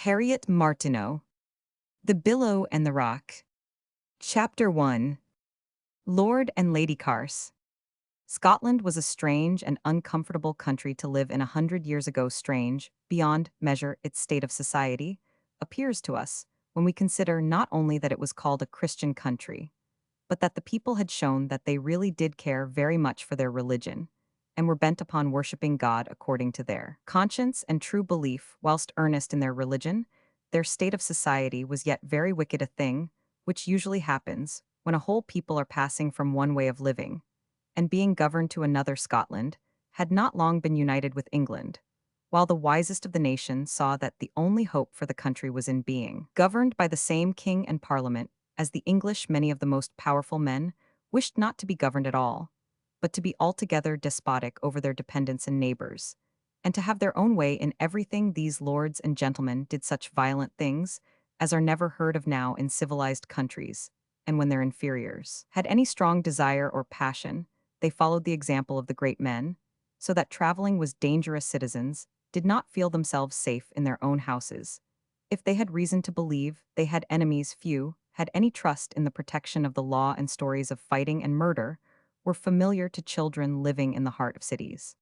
Harriet Martineau, The Billow and the Rock. Chapter 1. Lord and Lady Carse. Scotland was a strange and uncomfortable country to live in 100 years ago. Strange, beyond measure, its state of society appears to us when we consider not only that it was called a Christian country, but that the people had shown that they really did care very much for their religion, and were bent upon worshipping God according to their conscience and true belief. Whilst earnest in their religion, their state of society was yet very wicked, a thing which usually happens when a whole people are passing from one way of living and being governed to another. Scotland had not long been united with England, while the wisest of the nation saw that the only hope for the country was in being governed by the same king and parliament as the English. Many of the most powerful men wished not to be governed at all, but to be altogether despotic over their dependents and neighbors, and to have their own way in everything. These lords and gentlemen did such violent things as are never heard of now in civilized countries, and when their inferiors had any strong desire or passion, they followed the example of the great men, so that traveling was dangerous. Citizens did not feel themselves safe in their own houses. If they had reason to believe they had enemies, few had any trust in the protection of the law, and stories of fighting and murder were familiar to children living in the heart of cities.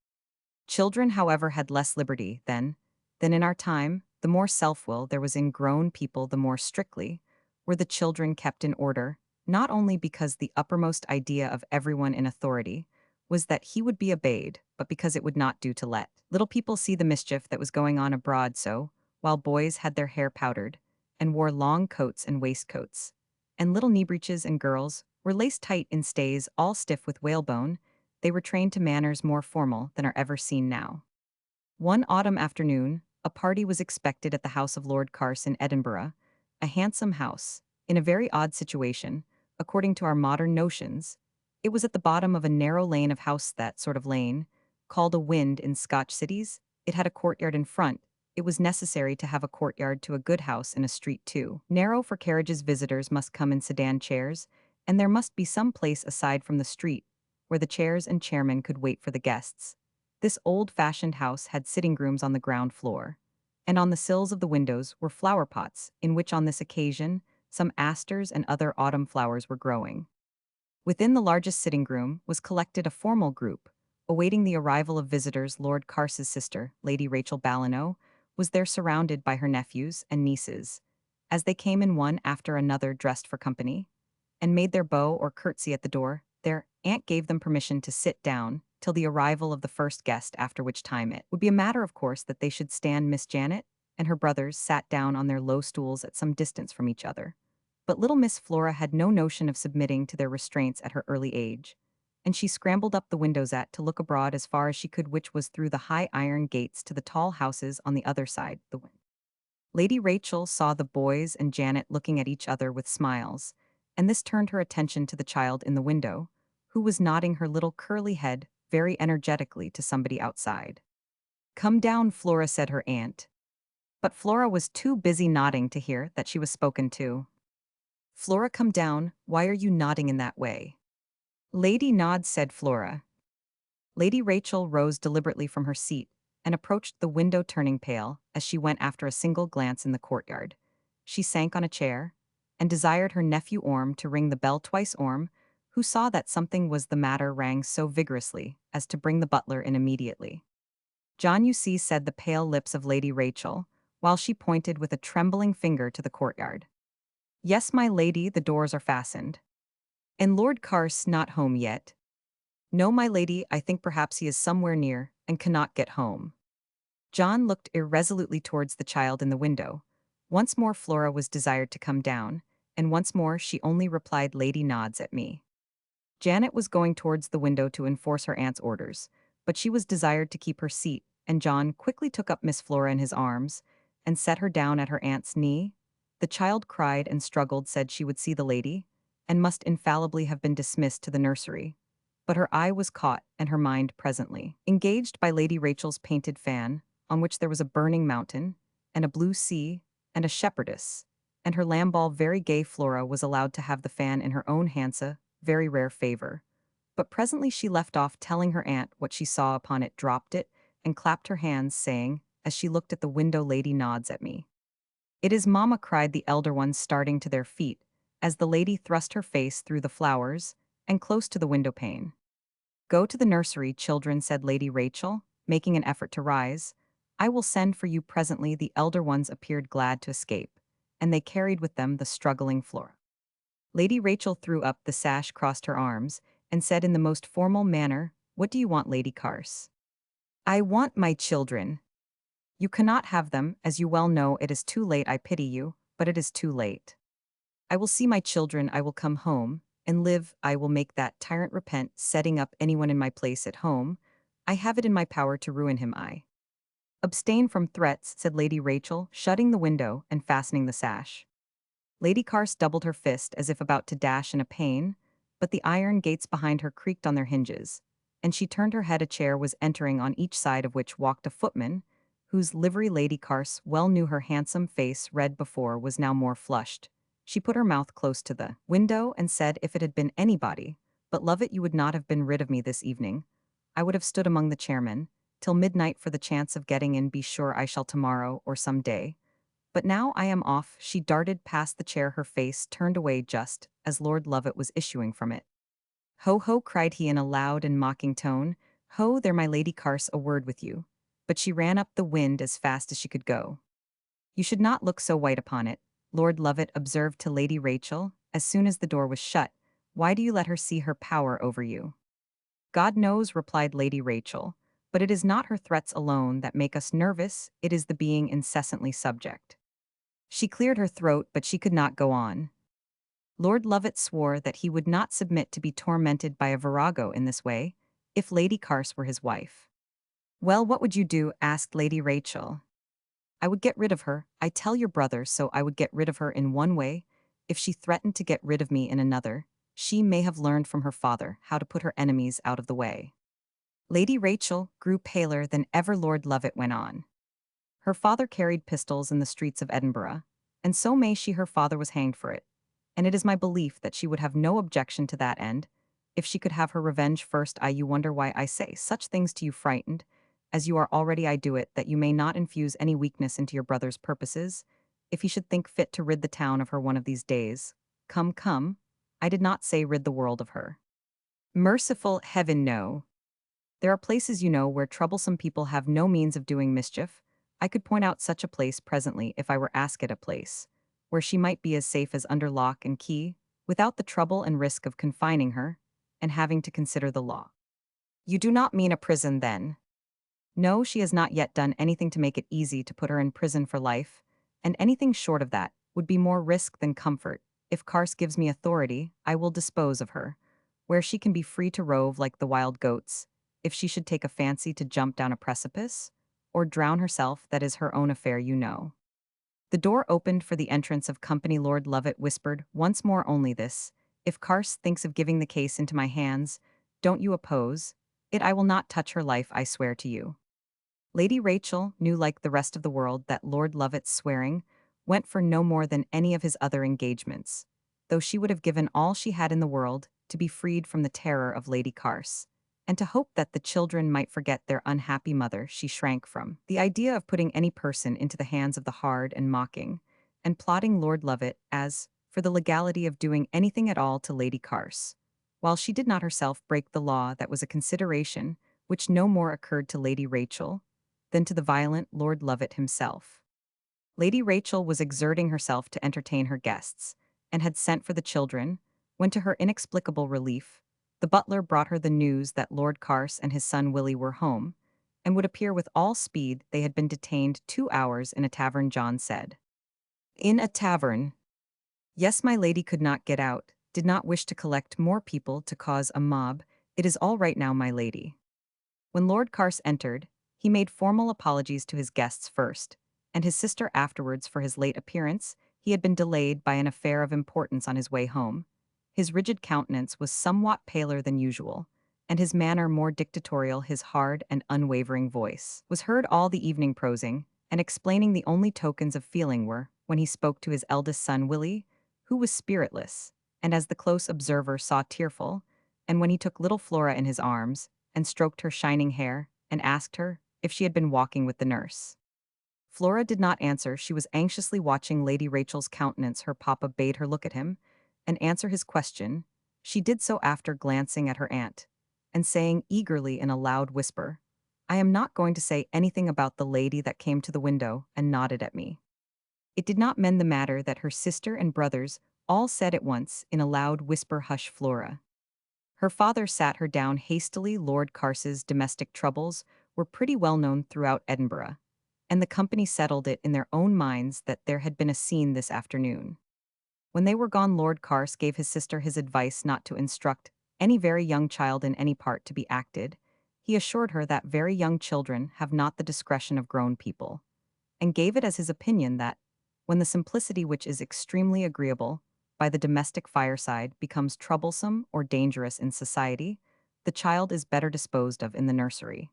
Children, however, had less liberty then than in our time. The more self-will there was in grown people, the more strictly were the children kept in order, not only because the uppermost idea of everyone in authority was that he would be obeyed, but because it would not do to let little people see the mischief that was going on abroad. So, while boys had their hair powdered and wore long coats and waistcoats, and little knee breeches, and girls were laced tight in stays all stiff with whalebone, they were trained to manners more formal than are ever seen now. One autumn afternoon, a party was expected at the house of Lord Carse in Edinburgh, a handsome house, in a very odd situation, according to our modern notions. It was at the bottom of a narrow lane of house, that sort of lane, called a wynd in Scotch cities. It had a courtyard in front. It was necessary to have a courtyard to a good house in a street too narrow for carriages. Visitors must come in sedan chairs, and there must be some place aside from the street where the chairs and chairmen could wait for the guests. This old-fashioned house had sitting-rooms on the ground floor, and on the sills of the windows were flower pots, in which on this occasion some asters and other autumn flowers were growing. Within the largest sitting-room was collected a formal group, awaiting the arrival of visitors. Lord Carse's sister, Lady Rachel Billow, was there, surrounded by her nephews and nieces, as they came in one after another dressed for company, and made their bow or curtsy at the door. Their aunt gave them permission to sit down till the arrival of the first guest, after which time it would be a matter of course that they should stand. Miss Janet and her brothers sat down on their low stools at some distance from each other. But little Miss Flora had no notion of submitting to their restraints at her early age, and she scrambled up the windows at to look abroad as far as she could, which was through the high iron gates to the tall houses on the other side the wind. Lady Rachel saw the boys and Janet looking at each other with smiles, and this turned her attention to the child in the window, who was nodding her little curly head very energetically to somebody outside. "Come down, Flora," said her aunt. But Flora was too busy nodding to hear that she was spoken to. "Flora, come down, why are you nodding in that way?" "Lady Nod," said Flora. Lady Rachel rose deliberately from her seat and approached the window, turning pale as she went. After a single glance in the courtyard, she sank on a chair and desired her nephew Orm to ring the bell twice. Orm, who saw that something was the matter, rang so vigorously as to bring the butler in immediately. "John, you see," said the pale lips of Lady Rachel, while she pointed with a trembling finger to the courtyard. "Yes, my lady, the doors are fastened." "And Lord Carse not home yet?" "No, my lady, I think perhaps he is somewhere near and cannot get home." John looked irresolutely towards the child in the window. Once more Flora was desired to come down, and once more she only replied, "Lady nods at me." Janet was going towards the window to enforce her aunt's orders, but she was desired to keep her seat, and John quickly took up Miss Flora in his arms and set her down at her aunt's knee. The child cried and struggled, said she would see the lady, and must infallibly have been dismissed to the nursery. But her eye was caught, and her mind presently engaged by Lady Rachel's painted fan, on which there was a burning mountain, and a blue sea, and a shepherdess, and her lamb ball. Very gay Flora was allowed to have the fan in her own hands, a very rare favor. But presently she left off telling her aunt what she saw upon it, dropped it, and clapped her hands, saying, as she looked at the window, "Lady nods at me." "It is mamma," cried the elder ones, starting to their feet, as the lady thrust her face through the flowers and close to the window pane. "Go to the nursery, children," said Lady Rachel, making an effort to rise. "I will send for you presently." The elder ones appeared glad to escape, and they carried with them the struggling Flora. Lady Rachel threw up the sash, crossed her arms, and said in the most formal manner, "What do you want, Lady Carse?" "I want my children." "You cannot have them, as you well know. It is too late. I pity you, but it is too late. I will see my children. I will come home and live. I will make that tyrant repent, setting up anyone in my place at home. I have it in my power to ruin him. I abstain from threats," said Lady Rachel, shutting the window and fastening the sash. Lady Carse doubled her fist as if about to dash in a pain, but the iron gates behind her creaked on their hinges, and she turned her head. A chair was entering, on each side of which walked a footman, whose livery Lady Carse well knew. Her handsome face, red before, was now more flushed. She put her mouth close to the window and said, "If it had been anybody but Lovett, you would not have been rid of me this evening. I would have stood among the chairmen till midnight for the chance of getting in. Be sure I shall tomorrow or some day. But now I am off." She darted past the chair, her face turned away just as Lord Lovett was issuing from it. "Ho, ho," cried he in a loud and mocking tone. "Ho there, my Lady Carse, a word with you." But she ran up the wind as fast as she could go. "You should not look so white upon it," Lord Lovett observed to Lady Rachel, as soon as the door was shut. "Why do you let her see her power over you?" "God knows," replied Lady Rachel, "but it is not her threats alone that make us nervous, it is the being incessantly subject." She cleared her throat, but she could not go on. Lord Lovett swore that he would not submit to be tormented by a virago in this way, if Lady Carse were his wife. "Well, what would you do?" asked Lady Rachel. "I would get rid of her. I tell your brother so. I would get rid of her in one way. If she threatened to get rid of me in another, she may have learned from her father how to put her enemies out of the way." Lady Rachel grew paler than ever. Lord Lovett went on. "Her father carried pistols in the streets of Edinburgh, and so may she. Her father was hanged for it, and it is my belief that she would have no objection to that end, if she could have her revenge first. You wonder why I say such things to you, frightened as you are already. I do it, that you may not infuse any weakness into your brother's purposes, if he should think fit to rid the town of her one of these days. Come, come, I did not say rid the world of her. Merciful heaven, no. There are places, you know, where troublesome people have no means of doing mischief. I could point out such a place presently if I were asked at a place, where she might be as safe as under lock and key, without the trouble and risk of confining her, and having to consider the law." "You do not mean a prison, then?" "No, she has not yet done anything to make it easy to put her in prison for life, and anything short of that would be more risk than comfort. If Carse gives me authority, I will dispose of her, where she can be free to rove like the wild goats. If she should take a fancy to jump down a precipice, or drown herself, that is her own affair, you know." The door opened for the entrance of company. Lord Lovett whispered once more, "Only this, if Carse thinks of giving the case into my hands, don't you oppose it. I will not touch her life, I swear to you." Lady Rachel knew, like the rest of the world, that Lord Lovett's swearing went for no more than any of his other engagements, though she would have given all she had in the world to be freed from the terror of Lady Carse, and to hope that the children might forget their unhappy mother. She shrank from the idea of putting any person into the hands of the hard and mocking, and plotting Lord Lovett as for the legality of doing anything at all to Lady Carse, while she did not herself break the law. That was a consideration which no more occurred to Lady Rachel than to the violent Lord Lovett himself. Lady Rachel was exerting herself to entertain her guests, and had sent for the children, when to her inexplicable relief, the butler brought her the news that Lord Carse and his son Willie were home, and would appear with all speed. They had been detained 2 hours in a tavern, John said. "In a tavern?" "Yes, my lady could not get out, did not wish to collect more people to cause a mob. It is all right now, my lady." When Lord Carse entered, he made formal apologies to his guests first, and his sister afterwards, for his late appearance. He had been delayed by an affair of importance on his way home. His rigid countenance was somewhat paler than usual, and his manner more dictatorial. His hard and unwavering voice was heard all the evening, prosing and explaining. The only tokens of feeling were when he spoke to his eldest son Willie, who was spiritless, and, as the close observer saw, tearful, and when he took little Flora in his arms, and stroked her shining hair, and asked her if she had been walking with the nurse. Flora did not answer. She was anxiously watching Lady Rachel's countenance. Her papa bade her look at him and answer his question. She did so after glancing at her aunt and saying eagerly in a loud whisper, "I am not going to say anything about the lady that came to the window and nodded at me." It did not mend the matter that her sister and brothers all said at once in a loud whisper, "Hush, Flora." Her father sat her down hastily. Lord Carse's domestic troubles were pretty well known throughout Edinburgh, and the company settled it in their own minds that there had been a scene this afternoon. When they were gone, Lord Carse gave his sister his advice not to instruct any very young child in any part to be acted. He assured her that very young children have not the discretion of grown people, and gave it as his opinion that, when the simplicity which is extremely agreeable by the domestic fireside becomes troublesome or dangerous in society, the child is better disposed of in the nursery.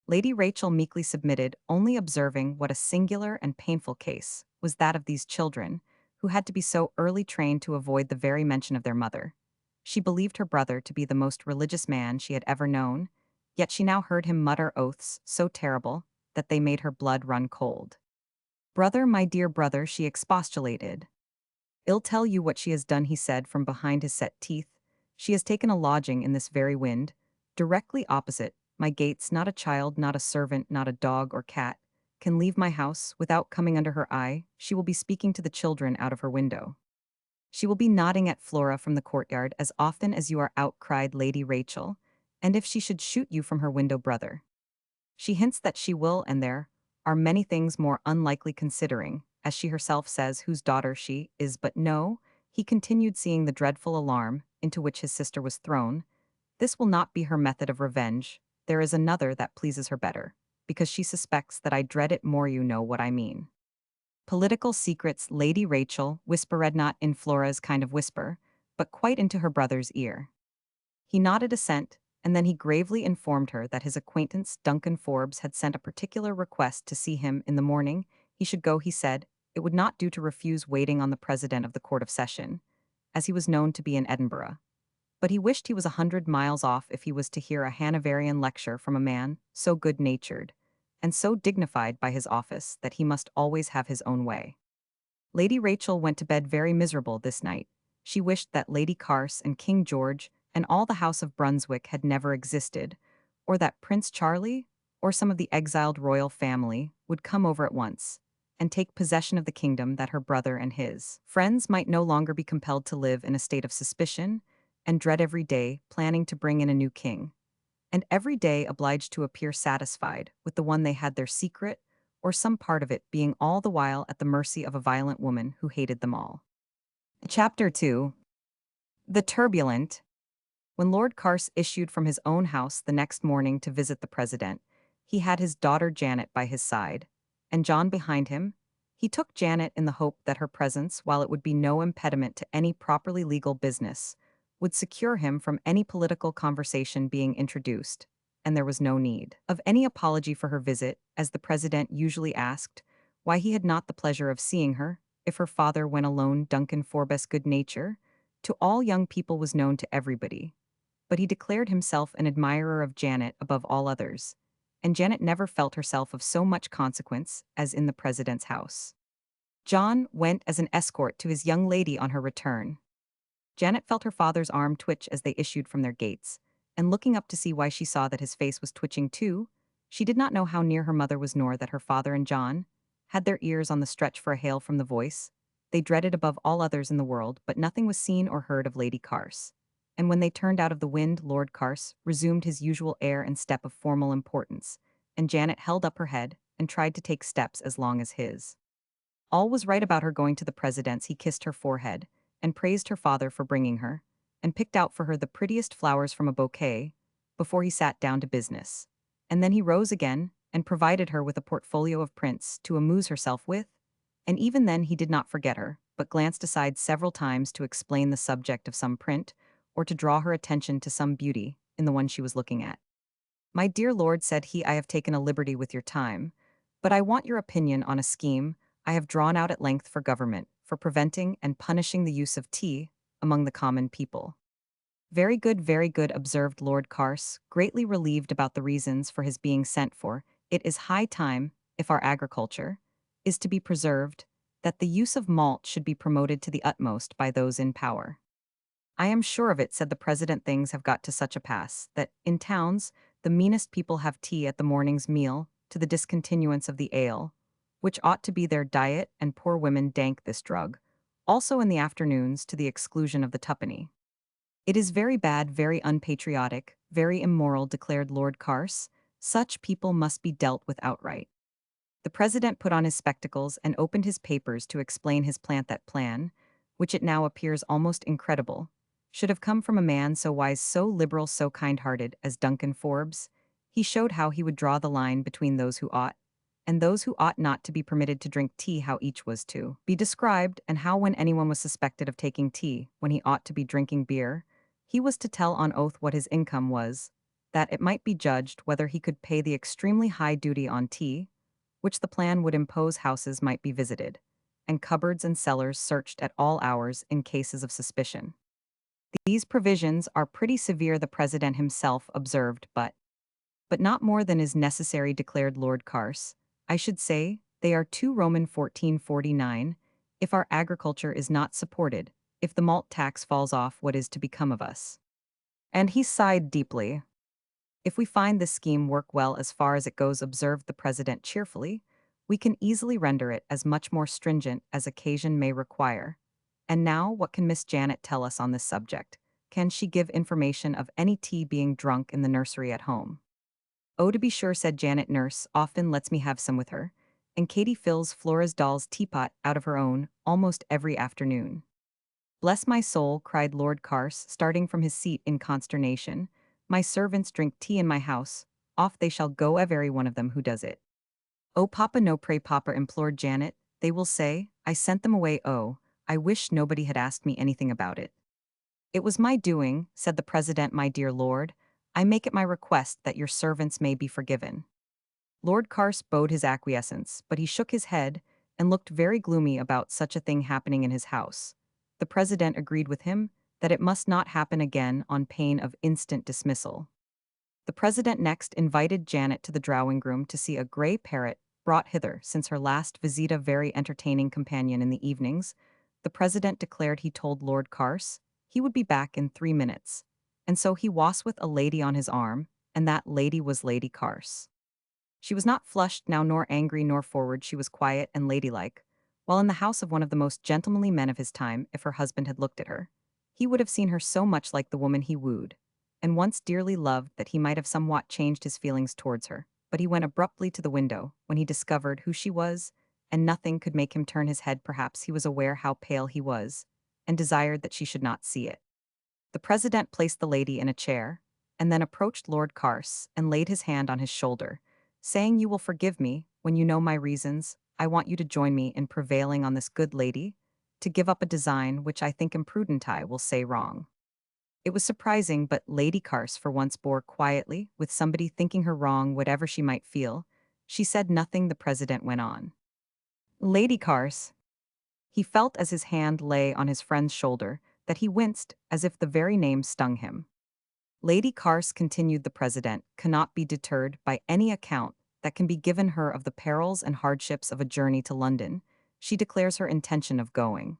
Lady Rachel meekly submitted, only observing what a singular and painful case was that of these children, who had to be so early trained to avoid the very mention of their mother. She believed her brother to be the most religious man she had ever known, yet she now heard him mutter oaths so terrible that they made her blood run cold. "Brother, my dear brother," she expostulated. "I'll tell you what she has done," he said from behind his set teeth. "She has taken a lodging in this very wind, directly opposite my gates. Not a child, not a servant, not a dog or cat can leave my house without coming under her eye. She will be speaking to the children out of her window. She will be nodding at Flora from the courtyard as often as you are out," cried Lady Rachel. "And if she should shoot you from her window, brother, she hints that she will, and there are many things more unlikely, considering, as she herself says, whose daughter she is. But no," he continued, seeing the dreadful alarm into which his sister was thrown, "this will not be her method of revenge. There is another that pleases her better, because she suspects that I dread it more. You know what I mean." Political secrets. Lady Rachel whispered, not in Flora's kind of whisper, but quite into her brother's ear. He nodded assent, and then he gravely informed her that his acquaintance Duncan Forbes had sent a particular request to see him in the morning. He should go, he said. It would not do to refuse waiting on the president of the Court of Session, as he was known to be in Edinburgh. But he wished he was 100 miles off if he was to hear a Hanoverian lecture from a man so good-natured and so dignified by his office that he must always have his own way. Lady Rachel went to bed very miserable this night. She wished that Lady Carse and King George and all the House of Brunswick had never existed, or that Prince Charlie, or some of the exiled royal family, would come over at once and take possession of the kingdom, that her brother and his friends might no longer be compelled to live in a state of suspicion and dread every day, planning to bring in a new king, and every day obliged to appear satisfied with the one they had, their secret, or some part of it, being all the while at the mercy of a violent woman who hated them all. Chapter 2. The Turbulent. When Lord Carse issued from his own house the next morning to visit the president, he had his daughter Janet by his side, and John behind him. He took Janet in the hope that her presence, while it would be no impediment to any properly legal business, would secure him from any political conversation being introduced, and there was no need of any apology for her visit, as the president usually asked why he had not the pleasure of seeing her, if her father went alone. Duncan Forbes' good nature to all young people was known to everybody, but he declared himself an admirer of Janet above all others, and Janet never felt herself of so much consequence as in the president's house. John went as an escort to his young lady on her return. Janet felt her father's arm twitch as they issued from their gates, and looking up to see why, she saw that his face was twitching too. She did not know how near her mother was, nor that her father and John had their ears on the stretch for a hail from the voice they dreaded above all others in the world, but nothing was seen or heard of Lady Carse. And when they turned out of the wind, Lord Carse resumed his usual air and step of formal importance, and Janet held up her head and tried to take steps as long as his. All was right about her going to the president's. He kissed her forehead and praised her father for bringing her, and picked out for her the prettiest flowers from a bouquet before he sat down to business. And then he rose again and provided her with a portfolio of prints to amuse herself with, and even then he did not forget her, but glanced aside several times to explain the subject of some print, or to draw her attention to some beauty in the one she was looking at. "My dear lord," said he, "I have taken a liberty with your time, but I want your opinion on a scheme I have drawn out at length for government, for preventing and punishing the use of tea among the common people." Very good," observed Lord Carse, greatly relieved about the reasons for his being sent for. "It is high time if our agriculture is to be preserved, that the use of malt should be promoted to the utmost by those in power. I am sure of it, said the president. Things have got to such a pass that, in towns, the meanest people have tea at the morning's meal, to the discontinuance of the ale, which ought to be their diet, and poor women dank this drug, also in the afternoons, to the exclusion of the tuppenny. It is very bad, very unpatriotic, very immoral, declared Lord Carse. Such people must be dealt with outright. The president put on his spectacles and opened his papers to explain his plan. That plan, which it now appears almost incredible, should have come from a man so wise, so liberal, so kind-hearted as Duncan Forbes. He showed how he would draw the line between those who ought and those who ought not to be permitted to drink tea, how each was to be described, and how when anyone was suspected of taking tea when he ought to be drinking beer, he was to tell on oath what his income was, that it might be judged whether he could pay the extremely high duty on tea, which the plan would impose. Houses might be visited, and cupboards and cellars searched at all hours in cases of suspicion. These provisions are pretty severe, the president himself observed, but not more than is necessary, declared Lord Carse. I should say they are 2 Roman 1449, if our agriculture is not supported, if the malt tax falls off, what is to become of us? And he sighed deeply. If we find this scheme work well as far as it goes, observed the president cheerfully, we can easily render it as much more stringent as occasion may require. And now, what can Miss Janet tell us on this subject? Can she give information of any tea being drunk in the nursery at home? Oh, to be sure, said Janet. Nurse often lets me have some with her, and Katie fills Flora's doll's teapot out of her own almost every afternoon. Bless my soul, cried Lord Carse, starting from his seat in consternation. My servants drink tea in my house. Off they shall go, every one of them who does it. Oh, papa, no, pray, papa, implored Janet. They will say, I sent them away. Oh, I wish nobody had asked me anything about it. It was my doing, said the president. My dear lord, I make it my request that your servants may be forgiven. Lord Carse bowed his acquiescence, but he shook his head and looked very gloomy about such a thing happening in his house. The president agreed with him that it must not happen again on pain of instant dismissal. The president next invited Janet to the drawing-room to see a gray parrot brought hither since her last visita, very entertaining companion in the evenings. The president declared, he told Lord Carse, he would be back in 3 minutes, and so he was with a lady on his arm, and that lady was Lady Carse. She was not flushed now, nor angry, nor forward. She was quiet and ladylike, while in the house of one of the most gentlemanly men of his time, if her husband had looked at her, he would have seen her so much like the woman he wooed, and once dearly loved, that he might have somewhat changed his feelings towards her. But he went abruptly to the window when he discovered who she was, and nothing could make him turn his head. Perhaps he was aware how pale he was, and desired that she should not see it. The president placed the lady in a chair, and then approached Lord Carse and laid his hand on his shoulder, saying, you will forgive me when you know my reasons. I want you to join me in prevailing on this good lady to give up a design which I think imprudent, I will say wrong. It was surprising, but Lady Carse for once bore quietly with somebody thinking her wrong, whatever she might feel. She said nothing. The president went on. Lady Carse. He felt as his hand lay on his friend's shoulder that he winced as if the very name stung him. Lady Carse, continued the president, cannot be deterred by any account that can be given her of the perils and hardships of a journey to London. She declares her intention of going.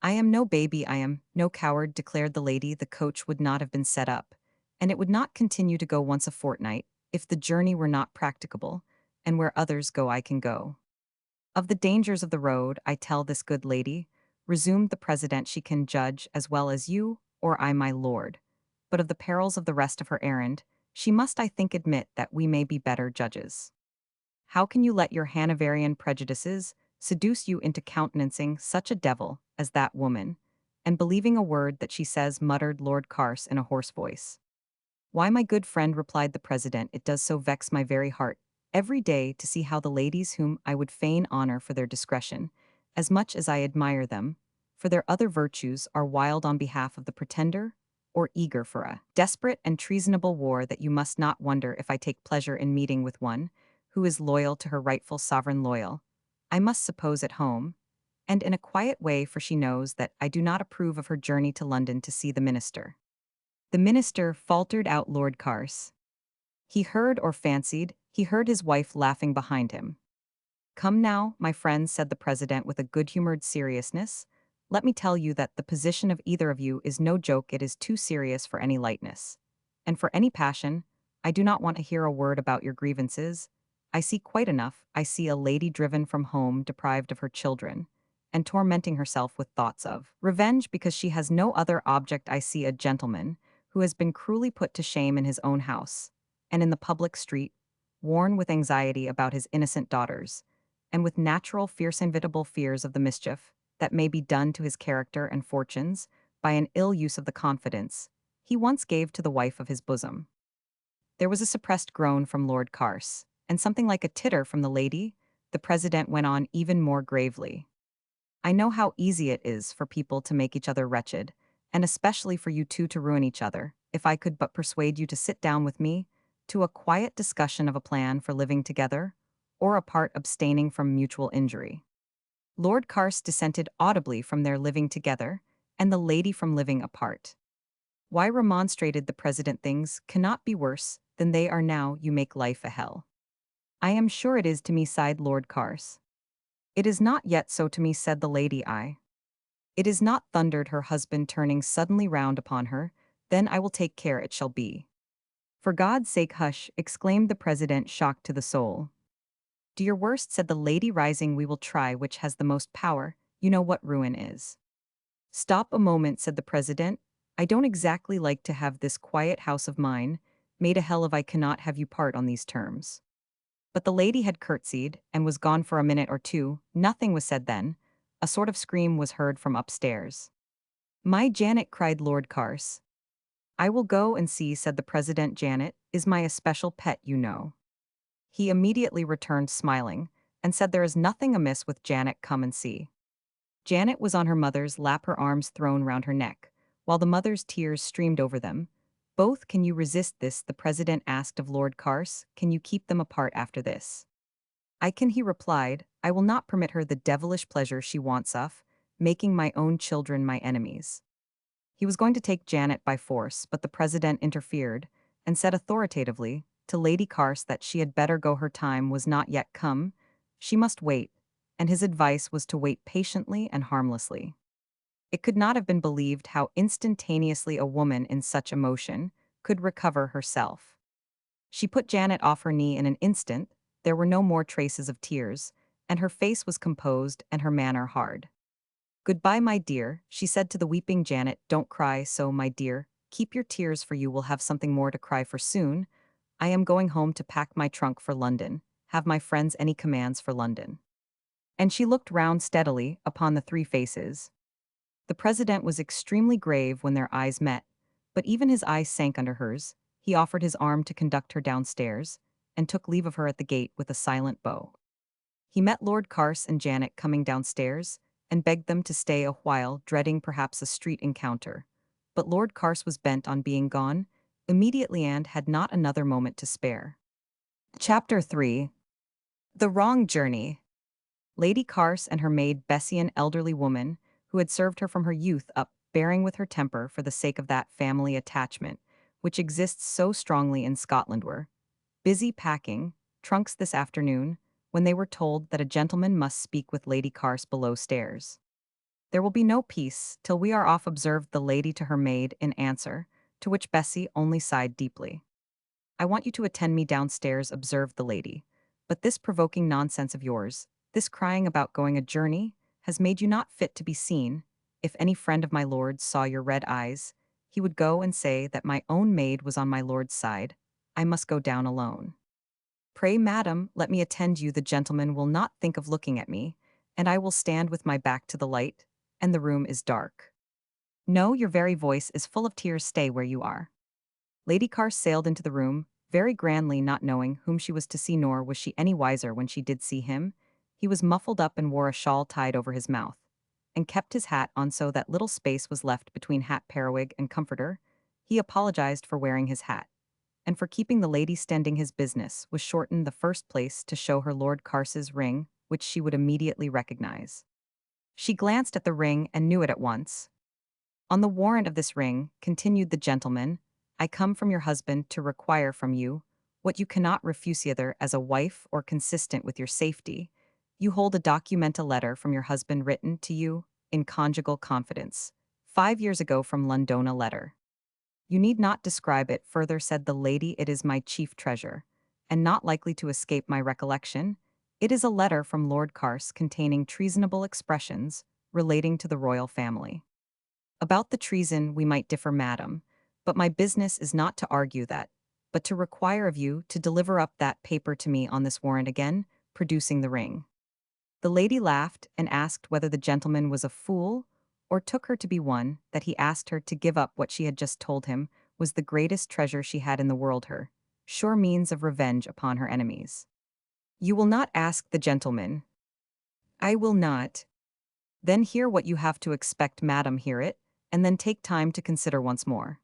I am no baby, I am no coward, declared the lady. The coach would not have been set up, and it would not continue to go once a fortnight, if the journey were not practicable, and where others go I can go. Of the dangers of the road, I tell this good lady, resumed the president, she can judge as well as you or I, my lord. But of the perils of the rest of her errand, she must, I think, admit that we may be better judges. How can you let your Hanoverian prejudices seduce you into countenancing such a devil as that woman, and believing a word that she says, muttered Lord Carse in a hoarse voice. Why, my good friend, replied the president, it does so vex my very heart every day to see how the ladies whom I would fain honor for their discretion, as much as I admire them, for their other virtues, are wild on behalf of the pretender, or eager for a desperate and treasonable war, that you must not wonder if I take pleasure in meeting with one who is loyal to her rightful sovereign, loyal, I must suppose, at home, and in a quiet way, for she knows that I do not approve of her journey to London to see the minister. The minister, faltered out Lord Carse. He heard, or fancied, he heard his wife laughing behind him. "Come now, my friends," said the president with a good-humored seriousness. "Let me tell you that the position of either of you is no joke, it is too serious for any lightness. And for any passion, I do not want to hear a word about your grievances. I see quite enough. I see a lady driven from home, deprived of her children, and tormenting herself with thoughts of revenge because she has no other object. I see a gentleman who has been cruelly put to shame in his own house, and in the public street, worn with anxiety about his innocent daughters, and with natural fierce inevitable fears of the mischief that may be done to his character and fortunes by an ill use of the confidence he once gave to the wife of his bosom." There was a suppressed groan from Lord Carse, and something like a titter from the lady. The president went on even more gravely. "I know how easy it is for people to make each other wretched, and especially for you two to ruin each other, if I could but persuade you to sit down with me to a quiet discussion of a plan for living together, or apart abstaining from mutual injury." Lord Carse dissented audibly from their living together, and the lady from living apart. "Why," remonstrated the president, "things cannot be worse than they are now. You make life a hell." "I am sure it is to me," sighed Lord Carse. "It is not yet so to me," said the lady. "It is not," thundered her husband, turning suddenly round upon her. "Then I will take care it shall be." "For God's sake, hush," exclaimed the president, shocked to the soul. "Do your worst," said the lady, rising. "We will try which has the most power. You know what ruin is." "Stop a moment," said the president. "I don't exactly like to have this quiet house of mine made a hell of. I cannot have you part on these terms." But the lady had curtsied and was gone for a minute or two. Nothing was said then. A sort of scream was heard from upstairs. "My Janet!" cried Lord Carse. "I will go and see," said the president. "Janet is my especial pet, you know." He immediately returned smiling, and said, "There is nothing amiss with Janet, come and see." Janet was on her mother's lap, her arms thrown round her neck, while the mother's tears streamed over them. "Both, can you resist this?" the president asked of Lord Carse. "Can you keep them apart after this?" "I can," he replied. "I will not permit her the devilish pleasure she wants of making my own children my enemies." He was going to take Janet by force, but the president interfered, and said authoritatively to Lady Carse that she had better go, her time was not yet come, she must wait, and his advice was to wait patiently and harmlessly. It could not have been believed how instantaneously a woman in such emotion could recover herself. She put Janet off her knee in an instant. There were no more traces of tears, and her face was composed and her manner hard. "Goodbye, my dear," she said to the weeping Janet. "Don't cry so, my dear. Keep your tears, for you will have something more to cry for soon. I am going home to pack my trunk for London. Have my friends any commands for London?" And she looked round steadily upon the three faces. The president was extremely grave when their eyes met, but even his eyes sank under hers. He offered his arm to conduct her downstairs, and took leave of her at the gate with a silent bow. He met Lord Carse and Janet coming downstairs, and begged them to stay a while, dreading perhaps a street encounter. But Lord Carse was bent on being gone immediately and had not another moment to spare. Chapter 3. The Wrong Journey. Lady Carse and her maid Bessie, an elderly woman, who had served her from her youth up, bearing with her temper for the sake of that family attachment which exists so strongly in Scotland, were busy packing trunks this afternoon, when they were told that a gentleman must speak with Lady Carse below stairs. "There will be no peace till we are off," observed the lady to her maid in answer, to which Bessie only sighed deeply. "I want you to attend me downstairs," observed the lady. "But this provoking nonsense of yours, this crying about going a journey, has made you not fit to be seen. If any friend of my lord's saw your red eyes, he would go and say that my own maid was on my lord's side. I must go down alone. Pray, madam, let me attend you. The gentleman will not think of looking at me, and I will stand with my back to the light, and the room is dark. No, your very voice is full of tears. Stay where you are." Lady Carse sailed into the room, very grandly, not knowing whom she was to see, nor was she any wiser when she did see him. He was muffled up and wore a shawl tied over his mouth, and kept his hat on so that little space was left between hat, periwig, and comforter. He apologized for wearing his hat, and for keeping the lady standing. His business was shortened the first place to show her Lord Carse's ring, which she would immediately recognize. She glanced at the ring and knew it at once. "On the warrant of this ring," continued the gentleman, "I come from your husband to require from you what you cannot refuse either as a wife or consistent with your safety, You hold a documenta letter from your husband written to you in conjugal confidence, 5 years ago from Londona letter. You need not describe it further, said the lady. It is my chief treasure, and not likely to escape my recollection. It is a letter from Lord Carse containing treasonable expressions relating to the royal family. About the treason we might differ, madam, but my business is not to argue that, but to require of you to deliver up that paper to me on this warrant again, producing the ring. The lady laughed and asked whether the gentleman was a fool, or took her to be one, that he asked her to give up what she had just told him was the greatest treasure she had in the world, her sure means of revenge upon her enemies. You will not ask the gentleman. I will not. Then hear what you have to expect, madam, hear it, and then take time to consider once more.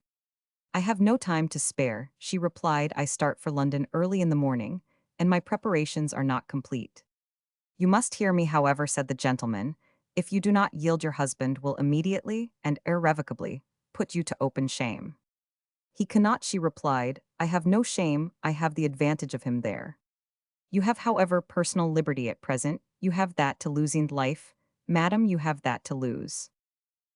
I have no time to spare, she replied. I start for London early in the morning, and my preparations are not complete. You must hear me, however, said the gentleman. If you do not yield, your husband will immediately and irrevocably put you to open shame. He cannot, she replied. I have no shame, I have the advantage of him there. You have, however, personal liberty at present. You have that to losing life. Madam, you have that to lose.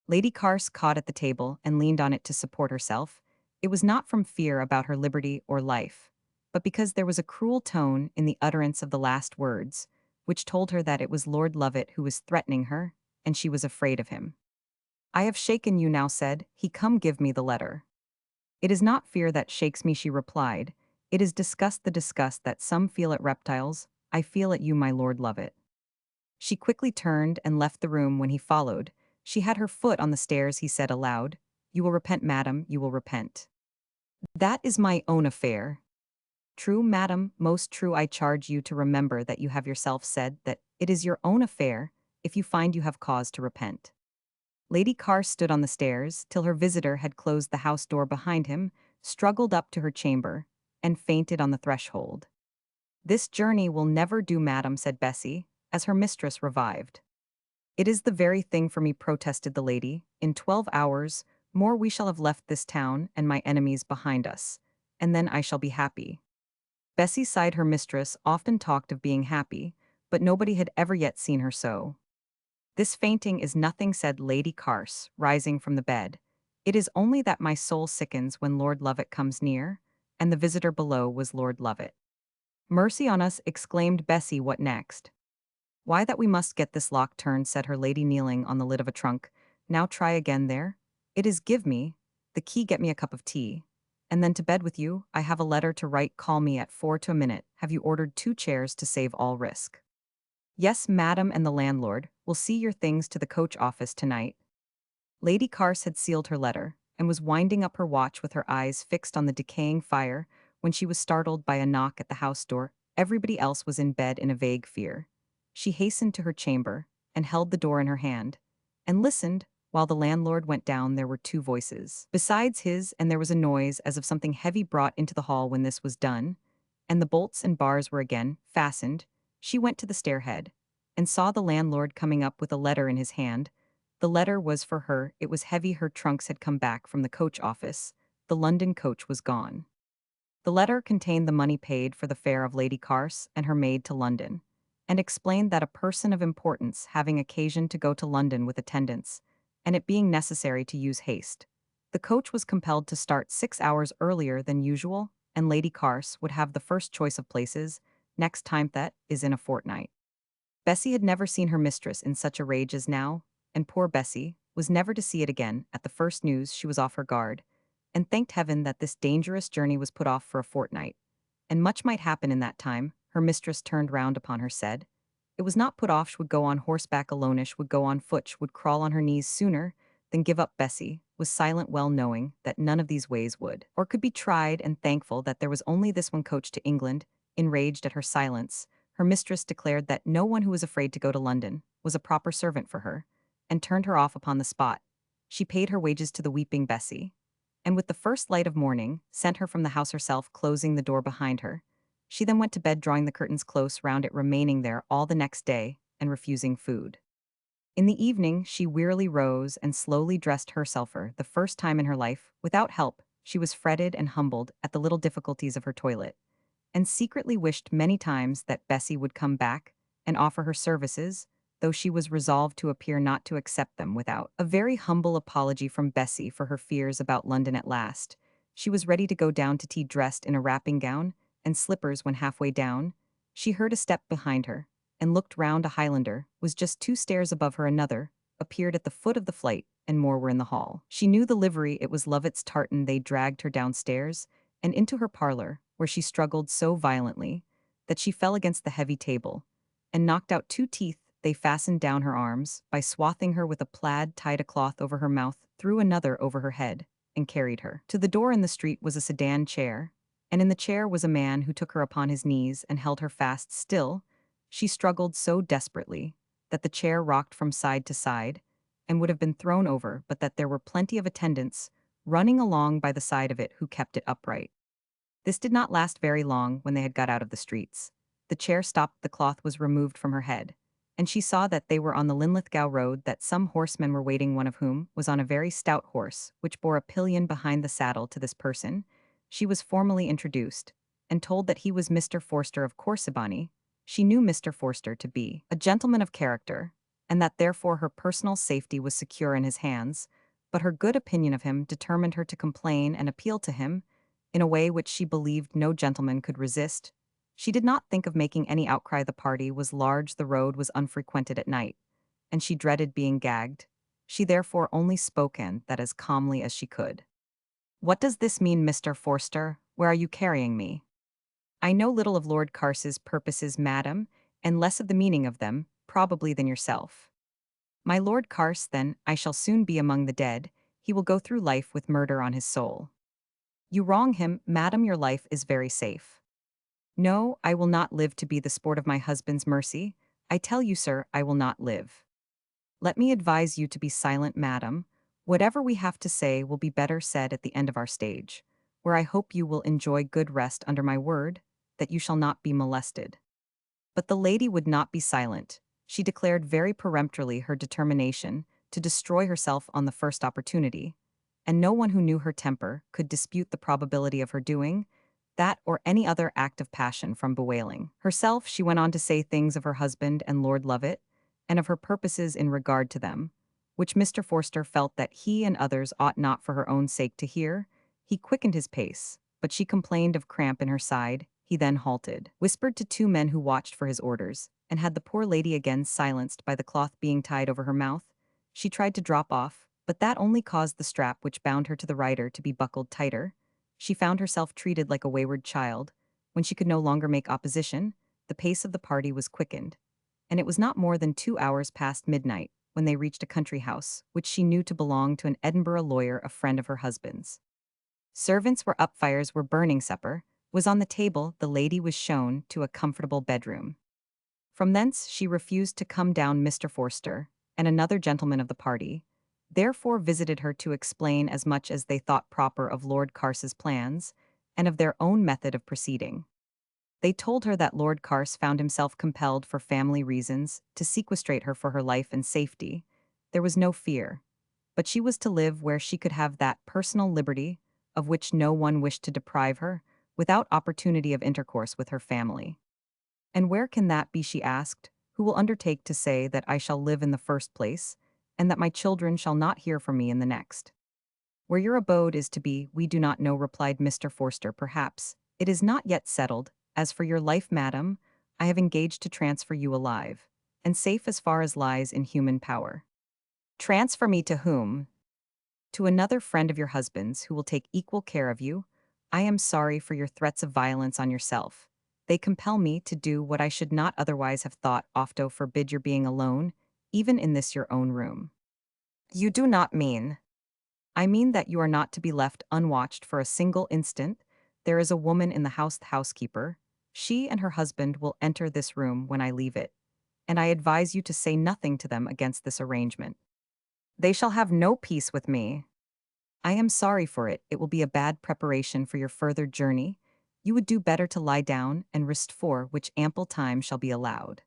Lady Carse caught at the table and leaned on it to support herself. It was not from fear about her liberty or life, but because there was a cruel tone in the utterance of the last words, which told her that it was Lord Lovett who was threatening her, and she was afraid of him. I have shaken you now, said he. Come, give me the letter. It is not fear that shakes me, she replied. It is disgust, the disgust that some feel at reptiles. I feel at you, my Lord Lovett. She quickly turned and left the room. When he followed, she had her foot on the stairs. He said aloud, You will repent, madam, you will repent. That is my own affair. True, madam, most true. I charge you to remember that you have yourself said that it is your own affair if you find you have cause to repent. Lady Carr stood on the stairs till her visitor had closed the house door behind him, struggled up to her chamber, and fainted on the threshold. This journey will never do, madam, said Bessie, as her mistress revived. It is the very thing for me, protested the lady. In 12 hours more we shall have left this town and my enemies behind us, and then I shall be happy. Bessie sighed. Her mistress often talked of being happy, but nobody had ever yet seen her so. This fainting is nothing, said Lady Carse, rising from the bed. It is only that my soul sickens when Lord Lovett comes near, and the visitor below was Lord Lovett. Mercy on us, exclaimed Bessie. What next? Why, that we must get this lock turned, said her lady, kneeling on the lid of a trunk. Now try again there. It is give me the key, get me a cup of tea, and then to bed with you. I have a letter to write. Call me at 4 to a minute. Have you ordered 2 chairs to save all risk? Yes, madam, and the landlord will see your things to the coach office tonight. Lady Carse had sealed her letter, and was winding up her watch with her eyes fixed on the decaying fire, when she was startled by a knock at the house door. Everybody else was in bed in a vague fear. She hastened to her chamber, and held the door in her hand, and listened. While the landlord went down, there were 2 voices besides his, and there was a noise as of something heavy brought into the hall. When this was done, and the bolts and bars were again fastened, she went to the stairhead, and saw the landlord coming up with a letter in his hand. The letter was for her. It was heavy. Her trunks had come back from the coach office. The London coach was gone. The letter contained the money paid for the fare of Lady Carse and her maid to London, and explained that a person of importance having occasion to go to London with attendance, and it being necessary to use haste, the coach was compelled to start 6 hours earlier than usual, and Lady Carse would have the first choice of places, next time, that is in a fortnight. Bessie had never seen her mistress in such a rage as now, and poor Bessie was never to see it again. At the first news she was off her guard, and thanked heaven that this dangerous journey was put off for a fortnight, and much might happen in that time. Her mistress turned round upon her, said, it was not put off. She would go on horseback alonish, would go on foot, would crawl on her knees sooner than give up. Bessie was silent, well knowing that none of these ways would or could be tried, and thankful that there was only this one coach to England. Enraged at her silence, her mistress declared that no one who was afraid to go to London was a proper servant for her, and turned her off upon the spot. She paid her wages to the weeping Bessie, and with the first light of morning sent her from the house herself, closing the door behind her. She then went to bed, drawing the curtains close round it, remaining there all the next day, and refusing food. In the evening she wearily rose and slowly dressed herself. For the first time in her life, without help, she was fretted and humbled at the little difficulties of her toilet, and secretly wished many times that Bessie would come back and offer her services, though she was resolved to appear not to accept them without a very humble apology from Bessie for her fears about London at last. She was ready to go down to tea dressed in a wrapping gown and slippers when halfway down. She heard a step behind her, and looked round. A Highlander was just 2 stairs above her. Another appeared at the foot of the flight, and more were in the hall. She knew the livery. It was Lovett's tartan. They dragged her downstairs and into her parlor, where she struggled so violently that she fell against the heavy table and knocked out 2 teeth. They fastened down her arms by swathing her with a plaid, tied a cloth over her mouth, threw another over her head, and carried her. To the door in the street was a sedan chair, and in the chair was a man who took her upon his knees and held her fast. Still, she struggled so desperately that the chair rocked from side to side and would have been thrown over, but that there were plenty of attendants running along by the side of it who kept it upright. This did not last very long. When they had got out of the streets, the chair stopped, the cloth was removed from her head, and she saw that they were on the Linlithgow road, that some horsemen were waiting, one of whom was on a very stout horse, which bore a pillion behind the saddle. To this person she was formally introduced, and told that he was Mr. Forster of Corsibani. She knew Mr. Forster to be a gentleman of character, and that therefore her personal safety was secure in his hands, but her good opinion of him determined her to complain and appeal to him in a way which she believed no gentleman could resist. She did not think of making any outcry. The party was large, the road was unfrequented at night, and she dreaded being gagged. She therefore only spoke, and that as calmly as she could. "What does this mean, Mr. Forster? Where are you carrying me?" "I know little of Lord Carse's purposes, madam, and less of the meaning of them, probably, than yourself." "My Lord Carse, then, I shall soon be among the dead. He will go through life with murder on his soul." "You wrong him, madam. Your life is very safe." "No, I will not live to be the sport of my husband's mercy. I tell you, sir, I will not live." "Let me advise you to be silent, madam. Whatever we have to say will be better said at the end of our stage, where I hope you will enjoy good rest under my word that you shall not be molested." But the lady would not be silent. She declared very peremptorily her determination to destroy herself on the first opportunity, and no one who knew her temper could dispute the probability of her doing that or any other act of passion. From bewailing herself, she went on to say things of her husband and Lord Lovett, and of her purposes in regard to them, which Mr. Forster felt that he and others ought not for her own sake to hear. He quickened his pace, but she complained of cramp in her side. He then halted, whispered to 2 men who watched for his orders, and had the poor lady again silenced by the cloth being tied over her mouth. She tried to drop off, but that only caused the strap which bound her to the rider to be buckled tighter. She found herself treated like a wayward child. When she could no longer make opposition, the pace of the party was quickened, and it was not more than 2 hours past midnight when they reached a country house, which she knew to belong to an Edinburgh lawyer, a friend of her husband's. Servants were up, fires were burning, supper was on the table. The lady was shown to a comfortable bedroom. From thence she refused to come down. Mr. Forster and another gentleman of the party therefore visited her to explain as much as they thought proper of Lord Carse's plans and of their own method of proceeding. They told her that Lord Carse found himself compelled for family reasons to sequestrate her for her life and safety. There was no fear, but she was to live where she could have that personal liberty of which no one wished to deprive her, without opportunity of intercourse with her family. "And where can that be?" she asked. "Who will undertake to say that I shall live in the first place, and that my children shall not hear from me in the next?" "Where your abode is to be, we do not know," replied Mr. Forster. "Perhaps it is not yet settled. As for your life, madam, I have engaged to transfer you alive, and safe as far as lies in human power." "Transfer me to whom?" "To another friend of your husband's, who will take equal care of you. I am sorry for your threats of violence on yourself. They compel me to do what I should not otherwise have thought. Ofto forbid your being alone, even in this your own room." "You do not mean—" "I mean that you are not to be left unwatched for a single instant. There is a woman in the house, the housekeeper. She and her husband will enter this room when I leave it, and I advise you to say nothing to them against this arrangement." "They shall have no peace with me." "I am sorry for it. It will be a bad preparation for your further journey. You would do better to lie down and rest, for which ample time shall be allowed."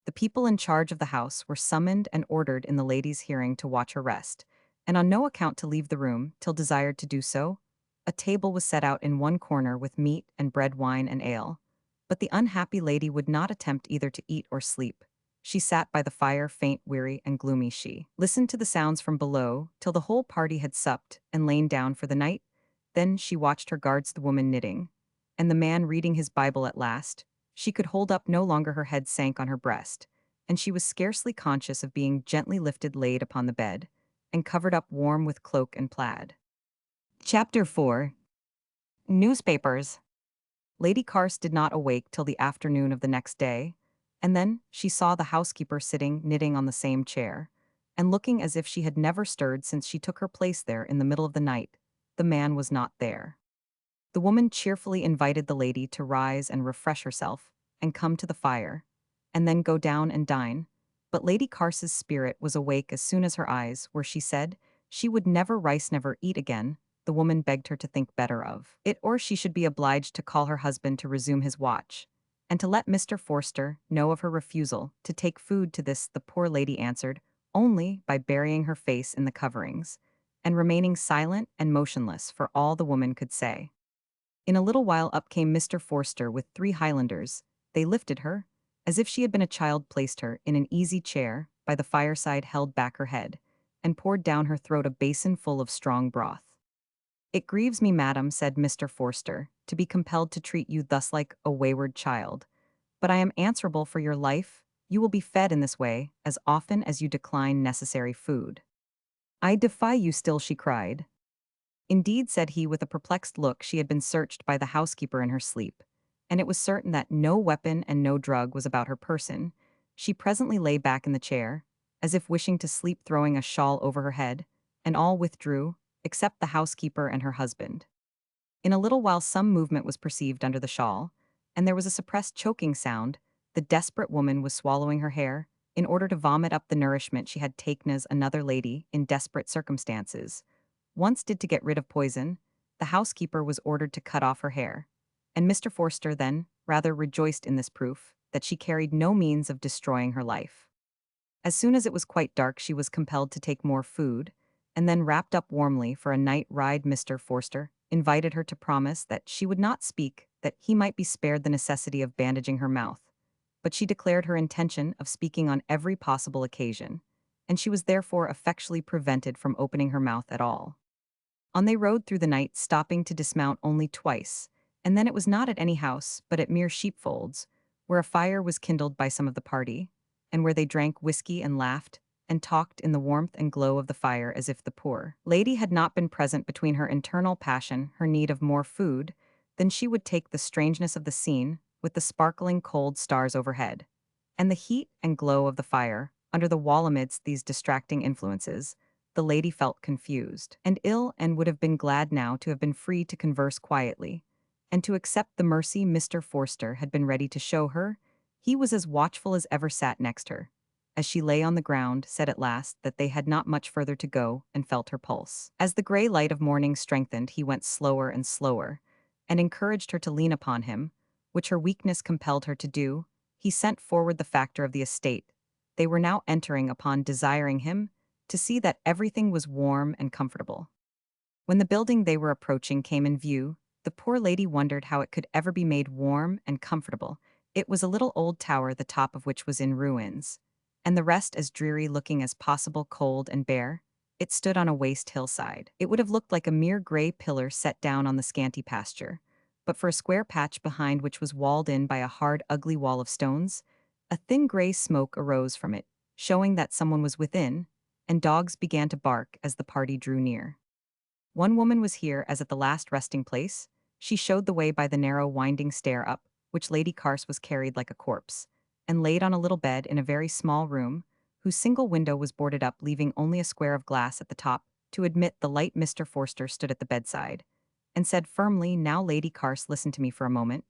The people in charge of the house were summoned and ordered in the lady's hearing to watch her rest, and on no account to leave the room till desired to do so. A table was set out in one corner with meat and bread, wine and ale, But the unhappy lady would not attempt either to eat or sleep. She sat by the fire, faint, weary, and gloomy. She listened to the sounds from below till the whole party had supped and lain down for the night. Then she watched her guards, the woman knitting, and the man reading his Bible at last. She could hold up no longer, her head sank on her breast, and she was scarcely conscious of being gently lifted, laid upon the bed, and covered up warm with cloak and plaid. Chapter 4. Newspapers. Lady Carse did not awake till the afternoon of the next day, and then she saw the housekeeper sitting knitting on the same chair, and looking as if she had never stirred since she took her place there in the middle of the night. The man was not there. The woman cheerfully invited the lady to rise and refresh herself, and come to the fire, and then go down and dine. But Lady Carse's spirit was awake as soon as her eyes were. She said she would never rice, never eat again. The woman begged her to think better of it, or she should be obliged to call her husband to resume his watch, and to let Mr. Forster know of her refusal to take food. To this the poor lady answered only by burying her face in the coverings, and remaining silent and motionless for all the woman could say. In a little while up came Mr. Forster with 3 Highlanders. They lifted her, as if she had been a child, placed her in an easy chair by the fireside, held back her head, and poured down her throat a basin full of strong broth. "It grieves me, madam," said Mr. Forster, "to be compelled to treat you thus like a wayward child, but I am answerable for your life. You will be fed in this way as often as you decline necessary food." "I defy you still," she cried. "Indeed," said he with a perplexed look, she had been searched by the housekeeper in her sleep, and it was certain that no weapon and no drug was about her person. She presently lay back in the chair, as if wishing to sleep, throwing a shawl over her head, and all withdrew, except the housekeeper and her husband. In a little while some movement was perceived under the shawl, and there was a suppressed choking sound. The desperate woman was swallowing her hair, in order to vomit up the nourishment she had taken, as another lady, in desperate circumstances, once did to get rid of poison. The housekeeper was ordered to cut off her hair, and Mr. Forster then rather rejoiced in this proof that she carried no means of destroying her life. As soon as it was quite dark she was compelled to take more food, and then wrapped up warmly for a night ride. Mr. Forster invited her to promise that she would not speak, that he might be spared the necessity of bandaging her mouth, but she declared her intention of speaking on every possible occasion, and she was therefore effectually prevented from opening her mouth at all. On they rode through the night, stopping to dismount only twice, and then it was not at any house, but at mere sheepfolds, where a fire was kindled by some of the party, and where they drank whiskey and laughed, and talked in the warmth and glow of the fire, as if the poor lady had not been present. Between her internal passion, her need of more food, than she would take the strangeness of the scene, with the sparkling cold stars overhead, and the heat and glow of the fire, under the wall. Amidst these distracting influences, the lady felt confused and ill, and would have been glad now to have been free to converse quietly, and to accept the mercy Mr. Forster had been ready to show her. He was as watchful as ever, sat next her, as she lay on the ground, said at last that they had not much further to go, and felt her pulse. As the grey light of morning strengthened, he went slower and slower, and encouraged her to lean upon him, which her weakness compelled her to do. He sent forward the factor of the estate. They were now entering upon, desiring him to see that everything was warm and comfortable. When the building they were approaching came in view, the poor lady wondered how it could ever be made warm and comfortable. It was a little old tower, the top of which was in ruins, and the rest as dreary looking as possible, cold and bare. It stood on a waste hillside. It would have looked like a mere grey pillar set down on the scanty pasture, but for a square patch behind, which was walled in by a hard, ugly wall of stones, a thin grey smoke arose from it, showing that someone was within, and dogs began to bark as the party drew near. One woman was here as at the last resting place. She showed the way by the narrow winding stair up, which Lady Carse was carried like a corpse, and laid on a little bed in a very small room, whose single window was boarded up, leaving only a square of glass at the top to admit the light. Mr. Forster stood at the bedside, and said firmly, "Now, Lady Carse, listen to me for a moment,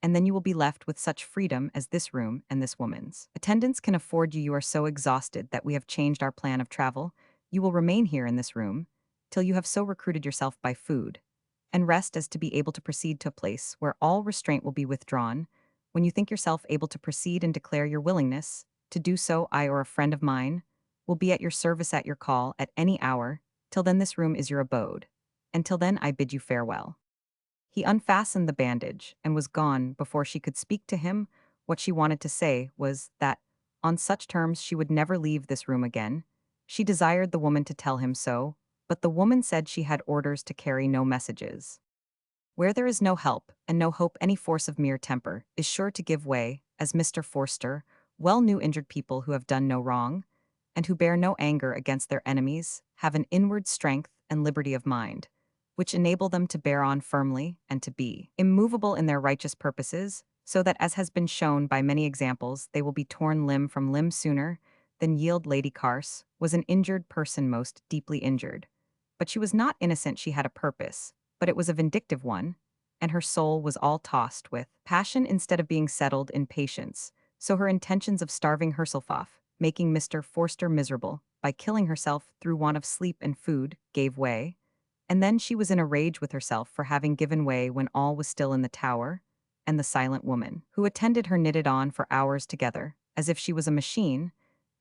and then you will be left with such freedom as this room and this woman's attendants can afford you. You are so exhausted that we have changed our plan of travel. You will remain here in this room till you have so recruited yourself by food and rest as to be able to proceed to a place where all restraint will be withdrawn. When you think yourself able to proceed and declare your willingness to do so, I or a friend of mine will be at your service at your call at any hour. Till then this room is your abode, and till then I bid you farewell." He unfastened the bandage and was gone before she could speak to him. What she wanted to say was that, on such terms, she would never leave this room again. She desired the woman to tell him so, but the woman said she had orders to carry no messages. Where there is no help and no hope, any force of mere temper is sure to give way, as Mr. Forster well knew. Injured people who have done no wrong, and who bear no anger against their enemies, have an inward strength and liberty of mind, which enable them to bear on firmly and to be immovable in their righteous purposes, so that, as has been shown by many examples, they will be torn limb from limb sooner than yield. Lady Carse was an injured person, most deeply injured. But she was not innocent. She had a purpose, but it was a vindictive one, and her soul was all tossed with passion instead of being settled in patience. So her intentions of starving herself off, making Mr. Forster miserable by killing herself through want of sleep and food, gave way, and then she was in a rage with herself for having given way when all was still in the tower, and the silent woman, who attended her, knitted on for hours together, as if she was a machine,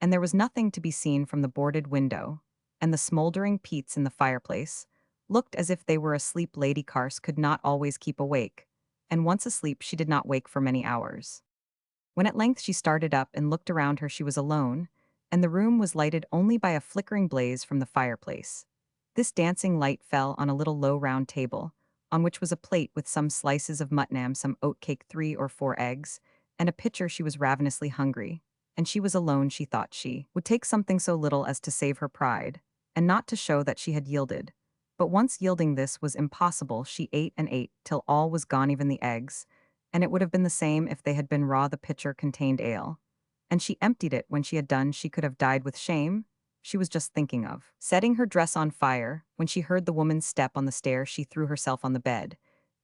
and there was nothing to be seen from the boarded window, and the smoldering peats in the fireplace looked as if they were asleep. Lady Carse could not always keep awake, and once asleep she did not wake for many hours. When at length she started up and looked around her, she was alone, and the room was lighted only by a flickering blaze from the fireplace. This dancing light fell on a little low round table, on which was a plate with some slices of mutton, some oatcake, 3 or 4 eggs, and a pitcher. She was ravenously hungry, and she was alone. She thought she would take something so little as to save her pride, and not to show that she had yielded. But once yielding, this was impossible. She ate and ate till all was gone, even the eggs, and it would have been the same if they had been raw. The pitcher contained ale, and she emptied it. When she had done, she could have died with shame. She was just thinking of setting her dress on fire when she heard the woman's step on the stair. She threw herself on the bed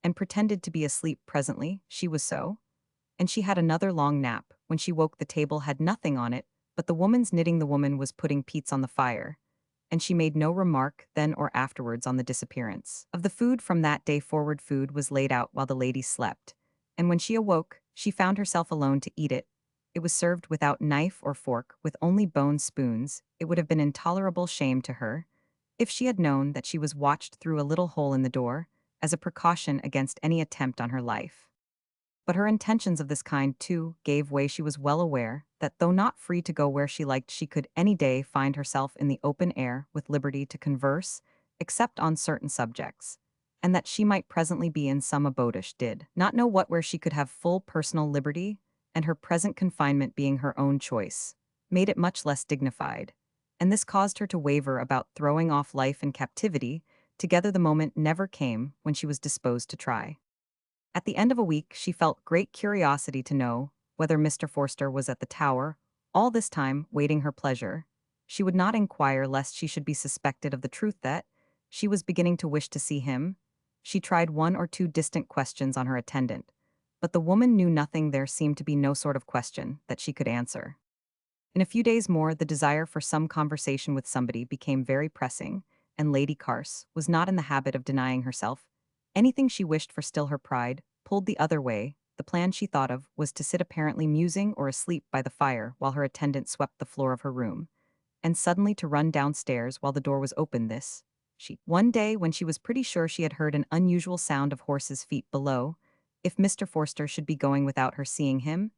and pretended to be asleep. Presently, she was so, and she had another long nap. When she woke, the table had nothing on it but the woman's knitting. The woman was putting peats on the fire, and she made no remark then or afterwards on the disappearance of the food. From that day forward, food was laid out while the lady slept, and when she awoke, she found herself alone to eat it. It was served without knife or fork, with only bone spoons. It would have been intolerable shame to her if she had known that she was watched through a little hole in the door, as a precaution against any attempt on her life. But her intentions of this kind, too, gave way. She was well aware that, though not free to go where she liked, she could any day find herself in the open air, with liberty to converse, except on certain subjects, and that she might presently be in some abode. She did not know what, where she could have full personal liberty, and her present confinement, being her own choice, made it much less dignified, and this caused her to waver about throwing off life and captivity together. The moment never came when she was disposed to try. At the end of a week, she felt great curiosity to know whether Mr. Forster was at the tower, all this time waiting her pleasure. She would not inquire lest she should be suspected of the truth that she was beginning to wish to see him. She tried 1 or 2 distant questions on her attendant, but the woman knew nothing. There seemed to be no sort of question that she could answer. In a few days more, the desire for some conversation with somebody became very pressing, and Lady Carse was not in the habit of denying herself anything she wished for. Still, her pride pulled the other way. The plan she thought of was to sit apparently musing or asleep by the fire while her attendant swept the floor of her room, and suddenly to run downstairs while the door was open. This she one day, when she was pretty sure she had heard an unusual sound of horses' feet below. If Mr. Forster should be going without her seeing him,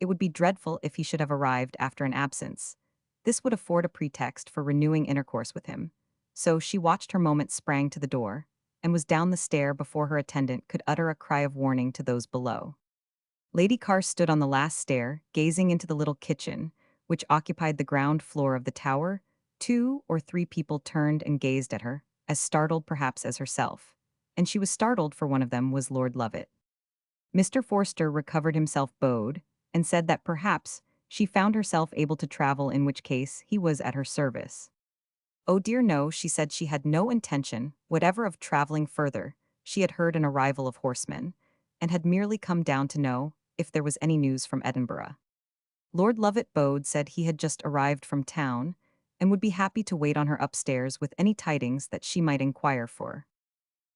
it would be dreadful if he should have arrived after an absence. This would afford a pretext for renewing intercourse with him. So she watched her moment, sprang to the door, and was down the stair before her attendant could utter a cry of warning to those below. Lady Carr stood on the last stair, gazing into the little kitchen, which occupied the ground floor of the tower. 2 or 3 people turned and gazed at her, as startled perhaps as herself, and she was startled, for one of them was Lord Lovett. Mr. Forster recovered himself, bowed, and said that perhaps she found herself able to travel, in which case he was at her service. Oh dear no, she said, she had no intention whatever of traveling further. She had heard an arrival of horsemen, and had merely come down to know if there was any news from Edinburgh. Lord Lovett bowed, said he had just arrived from town, and would be happy to wait on her upstairs with any tidings that she might inquire for.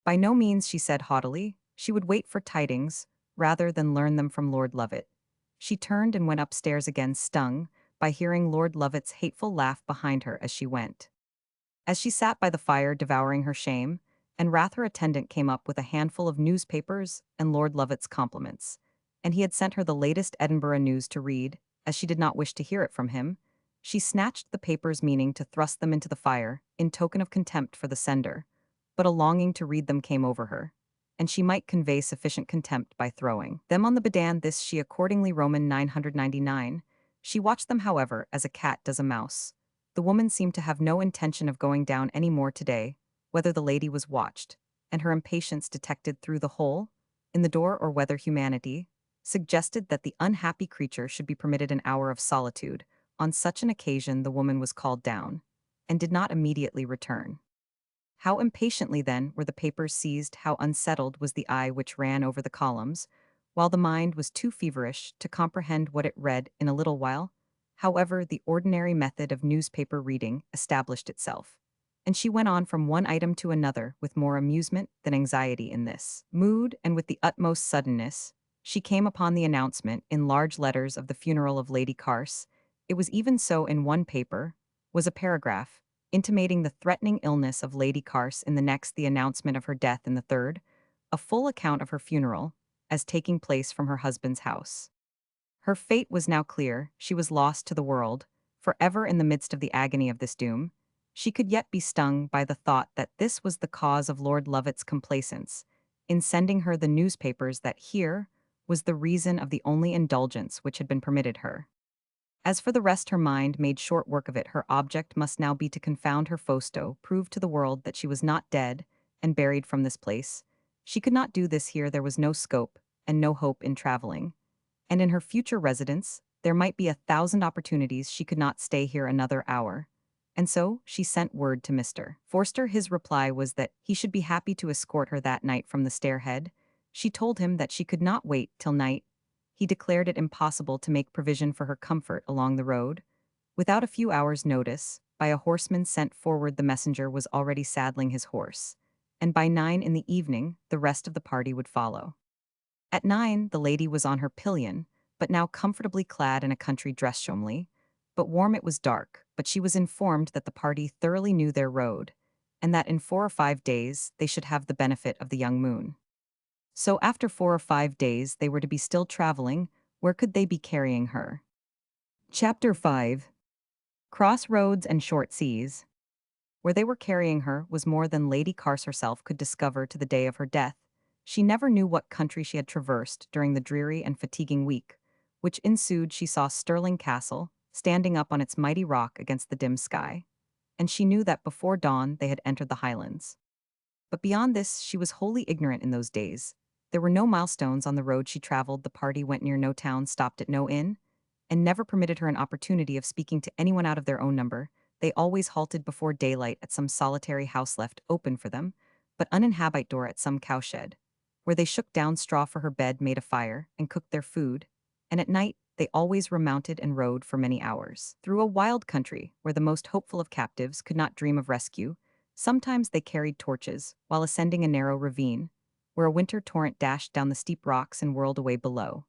By no means, she said haughtily, she would wait for tidings rather than learn them from Lord Lovett. She turned and went upstairs again, stung by hearing Lord Lovett's hateful laugh behind her as she went. As she sat by the fire devouring her shame, and wrath her attendant came up with a handful of newspapers and Lord Lovat's compliments. And he had sent her the latest Edinburgh news to read, as she did not wish to hear it from him. She snatched the papers, meaning to thrust them into the fire, in token of contempt for the sender. But a longing to read them came over her, and she might convey sufficient contempt by throwing them on the bidan. This she accordingly Roman 999. She watched them, however, as a cat does a mouse. The woman seemed to have no intention of going down any more today, whether the lady was watched, and her impatience detected through the hole in the door, or whether humanity suggested that the unhappy creature should be permitted an hour of solitude. On such an occasion the woman was called down, and did not immediately return. How impatiently then were the papers seized, how unsettled was the eye which ran over the columns, while the mind was too feverish to comprehend what it read in a little while. However, the ordinary method of newspaper reading established itself, and she went on from one item to another with more amusement than anxiety. In this mood, and with the utmost suddenness, she came upon the announcement in large letters of the funeral of Lady Carse. It was even so in one paper, was a paragraph, intimating the threatening illness of Lady Carse; in the next the announcement of her death; in the third, a full account of her funeral, as taking place from her husband's house. Her fate was now clear, she was lost to the world, for ever. In the midst of the agony of this doom, she could yet be stung by the thought that this was the cause of Lord Lovat's complaisance in sending her the newspapers, that here was the reason of the only indulgence which had been permitted her. As for the rest, her mind made short work of it. Her object must now be to confound her Fausto, prove to the world that she was not dead and buried from this place. She could not do this here; there was no scope and no hope in traveling. And in her future residence, there might be 1,000 opportunities; she could not stay here another hour. And so she sent word to Mr. Forster. His reply was that he should be happy to escort her that night from the stairhead. She told him that she could not wait till night. He declared it impossible to make provision for her comfort along the road. Without a few hours' notice, by a horseman sent forward, the messenger was already saddling his horse, and by 9 in the evening the rest of the party would follow. At 9 the lady was on her pillion, but now comfortably clad in a country dress, shomely, but warm. It was dark, but she was informed that the party thoroughly knew their road, and that in 4 or 5 days they should have the benefit of the young moon. So after 4 or 5 days they were to be still traveling. Where could they be carrying her? Chapter 5. Crossroads and Short Seas. Where they were carrying her was more than Lady Carse herself could discover to the day of her death. She never knew what country she had traversed during the dreary and fatiguing week which ensued. She saw Stirling Castle, standing up on its mighty rock against the dim sky, and she knew that before dawn they had entered the Highlands. But beyond this she was wholly ignorant. In those days there were no milestones on the road she traveled. The party went near no town, stopped at no inn, and never permitted her an opportunity of speaking to anyone out of their own number. They always halted before daylight at some solitary house left open for them, but uninhabited, door at some cowshed, where they shook down straw for her bed, made a fire, and cooked their food, and at night they always remounted and rode for many hours through a wild country where the most hopeful of captives could not dream of rescue. Sometimes they carried torches while ascending a narrow ravine, where a winter torrent dashed down the steep rocks and whirled away below,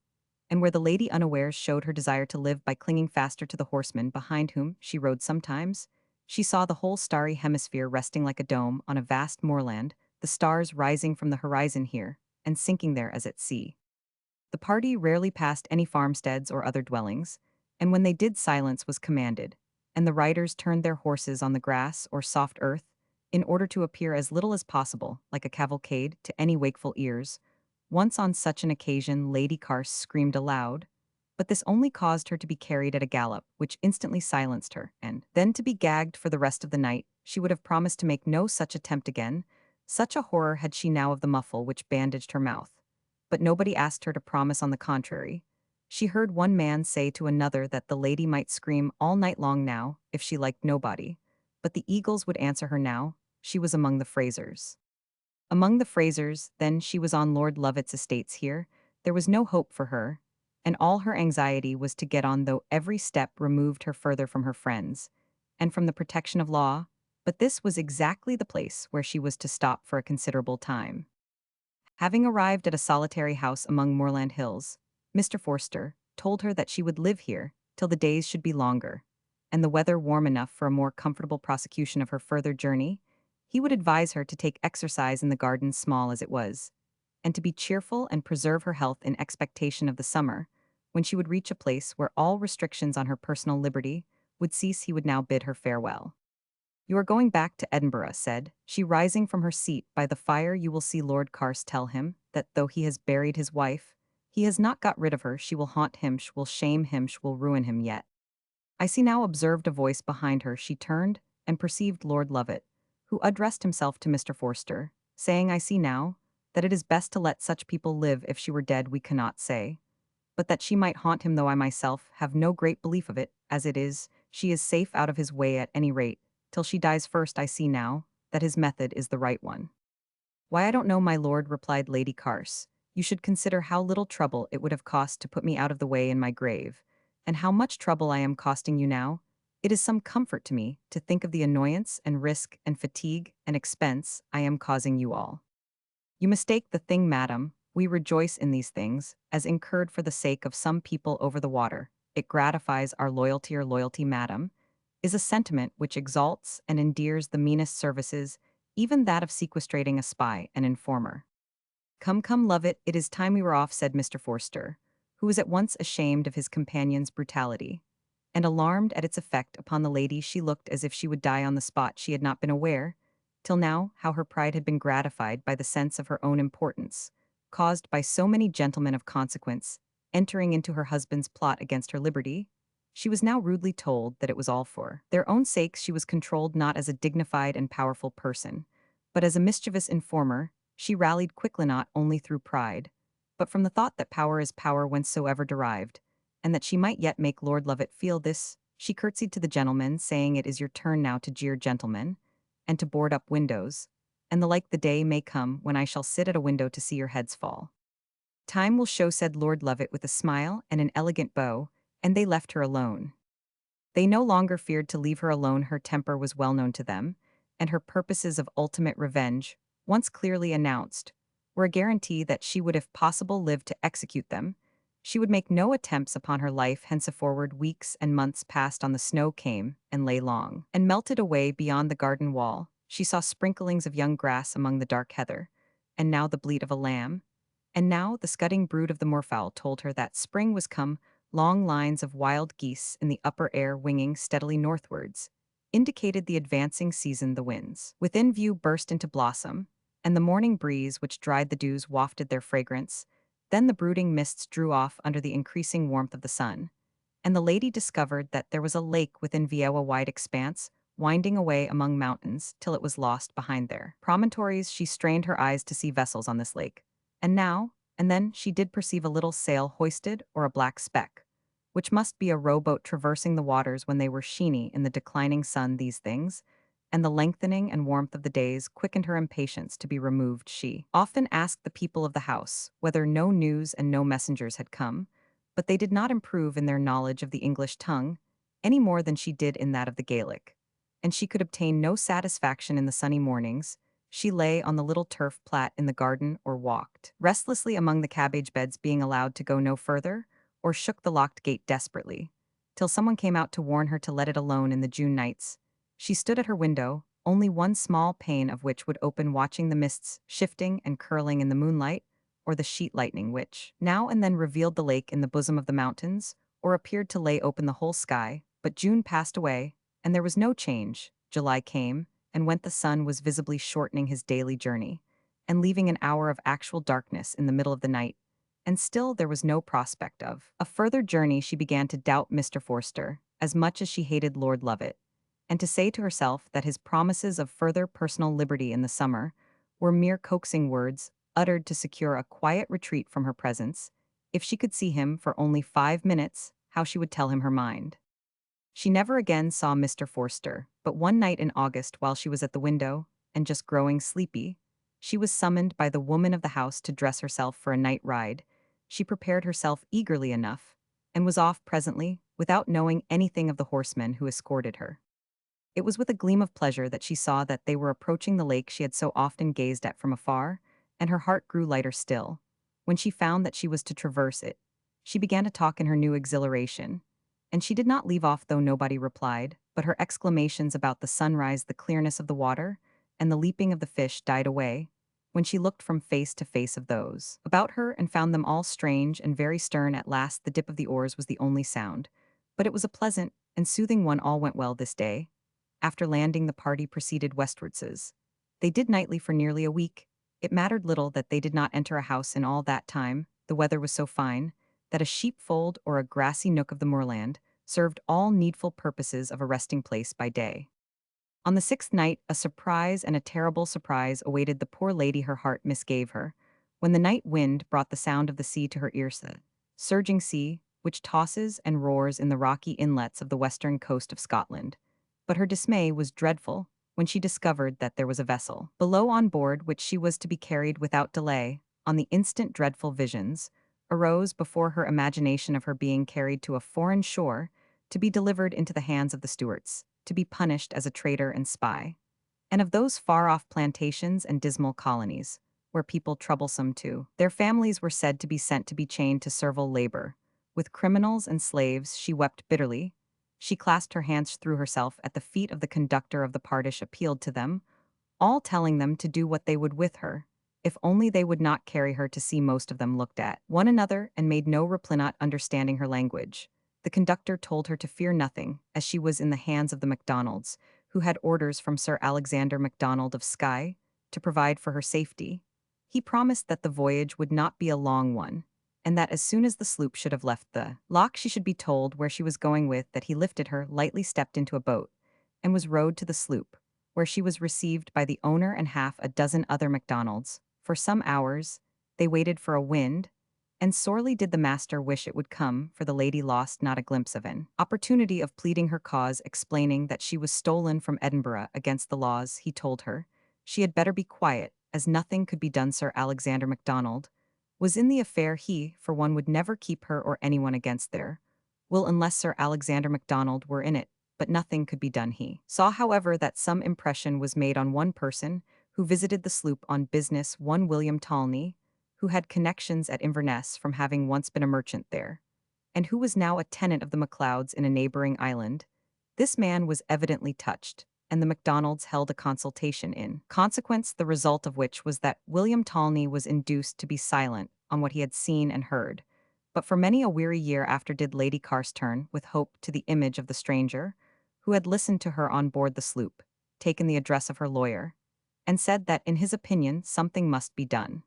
and where the lady unawares showed her desire to live by clinging faster to the horseman behind whom she rode. Sometimes she saw the whole starry hemisphere resting like a dome on a vast moorland, the stars rising from the horizon here and sinking there as at sea. The party rarely passed any farmsteads or other dwellings, and when they did, silence was commanded, and the riders turned their horses on the grass or soft earth in order to appear as little as possible like a cavalcade to any wakeful ears. Once on such an occasion Lady Carse screamed aloud, but this only caused her to be carried at a gallop, which instantly silenced her, and then to be gagged for the rest of the night. She would have promised to make no such attempt again. Such a horror had she now of the muffle which bandaged her mouth. But nobody asked her to promise. On the contrary, she heard one man say to another that the lady might scream all night long now, if she liked nobody, but the eagles would answer her now. She was among the Frasers. Among the Frasers, then she was on Lord Lovat's estates here. There was no hope for her, and all her anxiety was to get on, though every step removed her further from her friends, and from the protection of law. But this was exactly the place where she was to stop for a considerable time. Having arrived at a solitary house among moorland hills, Mr. Forster told her that she would live here till the days should be longer, and the weather warm enough for a more comfortable prosecution of her further journey. He would advise her to take exercise in the garden small as it was, and to be cheerful and preserve her health in expectation of the summer, when she would reach a place where all restrictions on her personal liberty would cease. He would now bid her farewell. "You are going back to Edinburgh," said she, rising from her seat by the fire. "You will see Lord Carse. Tell him that though he has buried his wife, he has not got rid of her. She will haunt him, she will shame him, she will ruin him yet." "I see now," observed a voice behind her. She turned and perceived Lord Lovett, who addressed himself to Mr. Forster, saying, "I see now that it is best to let such people live. If she were dead we cannot say, but that she might haunt him, though I myself have no great belief of it, as it is, she is safe out of his way at any rate, till she dies first. I see now that his method is the right one." "Why, I don't know, my lord," replied Lady Carse. "You should consider how little trouble it would have cost to put me out of the way in my grave, and how much trouble I am costing you now. It is some comfort to me to think of the annoyance and risk and fatigue and expense I am causing you all." "You mistake the thing, madam. We rejoice in these things, as incurred for the sake of some people over the water. It gratifies our loyalty. Or loyalty, madam, is a sentiment which exalts and endears the meanest services, even that of sequestrating a spy and informer." "Come, come, Lovett, it is time we were off," said Mr. Forster, who was at once ashamed of his companion's brutality, and alarmed at its effect upon the lady. She looked as if she would die on the spot. She had not been aware, till now, how her pride had been gratified by the sense of her own importance, caused by so many gentlemen of consequence entering into her husband's plot against her liberty. She was now rudely told that it was all for their own sakes. She was controlled not as a dignified and powerful person, but as a mischievous informer. She rallied quickly, not only through pride, but from the thought that power is power whencesoever derived, and that she might yet make Lord Lovett feel this. She curtsied to the gentlemen, saying, "It is your turn now to jeer, gentlemen, and to board up windows, and the like. The day may come when I shall sit at a window to see your heads fall." "Time will show," said Lord Lovett with a smile and an elegant bow, and they left her alone. They no longer feared to leave her alone. Her temper was well known to them, and her purposes of ultimate revenge, once clearly announced, were a guarantee that she would if possible live to execute them. She would make no attempts upon her life henceforward. Weeks and months passed on. The snow came and lay long, and melted away beyond the garden wall. She saw sprinklings of young grass among the dark heather, and now the bleat of a lamb, and now the scudding brood of the moorfowl told her that spring was come. Long lines of wild geese in the upper air, winging steadily northwards, indicated the advancing season. The winds within view burst into blossom, and the morning breeze which dried the dews wafted their fragrance. Then the brooding mists drew off under the increasing warmth of the sun, and the lady discovered that there was a lake within view, a wide expanse, winding away among mountains till it was lost behind their promontories. She strained her eyes to see vessels on this lake, and now and then she did perceive a little sail hoisted or a black speck, which must be a rowboat traversing the waters when they were sheeny in the declining sun. These things, and the lengthening and warmth of the days, quickened her impatience to be removed. She often asked the people of the house whether no news and no messengers had come, but they did not improve in their knowledge of the English tongue any more than she did in that of the Gaelic, and she could obtain no satisfaction in the sunny mornings. She lay on the little turf plat in the garden or walked restlessly among the cabbage beds, being allowed to go no further, or shook the locked gate desperately, till someone came out to warn her to let it alone. In the June nights, she stood at her window, only one small pane of which would open, watching the mists shifting and curling in the moonlight, or the sheet lightning which now and then revealed the lake in the bosom of the mountains, or appeared to lay open the whole sky. But June passed away, and there was no change. July came and went. The sun was visibly shortening his daily journey, and leaving an hour of actual darkness in the middle of the night, and still there was no prospect of a further journey. She began to doubt Mr. Forster as much as she hated Lord Lovett, and to say to herself that his promises of further personal liberty in the summer were mere coaxing words uttered to secure a quiet retreat from her presence. If she could see him for only 5 minutes, how she would tell him her mind. She never again saw Mr. Forster, but one night in August, while she was at the window, and just growing sleepy, she was summoned by the woman of the house to dress herself for a night ride. She prepared herself eagerly enough, and was off presently, without knowing anything of the horsemen who escorted her. It was with a gleam of pleasure that she saw that they were approaching the lake she had so often gazed at from afar, and her heart grew lighter still. When she found that she was to traverse it, she began to talk in her new exhilaration, and she did not leave off though nobody replied, but her exclamations about the sunrise, the clearness of the water, and the leaping of the fish died away, when she looked from face to face of those about her and found them all strange and very stern. At last the dip of the oars was the only sound, but it was a pleasant and soothing one. All went well this day. After landing, the party proceeded westwardses. They did nightly for nearly a week. It mattered little that they did not enter a house in all that time. The weather was so fine that a sheepfold or a grassy nook of the moorland served all needful purposes of a resting place by day. On the sixth night, a surprise, and a terrible surprise, awaited the poor lady. Her heart misgave her, when the night wind brought the sound of the sea to her ears, the surging sea, which tosses and roars in the rocky inlets of the western coast of Scotland. But her dismay was dreadful when she discovered that there was a vessel below on board which she was to be carried without delay. On the instant, dreadful visions arose before her imagination of her being carried to a foreign shore, to be delivered into the hands of the Stuarts, to be punished as a traitor and spy, and of those far-off plantations and dismal colonies, where people troublesome to their families were said to be sent to be chained to servile labor. With criminals and slaves she wept bitterly. She clasped her hands, threw herself at the feet of the conductor of the partish, appealed to them, all telling them to do what they would with her, if only they would not carry her to sea. Most of them looked at one another and made no reply, not understanding her language. The conductor told her to fear nothing, as she was in the hands of the Macdonalds, who had orders from Sir Alexander Macdonald of Skye to provide for her safety. He promised that the voyage would not be a long one, and that as soon as the sloop should have left the lock she should be told where she was going. With that he lifted her, lightly stepped into a boat, and was rowed to the sloop, where she was received by the owner and half a dozen other Macdonalds. For some hours they waited for a wind, and sorely did the master wish it would come, for the lady lost not a glimpse of an opportunity of pleading her cause, explaining that she was stolen from Edinburgh against the laws. He told her she had better be quiet, as nothing could be done. Sir Alexander Macdonald was in the affair. He, for one, would never keep her or anyone against their will unless Sir Alexander Macdonald were in it, but nothing could be done. He saw, however, that some impression was made on one person who visited the sloop on business, one William Talney, who had connections at Inverness from having once been a merchant there, and who was now a tenant of the Macleods in a neighboring island. This man was evidently touched, and the Macdonalds held a consultation in consequence, the result of which was that William Talney was induced to be silent on what he had seen and heard. But for many a weary year after did Lady Carse turn with hope to the image of the stranger, who had listened to her on board the sloop, taken the address of her lawyer, and said that in his opinion something must be done.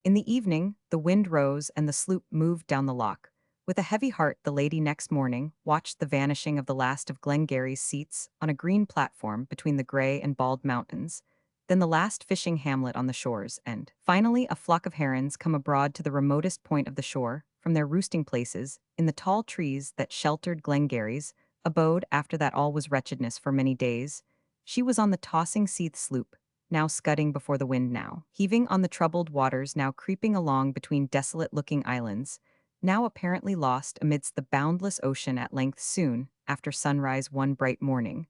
In the evening, the wind rose and the sloop moved down the loch. With a heavy heart, the lady next morning watched the vanishing of the last of Glengarry's seats on a green platform between the grey and bald mountains, then the last fishing hamlet on the shores, and, finally, a flock of herons come abroad to the remotest point of the shore, from their roosting places, in the tall trees that sheltered Glengarry's abode. After that all was wretchedness for many days. She was on the tossing seethe sloop, now scudding before the wind, now heaving on the troubled waters, now creeping along between desolate-looking islands, now apparently lost amidst the boundless ocean. At length, soon after sunrise one bright morning,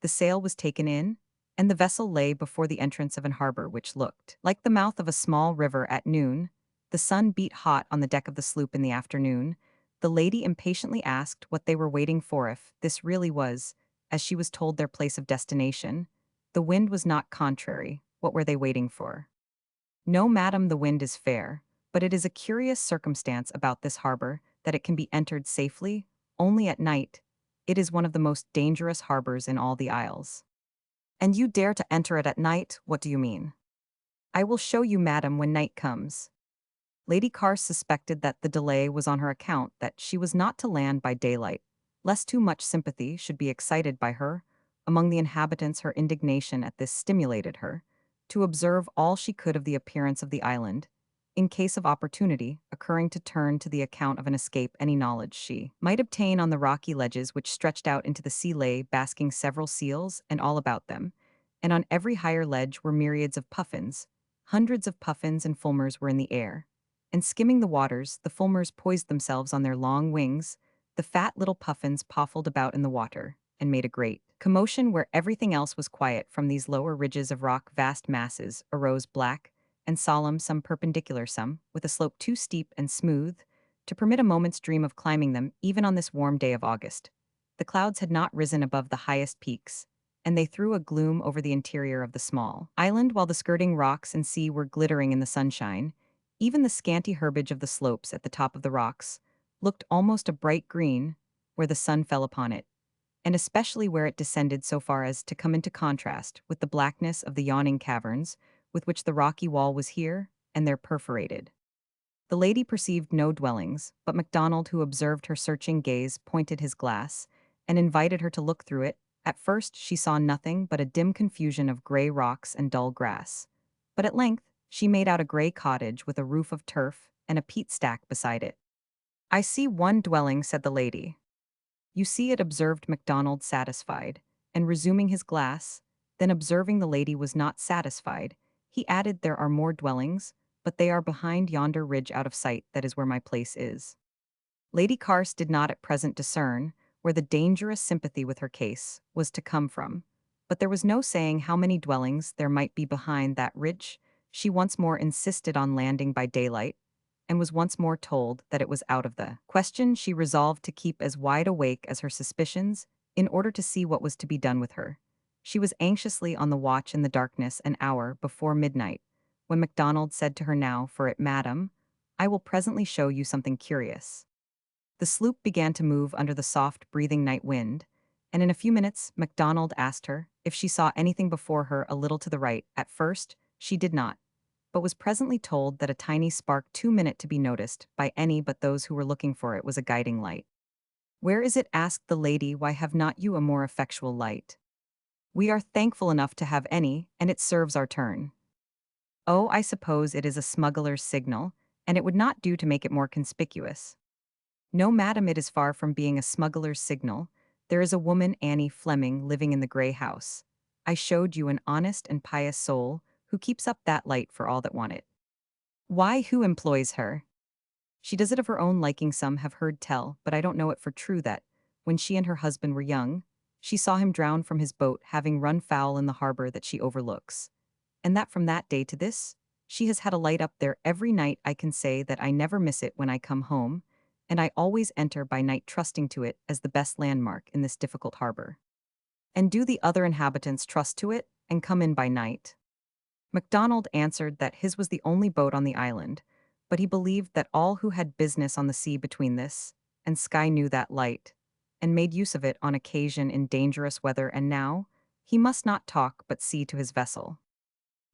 the sail was taken in, and the vessel lay before the entrance of an harbor which looked like the mouth of a small river. At noon, the sun beat hot on the deck of the sloop. In the afternoon, the lady impatiently asked what they were waiting for, if this really was, as she was told, their place of destination. The wind was not contrary. What were they waiting for? No, madam, the wind is fair, but it is a curious circumstance about this harbor that it can be entered safely only at night. It is one of the most dangerous harbors in all the isles. And you dare to enter it at night? What do you mean? I will show you, madam, when night comes. Lady Carse suspected that the delay was on her account, that she was not to land by daylight, lest too much sympathy should be excited by her among the inhabitants. Her indignation at this stimulated her to observe all she could of the appearance of the island, in case of opportunity occurring to turn to the account of an escape. Any knowledge she might obtain on the rocky ledges which stretched out into the sea lay basking several seals, and all about them, and on every higher ledge were myriads of puffins. Hundreds of puffins and fulmars were in the air, and skimming the waters, the fulmars poised themselves on their long wings. The fat little puffins puffled about in the water, and made a great commotion where everything else was quiet. From these lower ridges of rock vast masses arose, black and solemn, some perpendicular, some with a slope too steep and smooth to permit a moment's dream of climbing them, even on this warm day of August. The clouds had not risen above the highest peaks, and they threw a gloom over the interior of the small island while the skirting rocks and sea were glittering in the sunshine. Even the scanty herbage of the slopes at the top of the rocks looked almost a bright green where the sun fell upon it, and especially where it descended so far as to come into contrast with the blackness of the yawning caverns with which the rocky wall was here and there perforated. The lady perceived no dwellings, but MacDonald, who observed her searching gaze, pointed his glass and invited her to look through it. At first she saw nothing but a dim confusion of gray rocks and dull grass. But at length she made out a gray cottage with a roof of turf and a peat stack beside it. "I see one dwelling," said the lady. "You see it," observed MacDonald, satisfied, and resuming his glass. Then observing the lady was not satisfied, he added, "There are more dwellings, but they are behind yonder ridge out of sight. That is where my place is." Lady Carse did not at present discern where the dangerous sympathy with her case was to come from, but there was no saying how many dwellings there might be behind that ridge. She once more insisted on landing by daylight, and was once more told that it was out of the question. She resolved to keep as wide awake as her suspicions in order to see what was to be done with her. She was anxiously on the watch in the darkness an hour before midnight, when MacDonald said to her, "Now for it, madam. I will presently show you something curious." The sloop began to move under the soft, breathing night wind, and in a few minutes MacDonald asked her if she saw anything before her a little to the right. At first, she did not, but was presently told that a tiny spark too minute to be noticed by any but those who were looking for it was a guiding light. "Where is it?" asked the lady. "Why have not you a more effectual light? We are thankful enough to have any, and it serves our turn." "Oh, I suppose it is a smuggler's signal, and it would not do to make it more conspicuous." "No, madam, it is far from being a smuggler's signal. There is a woman, Annie Fleming, living in the gray house. I showed you an honest and pious soul who keeps up that light for all that want it." "Why, who employs her?" "She does it of her own liking. Some have heard tell, but I don't know it for true, that, when she and her husband were young, she saw him drown from his boat, having run foul in the harbor that she overlooks, and that from that day to this, she has had a light up there every night. I can say that I never miss it when I come home, and I always enter by night, trusting to it as the best landmark in this difficult harbor." "And do the other inhabitants trust to it, and come in by night?" MacDonald answered that his was the only boat on the island, but he believed that all who had business on the sea between this and sky knew that light, and made use of it on occasion in dangerous weather. And now he must not talk but see to his vessel.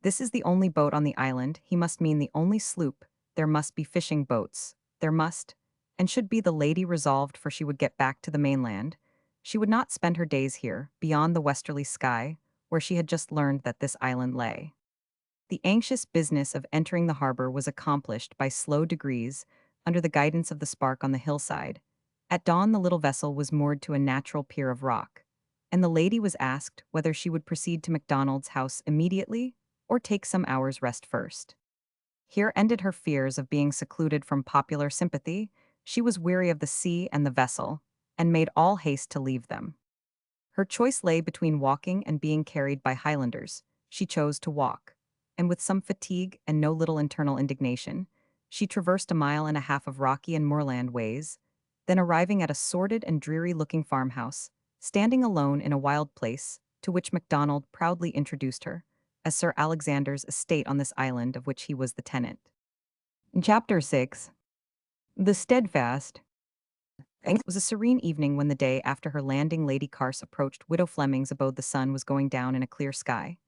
"This is the only boat on the island," he must mean the only sloop. "There must be fishing boats. There must, and should be." The lady resolved, for she would get back to the mainland. She would not spend her days here, beyond the westerly sky, where she had just learned that this island lay. The anxious business of entering the harbor was accomplished by slow degrees under the guidance of the spark on the hillside. At dawn the little vessel was moored to a natural pier of rock, and the lady was asked whether she would proceed to MacDonald's house immediately or take some hours' rest first. Here ended her fears of being secluded from popular sympathy. She was weary of the sea and the vessel, and made all haste to leave them. Her choice lay between walking and being carried by Highlanders. She chose to walk, and with some fatigue and no little internal indignation, she traversed a mile and a half of rocky and moorland ways, then arriving at a sordid and dreary-looking farmhouse, standing alone in a wild place, to which MacDonald proudly introduced her as Sir Alexander's estate on this island of which he was the tenant. In Chapter 6, The Steadfast. It was a serene evening when, the day after her landing, Lady Carse approached Widow Fleming's abode. The sun was going down in a clear sky,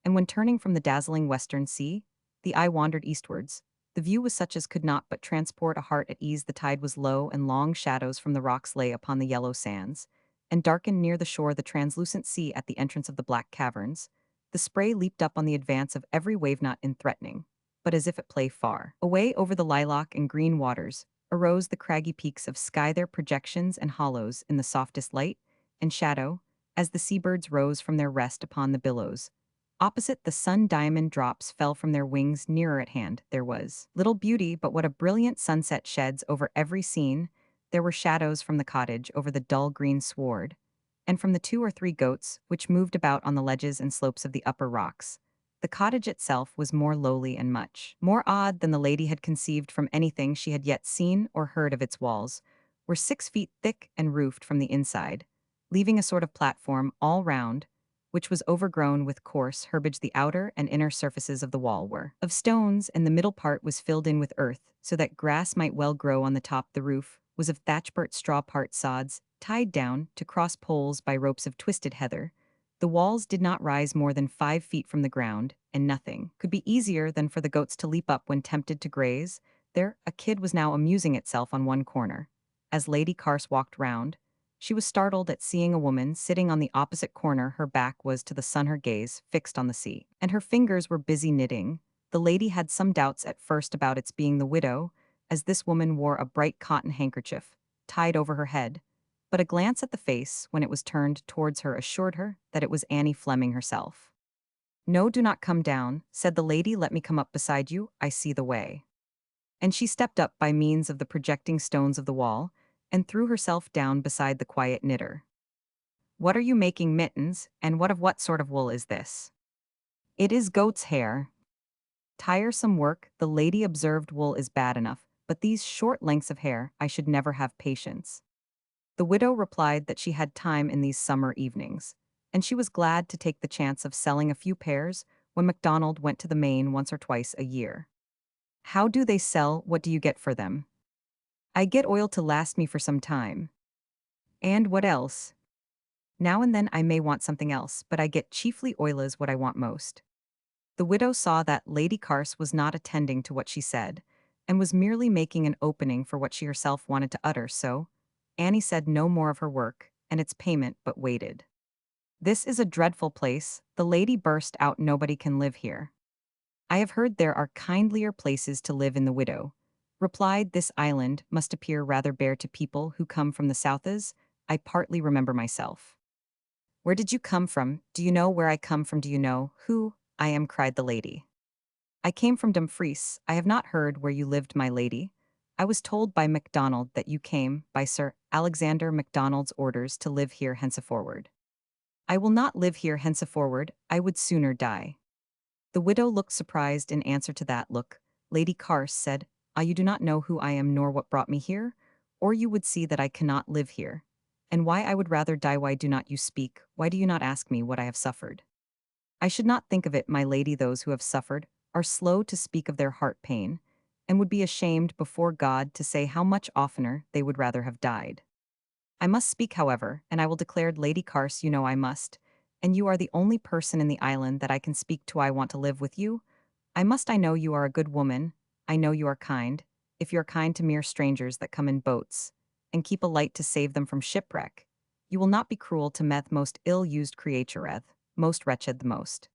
and when turning from the dazzling western sea, the eye wandered eastwards. The view was such as could not but transport a heart at ease. The tide was low, and long shadows from the rocks lay upon the yellow sands, and darkened near the shore the translucent sea at the entrance of the black caverns. The spray leaped up on the advance of every wave, not in threatening, but as if it lay far away over the lilac and green waters. Arose the craggy peaks of sky, their projections and hollows in the softest light and shadow, as the seabirds rose from their rest upon the billows. Opposite, the sun diamond drops fell from their wings. Nearer at hand there was little beauty, but what a brilliant sunset sheds over every scene. There were shadows from the cottage over the dull green sward, and from the 2 or 3 goats which moved about on the ledges and slopes of the upper rocks. The cottage itself was more lowly and much more odd than the lady had conceived from anything she had yet seen or heard of. Its walls were 6 feet thick and roofed from the inside, leaving a sort of platform all round, which was overgrown with coarse herbage. The outer and inner surfaces of the wall were of stones, and the middle part was filled in with earth, so that grass might well grow on the top. The roof was of thatch-part straw, part sods, tied down to cross poles by ropes of twisted heather. The walls did not rise more than 5 feet from the ground, and nothing could be easier than for the goats to leap up when tempted to graze. There, a kid was now amusing itself on one corner. As Lady Carse walked round, she was startled at seeing a woman sitting on the opposite corner. Her back was to the sun, her gaze fixed on the sea, and her fingers were busy knitting. The lady had some doubts at first about its being the widow, as this woman wore a bright cotton handkerchief tied over her head, but a glance at the face when it was turned towards her assured her that it was Annie Fleming herself. "No, do not come down," said the lady. "Let me come up beside you, I see the way." And she stepped up by means of the projecting stones of the wall, and threw herself down beside the quiet knitter. "What are you making, Mittens, and what sort of wool is this?" "It is goat's hair." "Tiresome work," the lady observed. "Wool is bad enough, but these short lengths of hair, I should never have patience." The widow replied that she had time in these summer evenings, and she was glad to take the chance of selling a few pairs when MacDonald went to the Main once or twice a year. "How do they sell? What do you get for them?" "I get oil to last me for some time." "And what else?" "Now and then I may want something else, but I get chiefly oil is what I want most." The widow saw that Lady Carse was not attending to what she said, and was merely making an opening for what she herself wanted to utter, so Annie said no more of her work and its payment, but waited. "This is a dreadful place," the lady burst out. "Nobody can live here." "I have heard there are kindlier places to live in," the widow replied. "This island must appear rather bare to people who come from the Souths. I partly remember myself." "Where did you come from? Do you know where I come from? Do you know who I am?" cried the lady. "I came from Dumfries. I have not heard where you lived, my lady. I was told by MacDonald that you came by Sir Alexander MacDonald's orders to live here henceforward." "I will not live here henceforward. I would sooner die." The widow looked surprised. In answer to that look, Lady Carse said, "Ah, you do not know who I am nor what brought me here? Or you would see that I cannot live here. And why I would rather die. Why do not you speak? Why do you not ask me what I have suffered?" "I should not think of it, my lady. Those who have suffered are slow to speak of their heart pain, and would be ashamed before God to say how much oftener they would rather have died. I must speak, however, and I will declare, Lady Carse, you know I must, and you are the only person in the island that I can speak to. I want to live with you. I know you are a good woman. I know you are kind, if you are kind to mere strangers that come in boats, and keep a light to save them from shipwreck. You will not be cruel to meth most ill-used creatureth, most wretched the most."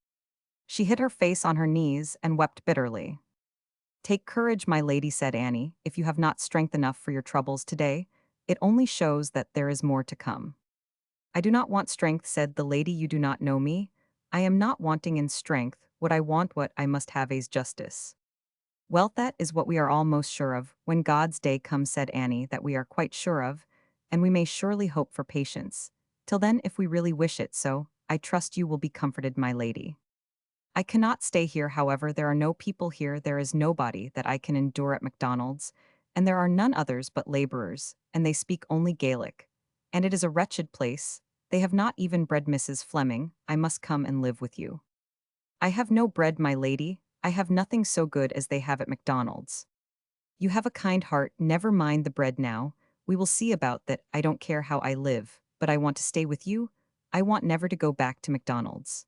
She hid her face on her knees and wept bitterly. "Take courage, my lady," said Annie, "if you have not strength enough for your troubles today. It only shows that there is more to come." "I do not want strength," said the lady. "You do not know me. I am not wanting in strength. What I want, what I must have, is justice." "Well, that is what we are all most sure of, when God's day comes," said Annie. "That we are quite sure of, and we may surely hope for patience. Till then, if we really wish it so, I trust you will be comforted, my lady. I cannot stay here, however. There are no people here. There is nobody that I can endure at MacDonald's, and there are none others but laborers, and they speak only Gaelic. And it is a wretched place. They have not even bred Mrs. Fleming. I must come and live with you." "I have no bread, my lady. I have nothing so good as they have at MacDonald's." "You have a kind heart. Never mind the bread now. We will see about that. I don't care how I live, but I want to stay with you. I want never to go back to MacDonald's."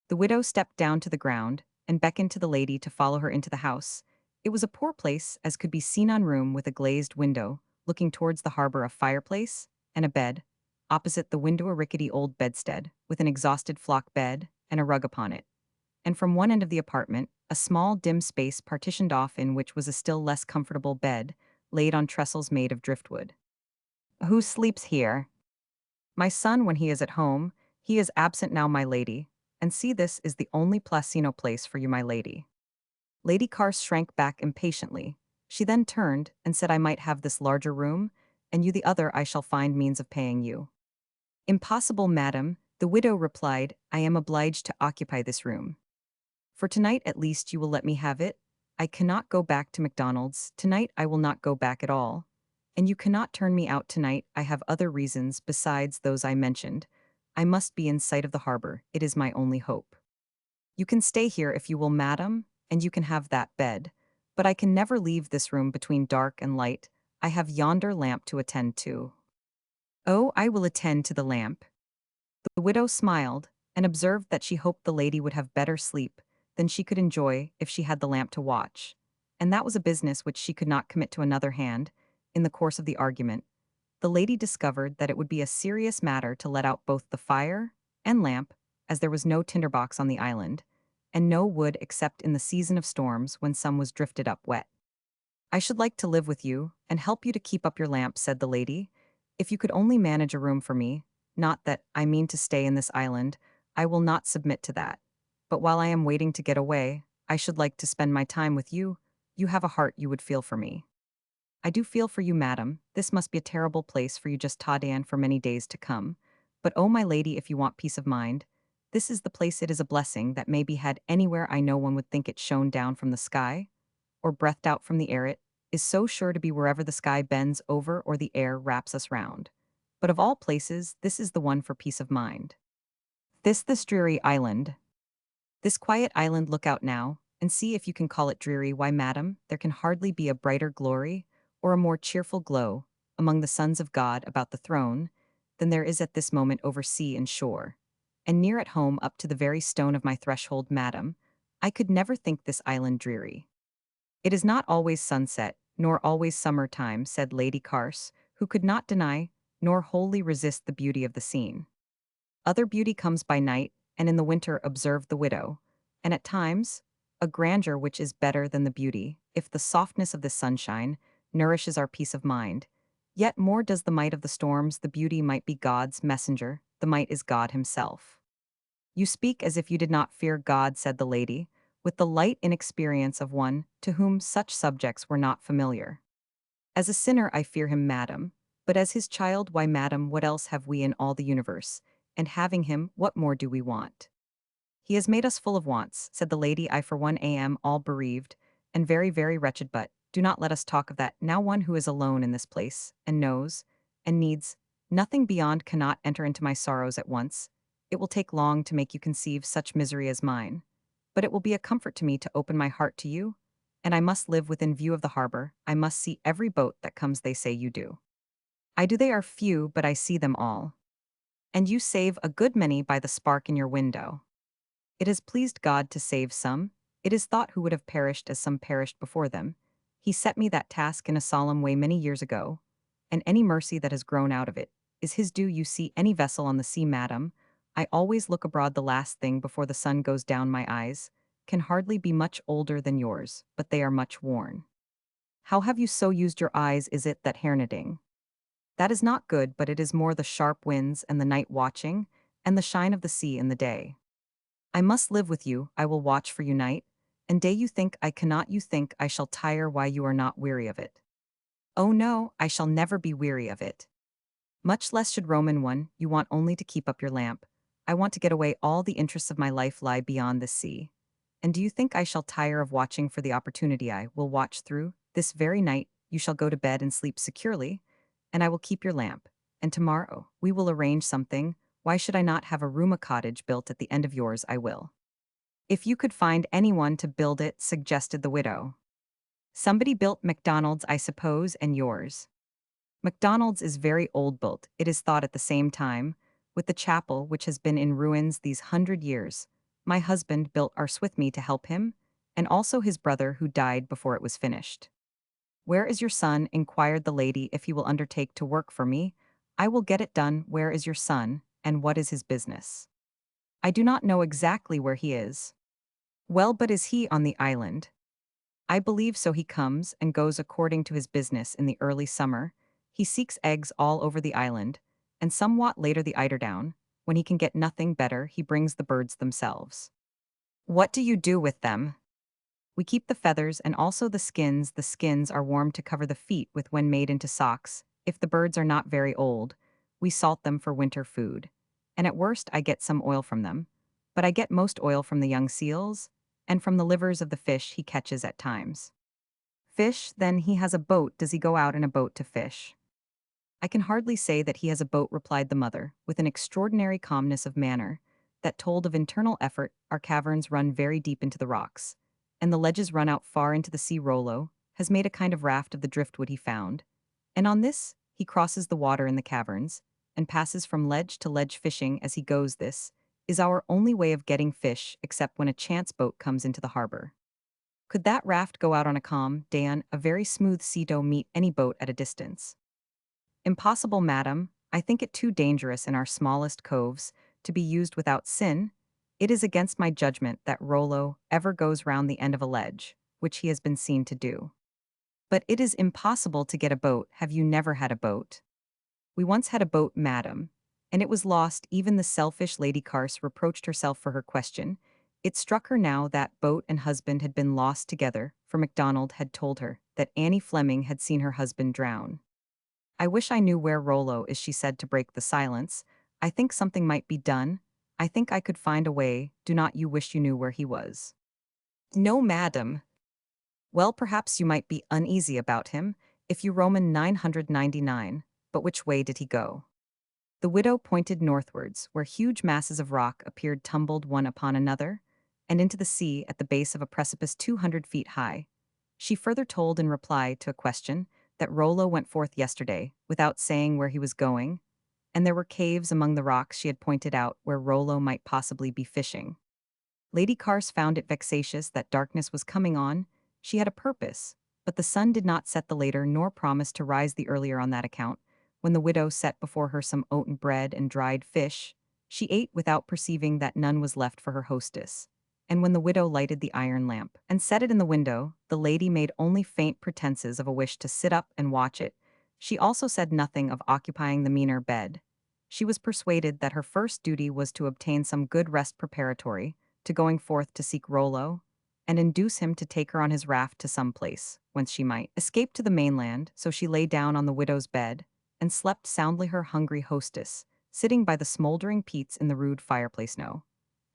The widow stepped down to the ground and beckoned to the lady to follow her into the house. It was a poor place, as could be seen on room with a glazed window, looking towards the harbor, a fireplace, and a bed. Opposite the window a rickety old bedstead, with an exhausted flock bed and a rug upon it. And from one end of the apartment, a small dim space partitioned off, in which was a still less comfortable bed, laid on trestles made of driftwood. "Who sleeps here?" "My son, when he is at home. He is absent now, my lady. And see, this is the only Placino place for you, my lady." Lady Carse shrank back impatiently. She then turned and said, "I might have this larger room, and you the other. I shall find means of paying you." "Impossible, madam," the widow replied. "I am obliged to occupy this room. For tonight at least you will let me have it. I cannot go back to MacDonald's. Tonight I will not go back at all. And you cannot turn me out tonight. I have other reasons besides those I mentioned. I must be in sight of the harbor. It is my only hope. You can stay here if you will, madam, and you can have that bed. But I can never leave this room between dark and light. I have yonder lamp to attend to. Oh, I will attend to the lamp. The widow smiled, and observed that she hoped the lady would have better sleep than she could enjoy if she had the lamp to watch. And that was a business which she could not commit to another hand. In the course of the argument, the lady discovered that it would be a serious matter to let out both the fire and lamp, as there was no tinderbox on the island, and no wood except in the season of storms when some was drifted up wet. I should like to live with you, and help you to keep up your lamp, said the lady. If you could only manage a room for me, not that I mean to stay in this island, I will not submit to that. But while I am waiting to get away, I should like to spend my time with you. You have a heart, you would feel for me. I do feel for you, madam. This must be a terrible place for you just Tadian for many days to come. But oh, my lady, if you want peace of mind, this is the place. It is a blessing that may be had anywhere. I know one would think it shone down from the sky, or breathed out from the air. It is so sure to be wherever the sky bends over or the air wraps us round. But of all places, this is the one for peace of mind. This dreary island. This quiet island, look out now, and see if you can call it dreary. Why, madam, there can hardly be a brighter glory, or a more cheerful glow, among the sons of God about the throne, than there is at this moment over sea and shore. And near at home up to the very stone of my threshold, madam, I could never think this island dreary. It is not always sunset, nor always summer time, said Lady Carse, who could not deny, nor wholly resist the beauty of the scene. Other beauty comes by night, and in the winter, observed the widow, and at times, a grandeur which is better than the beauty, if the softness of the sunshine nourishes our peace of mind. Yet more does the might of the storms. The beauty might be God's messenger, the might is God himself. You speak as if you did not fear God, said the lady, with the light inexperience of one to whom such subjects were not familiar. As a sinner I fear him, madam, but as his child, why, madam, what else have we in all the universe? And having him, what more do we want? He has made us full of wants, said the lady. I for one am all bereaved, and very, very wretched, but do not let us talk of that. Now one who is alone in this place, and knows, and needs, nothing beyond cannot enter into my sorrows at once. It will take long to make you conceive such misery as mine. But it will be a comfort to me to open my heart to you, and I must live within view of the harbor. I must see every boat that comes. They say you do. I do. They are few, but I see them all. And you save a good many by the spark in your window. It has pleased God to save some. It is thought who would have perished as some perished before them. He set me that task in a solemn way many years ago, and any mercy that has grown out of it is his due. You see any vessel on the sea, madam, I always look abroad the last thing before the sun goes down. My eyes can hardly be much older than yours, but they are much worn. How have you so used your eyes? Is it that hair-knitting? That is not good, but it is more the sharp winds and the night watching, and the shine of the sea in the day. I must live with you. I will watch for you night and day. You think I cannot. You think I shall tire. Why, you are not weary of it. Oh no, I shall never be weary of it. Much less should Roman one. You want only to keep up your lamp. I want to get away. All the interests of my life lie beyond this sea. And do you think I shall tire of watching for the opportunity? I will watch through this very night. You shall go to bed and sleep securely, and I will keep your lamp. And tomorrow we will arrange something. Why should I not have a room, a cottage built at the end of yours? I will. If you could find anyone to build it, suggested the widow. Somebody built McDonald's, I suppose, and yours. McDonald's is very old built, it is thought. At the same time, with the chapel which has been in ruins these 100 years. My husband built ours with me to help him, and also his brother who died before it was finished. Where is your son? Inquired the lady. If he will undertake to work for me, I will get it done. Where is your son, and what is his business? I do not know exactly where he is. Well, but is he on the island? I believe so. He comes and goes according to his business. In the early summer, he seeks eggs all over the island, and somewhat later the eiderdown. When he can get nothing better, he brings the birds themselves. What do you do with them? We keep the feathers and also the skins. The skins are warm to cover the feet with when made into socks. If the birds are not very old, we salt them for winter food. And at worst I get some oil from them. But I get most oil from the young seals, and from the livers of the fish he catches at times. Fish, then he has a boat. Does he go out in a boat to fish? "I can hardly say that he has a boat," replied the mother, with an extraordinary calmness of manner that told of internal effort. "Our caverns run very deep into the rocks, and the ledges run out far into the sea. Rollo has made a kind of raft of the driftwood he found, and on this he crosses the water in the caverns, and passes from ledge to ledge fishing as he goes. This is our only way of getting fish, except when a chance boat comes into the harbor. Could that raft go out on a calm day on a very smooth sea to meet any boat at a distance?" "Impossible, madam. I think it too dangerous in our smallest coves to be used without sin. It is against my judgment that Rollo ever goes round the end of a ledge, which he has been seen to do." "But it is impossible to get a boat. Have you never had a boat?" "We once had a boat, madam, and it was lost." Even the selfish Lady Carse reproached herself for her question. It struck her now that boat and husband had been lost together, for MacDonald had told her that Annie Fleming had seen her husband drown. "I wish I knew where Rollo is," she said to break the silence. "I think something might be done. I think I could find a way. Do not you wish you knew where he was?" "No, madam." "Well, perhaps you might be uneasy about him, if you Roman 999, but which way did he go?" The widow pointed northwards, where huge masses of rock appeared tumbled one upon another, and into the sea at the base of a precipice 200 feet high. She further told in reply to a question that Rollo went forth yesterday, without saying where he was going, and there were caves among the rocks she had pointed out where Rollo might possibly be fishing. Lady Carse found it vexatious that darkness was coming on. She had a purpose, but the sun did not set the later nor promise to rise the earlier on that account. When the widow set before her some oaten bread and dried fish, she ate without perceiving that none was left for her hostess. And when the widow lighted the iron lamp and set it in the window, the lady made only faint pretenses of a wish to sit up and watch it. She also said nothing of occupying the meaner bed. She was persuaded that her first duty was to obtain some good rest preparatory to going forth to seek Rollo, and induce him to take her on his raft to some place whence she might escape to the mainland. So she lay down on the widow's bed and slept soundly. Her hungry hostess, sitting by the smoldering peats in the rude fireplace, no,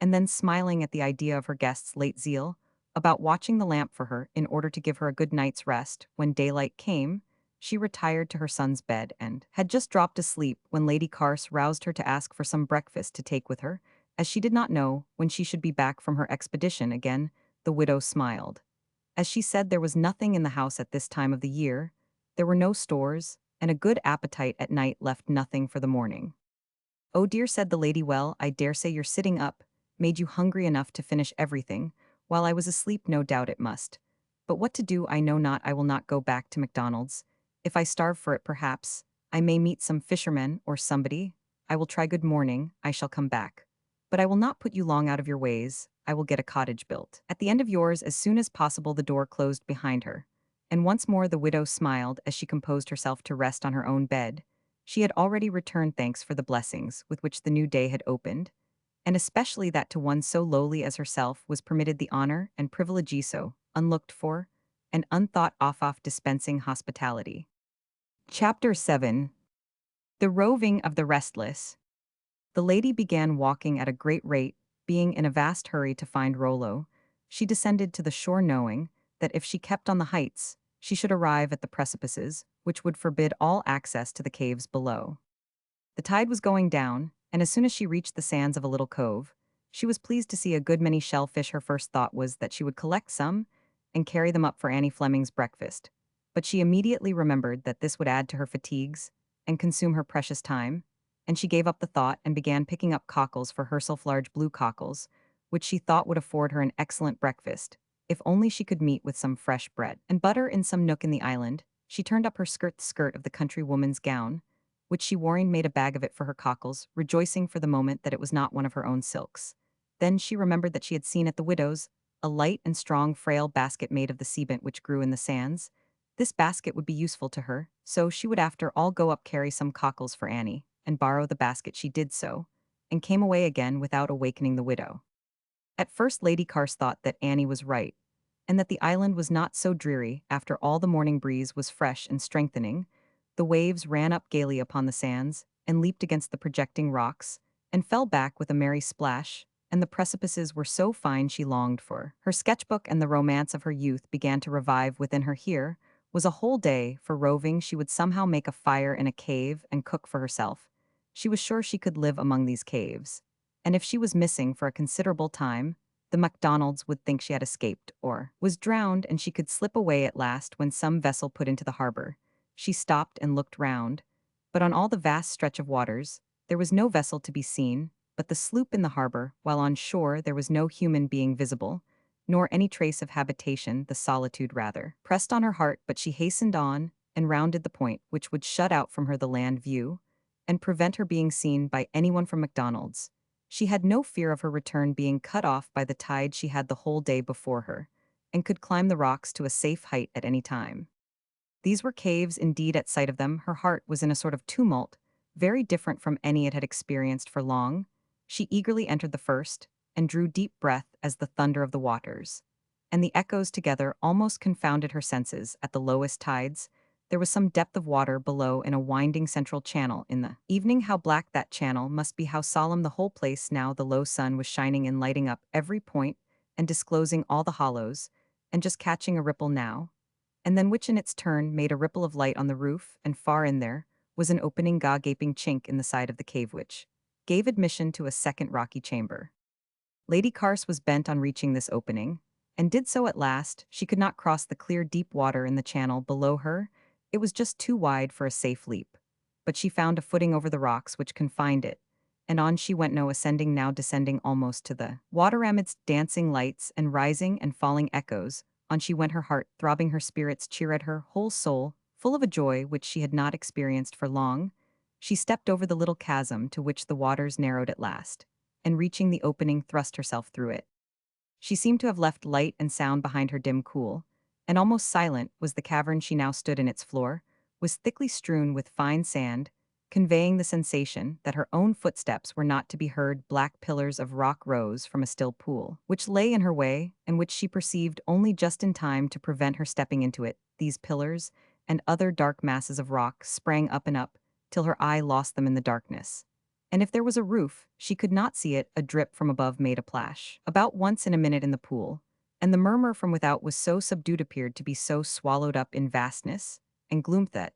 and then smiling at the idea of her guest's late zeal about watching the lamp for her in order to give her a good night's rest. When daylight came, she retired to her son's bed and had just dropped asleep when Lady Carse roused her to ask for some breakfast to take with her, as she did not know when she should be back from her expedition again. The widow smiled, as she said there was nothing in the house at this time of the year. There were no stores, and a good appetite at night left nothing for the morning. "Oh dear," said the lady. "Well, I dare say your sitting up made you hungry enough to finish everything. While I was asleep, no doubt it must. But what to do I know not. I will not go back to MacDonald's. If I starve for it, perhaps I may meet some fishermen or somebody. I will try. Good morning, I shall come back. But I will not put you long out of your ways. I will get a cottage built at the end of yours as soon as possible." The door closed behind her, and once more the widow smiled as she composed herself to rest on her own bed. She had already returned thanks for the blessings with which the new day had opened, and especially that to one so lowly as herself was permitted the honor and privilege so unlooked for and unthought of dispensing hospitality. Chapter 7. The Roving of the Restless. The lady began walking at a great rate, being in a vast hurry to find Rollo. She descended to the shore knowing that if she kept on the heights, she should arrive at the precipices, which would forbid all access to the caves below. The tide was going down, and as soon as she reached the sands of a little cove, she was pleased to see a good many shellfish. Her first thought was that she would collect some and carry them up for Annie Fleming's breakfast, but she immediately remembered that this would add to her fatigues and consume her precious time, and she gave up the thought and began picking up cockles for herself, large blue cockles, which she thought would afford her an excellent breakfast, if only she could meet with some fresh bread and butter in some nook in the island. She turned up her skirt of the country woman's gown, which she wore, and made a bag of it for her cockles, rejoicing for the moment that it was not one of her own silks. Then she remembered that she had seen at the widow's a light and strong frail basket made of the seabent which grew in the sands. This basket would be useful to her, so she would after all go up, carry some cockles for Annie, and borrow the basket. She did so, and came away again without awakening the widow. At first Lady Carse thought that Annie was right, and that the island was not so dreary after all. The morning breeze was fresh and strengthening. The waves ran up gaily upon the sands, and leaped against the projecting rocks, and fell back with a merry splash, and the precipices were so fine she longed for her sketchbook, and the romance of her youth began to revive within her. Here was a whole day for roving. She would somehow make a fire in a cave and cook for herself. She was sure she could live among these caves. And if she was missing for a considerable time, the MacDonalds would think she had escaped or was drowned, and she could slip away at last when some vessel put into the harbor. She stopped and looked round. But on all the vast stretch of waters, there was no vessel to be seen, but the sloop in the harbor, while on shore there was no human being visible, nor any trace of habitation. The solitude rather pressed on her heart, but she hastened on and rounded the point which would shut out from her the land view and prevent her being seen by anyone from McDonald's. She had no fear of her return being cut off by the tide. She had the whole day before her, and could climb the rocks to a safe height at any time. These were caves indeed. At sight of them, her heart was in a sort of tumult, very different from any it had experienced for long. She eagerly entered the first, and drew deep breath as the thunder of the waters. And the echoes together almost confounded her senses. At the lowest tides, there was some depth of water below in a winding central channel. In the evening, how black that channel must be, how solemn the whole place. Now the low sun was shining and lighting up every point, and disclosing all the hollows, and just catching a ripple now and then which in its turn made a ripple of light on the roof, and far in there was an opening gaping chink in the side of the cave which gave admission to a second rocky chamber. Lady Carse was bent on reaching this opening, and did so at last. She could not cross the clear deep water in the channel below her, it was just too wide for a safe leap. But she found a footing over the rocks which confined it, and on she went, now ascending, now descending almost to the water amidst dancing lights and rising and falling echoes. On she went, her heart throbbing, her spirits cheered, her whole soul full of a joy which she had not experienced for long. She stepped over the little chasm to which the waters narrowed at last, and reaching the opening thrust herself through it. She seemed to have left light and sound behind her. Dim, cool, and almost silent was the cavern she now stood in. Its floor was thickly strewn with fine sand, conveying the sensation that her own footsteps were not to be heard. Black pillars of rock rose from a still pool, which lay in her way, and which she perceived only just in time to prevent her stepping into it. These pillars and other dark masses of rock sprang up and up, till her eye lost them in the darkness. And if there was a roof, she could not see it. A drip from above made a plash about once in a minute in the pool, and the murmur from without was so subdued, appeared to be so swallowed up in vastness and gloom, that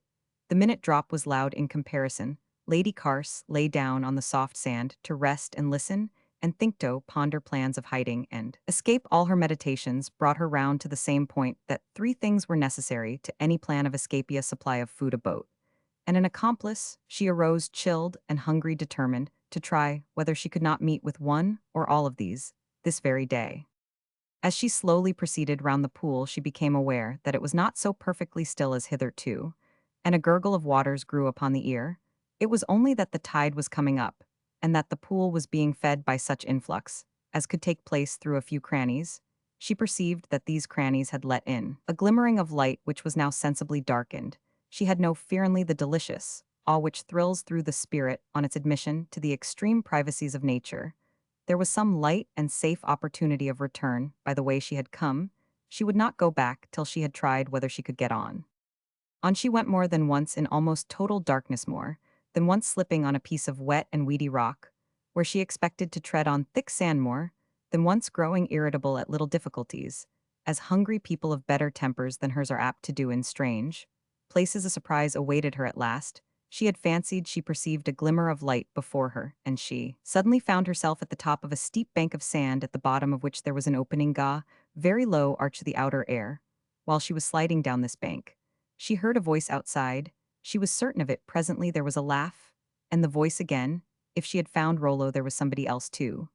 the minute drop was loud in comparison. Lady Carse lay down on the soft sand to rest and listen and think, to ponder plans of hiding and escape. All her meditations brought her round to the same point, that three things were necessary to any plan of escape: a supply of food, a boat, and an accomplice. She arose chilled and hungry, determined to try whether she could not meet with one or all of these this very day. As she slowly proceeded round the pool, she became aware that it was not so perfectly still as hitherto, and a gurgle of waters grew upon the ear. It was only that the tide was coming up, and that the pool was being fed by such influx as could take place through a few crannies. She perceived that these crannies had let in a glimmering of light which was now sensibly darkened. She had no fear, only the delicious awe which thrills through the spirit on its admission to the extreme privacies of nature. There was some light and safe opportunity of return by the way she had come. She would not go back till she had tried whether she could get on. On she went, more than once in almost total darkness, more than once slipping on a piece of wet and weedy rock, where she expected to tread on thick sand, more than once growing irritable at little difficulties, as hungry people of better tempers than hers are apt to do in strange places. A surprise awaited her at last. She had fancied she perceived a glimmer of light before her, and she suddenly found herself at the top of a steep bank of sand, at the bottom of which there was an opening, very low, arch the outer air. While she was sliding down this bank, she heard a voice outside. She was certain of it. Presently there was a laugh, and the voice again. If she had found Rollo, there was somebody else too.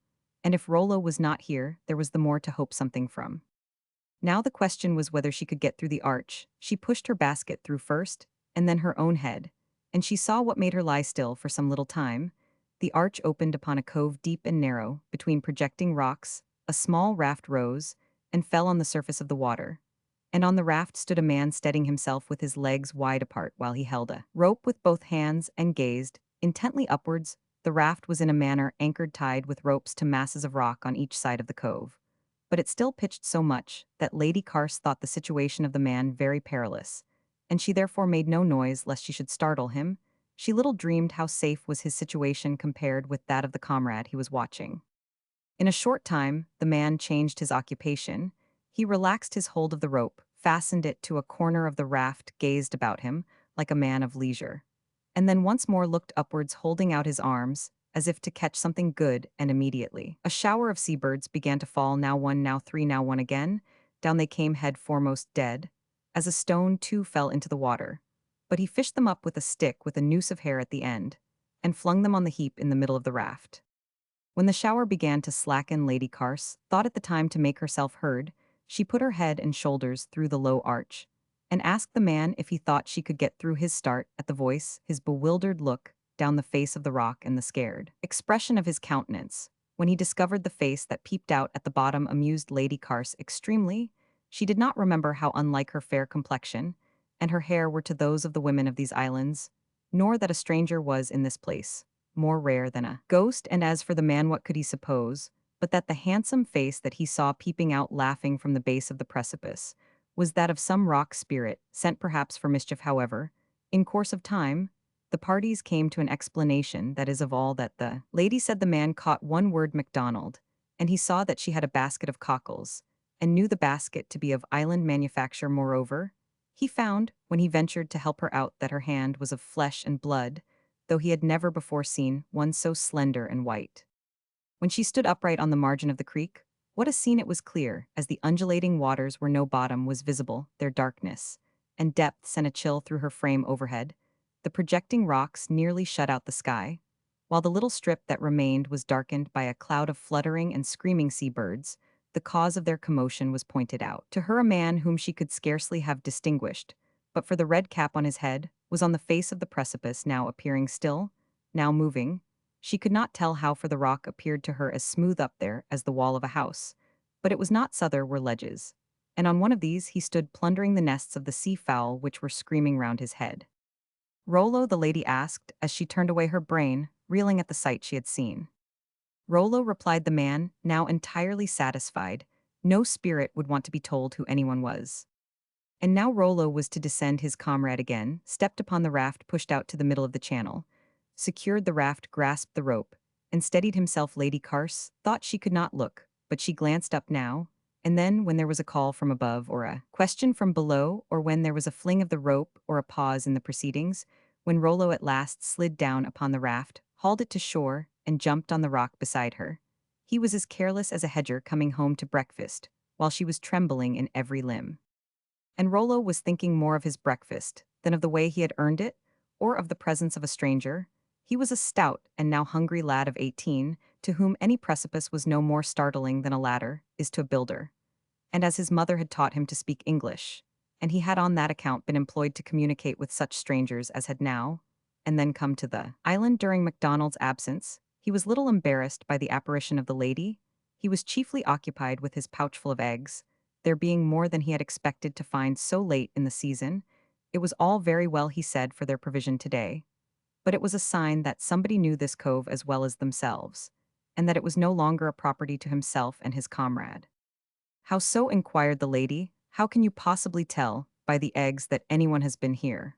And if Rollo was not here, there was the more to hope something from. Now the question was whether she could get through the arch. She pushed her basket through first, and then her own head, and she saw what made her lie still for some little time. The arch opened upon a cove deep and narrow, between projecting rocks. A small raft rose, and fell on the surface of the water, and on the raft stood a man, steadying himself with his legs wide apart while he held a rope with both hands and gazed intently upwards. The raft was in a manner anchored, tied with ropes to masses of rock on each side of the cove, but it still pitched so much that Lady Carse thought the situation of the man very perilous, and she therefore made no noise lest she should startle him. She little dreamed how safe was his situation compared with that of the comrade he was watching. In a short time, the man changed his occupation. He relaxed his hold of the rope, fastened it to a corner of the raft, gazed about him, like a man of leisure, and then once more looked upwards, holding out his arms, as if to catch something good, and immediately a shower of seabirds began to fall, now one, now three, now one again. Down they came head foremost, dead, as a stone too fell into the water. But he fished them up with a stick with a noose of hair at the end, and flung them on the heap in the middle of the raft. When the shower began to slacken, Lady Carse thought it the time to make herself heard. She put her head and shoulders through the low arch, and asked the man if he thought she could get through. His start at the voice, his bewildered look down the face of the rock, and the scared expression of his countenance when he discovered the face that peeped out at the bottom, amused Lady Carse extremely. She did not remember how unlike her fair complexion and her hair were to those of the women of these islands, nor that a stranger was in this place more rare than a ghost. And as for the man, what could he suppose but that the handsome face that he saw peeping out laughing from the base of the precipice was that of some rock spirit, sent perhaps for mischief? However, in course of time, the parties came to an explanation, that is, of all that the lady said. The man caught one word, MacDonald, and he saw that she had a basket of cockles, and knew the basket to be of island manufacture. Moreover, he found, when he ventured to help her out, that her hand was of flesh and blood, though he had never before seen one so slender and white. When she stood upright on the margin of the creek, what a scene! It was clear, as the undulating waters where no bottom was visible, their darkness and depth sent a chill through her frame. Overhead, the projecting rocks nearly shut out the sky, while the little strip that remained was darkened by a cloud of fluttering and screaming sea-birds. The cause of their commotion was pointed out to her. A man whom she could scarcely have distinguished, but for the red cap on his head, was on the face of the precipice, now appearing still, now moving. She could not tell how, for the rock appeared to her as smooth up there as the wall of a house. But it was not so. There were ledges, and on one of these he stood plundering the nests of the sea-fowl which were screaming round his head. Rollo, the lady asked, as she turned away, her brain reeling at the sight she had seen. Rollo, replied the man, now entirely satisfied. No spirit would want to be told who anyone was. And now Rollo was to descend. His comrade again stepped upon the raft, pushed out to the middle of the channel, secured the raft, grasped the rope, and steadied himself. Lady Carse thought she could not look, but she glanced up now and then, when there was a call from above or a question from below, or when there was a fling of the rope or a pause in the proceedings. When Rollo at last slid down upon the raft, hauled it to shore, and jumped on the rock beside her, he was as careless as a hedger coming home to breakfast, while she was trembling in every limb. And Rollo was thinking more of his breakfast than of the way he had earned it, or of the presence of a stranger. He was a stout and now hungry lad of 18, to whom any precipice was no more startling than a ladder is to a builder. And as his mother had taught him to speak English, and he had on that account been employed to communicate with such strangers as had now and then come to the island during MacDonald's absence, he was little embarrassed by the apparition of the lady. He was chiefly occupied with his pouchful of eggs, there being more than he had expected to find so late in the season. It was all very well, he said, for their provision today, but it was a sign that somebody knew this cove as well as themselves, and that it was no longer a property to himself and his comrade. How so? Inquired the lady. How can you possibly tell by the eggs that anyone has been here?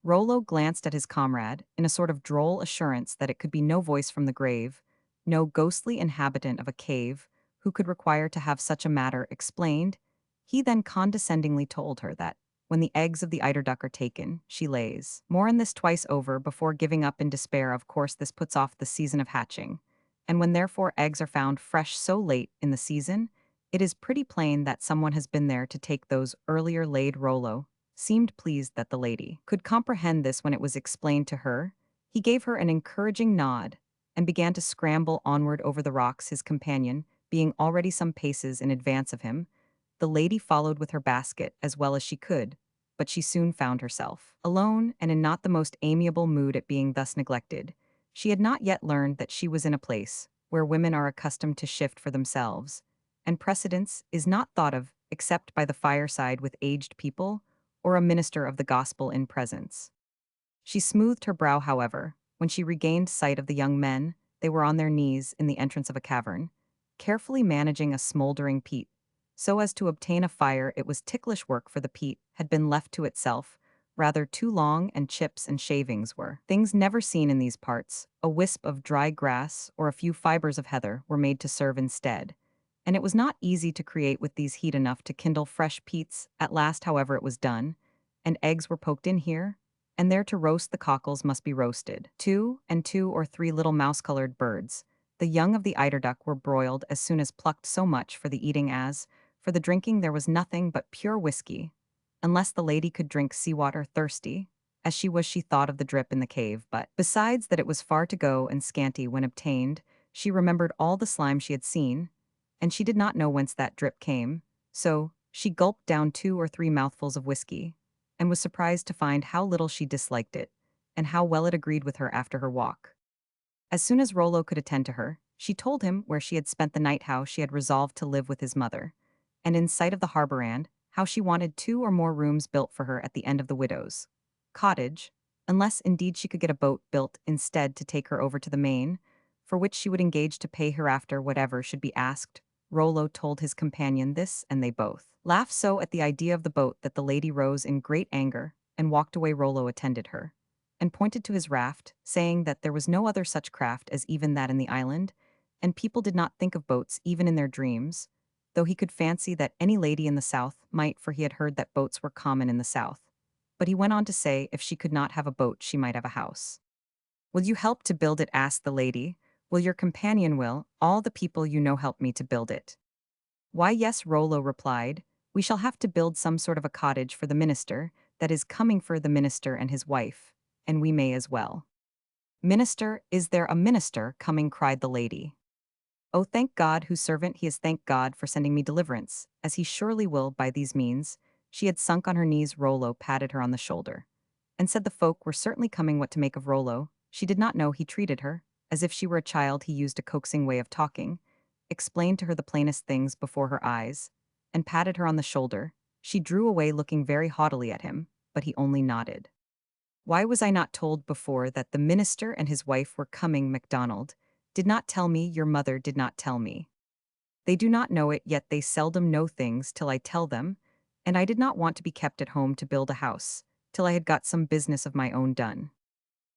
Rollo glanced at his comrade in a sort of droll assurance that it could be no voice from the grave, no ghostly inhabitant of a cave, who could require to have such a matter explained. He then condescendingly told her that, when the eggs of the eiderduck are taken, she lays more in this twice over before giving up in despair. Of course, this puts off the season of hatching, and when therefore eggs are found fresh so late in the season, it is pretty plain that someone has been there to take those earlier laid. Rollo seemed pleased that the lady could comprehend this. When it was explained to her, he gave her an encouraging nod and began to scramble onward over the rocks, his companion being already some paces in advance of him. The lady followed with her basket as well as she could, but she soon found herself alone and in not the most amiable mood at being thus neglected. She had not yet learned that she was in a place where women are accustomed to shift for themselves, and precedence is not thought of except by the fireside with aged people or a minister of the gospel in presence. She smoothed her brow, however, when she regained sight of the young men. They were on their knees in the entrance of a cavern, carefully managing a smoldering peat, so as to obtain a fire. It was ticklish work, for the peat had been left to itself rather too long, and chips and shavings were things never seen in these parts. A wisp of dry grass or a few fibers of heather were made to serve instead, and it was not easy to create with these heat enough to kindle fresh peats. At last, however, it was done, and eggs were poked in here, and there to roast the cockles must be roasted. Two or three little mouse-colored birds, the young of the eiderduck, were broiled as soon as plucked, so much for the eating as, for the drinking there was nothing but pure whiskey, unless the lady could drink seawater thirsty, as she thought of the drip in the cave, but, besides that it was far to go and scanty when obtained, she remembered all the slime she had seen, and she did not know whence that drip came, so she gulped down 2 or 3 mouthfuls of whiskey, and was surprised to find how little she disliked it, and how well it agreed with her after her walk. As soon as Rollo could attend to her, she told him where she had spent the night, how she had resolved to live with his mother, and in sight of the harbor, and how she wanted 2 or more rooms built for her at the end of the widow's cottage, unless indeed she could get a boat built instead to take her over to the main, for which she would engage to pay hereafter whatever should be asked. Rollo told his companion this, and they both laughed so at the idea of the boat that the lady rose in great anger and walked away. Rollo attended her, and pointed to his raft, saying that there was no other such craft as even that in the island, and people did not think of boats even in their dreams, though he could fancy that any lady in the South might, for he had heard that boats were common in the South. But he went on to say if she could not have a boat she might have a house. "Will you help to build it?" asked the lady. "Will your companion, will all the people you know help me to build it?" "Why, yes," Rollo replied. "We shall have to build some sort of a cottage for the minister, that is coming, for the minister and his wife, and we may as well." "Minister, is there a minister coming?" cried the lady. "Oh, thank God, whose servant he is, thank God for sending me deliverance, as he surely will by these means." She had sunk on her knees. Rollo patted her on the shoulder, and said the folk were certainly coming. What to make of Rollo, she did not know. He treated her as if she were a child. He used a coaxing way of talking, explained to her the plainest things before her eyes, and patted her on the shoulder. She drew away, looking very haughtily at him, but he only nodded. "Why was I not told before that the minister and his wife were coming?" MacDonald did not tell me. Your mother did not tell me. They do not know it, yet they seldom know things till I tell them, and I did not want to be kept at home to build a house, till I had got some business of my own done.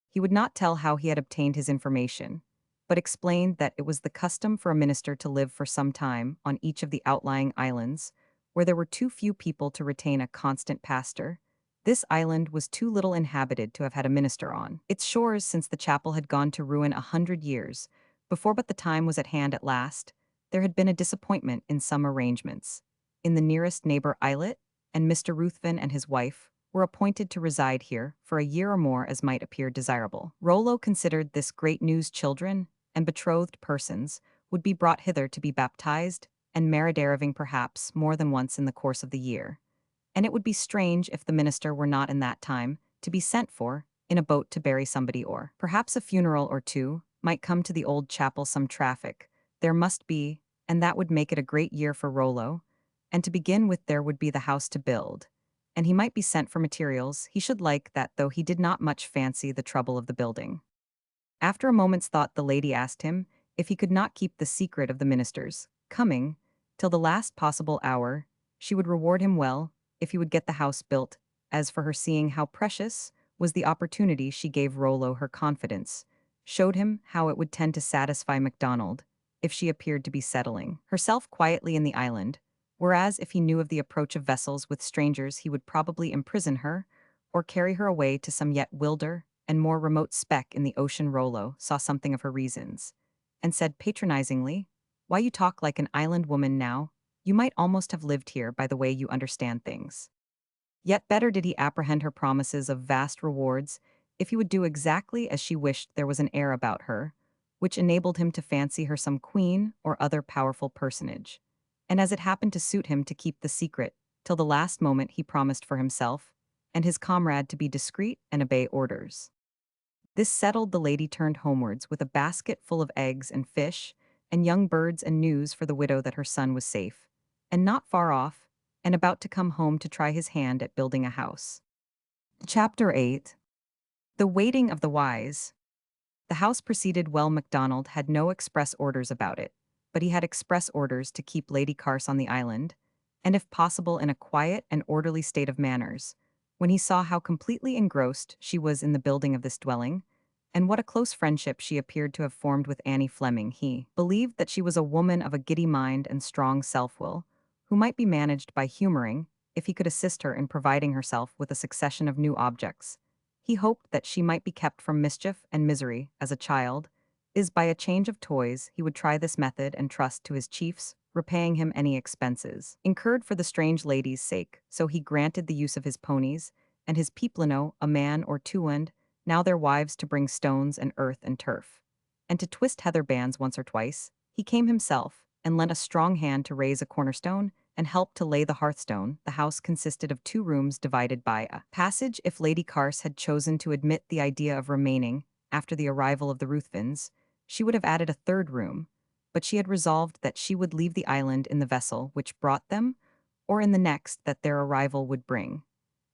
He would not tell how he had obtained his information, but explained that it was the custom for a minister to live for some time on each of the outlying islands, where there were too few people to retain a constant pastor. This island was too little inhabited to have had a minister on its shores since the chapel had gone to ruin 100 years before, but the time was at hand at last. There had been a disappointment in some arrangements in the nearest neighbor islet, and Mr. Ruthven and his wife were appointed to reside here for a year or more as might appear desirable. Rollo considered this great news. Children and betrothed persons would be brought hither to be baptized and married, arriving perhaps more than once in the course of the year, and it would be strange if the minister were not in that time to be sent for in a boat to bury somebody, or perhaps a funeral or two might come to the old chapel. Some traffic there must be, and that would make it a great year for Rollo, and to begin with there would be the house to build, and he might be sent for materials. He should like that, though he did not much fancy the trouble of the building. After a moment's thought, the lady asked him if he could not keep the secret of the minister's coming till the last possible hour. She would reward him well if he would get the house built. As for her, seeing how precious was the opportunity, she gave Rollo her confidence, showed him how it would tend to satisfy MacDonald if she appeared to be settling herself quietly in the island, whereas if he knew of the approach of vessels with strangers he would probably imprison her or carry her away to some yet wilder and more remote speck in the ocean. Rollo saw something of her reasons, and said patronizingly, "Why, you talk like an island woman now. You might almost have lived here by the way you understand things." Yet better did he apprehend her promises of vast rewards if he would do exactly as she wished. There was an air about her which enabled him to fancy her some queen or other powerful personage, and as it happened to suit him to keep the secret till the last moment, he promised for himself and his comrade to be discreet and obey orders. This settled, the lady turned homewards with a basket full of eggs and fish and young birds, and news for the widow that her son was safe and not far off, and about to come home to try his hand at building a house. Chapter 8. The Waiting of the Wise. The house proceeded well. MacDonald had no express orders about it, but he had express orders to keep Lady Carse on the island, and if possible in a quiet and orderly state of manners. When he saw how completely engrossed she was in the building of this dwelling, And what a close friendship she appeared to have formed with Annie Fleming. He believed that she was a woman of a giddy mind and strong self-will, who might be managed by humoring, if he could assist her in providing herself with a succession of new objects. He hoped that she might be kept from mischief and misery as a child, is by a change of toys he would try this method and trust to his chiefs, repaying him any expenses incurred for the strange lady's sake, so he granted the use of his ponies, and his peeplino, a man or two-end, now their wives to bring stones and earth and turf. And to twist heather bands once or twice, he came himself, and lent a strong hand to raise a cornerstone, and helped to lay the hearthstone. The house consisted of 2 rooms divided by a passage. If Lady Carse had chosen to admit the idea of remaining, after the arrival of the Ruthvens, she would have added a 3rd room, but she had resolved that she would leave the island in the vessel which brought them, or in the next that their arrival would bring,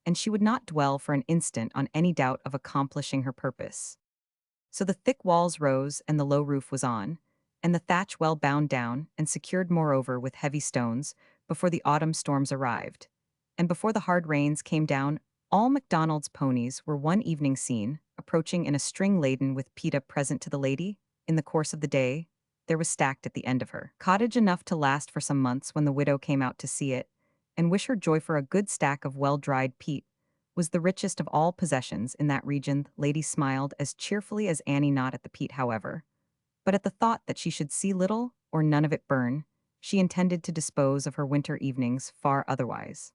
and she would not dwell for an instant on any doubt of accomplishing her purpose. So the thick walls rose and the low roof was on, and the thatch well bound down and secured moreover with heavy stones, before the autumn storms arrived. And before the hard rains came down, all MacDonald's ponies were one evening seen, approaching in a string laden with pita present to the lady. In the course of the day, there was stacked at the end of her cottage enough to last for some months when the widow came out to see it, and wish her joy, for a good stack of well-dried peat was the richest of all possessions in that region. Lady smiled as cheerfully as Annie, not at the peat, however, but at the thought that she should see little or none of it burn. She intended to dispose of her winter evenings far otherwise.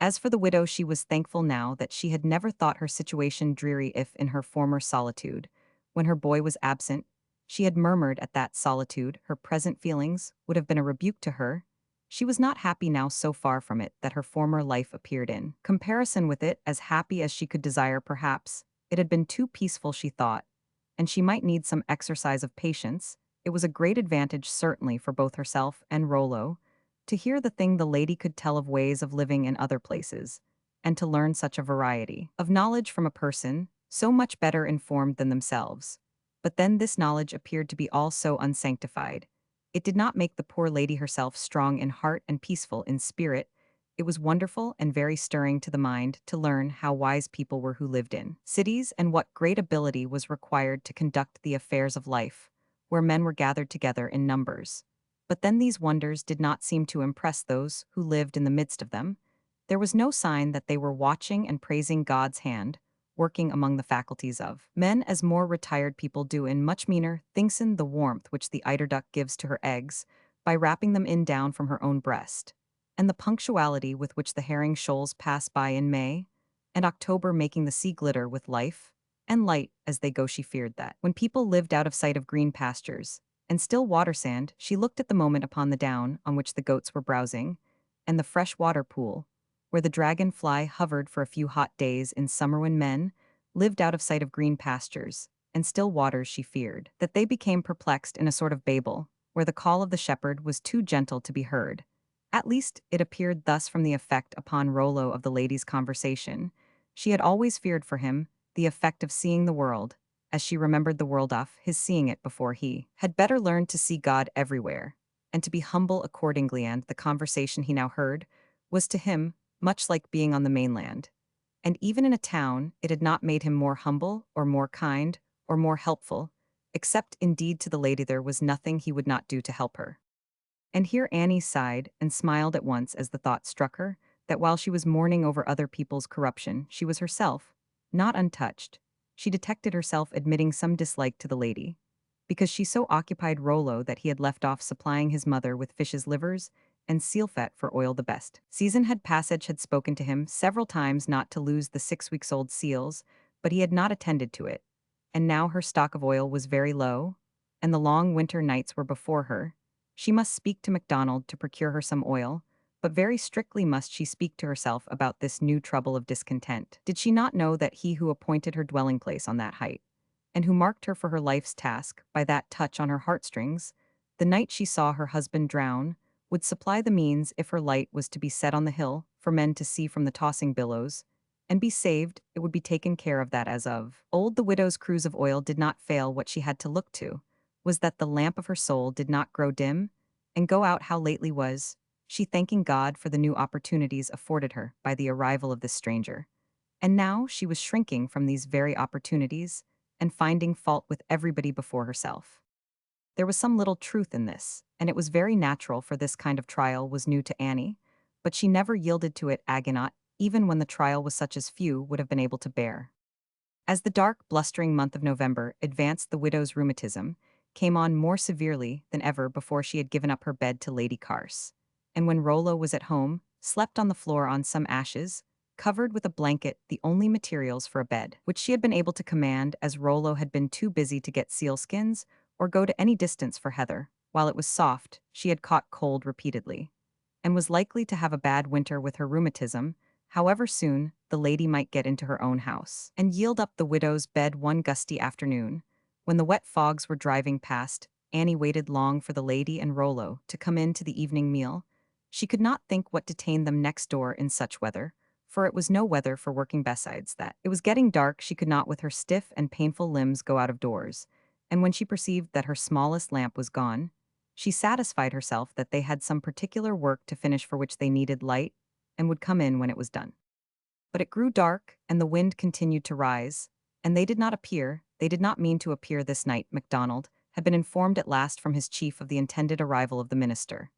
As for the widow, she was thankful now that she had never thought her situation dreary if, in her former solitude, when her boy was absent, she had murmured at that solitude, her present feelings would have been a rebuke to her. She was not happy now, so far from it that her former life appeared in comparison with it as happy as she could desire. Perhaps it had been too peaceful, she thought, and she might need some exercise of patience. It was a great advantage, certainly, for both herself and Rollo, to hear the thing the lady could tell of ways of living in other places, and to learn such a variety of knowledge from a person so much better informed than themselves. But then this knowledge appeared to be all so unsanctified. It did not make the poor lady herself strong in heart and peaceful in spirit. It was wonderful and very stirring to the mind to learn how wise people were who lived in cities, and what great ability was required to conduct the affairs of life, where men were gathered together in numbers. But then these wonders did not seem to impress those who lived in the midst of them. There was no sign that they were watching and praising God's hand, working among the faculties of men, as more retired people do in much meaner things, in the warmth which the eiderduck gives to her eggs, by wrapping them in down from her own breast, and the punctuality with which the herring shoals pass by in May and October, making the sea glitter with life and light as they go. She feared that, when people lived out of sight of green pastures and still water sand, she looked at the moment upon the down on which the goats were browsing, and the fresh water pool, where the dragonfly hovered for a few hot days in summer. When men lived out of sight of green pastures and still waters, she feared that they became perplexed in a sort of Babel, where the call of the shepherd was too gentle to be heard. At least it appeared thus from the effect upon Rollo of the lady's conversation. She had always feared for him the effect of seeing the world, as she remembered the world of his seeing it before. He had better learned to see God everywhere, and to be humble accordingly, and the conversation he now heard was to him much like being on the mainland. And even in a town, it had not made him more humble, or more kind, or more helpful, except indeed to the lady there was nothing he would not do to help her. And here Annie sighed and smiled at once as the thought struck her that while she was mourning over other people's corruption, she was herself not untouched. She detected herself admitting some dislike to the lady, because she so occupied Rollo that he had left off supplying his mother with fish's livers and seal fat for oil. The best season had passage had spoken to him several times not to lose the 6 weeks-old seals, but he had not attended to it. And now her stock of oil was very low, and the long winter nights were before her. She must speak to MacDonald to procure her some oil, but very strictly must she speak to herself about this new trouble of discontent. Did she not know that he who appointed her dwelling place on that height, and who marked her for her life's task by that touch on her heartstrings, the night she saw her husband drown, would supply the means, if her light was to be set on the hill, for men to see from the tossing billows, and be saved? It would be taken care of that as of old the widow's cruse of oil did not fail. What she had to look to was that the lamp of her soul did not grow dim and go out. How lately was she thanking God for the new opportunities afforded her by the arrival of this stranger, and now she was shrinking from these very opportunities, and finding fault with everybody before herself. There was some little truth in this, and it was very natural, for this kind of trial was new to Annie, but she never yielded to it agonot, even when the trial was such as few would have been able to bear. As the dark, blustering month of November advanced, the widow's rheumatism came on more severely than ever before. She had given up her bed to Lady Carse, and when Rollo was at home, slept on the floor on some ashes, covered with a blanket, the only materials for a bed, which she had been able to command, as Rollo had been too busy to get sealskins or go to any distance for heather. While it was soft, she had caught cold repeatedly, and was likely to have a bad winter with her rheumatism, however soon the lady might get into her own house, and yield up the widow's bed one gusty afternoon. When the wet fogs were driving past, Annie waited long for the lady and Rollo to come in to the evening meal. She could not think what detained them next door in such weather, for it was no weather for working. Besides that, it was getting dark, she could not with her stiff and painful limbs go out of doors, and when she perceived that her smallest lamp was gone, she satisfied herself that they had some particular work to finish for which they needed light, and would come in when it was done. But it grew dark, and the wind continued to rise, and they did not appear. They did not mean to appear this night. MacDonald had been informed at last from his chief of the intended arrival of the minister,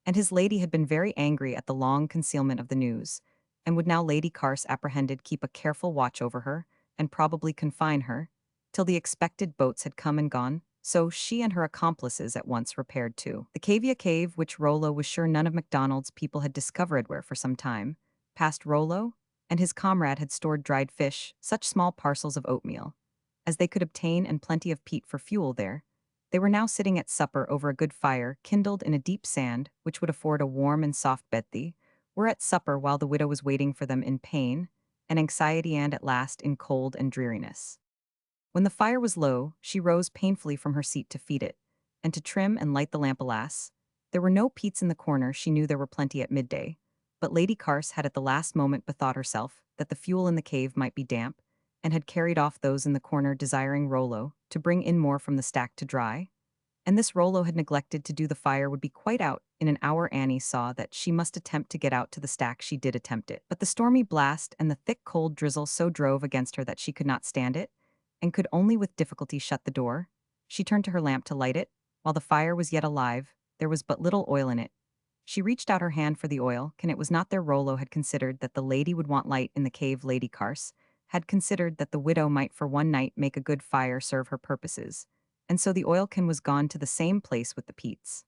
and his lady had been very angry at the long concealment of the news, and would now, Lady Carse apprehended, keep a careful watch over her, and probably confine her, till the expected boats had come and gone. So she and her accomplices at once repaired to the Cavia cave, which Rollo was sure none of MacDonald's people had discovered, where for some time past Rollo and his comrade had stored dried fish, such small parcels of oatmeal as they could obtain, and plenty of peat for fuel there. They were now sitting at supper over a good fire kindled in a deep sand, which would afford a warm and soft bed. They were at supper while the widow was waiting for them in pain and anxiety, and at last in cold and dreariness. When the fire was low, she rose painfully from her seat to feed it, and to trim and light the lamp. Alas, there were no peats in the corner. She knew there were plenty at midday, but Lady Carse had at the last moment bethought herself that the fuel in the cave might be damp, and had carried off those in the corner, desiring Rollo to bring in more from the stack to dry. And this Rollo had neglected to do. The fire would be quite out in an hour. Annie saw that she must attempt to get out to the stack. She did attempt it, but the stormy blast and the thick cold drizzle so drove against her that she could not stand it, and could only with difficulty shut the door. She turned to her lamp to light it. While the fire was yet alive, there was but little oil in it. She reached out her hand for the oil, and it was not there. Rollo had considered that the lady would want light in the cave. Lady Carse had considered that the widow might for one night make a good fire serve her purposes, and so the oil can was gone to the same place with the peats.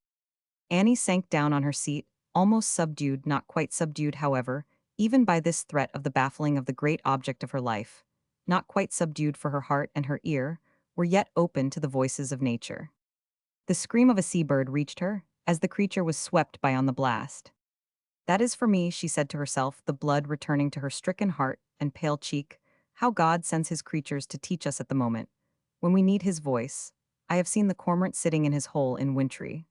Annie sank down on her seat, almost subdued, not quite subdued, however, even by this threat of the baffling of the great object of her life, not quite subdued, for her heart and her ear were yet open to the voices of nature. The scream of a seabird reached her, as the creature was swept by on the blast. That is for me, she said to herself, the blood returning to her stricken heart and pale cheek. How God sends his creatures to teach us at the moment when we need his voice. I have seen the cormorant sitting in his hole in wintry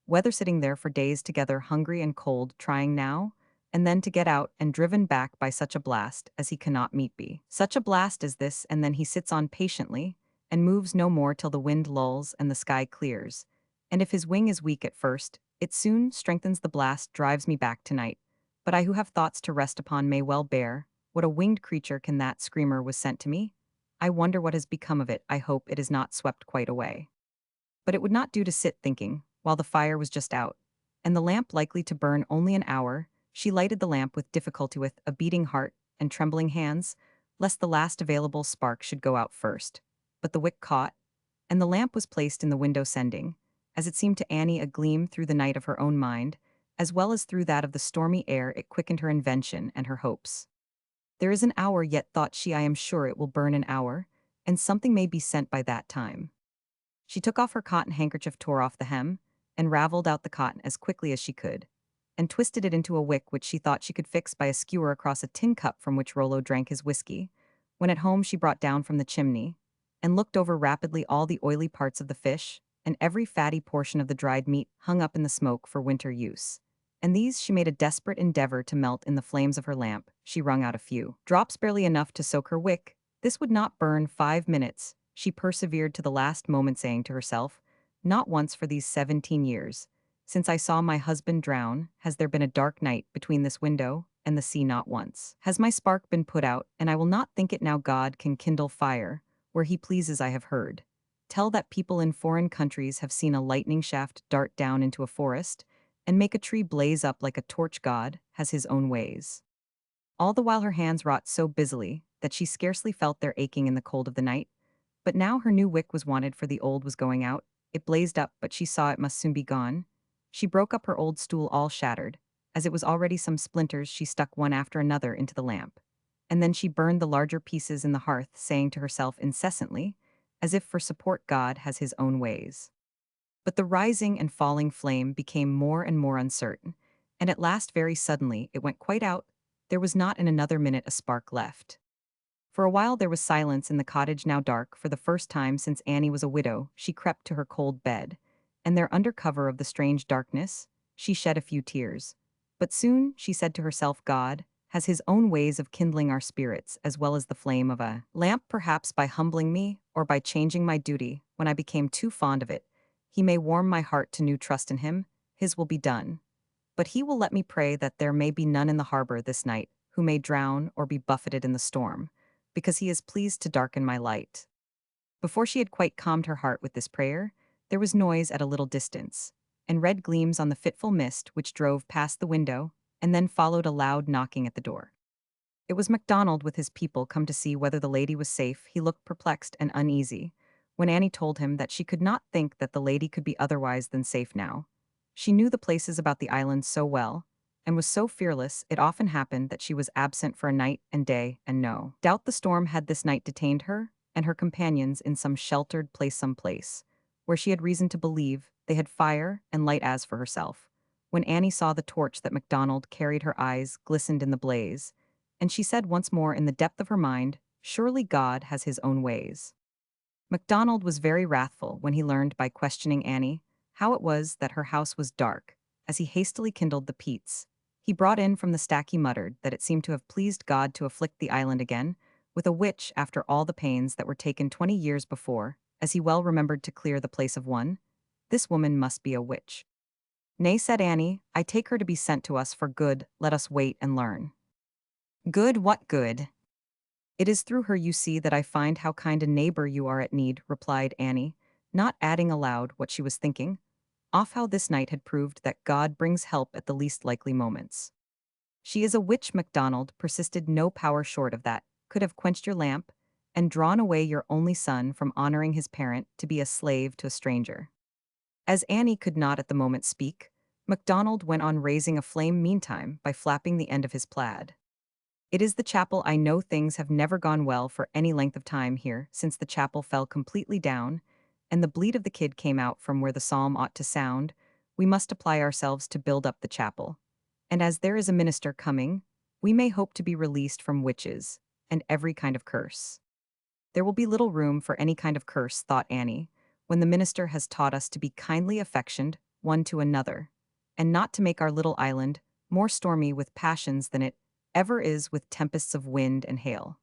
weather, sitting there for days together, hungry and cold, trying now and then to get out, and driven back by such a blast as he cannot meet. Be such a blast as this, and then he sits on patiently and moves no more till the wind lulls and the sky clears. And if his wing is weak at first, it soon strengthens. The blast drives me back tonight, but I who have thoughts to rest upon may well bear. What a winged creature can that screamer was sent to me? I wonder what has become of it. I hope it is not swept quite away. But it would not do to sit thinking, while the fire was just out, and the lamp likely to burn only an hour. She lighted the lamp with difficulty, with a beating heart and trembling hands, lest the last available spark should go out first. But the wick caught, and the lamp was placed in the window, sending, as it seemed to Annie, a gleam through the night of her own mind, as well as through that of the stormy air. It quickened her invention and her hopes. There is an hour yet, thought she. I am sure it will burn an hour, and something may be sent by that time. She took off her cotton handkerchief, tore off the hem, and raveled out the cotton as quickly as she could, and twisted it into a wick which she thought she could fix by a skewer across a tin cup from which Rollo drank his whiskey. When at home, she brought down from the chimney, and looked over rapidly all the oily parts of the fish, and every fatty portion of the dried meat hung up in the smoke for winter use. And these she made a desperate endeavor to melt in the flames of her lamp. She wrung out a few drops, barely enough to soak her wick. This would not burn 5 minutes. She persevered to the last moment, saying to herself, not once for these 17 years, since I saw my husband drown, has there been a dark night between this window and the sea. Not once has my spark been put out, and I will not think it now. God can kindle fire Where he pleases I have heard. Tell that people in foreign countries have seen a lightning shaft dart down into a forest, and make a tree blaze up like a torch. God has his own ways. All the while her hands wrought so busily that she scarcely felt their aching in the cold of the night. But now her new wick was wanted, for the old was going out. It blazed up, but she saw it must soon be gone. She broke up her old stool all shattered. As it was already some splinters, she stuck one after another into the lamp. And then she burned the larger pieces in the hearth, saying to herself incessantly, as if for support, God has his own ways. But the rising and falling flame became more and more uncertain, and at last very suddenly it went quite out. There was not in another minute a spark left. For a while there was silence in the cottage, now dark. For the first time since Annie was a widow, she crept to her cold bed, and there, under cover of the strange darkness, she shed a few tears. But soon she said to herself, God has his own ways of kindling our spirits as well as the flame of a lamp, perhaps by humbling me, or by changing my duty when I became too fond of it. He may warm my heart to new trust in him, his will be done. But he will let me pray that there may be none in the harbor this night who may drown or be buffeted in the storm, because he is pleased to darken my light. Before she had quite calmed her heart with this prayer, there was noise at a little distance, and red gleams on the fitful mist which drove past the window, and then followed a loud knocking at the door. It was MacDonald with his people come to see whether the lady was safe. He looked perplexed and uneasy when Annie told him that she could not think that the lady could be otherwise than safe now. She knew the places about the island so well, and was so fearless it often happened that she was absent for a night and day, and no doubt the storm had this night detained her and her companions in some sheltered place, where she had reason to believe they had fire and light. As for herself, when Annie saw the torch that MacDonald carried, her eyes glistened in the blaze, and she said once more in the depth of her mind, surely God has his own ways. MacDonald was very wrathful when he learned by questioning Annie how it was that her house was dark. As he hastily kindled the peats he brought in from the stack, he muttered that it seemed to have pleased God to afflict the island again with a witch after all the pains that were taken 20 years before, as he well remembered, to clear the place of one. This woman must be a witch. Nay, said Annie, I take her to be sent to us for good. Let us wait and learn. Good, what good? It is through her, you see, that I find how kind a neighbor you are at need, replied Annie, not adding aloud what she was thinking, off how this night had proved that God brings help at the least likely moments. She is a witch, MacDonald persisted. No power short of that could have quenched your lamp and drawn away your only son from honoring his parent to be a slave to a stranger. As Annie could not at the moment speak, MacDonald went on, raising a flame meantime by flapping the end of his plaid. It is the chapel. I know things have never gone well for any length of time here since the chapel fell completely down and the bleat of the kid came out from where the psalm ought to sound. We must apply ourselves to build up the chapel. And as there is a minister coming, we may hope to be released from witches and every kind of curse. There will be little room for any kind of curse, thought Annie, when the minister has taught us to be kindly affectioned one to another, and not to make our little island more stormy with passions than it ever is with tempests of wind and hail.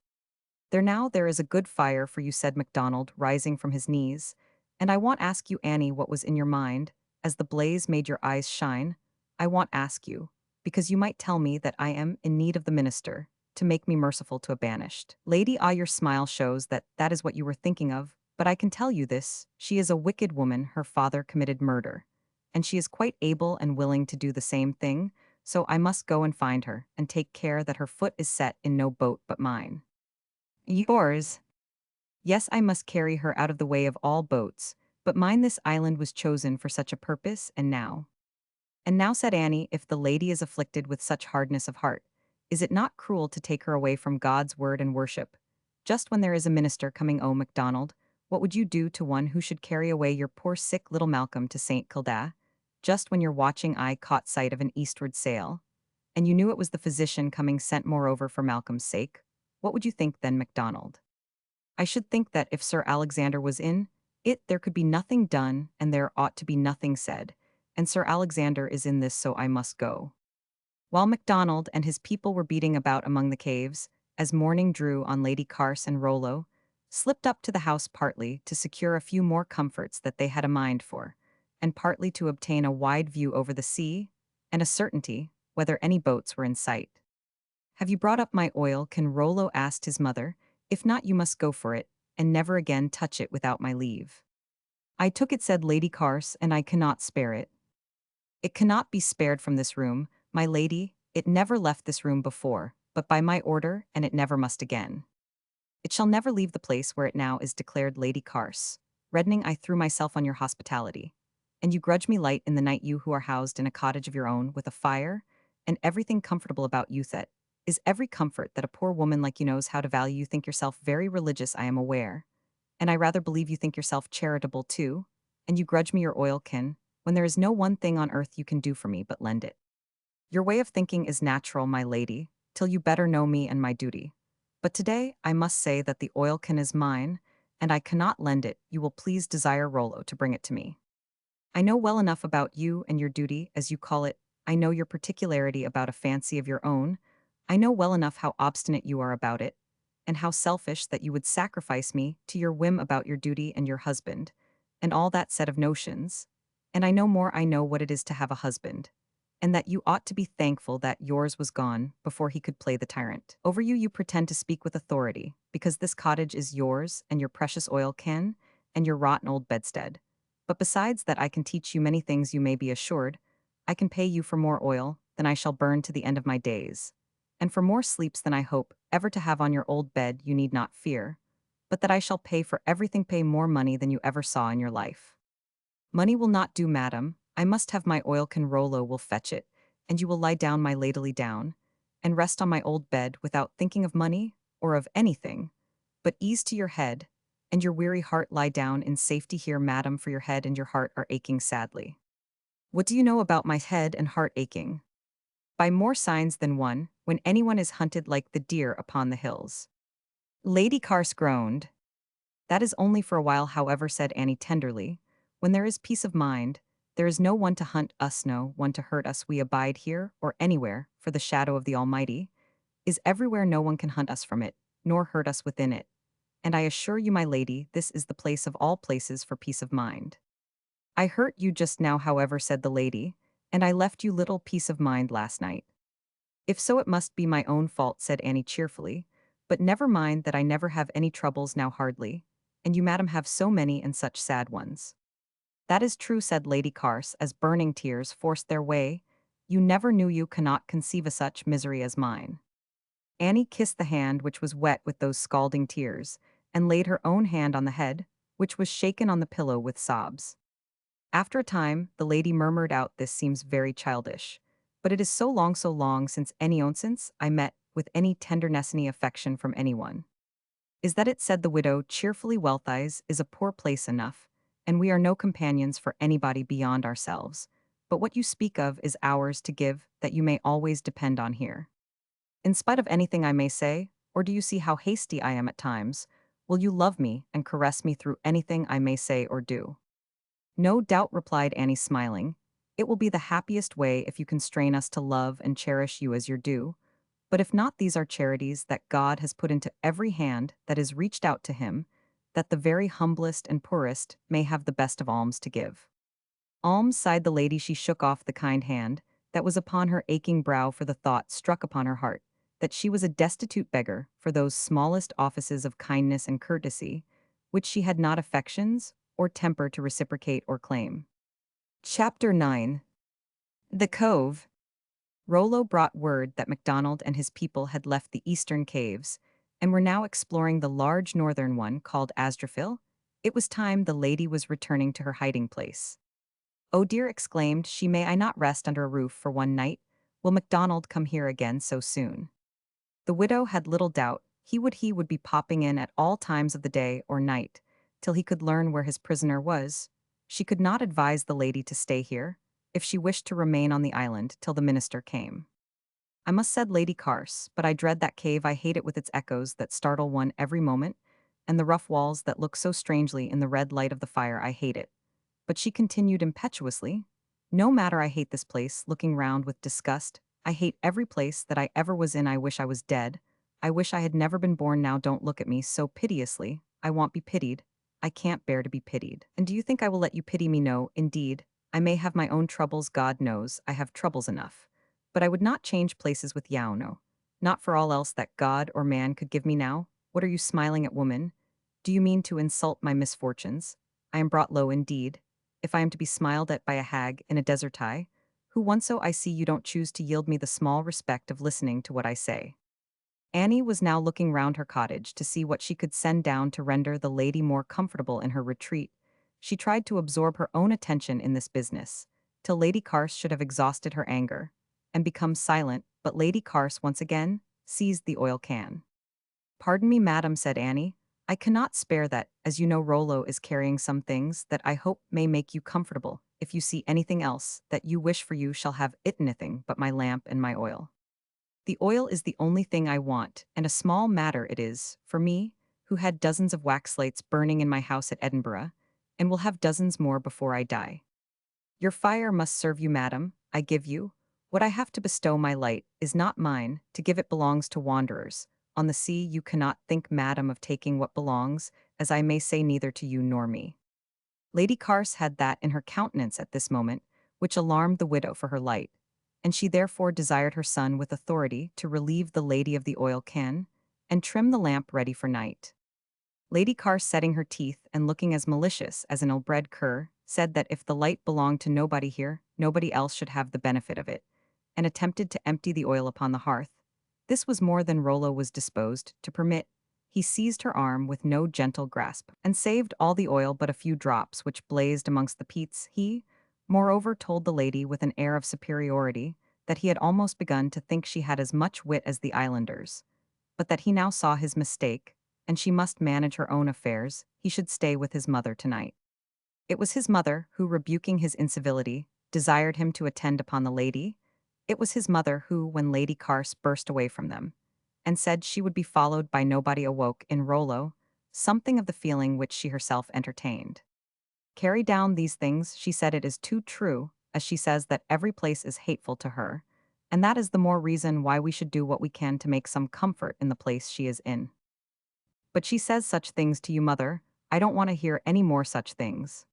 There is a good fire for you, said MacDonald, rising from his knees, and I want ask you, Annie, what was in your mind, as the blaze made your eyes shine. I want ask you, because you might tell me that I am in need of the minister, to make me merciful to a banished lady. Ah, your smile shows that that is what you were thinking of, but I can tell you this, she is a wicked woman, her father committed murder, and she is quite able and willing to do the same thing, so I must go and find her, and take care that her foot is set in no boat but mine. Yours? Yes, I must carry her out of the way of all boats, but mine. This island was chosen for such a purpose, and now, said Annie, if the lady is afflicted with such hardness of heart, is it not cruel to take her away from God's word and worship? Just when there is a minister coming, oh, MacDonald, what would you do to one who should carry away your poor sick little Malcolm to St. Kilda? Just when your watching eye caught sight of an eastward sail, and you knew it was the physician coming, sent moreover for Malcolm's sake? What would you think then, MacDonald? I should think that if Sir Alexander was in it, there could be nothing done, and there ought to be nothing said, and Sir Alexander is in this, so I must go. While MacDonald and his people were beating about among the caves, as morning drew on, Lady Carse and Rollo slipped up to the house, partly to secure a few more comforts that they had a mind for, and partly to obtain a wide view over the sea, and a certainty whether any boats were in sight. Have you brought up my oil? Can Rollo asked his mother. If not, you must go for it. and never again touch it without my leave. I took it, said Lady Carse, and I cannot spare it. It cannot be spared from this room, my lady, it never left this room before, but by my order, and it never must again. It shall never leave the place where it now is, declared Lady Carse. Reddening, I threw myself on your hospitality. And you grudge me light in the night, you who are housed in a cottage of your own, with a fire, and everything comfortable about you, that is every comfort that a poor woman like you knows how to value. You think yourself very religious, I am aware, and I rather believe you think yourself charitable too, and you grudge me your oil kin, when there is no one thing on earth you can do for me but lend it. Your way of thinking is natural, my lady, till you better know me and my duty. But today I must say that the oilkin is mine, and I cannot lend it. You will please desire Rollo to bring it to me. I know well enough about you and your duty, as you call it. I know your particularity about a fancy of your own. I know well enough how obstinate you are about it, and how selfish that you would sacrifice me to your whim about your duty and your husband, and all that set of notions. And I know more, I know what it is to have a husband, and that you ought to be thankful that yours was gone before he could play the tyrant. Over you you pretend to speak with authority, because this cottage is yours, and your precious oil can, and your rotten old bedstead. But besides that, I can teach you many things, you may be assured. I can pay you for more oil than I shall burn to the end of my days, and for more sleeps than I hope ever to have on your old bed. You need not fear, but that I shall pay for everything, pay more money than you ever saw in your life. Money will not do, madam. I must have my oil can. Rollo will fetch it, and you will lie down, my ladily down, and rest on my old bed without thinking of money or of anything, but ease to your head, and your weary heart. Lie down in safety here, madam, for your head and your heart are aching sadly. What do you know about my head and heart aching? By more signs than one, when anyone is hunted like the deer upon the hills. Lady Carse groaned. That is only for a while, however, said Annie tenderly. When there is peace of mind, there is no one to hunt us, no one to hurt us. We abide here, or anywhere, for the shadow of the Almighty is everywhere. No one can hunt us from it, nor hurt us within it. And I assure you, my lady, this is the place of all places for peace of mind. I hurt you just now, however, said the lady, and I left you little peace of mind last night. If so, it must be my own fault, said Annie cheerfully, but never mind that. I never have any troubles now, hardly, and you, madam, have so many and such sad ones. That is true, said Lady Carse, as burning tears forced their way. You never knew, you cannot conceive a such misery as mine. Annie kissed the hand which was wet with those scalding tears, and laid her own hand on the head, which was shaken on the pillow with sobs. After a time, the lady murmured out, This seems very childish, but it is so long since any once I met with any tenderness, any affection from anyone. Is that it, said the widow cheerfully. Wealthies is a poor place enough, and we are no companions for anybody beyond ourselves, but what you speak of is ours to give, that you may always depend on here. In spite of anything I may say, or do you see how hasty I am at times, will you love me and caress me through anything I may say or do? No doubt, replied Annie, smiling. It will be the happiest way if you constrain us to love and cherish you as your due. But if not, these are charities that God has put into every hand that is reached out to him, that the very humblest and poorest may have the best of alms to give. Alms, sighed the lady. She shook off the kind hand that was upon her aching brow, for the thought struck upon her heart that she was a destitute beggar for those smallest offices of kindness and courtesy, which she had not affections or temper to reciprocate or claim. Chapter 9. The Cove. Rollo brought word that MacDonald and his people had left the eastern caves, and were now exploring the large northern one called Asdrafil. It was time the lady was returning to her hiding place. Oh dear, exclaimed she, may I not rest under a roof for one night? Will MacDonald come here again so soon? The widow had little doubt he would be popping in at all times of the day or night, till he could learn where his prisoner was. She could not advise the lady to stay here, if she wished to remain on the island till the minister came. I must, said Lady Carse, but I dread that cave. I hate it with its echoes that startle one every moment, and the rough walls that look so strangely in the red light of the fire. I hate it. But she continued impetuously, No matter, I hate this place, looking round with disgust. I hate every place that I ever was in. I wish I was dead. I wish I had never been born. Now don't look at me so piteously. I won't be pitied. I can't bear to be pitied. And do you think I will let you pity me? No, indeed. I may have my own troubles, God knows, I have troubles enough. But I would not change places with Yao, no. Not for all else that God or man could give me now. What are you smiling at, woman? Do you mean to insult my misfortunes? I am brought low indeed, if I am to be smiled at by a hag in a deserti, who once so I see you don't choose to yield me the small respect of listening to what I say. Annie was now looking round her cottage to see what she could send down to render the lady more comfortable in her retreat. She tried to absorb her own attention in this business, till Lady Carse should have exhausted her anger, and become silent, but Lady Carse once again seized the oil can. Pardon me, madam, said Annie. I cannot spare that, as you know Rollo is carrying some things that I hope may make you comfortable. If you see anything else that you wish for you shall have it nothing but my lamp and my oil. The oil is the only thing I want, and a small matter it is, for me, who had dozens of wax slates burning in my house at Edinburgh, and will have dozens more before I die. Your fire must serve you, madam, I give you. What I have to bestow my light is not mine, to give it belongs to wanderers. On the sea you cannot think, madam, of taking what belongs, as I may say neither to you nor me. Lady Carse had that in her countenance at this moment, which alarmed the widow for her light, and she therefore desired her son with authority to relieve the lady of the oil can, and trim the lamp ready for night. Lady Carse, setting her teeth and looking as malicious as an ill-bred cur, said that if the light belonged to nobody here, nobody else should have the benefit of it, and attempted to empty the oil upon the hearth. This was more than Rollo was disposed to permit. He seized her arm with no gentle grasp, and saved all the oil but a few drops which blazed amongst the peats. He, moreover, told the lady with an air of superiority that he had almost begun to think she had as much wit as the islanders, but that he now saw his mistake, and she must manage her own affairs. He should stay with his mother tonight. It was his mother who, rebuking his incivility, desired him to attend upon the lady. It was his mother who, when Lady Carse burst away from them, and said she would be followed by nobody, awoke in Rollo something of the feeling which she herself entertained. Carry down these things, she said. It is too true, as she says that every place is hateful to her, and that is the more reason why we should do what we can to make some comfort in the place she is in. But she says such things to you, mother. I don't want to hear any more such things.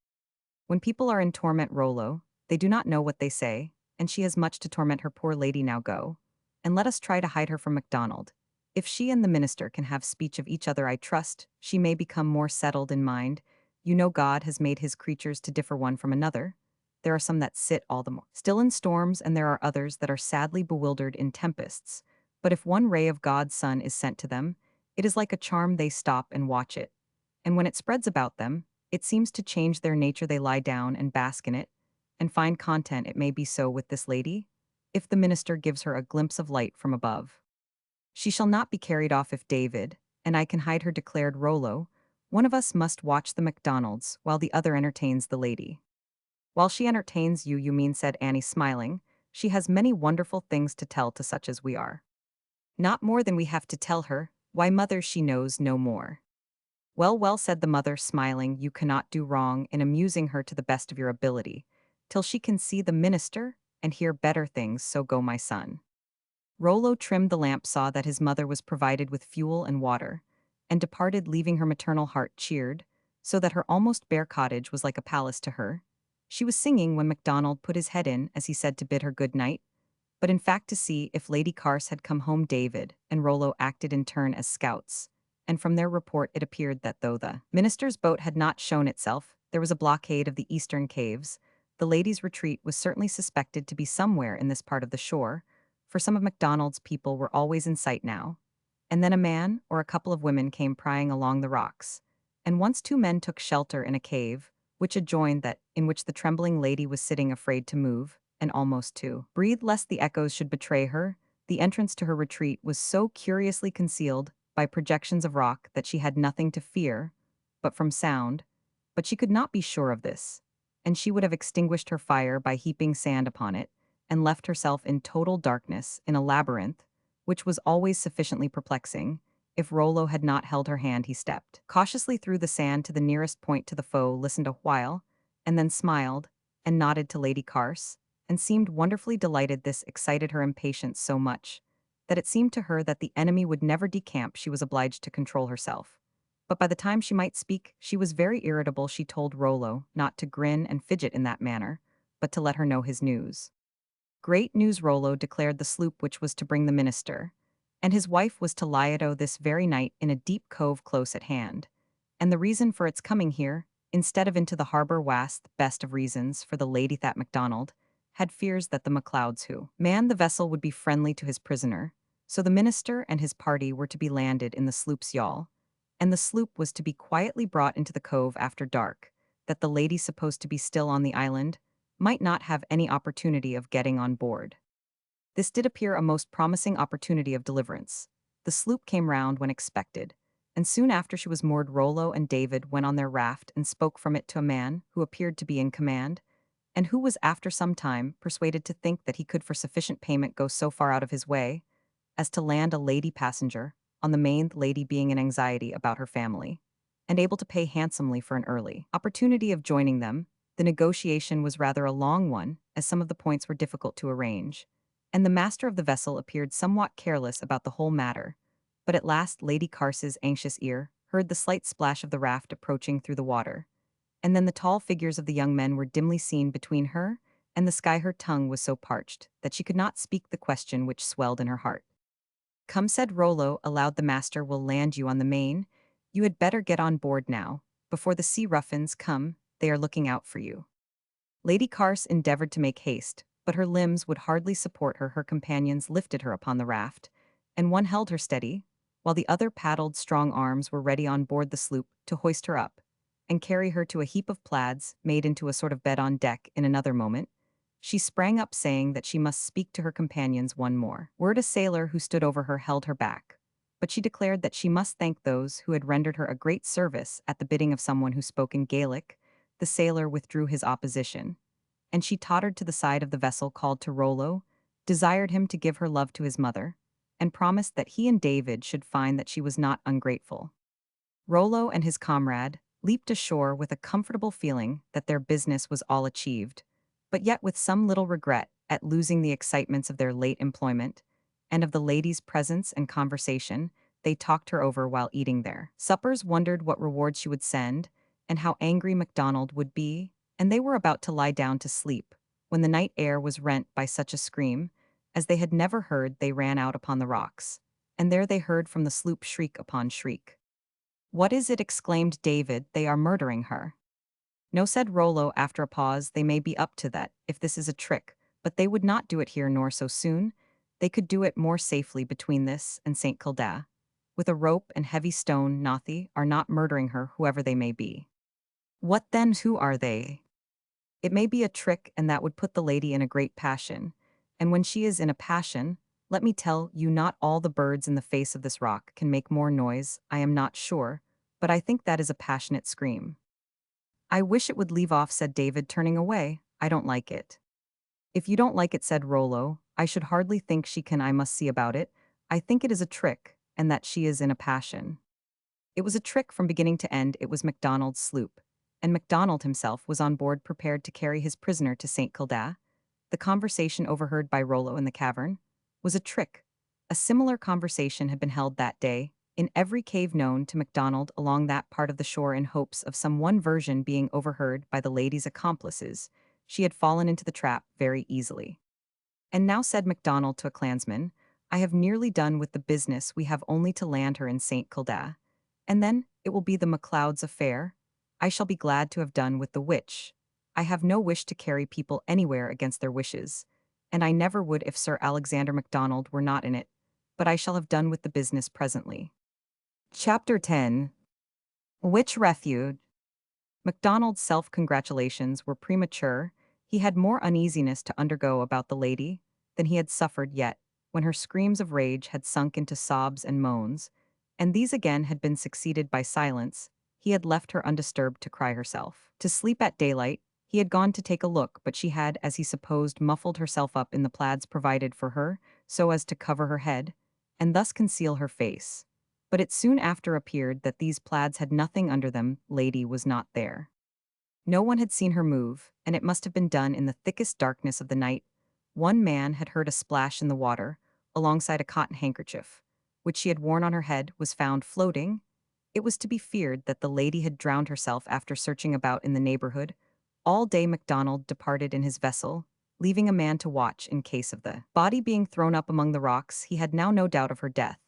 When people are in torment, Rollo, they do not know what they say, and she has much to torment her poor lady. Now go, and let us try to hide her from MacDonald. If she and the minister can have speech of each other, I trust she may become more settled in mind. You know God has made his creatures to differ one from another. There are some that sit all the more still in storms, and there are others that are sadly bewildered in tempests. But if one ray of God's sun is sent to them, it is like a charm. They stop and watch it, and when it spreads about them, it seems to change their nature. They lie down and bask in it, and find content. It may be so with this lady, if the minister gives her a glimpse of light from above. She shall not be carried off if David, and I can hide her, declared Rollo. One of us must watch the MacDonalds, while the other entertains the lady. While she entertains you, you mean, said Annie, smiling. She has many wonderful things to tell to such as we are. Not more than we have to tell her. Why, mother, she knows no more. Well, well, said the mother, smiling, you cannot do wrong in amusing her to the best of your ability, till she can see the minister and hear better things. So go, my son. Rollo trimmed the lamp, saw that his mother was provided with fuel and water, and departed, leaving her maternal heart cheered, so that her almost bare cottage was like a palace to her. She was singing when MacDonald put his head in, as he said, to bid her good night, but in fact to see if Lady Carse had come home. David and Rollo acted in turn as scouts, and from their report it appeared that though the minister's boat had not shown itself, there was a blockade of the eastern caves. The lady's retreat was certainly suspected to be somewhere in this part of the shore, for some of MacDonald's people were always in sight now. And then a man or a couple of women came prying along the rocks, and once two men took shelter in a cave, which adjoined that in which the trembling lady was sitting, afraid to move, and almost to breathe lest the echoes should betray her. The entrance to her retreat was so curiously concealed by projections of rock that she had nothing to fear but from sound, but she could not be sure of this, and she would have extinguished her fire by heaping sand upon it, and left herself in total darkness in a labyrinth, which was always sufficiently perplexing. If Rollo had not held her hand, he stepped cautiously through the sand to the nearest point to the foe, listened a while, and then smiled and nodded to Lady Carse, and seemed wonderfully delighted. This excited her impatience so much that it seemed to her that the enemy would never decamp. She was obliged to control herself. But by the time she might speak, she was very irritable. She told Rollo not to grin and fidget in that manner, but to let her know his news. Great news, Rollo declared. The sloop which was to bring the minister and his wife was to lie at this very night in a deep cove close at hand, and the reason for its coming here, instead of into the harbor was the best of reasons for the lady that MacDonald had fears that the MacLeods who manned the vessel would be friendly to his prisoner, so the minister and his party were to be landed in the sloop's yawl, and the sloop was to be quietly brought into the cove after dark, that the lady supposed to be still on the island might not have any opportunity of getting on board. This did appear a most promising opportunity of deliverance. The sloop came round when expected, and soon after she was moored, Rollo and David went on their raft and spoke from it to a man who appeared to be in command, and who was after some time persuaded to think that he could for sufficient payment go so far out of his way as to land a lady passenger, on the main lady being in anxiety about her family, and able to pay handsomely for an early opportunity of joining them. The negotiation was rather a long one, as some of the points were difficult to arrange, and the master of the vessel appeared somewhat careless about the whole matter, but at last Lady Carse's anxious ear heard the slight splash of the raft approaching through the water, and then the tall figures of the young men were dimly seen between her and the sky. Her tongue was so parched that she could not speak the question which swelled in her heart. "Come," said Rollo aloud, "the master will land you on the main. You had better get on board now, before the sea roughens come, they are looking out for you." Lady Carse endeavored to make haste, but her limbs would hardly support her. Her companions lifted her upon the raft, and one held her steady, while the other paddled. Strong arms were ready on board the sloop to hoist her up and carry her to a heap of plaids made into a sort of bed on deck. In another moment, she sprang up, saying that she must speak to her companions one more word. A sailor who stood over her held her back, but she declared that she must thank those who had rendered her a great service at the bidding of someone who spoke in Gaelic. The sailor withdrew his opposition, and she tottered to the side of the vessel, called to Rollo, desired him to give her love to his mother, and promised that he and David should find that she was not ungrateful. Rollo and his comrade leaped ashore with a comfortable feeling that their business was all achieved, but yet with some little regret at losing the excitements of their late employment, and of the lady's presence and conversation. They talked her over while eating their suppers, wondered what reward she would send, and how angry MacDonald would be, and they were about to lie down to sleep, when the night air was rent by such a scream as they had never heard. They ran out upon the rocks, and there they heard from the sloop shriek upon shriek. "What is it?" exclaimed David. "They are murdering her." "No," said Rollo after a pause, "they may be up to that, if this is a trick, but they would not do it here nor so soon. They could do it more safely between this and St. Kilda. With a rope and heavy stone, Nathi are not murdering her, whoever they may be." "What then? Who are they?" "It may be a trick, and that would put the lady in a great passion. And when she is in a passion, let me tell you, not all the birds in the face of this rock can make more noise. I am not sure, but I think that is a passionate scream." "I wish it would leave off," said David, turning away. "I don't like it." "If you don't like it," said Rollo, "I should hardly think she can. I must see about it. I think it is a trick, and that she is in a passion." It was a trick from beginning to end. It was MacDonald's sloop, and MacDonald himself was on board, prepared to carry his prisoner to St. Kilda. The conversation overheard by Rollo in the cavern was a trick. A similar conversation had been held that day in every cave known to MacDonald along that part of the shore, in hopes of some one version being overheard by the lady's accomplices. She had fallen into the trap very easily. "And now," said MacDonald to a clansman, "I have nearly done with the business. We have only to land her in St. Kilda, and then it will be the MacLeod's affair. I shall be glad to have done with the witch. I have no wish to carry people anywhere against their wishes, and I never would if Sir Alexander MacDonald were not in it, but I shall have done with the business presently." Chapter 10. Witch Refuge. MacDonald's self-congratulations were premature. He had more uneasiness to undergo about the lady than he had suffered yet, when her screams of rage had sunk into sobs and moans, and these again had been succeeded by silence. He had left her undisturbed to cry herself to sleep at daylight. He had gone to take a look, but she had, as he supposed, muffled herself up in the plaids provided for her, so as to cover her head, and thus conceal her face. But it soon after appeared that these plaids had nothing under them. Lady was not there. No one had seen her move, and it must have been done in the thickest darkness of the night. One man had heard a splash in the water, alongside a cotton handkerchief, which she had worn on her head, was found floating. It was to be feared that the lady had drowned herself after searching about in the neighborhood. All day MacDonald departed in his vessel, leaving a man to watch in case of the body being thrown up among the rocks. He had now no doubt of her death,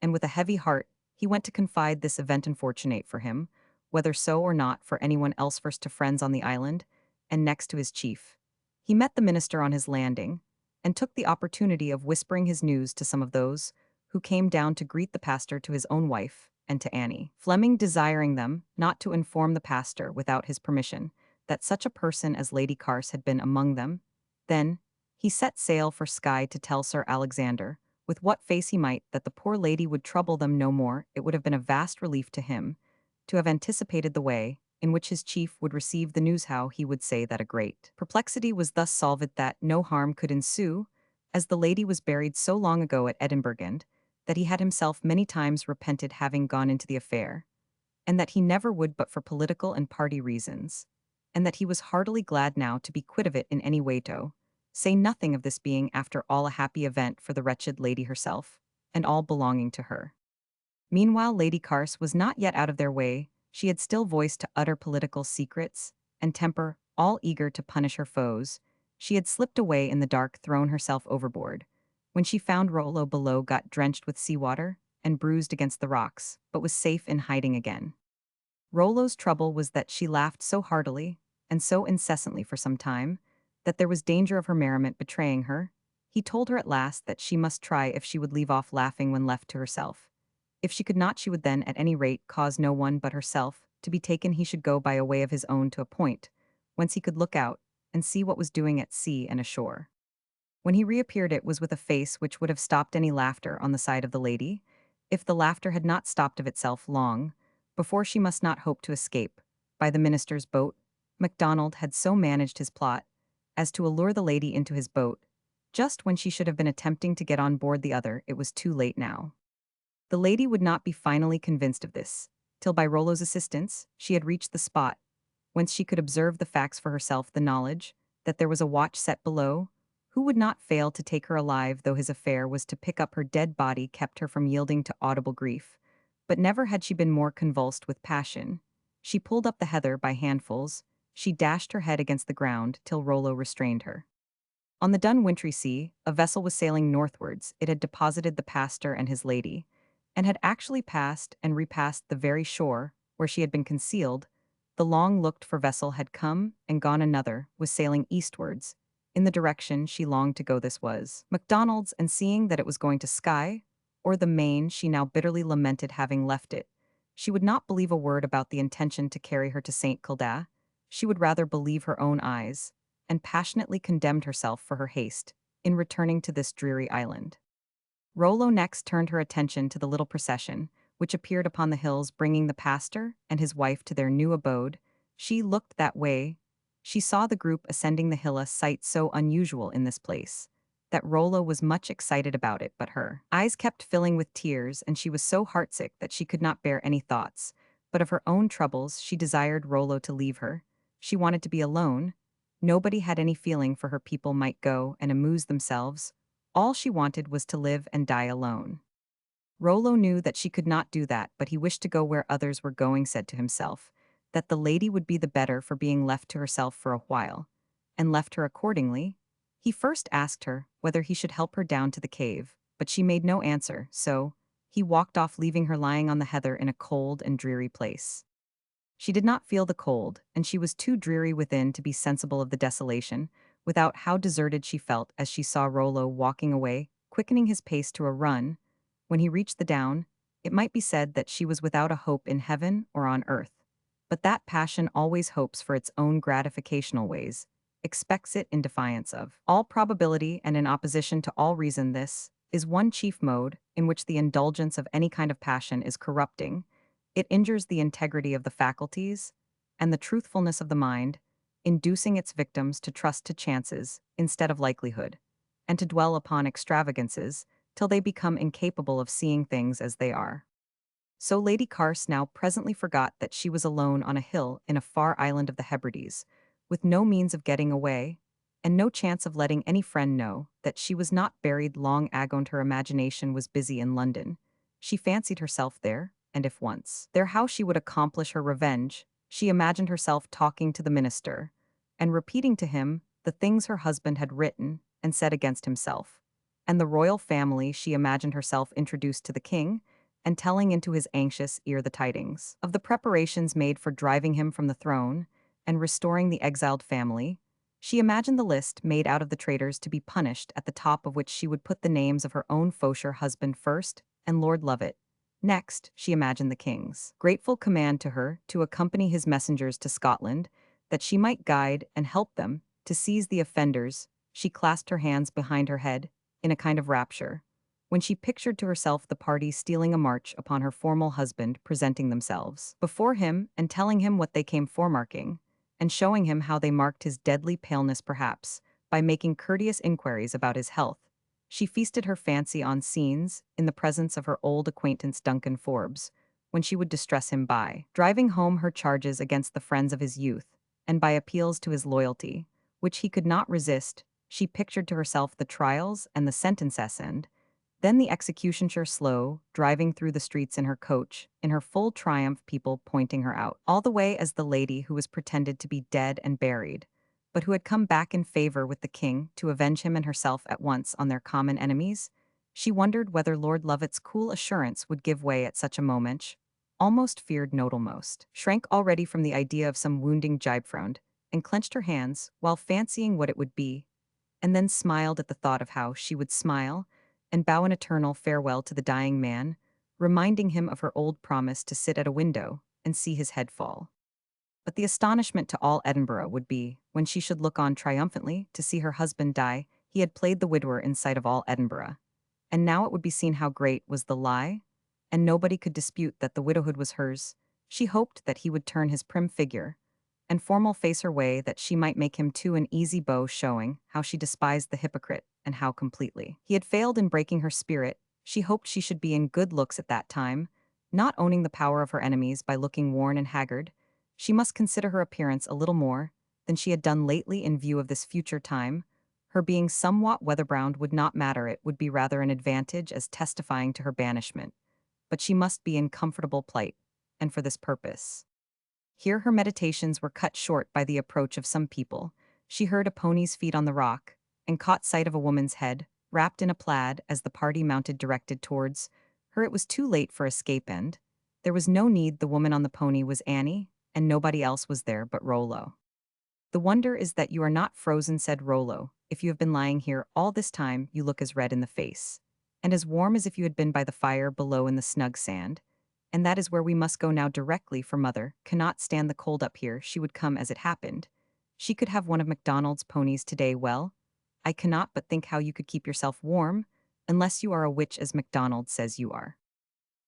and with a heavy heart he went to confide this event, unfortunate for him, whether so or not for anyone else, first to friends on the island, and next to his chief. He met the minister on his landing, and took the opportunity of whispering his news to some of those who came down to greet the pastor, to his own wife, and to Annie. Fleming desiring them not to inform the pastor without his permission that such a person as Lady Carse had been among them, then he set sail for Skye to tell Sir Alexander, with what face he might, that the poor lady would trouble them no more. It would have been a vast relief to him to have anticipated the way in which his chief would receive the news, how he would say that a great perplexity was thus solved, that no harm could ensue, as the lady was buried so long ago at Edinburgh, and that he had himself many times repented having gone into the affair, and that he never would but for political and party reasons, and that he was heartily glad now to be quit of it in any way, to say nothing of this being after all a happy event for the wretched lady herself, and all belonging to her. Meanwhile Lady Carse was not yet out of their way. She had still voice to utter political secrets, and temper, all eager to punish her foes. She had slipped away in the dark, thrown herself overboard, when she found Rollo below, got drenched with seawater, and bruised against the rocks, but was safe in hiding again. Rollo's trouble was that she laughed so heartily, and so incessantly for some time, that there was danger of her merriment betraying her. He told her at last that she must try if she would leave off laughing when left to herself. If she could not, she would then, at any rate, cause no one but herself to be taken. He should go by a way of his own to a point whence he could look out and see what was doing at sea and ashore. When he reappeared, it was with a face which would have stopped any laughter on the side of the lady, if the laughter had not stopped of itself long before. She must not hope to escape by the minister's boat. MacDonald had so managed his plot as to allure the lady into his boat, just when she should have been attempting to get on board the other. It was too late now. The lady would not be finally convinced of this, till by Rollo's assistance she had reached the spot whence she could observe the facts for herself. The knowledge that there was a watch set below, who would not fail to take her alive, though his affair was to pick up her dead body, kept her from yielding to audible grief. But never had she been more convulsed with passion. She pulled up the heather by handfuls, she dashed her head against the ground till Rollo restrained her. On the dun wintry sea, a vessel was sailing northwards. It had deposited the pastor and his lady, and had actually passed and repassed the very shore where she had been concealed. The long-looked-for vessel had come and gone. Another was sailing eastwards, in the direction she longed to go. This was MacDonald's, and seeing that it was going to Skye, or the Main, she now bitterly lamented having left it. She would not believe a word about the intention to carry her to St. Kilda. She would rather believe her own eyes, and passionately condemned herself for her haste in returning to this dreary island. Rollo next turned her attention to the little procession, which appeared upon the hills, bringing the pastor and his wife to their new abode. She looked that way. She saw the group ascending the hill, a sight so unusual in this place that Rollo was much excited about it, but her eyes kept filling with tears, and she was so heartsick that she could not bear any thoughts but of her own troubles. She desired Rollo to leave her. She wanted to be alone. Nobody had any feeling for her. People might go and amuse themselves. All she wanted was to live and die alone. Rollo knew that she could not do that, but he wished to go where others were going, said to himself that the lady would be the better for being left to herself for a while, and left her accordingly. He first asked her whether he should help her down to the cave, but she made no answer, so he walked off, leaving her lying on the heather in a cold and dreary place. She did not feel the cold, and she was too dreary within to be sensible of the desolation. Without, how deserted she felt as she saw Rollo walking away, quickening his pace to a run. When he reached the down, it might be said that she was without a hope in heaven or on earth. But that passion always hopes for its own gratificational ways, expects it in defiance of all probability and in opposition to all reason. This is one chief mode in which the indulgence of any kind of passion is corrupting. It injures the integrity of the faculties and the truthfulness of the mind, inducing its victims to trust to chances instead of likelihood, and to dwell upon extravagances till they become incapable of seeing things as they are. So Lady Carse now presently forgot that she was alone on a hill in a far island of the Hebrides, with no means of getting away, and no chance of letting any friend know that she was not buried long ago. Her imagination was busy in London. She fancied herself there, and if once there, how she would accomplish her revenge. She imagined herself talking to the minister, and repeating to him the things her husband had written and said against himself. And the royal family, she imagined herself introduced to the king, and telling into his anxious ear the tidings of the preparations made for driving him from the throne and restoring the exiled family. She imagined the list made out of the traitors to be punished, at the top of which she would put the names of her own Faucher husband first and Lord Lovett. Next, she imagined the king's grateful command to her to accompany his messengers to Scotland, that she might guide and help them to seize the offenders. She clasped her hands behind her head in a kind of rapture when she pictured to herself the party stealing a march upon her formal husband, presenting themselves before him and telling him what they came for, marking and showing him how they marked his deadly paleness, perhaps by making courteous inquiries about his health. She feasted her fancy on scenes in the presence of her old acquaintance Duncan Forbes, when she would distress him by driving home her charges against the friends of his youth, and by appeals to his loyalty, which he could not resist. She pictured to herself the trials and the sentences, and then the executioner slow, driving through the streets in her coach, in her full triumph, people pointing her out, all the way as the lady who was pretended to be dead and buried, but who had come back in favor with the king to avenge him and herself at once on their common enemies. She wondered whether Lord Lovett's cool assurance would give way at such a moment. Almost feared Nodelmost, shrank already from the idea of some wounding gibefround, and clenched her hands while fancying what it would be, and then smiled at the thought of how she would smile and bow an eternal farewell to the dying man, reminding him of her old promise to sit at a window and see his head fall. But the astonishment to all Edinburgh would be when she should look on triumphantly to see her husband die. He had played the widower in sight of all Edinburgh, and now it would be seen how great was the lie, and nobody could dispute that the widowhood was hers. She hoped that he would turn his prim figure and formal face her way, that she might make him too an easy beau, showing how she despised the hypocrite and how completely he had failed in breaking her spirit. She hoped she should be in good looks at that time, not owning the power of her enemies by looking worn and haggard. She must consider her appearance a little more than she had done lately in view of this future time. Her being somewhat weather-browned would not matter, it would be rather an advantage as testifying to her banishment. But she must be in comfortable plight, and for this purpose. Here her meditations were cut short by the approach of some people. She heard a pony's feet on the rock, and caught sight of a woman's head, wrapped in a plaid, as the party mounted directed towards her. It was too late for escape, and there was no need. The woman on the pony was Annie, and nobody else was there but Rollo. "The wonder is that you are not frozen," said Rollo. "If you have been lying here all this time, you look as red in the face, and as warm as if you had been by the fire below in the snug sand. And that is where we must go now, directly, for mother cannot stand the cold up here. She would come as it happened. She could have one of MacDonald's ponies today. Well, I cannot but think how you could keep yourself warm, unless you are a witch, as MacDonald says you are."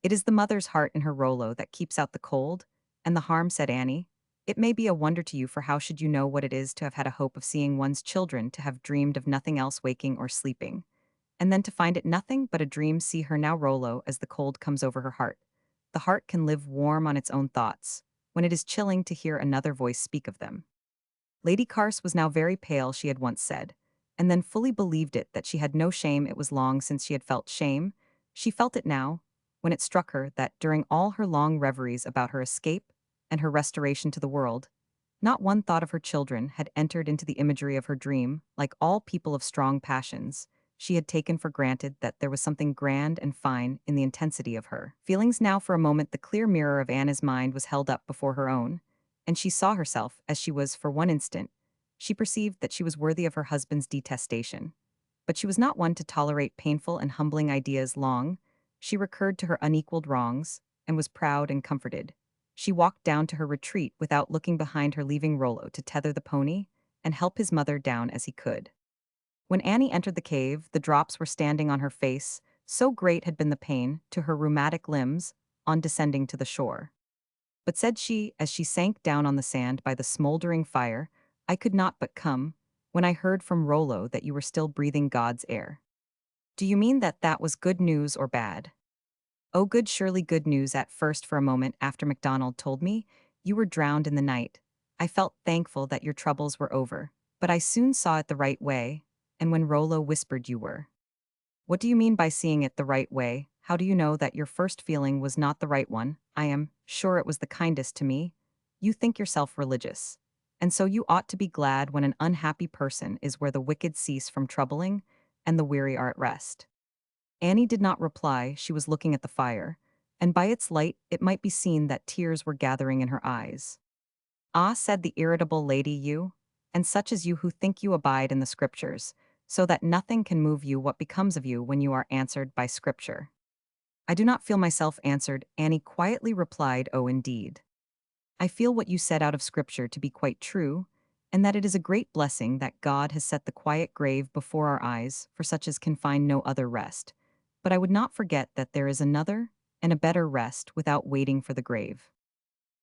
"It is the mother's heart in her, Rollo, that keeps out the cold and the harm," said Annie. "It may be a wonder to you, for how should you know what it is to have had a hope of seeing one's children, to have dreamed of nothing else waking or sleeping, and then to find it nothing but a dream? See her now, Rollo, as the cold comes over her heart. The heart can live warm on its own thoughts, when it is chilling to hear another voice speak of them." Lady Carse was now very pale, she had once said, and then fully believed it, that she had no shame. It was long since she had felt shame. She felt it now, when it struck her that, during all her long reveries about her escape and her restoration to the world, not one thought of her children had entered into the imagery of her dream. Like all people of strong passions, she had taken for granted that there was something grand and fine in the intensity of her feelings. Now, for a moment, the clear mirror of Anna's mind was held up before her own, and she saw herself as she was. For one instant, she perceived that she was worthy of her husband's detestation. But she was not one to tolerate painful and humbling ideas long. She recurred to her unequaled wrongs, and was proud and comforted. She walked down to her retreat without looking behind her, leaving Rollo to tether the pony and help his mother down as he could. When Annie entered the cave, the drops were standing on her face, so great had been the pain to her rheumatic limbs on descending to the shore. But said she, as she sank down on the sand by the smoldering fire, "I could not but come, when I heard from Rollo that you were still breathing God's air." "Do you mean that that was good news or bad?" "Oh, good, surely good news. At first, for a moment after MacDonald told me you were drowned in the night, I felt thankful that your troubles were over. But I soon saw it the right way, and when Rollo whispered you were—" "What do you mean by seeing it the right way? How do you know that your first feeling was not the right one?" "I am sure it was the kindest to me. You think yourself religious, and so you ought to be glad when an unhappy person is where the wicked cease from troubling and the weary are at rest." Annie did not reply. She was looking at the fire, and by its light it might be seen that tears were gathering in her eyes. Ah, said the irritable lady, you, and such as you who think you abide in the Scriptures, so that nothing can move you what becomes of you when you are answered by Scripture. I do not feel myself answered, Annie quietly replied, oh indeed. I feel what you said out of Scripture to be quite true, and that it is a great blessing that God has set the quiet grave before our eyes for such as can find no other rest. But I would not forget that there is another and a better rest without waiting for the grave.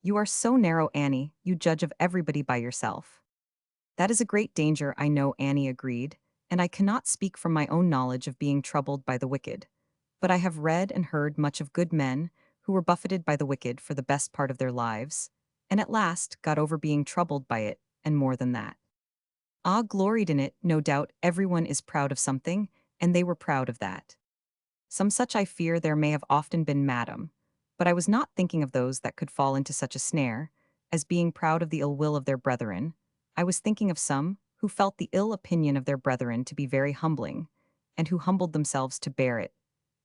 You are so narrow, Annie, you judge of everybody by yourself. That is a great danger, I know, Annie agreed, and I cannot speak from my own knowledge of being troubled by the wicked. But I have read and heard much of good men who were buffeted by the wicked for the best part of their lives, and at last got over being troubled by it, and more than that. Ah, gloried in it, no doubt everyone is proud of something, and they were proud of that. Some such I fear there may have often been, madam, but I was not thinking of those that could fall into such a snare, as being proud of the ill will of their brethren. I was thinking of some who felt the ill opinion of their brethren to be very humbling, and who humbled themselves to bear it.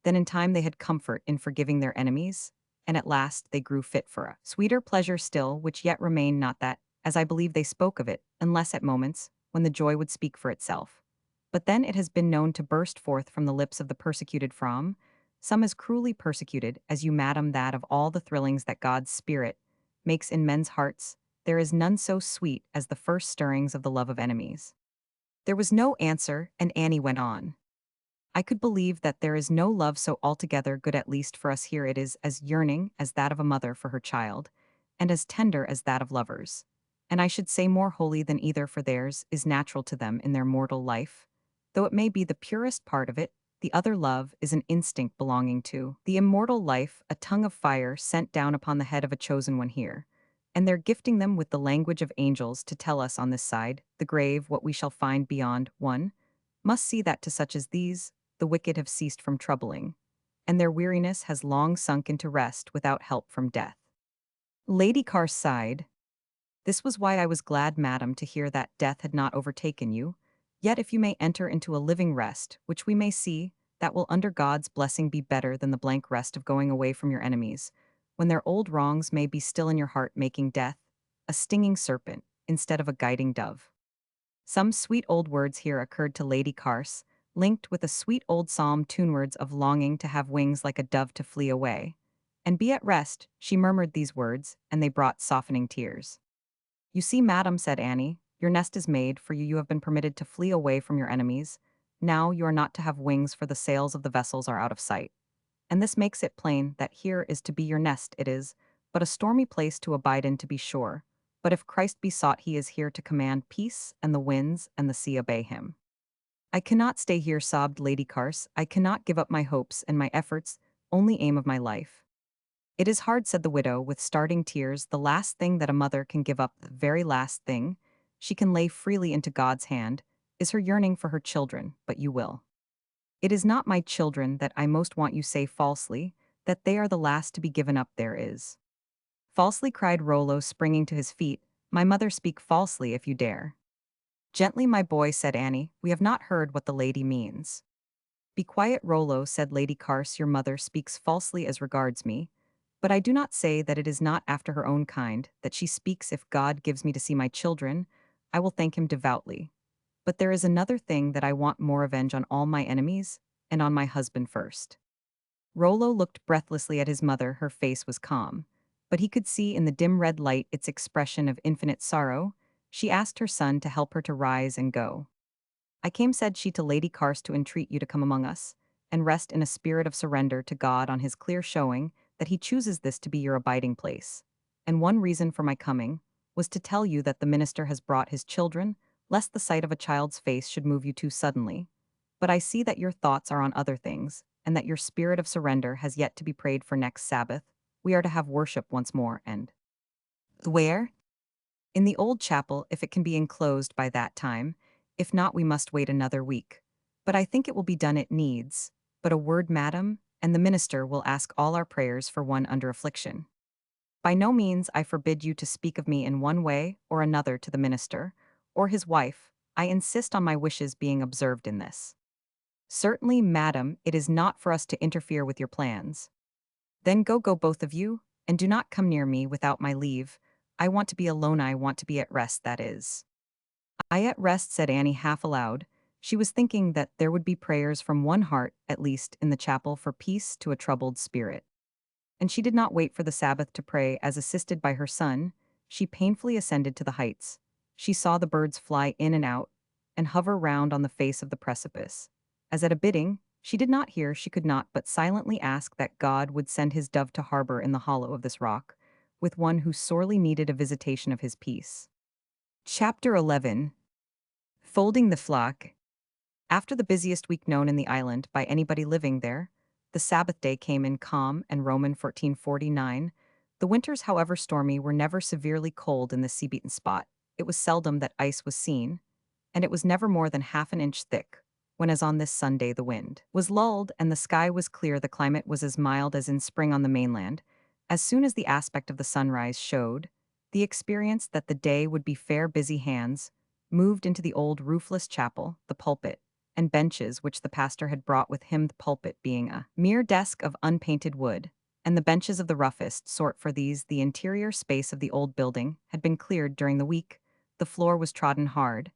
Then in time they had comfort in forgiving their enemies, and at last they grew fit for a sweeter pleasure still, which yet remained not that, as I believe they spoke of it, unless at moments, when the joy would speak for itself. But then it has been known to burst forth from the lips of the persecuted from, some as cruelly persecuted as you, madam, that of all the thrillings that God's Spirit makes in men's hearts, there is none so sweet as the first stirrings of the love of enemies. There was no answer, and Annie went on. I could believe that there is no love so altogether good, at least for us here it is as yearning as that of a mother for her child, and as tender as that of lovers. And I should say more holy than either, for theirs is natural to them in their mortal life. Though it may be the purest part of it, the other love is an instinct belonging to the immortal life, a tongue of fire sent down upon the head of a chosen one here. And they're gifting them with the language of angels to tell us on this side, the grave, what we shall find beyond. One must see that to such as these, the wicked have ceased from troubling, and their weariness has long sunk into rest without help from death. Lady Carr sighed. This was why I was glad, madam, to hear that death had not overtaken you. Yet if you may enter into a living rest, which we may see, that will under God's blessing be better than the blank rest of going away from your enemies, when their old wrongs may be still in your heart, making death a stinging serpent instead of a guiding dove. Some sweet old words here occurred to Lady Carse, linked with a sweet old psalm tune words of longing to have wings like a dove to flee away. And be at rest, she murmured these words, and they brought softening tears. You see, madam, said Annie, your nest is made for you. You have been permitted to flee away from your enemies. Now you are not to have wings, for the sails of the vessels are out of sight. And this makes it plain that here is to be your nest. It is but a stormy place to abide in, to be sure. But if Christ be sought, he is here to command peace, and the winds and the sea obey him. I cannot stay here, sobbed Lady Carse. I cannot give up my hopes and my efforts, only aim of my life. It is hard, said the widow, with starting tears, the last thing that a mother can give up, the very last thing she can lay freely into God's hand, is her yearning for her children, but you will. It is not my children that I most want, you say falsely, that they are the last to be given up. There is. Falsely, cried Rollo, springing to his feet. My mother, speak falsely if you dare. Gently, my boy, said Annie, we have not heard what the lady means. Be quiet, Rollo, said Lady Carse, your mother speaks falsely as regards me, but I do not say that it is not after her own kind that she speaks. If God gives me to see my children, I will thank him devoutly. But there is another thing that I want more, revenge on all my enemies, and on my husband first. Rollo looked breathlessly at his mother. Her face was calm, but he could see in the dim red light its expression of infinite sorrow. She asked her son to help her to rise and go. I came, said she to Lady Carse, to entreat you to come among us, and rest in a spirit of surrender to God on his clear showing that he chooses this to be your abiding place. And one reason for my coming was to tell you that the minister has brought his children, lest the sight of a child's face should move you too suddenly. But I see that your thoughts are on other things, and that your spirit of surrender has yet to be prayed for. Next Sabbath we are to have worship once more, and where? In the old chapel, if it can be enclosed by that time. If not, we must wait another week. But I think it will be done. It needs but a word, madam, and the minister will ask all our prayers for one under affliction. By no means I forbid you to speak of me in one way or another to the minister, or his wife. I insist on my wishes being observed in this. Certainly, madam, it is not for us to interfere with your plans. Then go both of you, and do not come near me without my leave. I want to be alone, I want to be at rest, that is. I at rest, said Annie half aloud. She was thinking that there would be prayers from one heart, at least, in the chapel for peace to a troubled spirit. And she did not wait for the Sabbath to pray as assisted by her son. She painfully ascended to the heights. She saw the birds fly in and out, and hover round on the face of the precipice. As at a bidding, she did not hear, she could not but silently ask that God would send his dove to harbor in the hollow of this rock, with one who sorely needed a visitation of his peace. Chapter 11. Folding the flock. After the busiest week known in the island by anybody living there, the Sabbath day came in calm and Roman 1449. The winters, however stormy, were never severely cold in this sea-beaten spot. It was seldom that ice was seen, and it was never more than half an inch thick, when as on this Sunday the wind was lulled and the sky was clear. The climate was as mild as in spring on the mainland. As soon as the aspect of the sunrise showed, the experience that the day would be fair, busy hands moved into the old roofless chapel, the pulpit, and benches which the pastor had brought with him, the pulpit being a mere desk of unpainted wood, and the benches of the roughest sort. For these, the interior space of the old building had been cleared during the week, the floor was trodden hard,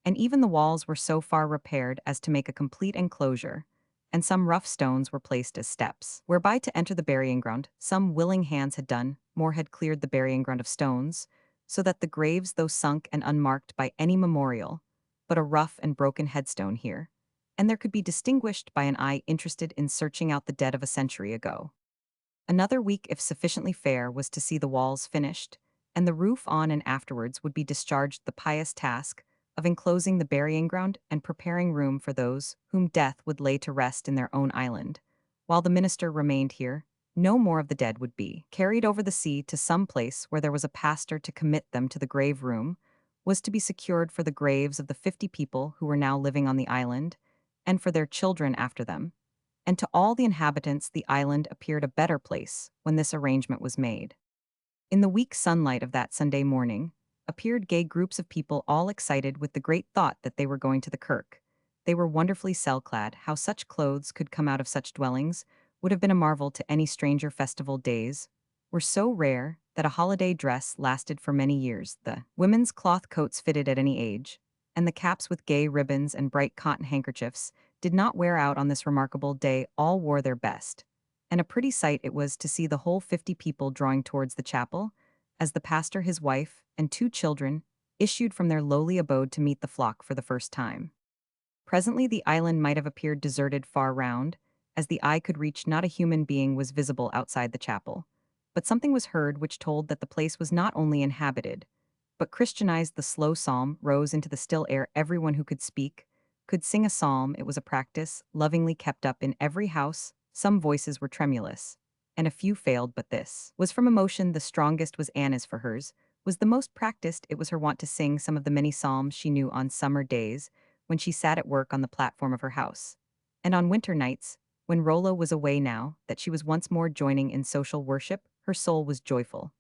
and even the walls were so far repaired as to make a complete enclosure, and some rough stones were placed as steps, whereby to enter the burying ground. Some willing hands had done, more had cleared the burying ground of stones, so that the graves, though sunk and unmarked by any memorial, but a rough and broken headstone here, and there could be distinguished by an eye interested in searching out the dead of a century ago. Another week, if sufficiently fair, was to see the walls finished, and the roof on, and afterwards would be discharged the pious task of enclosing the burying ground and preparing room for those whom death would lay to rest in their own island. While the minister remained here, no more of the dead would be carried over the sea to some place where there was a pastor to commit them to. The grave room was to be secured for the graves of the 50 people who were now living on the island, and for their children after them, and to all the inhabitants the island appeared a better place when this arrangement was made. In the weak sunlight of that Sunday morning, appeared gay groups of people, all excited with the great thought that they were going to the kirk. They were wonderfully cell-clad. How such clothes could come out of such dwellings would have been a marvel to any stranger. Festival days were so rare that a holiday dress lasted for many years. The women's cloth coats fitted at any age, and the caps with gay ribbons and bright cotton handkerchiefs did not wear out on this remarkable day. All wore their best, and a pretty sight it was to see the whole 50 people drawing towards the chapel, as the pastor, his wife, and 2 children issued from their lowly abode to meet the flock for the first time. Presently the island might have appeared deserted far round, as the eye could reach. Not a human being was visible outside the chapel, but something was heard which told that the place was not only inhabited, but Christianized. The slow psalm rose into the still air. Everyone who could speak could sing a psalm. It was a practice lovingly kept up in every house. Some voices were tremulous, and a few failed, but this was from emotion. The strongest was Anna's, for hers was the most practiced. It was her wont to sing some of the many psalms she knew on summer days when she sat at work on the platform of her house, and on winter nights, when Rollo was away. Now that she was once more joining in social worship, her soul was joyful,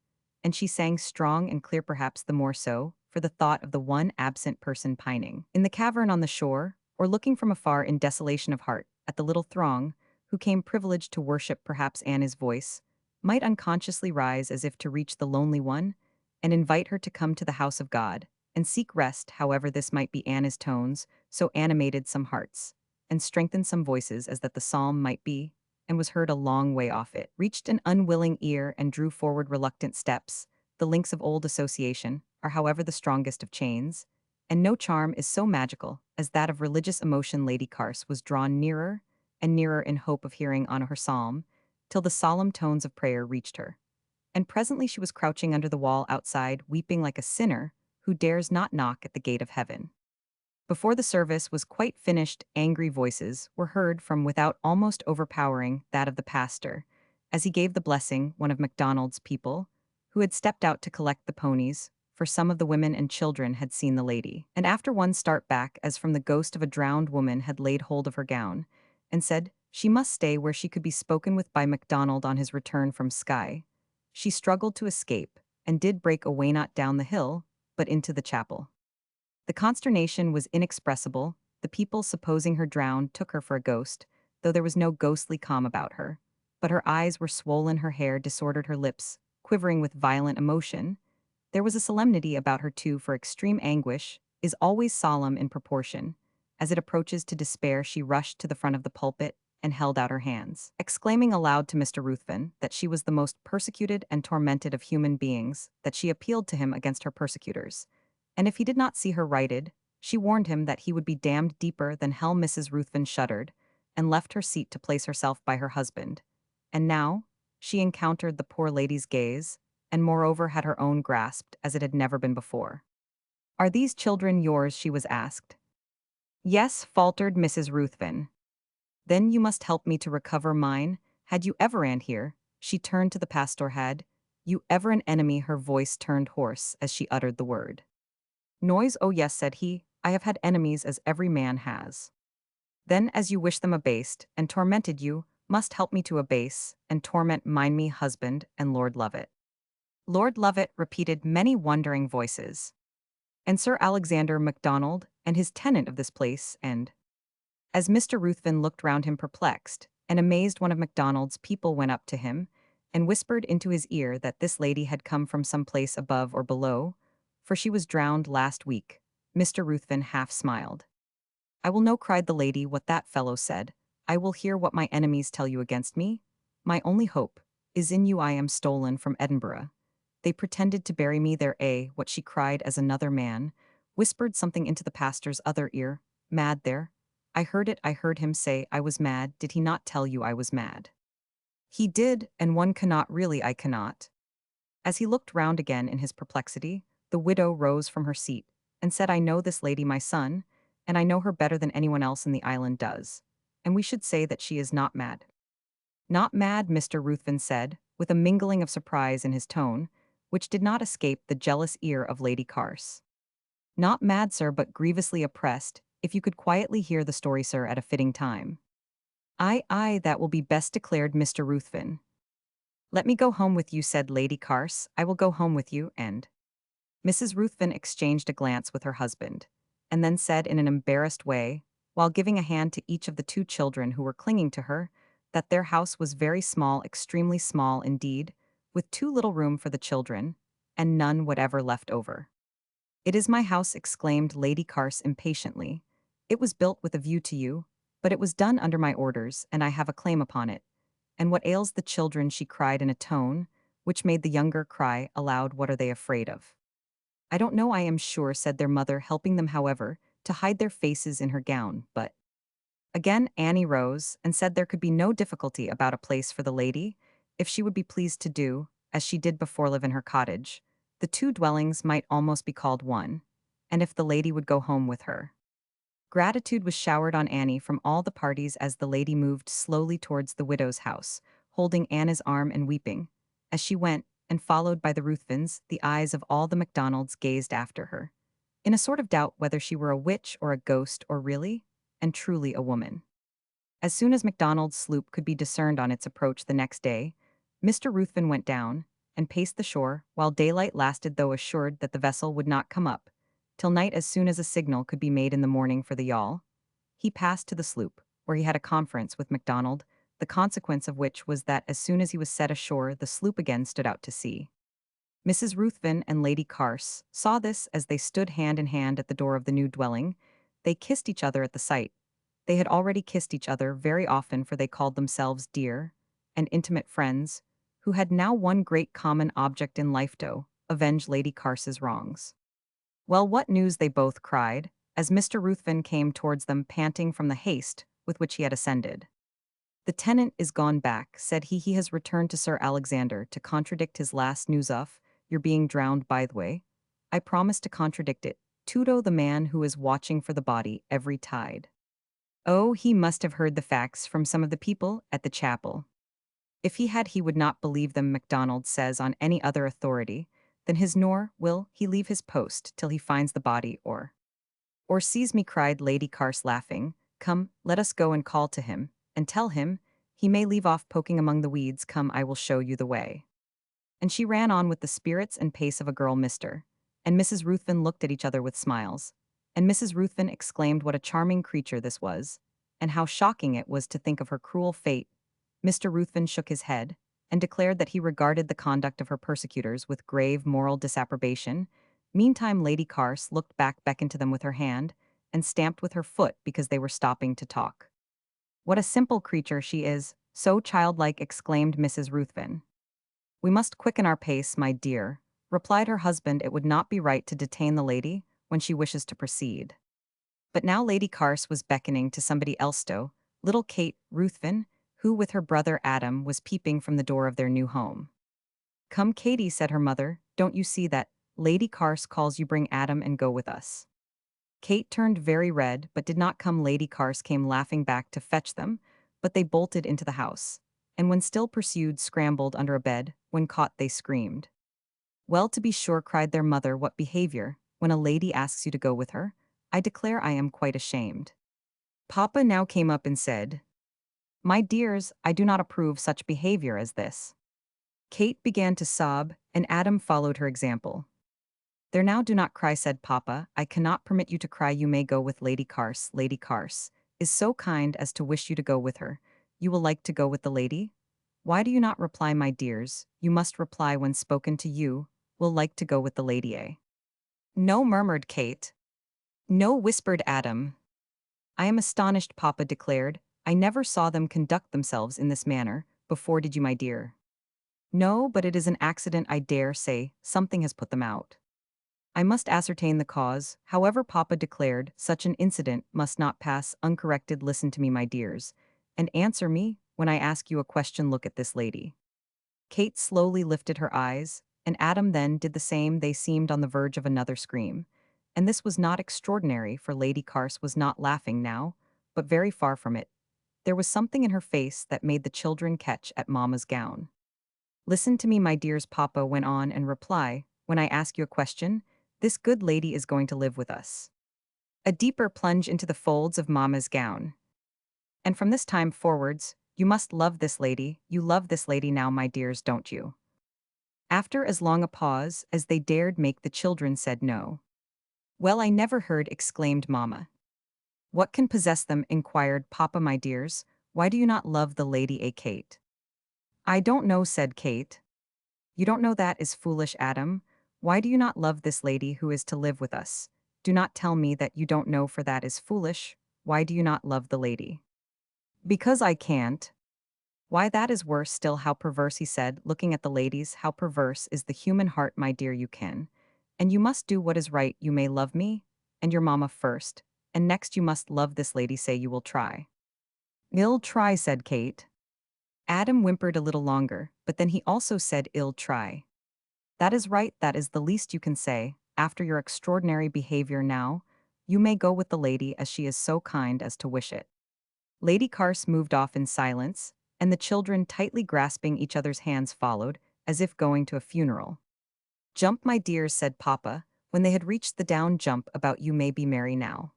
and she sang strong and clear, perhaps the more so for the thought of the one absent person pining in the cavern on the shore, or looking from afar in desolation of heart at the little throng who came privileged to worship. Perhaps Anna's voice might unconsciously rise as if to reach the lonely one and invite her to come to the house of God and seek rest. However this might be, Anna's tones so animated some hearts and strengthened some voices as that the psalm might be, and was heard a long way off. It reached an unwilling ear and drew forward reluctant steps. The links of old association are, however, the strongest of chains, and no charm is so magical as that of religious emotion. Lady Carse was drawn nearer and nearer in hope of hearing on her psalm, till the solemn tones of prayer reached her. And presently she was crouching under the wall outside, weeping like a sinner who dares not knock at the gate of heaven. Before the service was quite finished, angry voices were heard from without, almost overpowering that of the pastor, as he gave the blessing. One of MacDonald's people, who had stepped out to collect the ponies, for some of the women and children had seen the lady, and after one start back as from the ghost of a drowned woman, had laid hold of her gown, and said she must stay where she could be spoken with by MacDonald on his return from Skye. She struggled to escape, and did break away, not down the hill, but into the chapel. The consternation was inexpressible. The people, supposing her drowned, took her for a ghost, though there was no ghostly calm about her, but her eyes were swollen, her hair disordered, her lips quivering with violent emotion. There was a solemnity about her too, for extreme anguish is always solemn in proportion. As it approaches to despair, she rushed to the front of the pulpit and held out her hands, exclaiming aloud to Mr. Ruthven that she was the most persecuted and tormented of human beings, that she appealed to him against her persecutors. And if he did not see her righted, she warned him that he would be damned deeper than hell. Mrs. Ruthven shuddered, and left her seat to place herself by her husband. And now she encountered the poor lady's gaze, and moreover had her own grasped as it had never been before. "Are these children yours?" she was asked. "Yes," faltered Mrs. Ruthven. "Then you must help me to recover mine. Had you ever, Anne here," she turned to the pastor, "had you ever an enemy?" Her voice turned hoarse as she uttered the word. "Noise, oh yes," said he, "I have had enemies as every man has." "Then as you wish them abased, and tormented you, must help me to abase, and torment mine, me husband, and Lord Lovett." "Lord Lovett," repeated many wondering voices. "And Sir Alexander MacDonald, and his tenant of this place, and—" As Mr. Ruthven looked round him perplexed and amazed, one of MacDonald's people went up to him and whispered into his ear that this lady had come from some place above or below, for she was drowned last week. Mr. Ruthven half smiled. "I will know," cried the lady, "what that fellow said. I will hear what my enemies tell you against me. My only hope is in you. I am stolen from Edinburgh. They pretended to bury me there." What she cried, as another man whispered something into the pastor's other ear. "Mad there? I heard it. I heard him say I was mad. Did he not tell you I was mad?" "He did, and one cannot really, I cannot." As he looked round again in his perplexity, the widow rose from her seat and said, "I know this lady, my son, and I know her better than anyone else in the island does, and we should say that she is not mad." "Not mad," Mr. Ruthven said, with a mingling of surprise in his tone, which did not escape the jealous ear of Lady Carse. "Not mad, sir, but grievously oppressed, if you could quietly hear the story, sir, at a fitting time." Aye, that will be best," declared Mr. Ruthven. "Let me go home with you," said Lady Carse. "I will go home with you," and Mrs. Ruthven exchanged a glance with her husband, and then said in an embarrassed way, while giving a hand to each of the two children who were clinging to her, that their house was very small, extremely small indeed, with too little room for the children, and none whatever left over. "It is my house," exclaimed Lady Carse impatiently. "It was built with a view to you, but it was done under my orders, and I have a claim upon it. And what ails the children?" she cried in a tone which made the younger cry aloud, "What are they afraid of?" "I don't know, I am sure," said their mother, helping them, however, to hide their faces in her gown, but— Again Annie rose and said there could be no difficulty about a place for the lady, if she would be pleased to do, as she did before, live in her cottage. The two dwellings might almost be called one, and if the lady would go home with her. Gratitude was showered on Annie from all the parties as the lady moved slowly towards the widow's house, holding Anna's arm and weeping. As she went, and followed by the Ruthvens, the eyes of all the MacDonalds gazed after her, in a sort of doubt whether she were a witch or a ghost, or really and truly a woman. As soon as MacDonald's sloop could be discerned on its approach the next day, Mr. Ruthven went down and paced the shore while daylight lasted, though assured that the vessel would not come up till night. As soon as a signal could be made in the morning for the yawl, he passed to the sloop, where he had a conference with MacDonald, the consequence of which was that as soon as he was set ashore, the sloop again stood out to sea. Mrs. Ruthven and Lady Carse saw this as they stood hand in hand at the door of the new dwelling. They kissed each other at the sight. They had already kissed each other very often, for they called themselves dear and intimate friends, who had now one great common object in life, to avenge Lady Carse's wrongs. "Well, what news?" they both cried, as Mr. Ruthven came towards them, panting from the haste with which he had ascended. "The tenant is gone back," said he. "He has returned to Sir Alexander to contradict his last news of your being drowned. By the way, I promised to contradict it. Tudo, the man who is watching for the body every tide. Oh, he must have heard the facts from some of the people at the chapel. If he had, he would not believe them, MacDonald says, on any other authority than his, nor will he leave his post till he finds the body, or sees me," cried Lady Carse, laughing. "Come, let us go and call to him, and tell him he may leave off poking among the weeds. Come, I will show you the way." And she ran on with the spirits and pace of a girl. Mr. and Mrs. Ruthven looked at each other with smiles, and Mrs. Ruthven exclaimed what a charming creature this was, and how shocking it was to think of her cruel fate. Mr. Ruthven shook his head and declared that he regarded the conduct of her persecutors with grave moral disapprobation. Meantime, Lady Carse looked back, beckoned to them with her hand, and stamped with her foot because they were stopping to talk. "What a simple creature she is, so childlike," exclaimed Mrs. Ruthven. "We must quicken our pace, my dear," replied her husband. "It would not be right to detain the lady when she wishes to proceed." But now Lady Carse was beckoning to somebody else, though, little Kate Ruthven, who with her brother Adam was peeping from the door of their new home. "Come, Katie," said her mother, "don't you see that Lady Carse calls you? Bring Adam and go with us." Kate turned very red, but did not come. Lady Carse came laughing back to fetch them, but they bolted into the house, and when still pursued, scrambled under a bed. When caught, they screamed. "Well, to be sure," cried their mother, "what behavior, when a lady asks you to go with her? I declare I am quite ashamed." Papa now came up and said, "My dears, I do not approve such behavior as this." Kate began to sob, and Adam followed her example. "There, now, do not cry," said Papa. "I cannot permit you to cry. You may go with Lady Carse. Lady Carse is so kind as to wish you to go with her. You will like to go with the lady? Why do you not reply, my dears? You must reply when spoken to. You will like to go with the lady, eh?" "No," murmured Kate. "No," whispered Adam. "I am astonished," Papa declared. "I never saw them conduct themselves in this manner before, did you, my dear?" "No, but it is an accident. I dare say something has put them out. I must ascertain the cause." However, Papa declared such an incident must not pass uncorrected. "Listen to me, my dears, and answer me when I ask you a question. Look at this lady." Kate slowly lifted her eyes, and Adam then did the same. They seemed on the verge of another scream. And this was not extraordinary, for Lady Carse was not laughing now, but very far from it. There was something in her face that made the children catch at Mamma's gown. "Listen to me, my dears," Papa went on, "and reply when I ask you a question. This good lady is going to live with us." A deeper plunge into the folds of Mamma's gown. "And from this time forwards, you must love this lady. You love this lady now, my dears, don't you?" After as long a pause as they dared make, the children said no. "Well, I never heard," exclaimed Mamma. "What can possess them?" inquired Papa. "My dears, why do you not love the lady, eh, Kate?" "I don't know," said Kate. "You don't know? That is foolish, Adam. Why do you not love this lady who is to live with us? Do not tell me that you don't know, for that is foolish. Why do you not love the lady?" "Because I can't." "Why, that is worse still. How perverse," he said, looking at the ladies. "How perverse is the human heart, my dear. You can. And you must do what is right. You may love me and your mamma first, and next you must love this lady. Say you will try." "Ill try," said Kate. Adam whimpered a little longer, but then he also said, "Ill try." "That is right. That is the least you can say. After your extraordinary behavior now, you may go with the lady, as she is so kind as to wish it." Lady Carse moved off in silence, and the children, tightly grasping each other's hands, followed, as if going to a funeral. "Jump, my dears," said Papa, when they had reached the down. "Jump about. You may be merry now."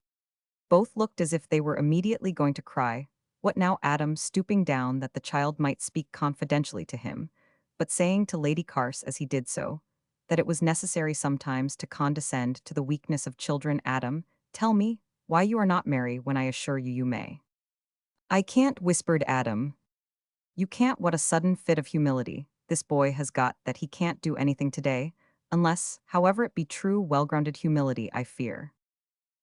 Both looked as if they were immediately going to cry. "What now?" Adam, stooping down that the child might speak confidentially to him, but saying to Lady Carse as he did so, that it was necessary sometimes to condescend to the weakness of children. "Adam, tell me why you are not merry when I assure you you may." "I can't," whispered Adam. "You can't? What a sudden fit of humility this boy has got, that he can't do anything today, unless, however, it be true, well-grounded humility, I fear."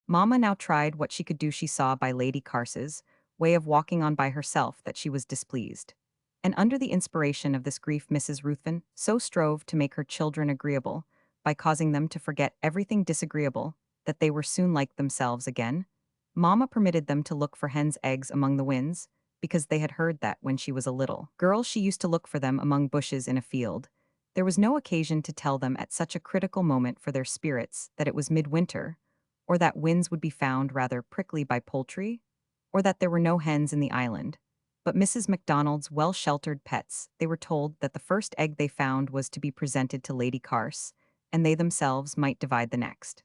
Mamma now tried what she could do. She saw by Lady Carse's way of walking on by herself that she was displeased. And under the inspiration of this grief, Mrs. Ruthven so strove to make her children agreeable, by causing them to forget everything disagreeable, that they were soon like themselves again. Mamma permitted them to look for hens' eggs among the winds, because they had heard that when she was a little girl she used to look for them among bushes in a field. There was no occasion to tell them at such a critical moment for their spirits that it was midwinter, or that winds would be found rather prickly by poultry, or that there were no hens in the island. But Mrs. Macdonald's well-sheltered pets, they were told that the first egg they found was to be presented to Lady Carse, and they themselves might divide the next.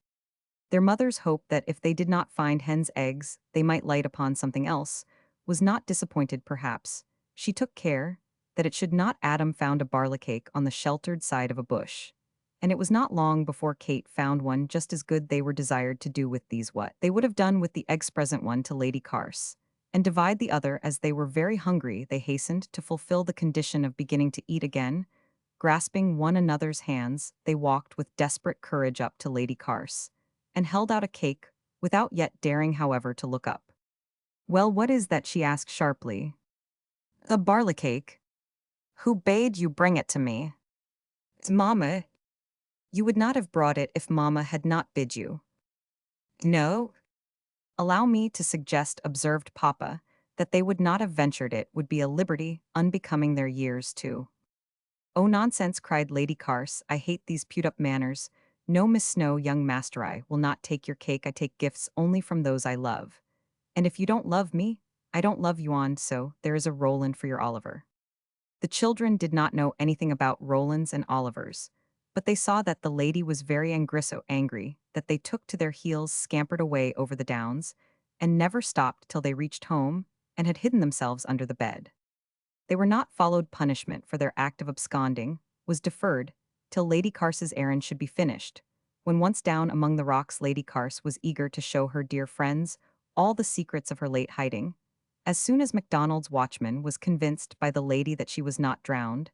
Their mother's hope that if they did not find hens' eggs, they might light upon something else, was not disappointed perhaps. She took care that it should not. Adam found a barley cake on the sheltered side of a bush, and it was not long before Kate found one just as good. They were desired to do with these what they would have done with the eggs present one to Lady Carse, and divide the other. As they were very hungry, they hastened to fulfill the condition of beginning to eat again. Grasping one another's hands, they walked with desperate courage up to Lady Carse, and held out a cake, without yet daring, however, to look up. "Well, what is that?" she asked sharply. "A barley cake." "Who bade you bring it to me?" "Mamma." "You would not have brought it if Mamma had not bid you." "No." "Allow me to suggest," observed Papa, "that they would not have ventured it would be a liberty unbecoming their years, too." "Oh, nonsense," cried Lady Carse, "I hate these put-up manners. No, Miss Snow, young master, I will not take your cake. I take gifts only from those I love. And if you don't love me, I don't love you on, so there is a Roland for your Oliver." The children did not know anything about Rolands and Olivers, but they saw that the lady was very angry that they took to their heels, scampered away over the downs, and never stopped till they reached home and had hidden themselves under the bed. They were not followed. Punishment for their act of absconding was deferred till Lady Carse's errand should be finished. When once down among the rocks, Lady Carse was eager to show her dear friends all the secrets of her late hiding. As soon as MacDonald's watchman was convinced by the lady that she was not drowned,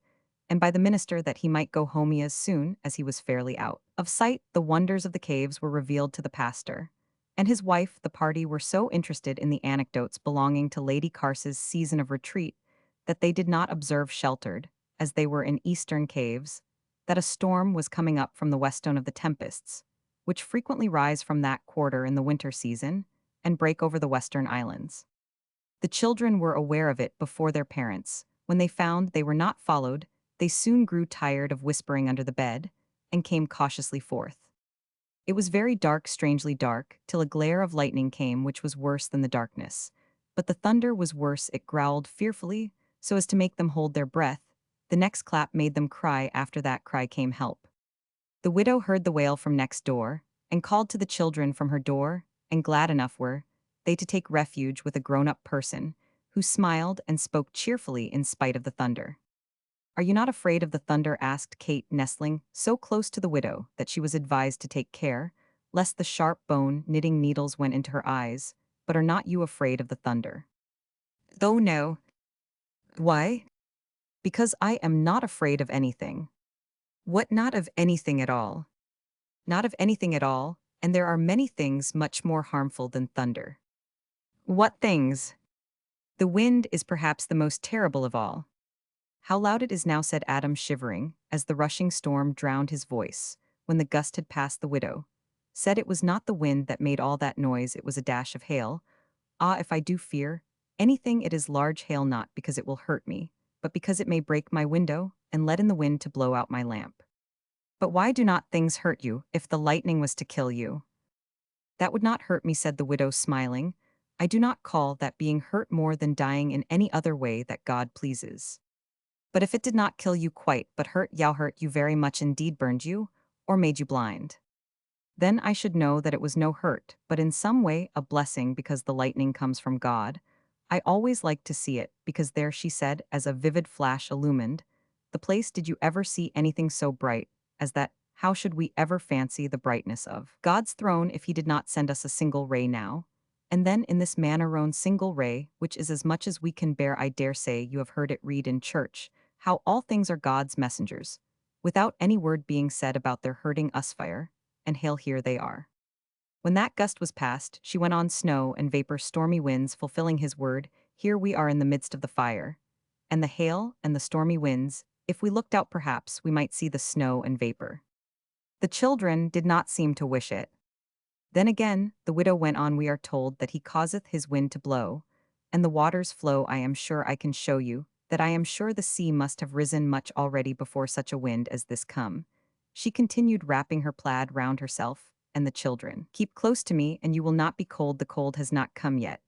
and by the minister that he might go home as soon as he was fairly out of sight, the wonders of the caves were revealed to the pastor and his wife. The party were so interested in the anecdotes belonging to Lady Carse's season of retreat that they did not observe, sheltered, as they were in eastern caves, that a storm was coming up from the westone of the tempests, which frequently rise from that quarter in the winter season and break over the western islands. The children were aware of it before their parents. When they found they were not followed, they soon grew tired of whispering under the bed and came cautiously forth. It was very dark, strangely dark, till a glare of lightning came, which was worse than the darkness. But the thunder was worse. It growled fearfully, so as to make them hold their breath. The next clap made them cry. After that cry came help. The widow heard the wail from next door, and called to the children from her door, and glad enough were they to take refuge with a grown-up person, who smiled and spoke cheerfully in spite of the thunder. "Are you not afraid of the thunder?" asked Kate, nestling so close to the widow that she was advised to take care, lest the sharp bone-knitting needles went into her eyes. "But are not you afraid of the thunder?" "Oh, no." "Why?" "Because I am not afraid of anything." "What, not of anything at all?" "Not of anything at all, and there are many things much more harmful than thunder." "What things?" "The wind is perhaps the most terrible of all." "How loud it is now," said Adam, shivering, as the rushing storm drowned his voice. When the gust had passed, the widow said it was not the wind that made all that noise, it was a dash of hail. "Ah, if I do fear anything, it is large hail, not because it will hurt me, but because it may break my window and let in the wind to blow out my lamp." "But why do not things hurt you, if the lightning was to kill you?" "That would not hurt me," said the widow, smiling. "I do not call that being hurt more than dying in any other way that God pleases. But if it did not kill you quite, but hurt you very much indeed, burned you, or made you blind, then I should know that it was no hurt, but in some way a blessing, because the lightning comes from God. I always like to see it, because there," she said, as a vivid flash illumined the place, "did you ever see anything so bright as that? How should we ever fancy the brightness of God's throne if he did not send us a single ray now? And then in this manner, own single ray, which is as much as we can bear. I dare say you have heard it read in church, how all things are God's messengers, without any word being said about their hurting us. Fire and hail, here they are." When that gust was past, she went on, "Snow and vapor, stormy winds, fulfilling his word. Here we are in the midst of the fire, and the hail and the stormy winds. If we looked out, perhaps we might see the snow and vapor." The children did not seem to wish it. Then again, the widow went on, "We are told that he causeth his wind to blow, and the waters flow. I am sure I can show you that I am sure the sea must have risen much already before such a wind as this come." She continued, wrapping her plaid round herself and the children. "Keep close to me, and you will not be cold. The cold has not come yet.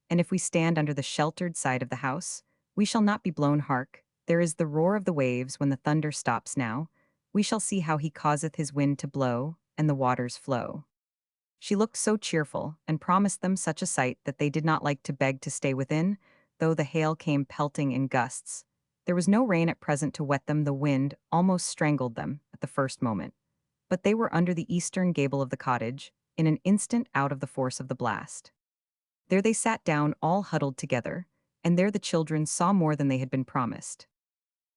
And if we stand under the sheltered side of the house, we shall not be blown. Hark, there is the roar of the waves when the thunder stops now. We shall see how he causeth his wind to blow, and the waters flow." She looked so cheerful, and promised them such a sight, that they did not like to beg to stay within, though the hail came pelting in gusts. There was no rain at present to wet them. The wind almost strangled them at the first moment, but they were under the eastern gable of the cottage, in an instant out of the force of the blast. There they sat down all huddled together, and there the children saw more than they had been promised.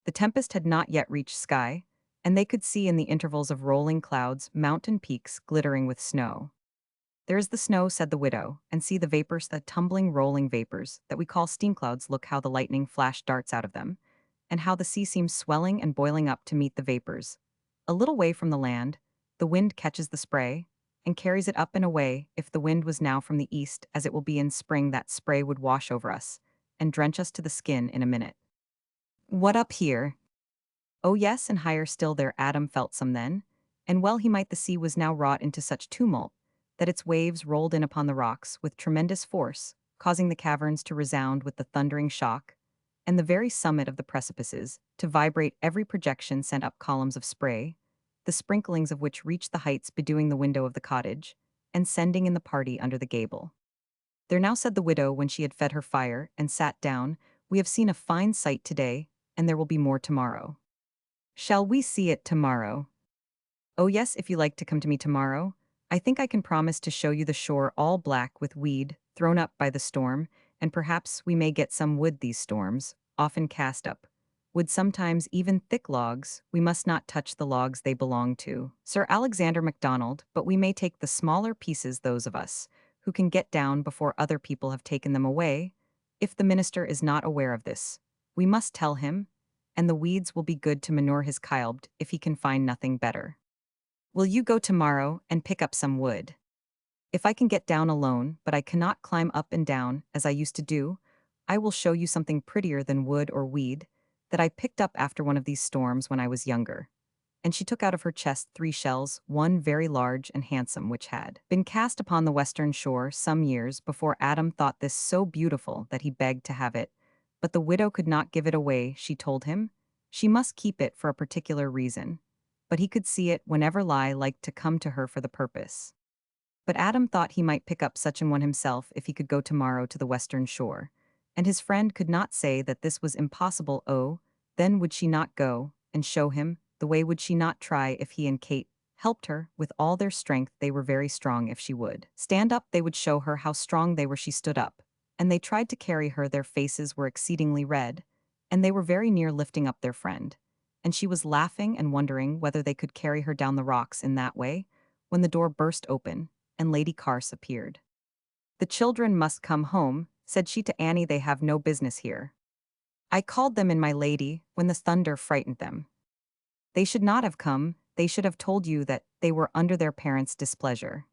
The tempest had not yet reached sky, and they could see in the intervals of rolling clouds mountain peaks glittering with snow. "There is the snow," said the widow, "and see the vapors, the tumbling, rolling vapors that we call steam clouds. Look how the lightning flash darts out of them, and how the sea seems swelling and boiling up to meet the vapors. A little way from the land, the wind catches the spray and carries it up and away. If the wind was now from the east, as it will be in spring, that spray would wash over us and drench us to the skin in a minute. What up here? Oh yes, and higher still there Adam felt some then, and well he might the sea was now wrought into such tumult, that its waves rolled in upon the rocks with tremendous force, causing the caverns to resound with the thundering shock, and the very summit of the precipices to vibrate. Every projection sent up columns of spray, the sprinklings of which reached the heights, bedewing the window of the cottage, and sending in the party under the gable. There now, said the widow when she had fed her fire and sat down, we have seen a fine sight today, and there will be more tomorrow. Shall we see it tomorrow? Oh yes, if you like to come to me tomorrow. I think I can promise to show you the shore all black with weed, thrown up by the storm, and perhaps we may get some wood. These storms often cast up wood, sometimes even thick logs. We must not touch the logs, they belong to Sir Alexander MacDonald, but we may take the smaller pieces, those of us who can get down before other people have taken them away. If the minister is not aware of this, we must tell him, and the weeds will be good to manure his kilbed if he can find nothing better. Will you go tomorrow and pick up some wood? If I can get down alone, but I cannot climb up and down as I used to do, I will show you something prettier than wood or weed that I picked up after one of these storms when I was younger. And she took out of her chest 3 shells, one very large and handsome, which had been cast upon the western shore some years before. Adam thought this so beautiful that he begged to have it, but the widow could not give it away. She told him she must keep it for a particular reason, but he could see it whenever Li liked to come to her for the purpose. But Adam thought he might pick up such an one himself if he could go tomorrow to the western shore, and his friend could not say that this was impossible. Oh, then would she not go and show him the way? Would she not try? If he and Kate helped her with all their strength, they were very strong. If she would stand up, they would show her how strong they were. She stood up, and they tried to carry her. Their faces were exceedingly red, and they were very near lifting up their friend, and she was laughing and wondering whether they could carry her down the rocks in that way, when the door burst open and Lady Carse appeared. "The children must come home," said she to Annie. "They have no business here. I called them in, my lady, when the thunder frightened them. They should not have come. They should have told you that they were under their parents' displeasure."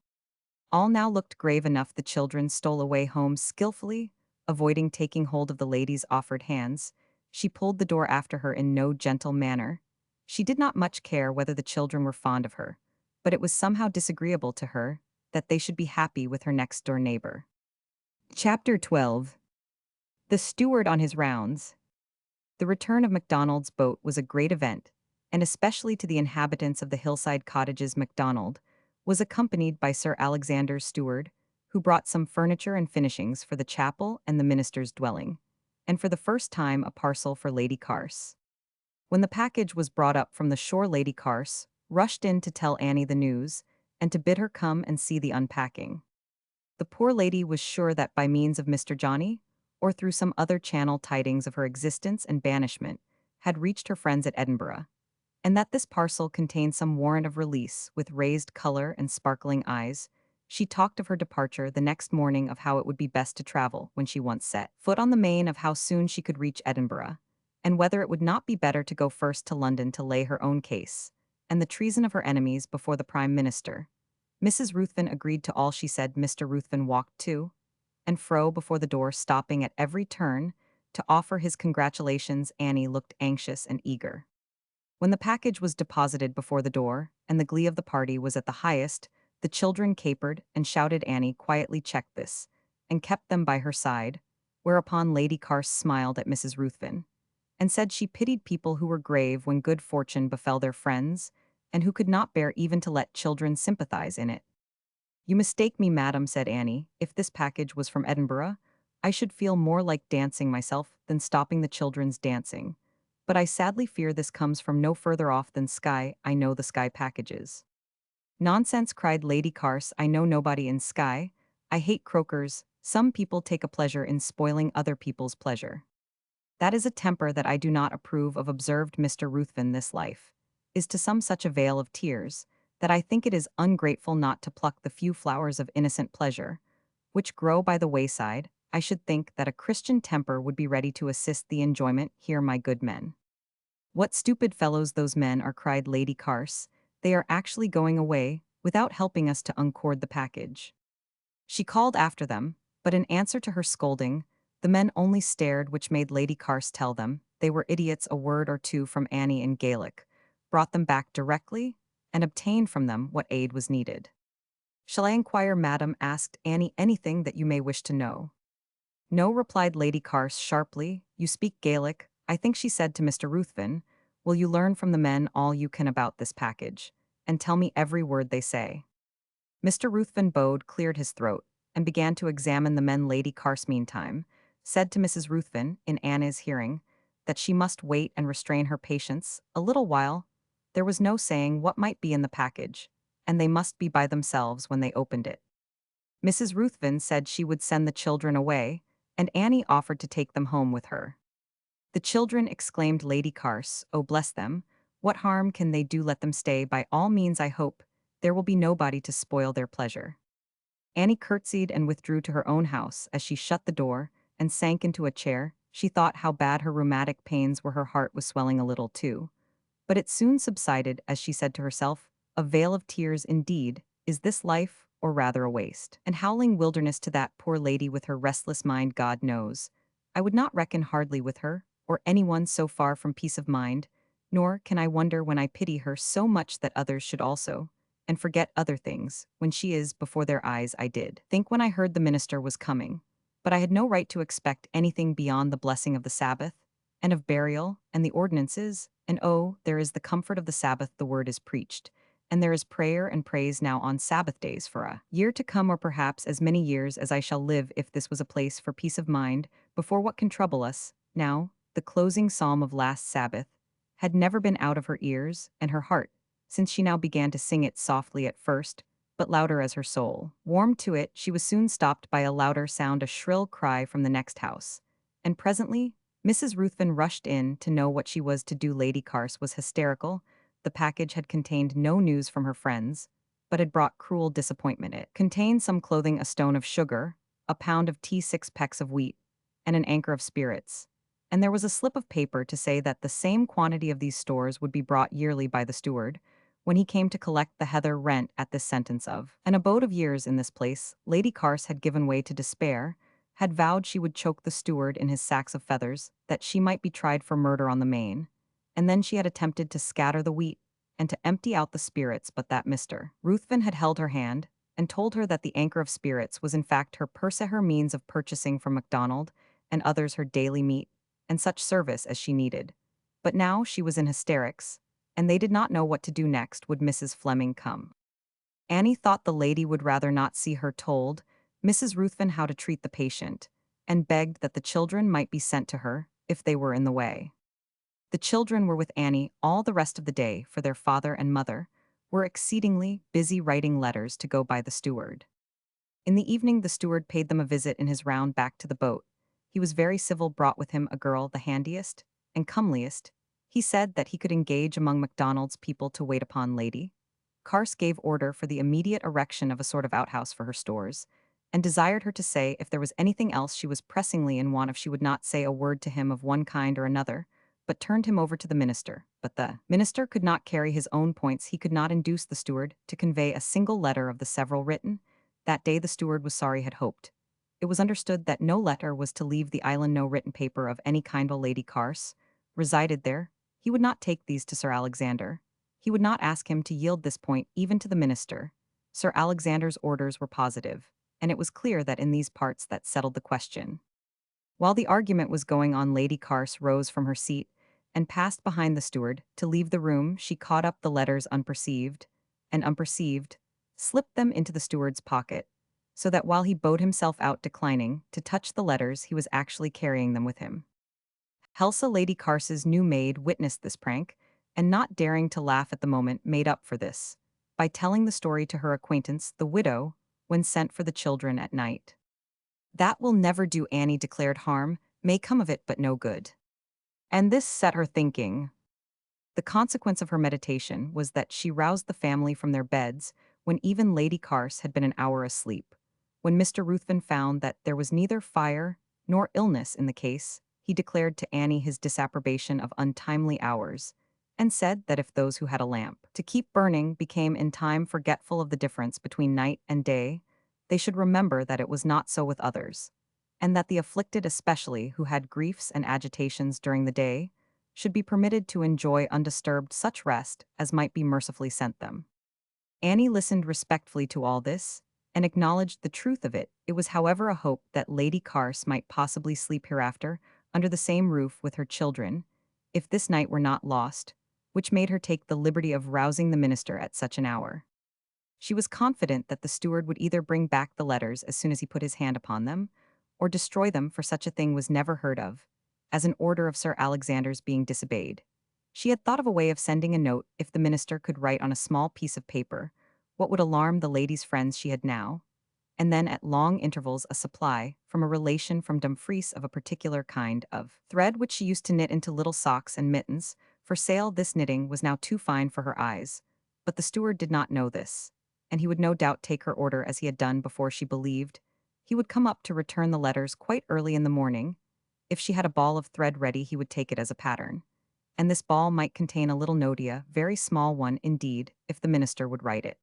All now looked grave enough. The children stole away home skillfully, avoiding taking hold of the lady's offered hands. She pulled the door after her in no gentle manner. She did not much care whether the children were fond of her, but it was somehow disagreeable to her that they should be happy with her next-door neighbor. Chapter 12. The Steward on his rounds. The return of MacDonald's boat was a great event, and especially to the inhabitants of the hillside cottages. MacDonald was accompanied by Sir Alexander's steward, who brought some furniture and finishings for the chapel and the minister's dwelling, and for the first time a parcel for Lady Carse. When the package was brought up from the shore, Lady Carse rushed in to tell Annie the news, and to bid her come and see the unpacking. The poor lady was sure that by means of Mr. Johnny, or through some other channel, tidings of her existence and banishment had reached her friends at Edinburgh, and that this parcel contained some warrant of release. With raised color and sparkling eyes, she talked of her departure the next morning, of how it would be best to travel when she once set foot on the main, of how soon she could reach Edinburgh, and whether it would not be better to go first to London to lay her own case, and the treason of her enemies, before the Prime Minister. Mrs. Ruthven agreed to all she said. Mr. Ruthven walked to and fro before the door, stopping at every turn to offer his congratulations. Annie looked anxious and eager. When the package was deposited before the door, and the glee of the party was at the highest, the children capered and shouted. Annie quietly checked this, and kept them by her side, whereupon Lady Carse smiled at Mrs. Ruthven, and said she pitied people who were grave when good fortune befell their friends, and who could not bear even to let children sympathize in it. "You mistake me, madam," said Annie. "If this package was from Edinburgh, I should feel more like dancing myself than stopping the children's dancing. But I sadly fear this comes from no further off than Skye. I know the Skye packages." "Nonsense," cried Lady Carse. "I know nobody in Skye. I hate croakers, Some people take a pleasure in spoiling other people's pleasure. That is a temper that I do not approve of, observed Mr. Ruthven. This life is to some such a vale of tears, that I think it is ungrateful not to pluck the few flowers of innocent pleasure, which grow by the wayside. I should think that a Christian temper would be ready to assist the enjoyment here, my good men. What stupid fellows those men are, cried Lady Carse. They are actually going away, without helping us to uncord the package. She called after them, but in answer to her scolding, the men only stared, which made Lady Carse tell them they were idiots. A word or two from Annie in Gaelic brought them back directly, and obtained from them what aid was needed. Shall I inquire, madam, asked Annie, anything that you may wish to know? No, replied Lady Carse sharply. You speak Gaelic, I think, she said to Mr. Ruthven. Will you learn from the men all you can about this package, and tell me every word they say? Mr. Ruthven bowed, cleared his throat, and began to examine the men. Lady Carse, meantime, said to Mrs. Ruthven, in Anna's hearing, that she must wait and restrain her patience a little while. There was no saying what might be in the package, and they must be by themselves when they opened it. Mrs. Ruthven said she would send the children away, and Annie offered to take them home with her. The children, exclaimed Lady Carse, oh bless them, what harm can they do? Let them stay, by all means. I hope there will be nobody to spoil their pleasure. Annie curtsied and withdrew to her own house. As she shut the door and sank into a chair, she thought how bad her rheumatic pains were. Her heart was swelling a little too, but it soon subsided as she said to herself, a vale of tears indeed, is this life, or rather a waste and howling wilderness to that poor lady with her restless mind? God knows, I would not reckon hardly with her, or anyone so far from peace of mind, nor can I wonder when I pity her so much that others should also, and forget other things, when she is before their eyes. I did think when I heard the minister was coming, but I had no right to expect anything beyond the blessing of the Sabbath, and of burial, and the ordinances, and oh, there is the comfort of the Sabbath, the word is preached, and there is prayer and praise now on Sabbath days for a year to come, or perhaps as many years as I shall live. If this was a place for peace of mind, before what can trouble us, now, the closing psalm of last Sabbath had never been out of her ears and her heart, since she now began to sing it softly at first, but louder as her soul warmed to it. She was soon stopped by a louder sound, a shrill cry from the next house, and presently Mrs. Ruthven rushed in to know what she was to do. Lady Carse was hysterical. The package had contained no news from her friends, but had brought cruel disappointment. It contained some clothing, a stone of sugar, a pound of tea, 6 pecks of wheat, and an anchor of spirits. And there was a slip of paper to say that the same quantity of these stores would be brought yearly by the steward, when he came to collect the heather rent. At this sentence of an abode of years in this place, Lady Carse had given way to despair, had vowed she would choke the steward in his sacks of feathers, that she might be tried for murder on the main, and then she had attempted to scatter the wheat and to empty out the spirits, but that Mr. Ruthven had held her hand and told her that the anchor of spirits was in fact her purse, her means of purchasing from MacDonald and others her daily meat and such service as she needed. But now she was in hysterics, and they did not know what to do next. Would Mrs. Fleming come? Annie thought the lady would rather not see her. Told Mrs. Ruthven how to treat the patient, and begged that the children might be sent to her if they were in the way. The children were with Annie all the rest of the day, for their father and mother were exceedingly busy writing letters to go by the steward. In the evening the steward paid them a visit in his round back to the boat. He was very civil, brought with him a girl, the handiest and comeliest. He said that he could engage among MacDonald's people to wait upon Lady Carse, gave order for the immediate erection of a sort of outhouse for her stores, and desired her to say if there was anything else she was pressingly in want of. She would not say a word to him of one kind or another, but turned him over to the minister. But the minister could not carry his own points. He could not induce the steward to convey a single letter of the several written. That day the steward was sorry, had hoped. It was understood that no letter was to leave the island, no written paper of any kind. While Lady Carse resided there, he would not take these to Sir Alexander. He would not ask him to yield this point even to the minister. Sir Alexander's orders were positive, and it was clear that in these parts that settled the question. While the argument was going on, Lady Carse rose from her seat and passed behind the steward to leave the room. She caught up the letters unperceived, and unperceived, slipped them into the steward's pocket, so that while he bowed himself out declining to touch the letters, he was actually carrying them with him. Helsa, Lady Carse's new maid, witnessed this prank, and not daring to laugh at the moment, made up for this by telling the story to her acquaintance, the widow, when sent for the children at night. That will never do, Annie declared. Harm may come of it, but no good. And this set her thinking. The consequence of her meditation was that she roused the family from their beds when even Lady Carse had been an hour asleep. When Mr. Ruthven found that there was neither fire nor illness in the case, he declared to Annie his disapprobation of untimely hours, and said that if those who had a lamp to keep burning became in time forgetful of the difference between night and day, they should remember that it was not so with others, and that the afflicted especially who had griefs and agitations during the day should be permitted to enjoy undisturbed such rest as might be mercifully sent them. Annie listened respectfully to all this, and acknowledged the truth of it. It was, however, a hope that Lady Carse might possibly sleep hereafter under the same roof with her children, if this night were not lost, which made her take the liberty of rousing the minister at such an hour. She was confident that the steward would either bring back the letters as soon as he put his hand upon them, or destroy them, for such a thing was never heard of, as an order of Sir Alexander's being disobeyed. She had thought of a way of sending a note if the minister could write on a small piece of paper what would alarm the lady's friends she had now, and then at long intervals a supply from a relation from Dumfries of a particular kind of thread which she used to knit into little socks and mittens. For sale. This knitting was now too fine for her eyes, but the steward did not know this, and he would no doubt take her order as he had done before. She believed he would come up to return the letters quite early in the morning. If she had a ball of thread ready, he would take it as a pattern, and this ball might contain a little notia, very small one indeed, if the minister would write it.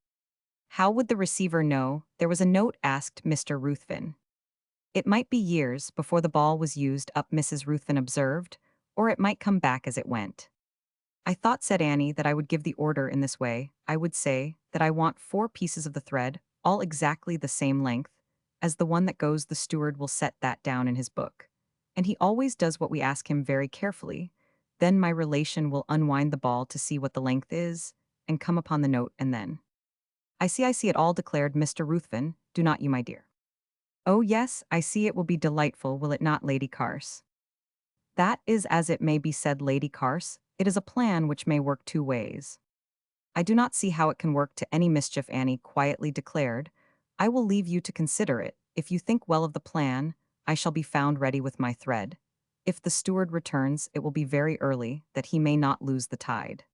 How would the receiver know there was a note? Asked Mr. Ruthven. It might be years before the ball was used up, Mrs. Ruthven observed, or it might come back as it went. I thought, said Annie, that I would give the order in this way. I would say that I want 4 pieces of the thread, all exactly the same length, as the one that goes. The steward will set that down in his book, and he always does what we ask him very carefully. Then my relation will unwind the ball to see what the length is, and come upon the note, and then I see it all, declared Mr. Ruthven. Do not you, my dear? Oh yes, I see. It will be delightful, will it not, Lady Carse? That is as it may be, said Lady Carse. It is a plan which may work 2 ways. I do not see how it can work to any mischief, Annie quietly declared. I will leave you to consider it. If you think well of the plan, I shall be found ready with my thread. If the steward returns, it will be very early, that he may not lose the tide.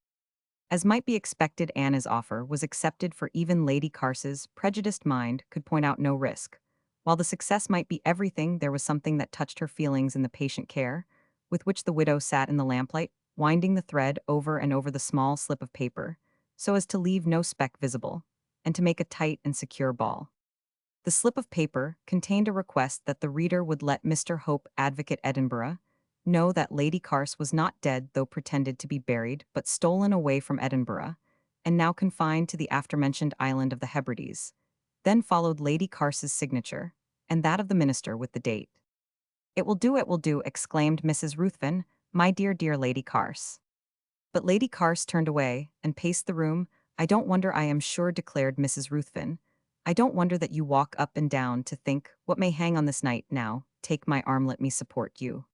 As might be expected, Anna's offer was accepted, for even Lady Carse's prejudiced mind could point out no risk. While the success might be everything, there was something that touched her feelings in the patient care with which the widow sat in the lamplight, winding the thread over and over the small slip of paper, so as to leave no speck visible, and to make a tight and secure ball. The slip of paper contained a request that the reader would let Mr. Hope, Advocate, Edinburgh, know that Lady Carse was not dead, though pretended to be buried, but stolen away from Edinburgh, and now confined to the after-mentioned island of the Hebrides. Then followed Lady Carse's signature, and that of the minister with the date. It will do," exclaimed Mrs. Ruthven, "my dear, dear Lady Carse." But Lady Carse turned away and paced the room. "I don't wonder, I am sure," declared Mrs. Ruthven. "I don't wonder that you walk up and down to think what may hang on this night. Now, take my arm, let me support you."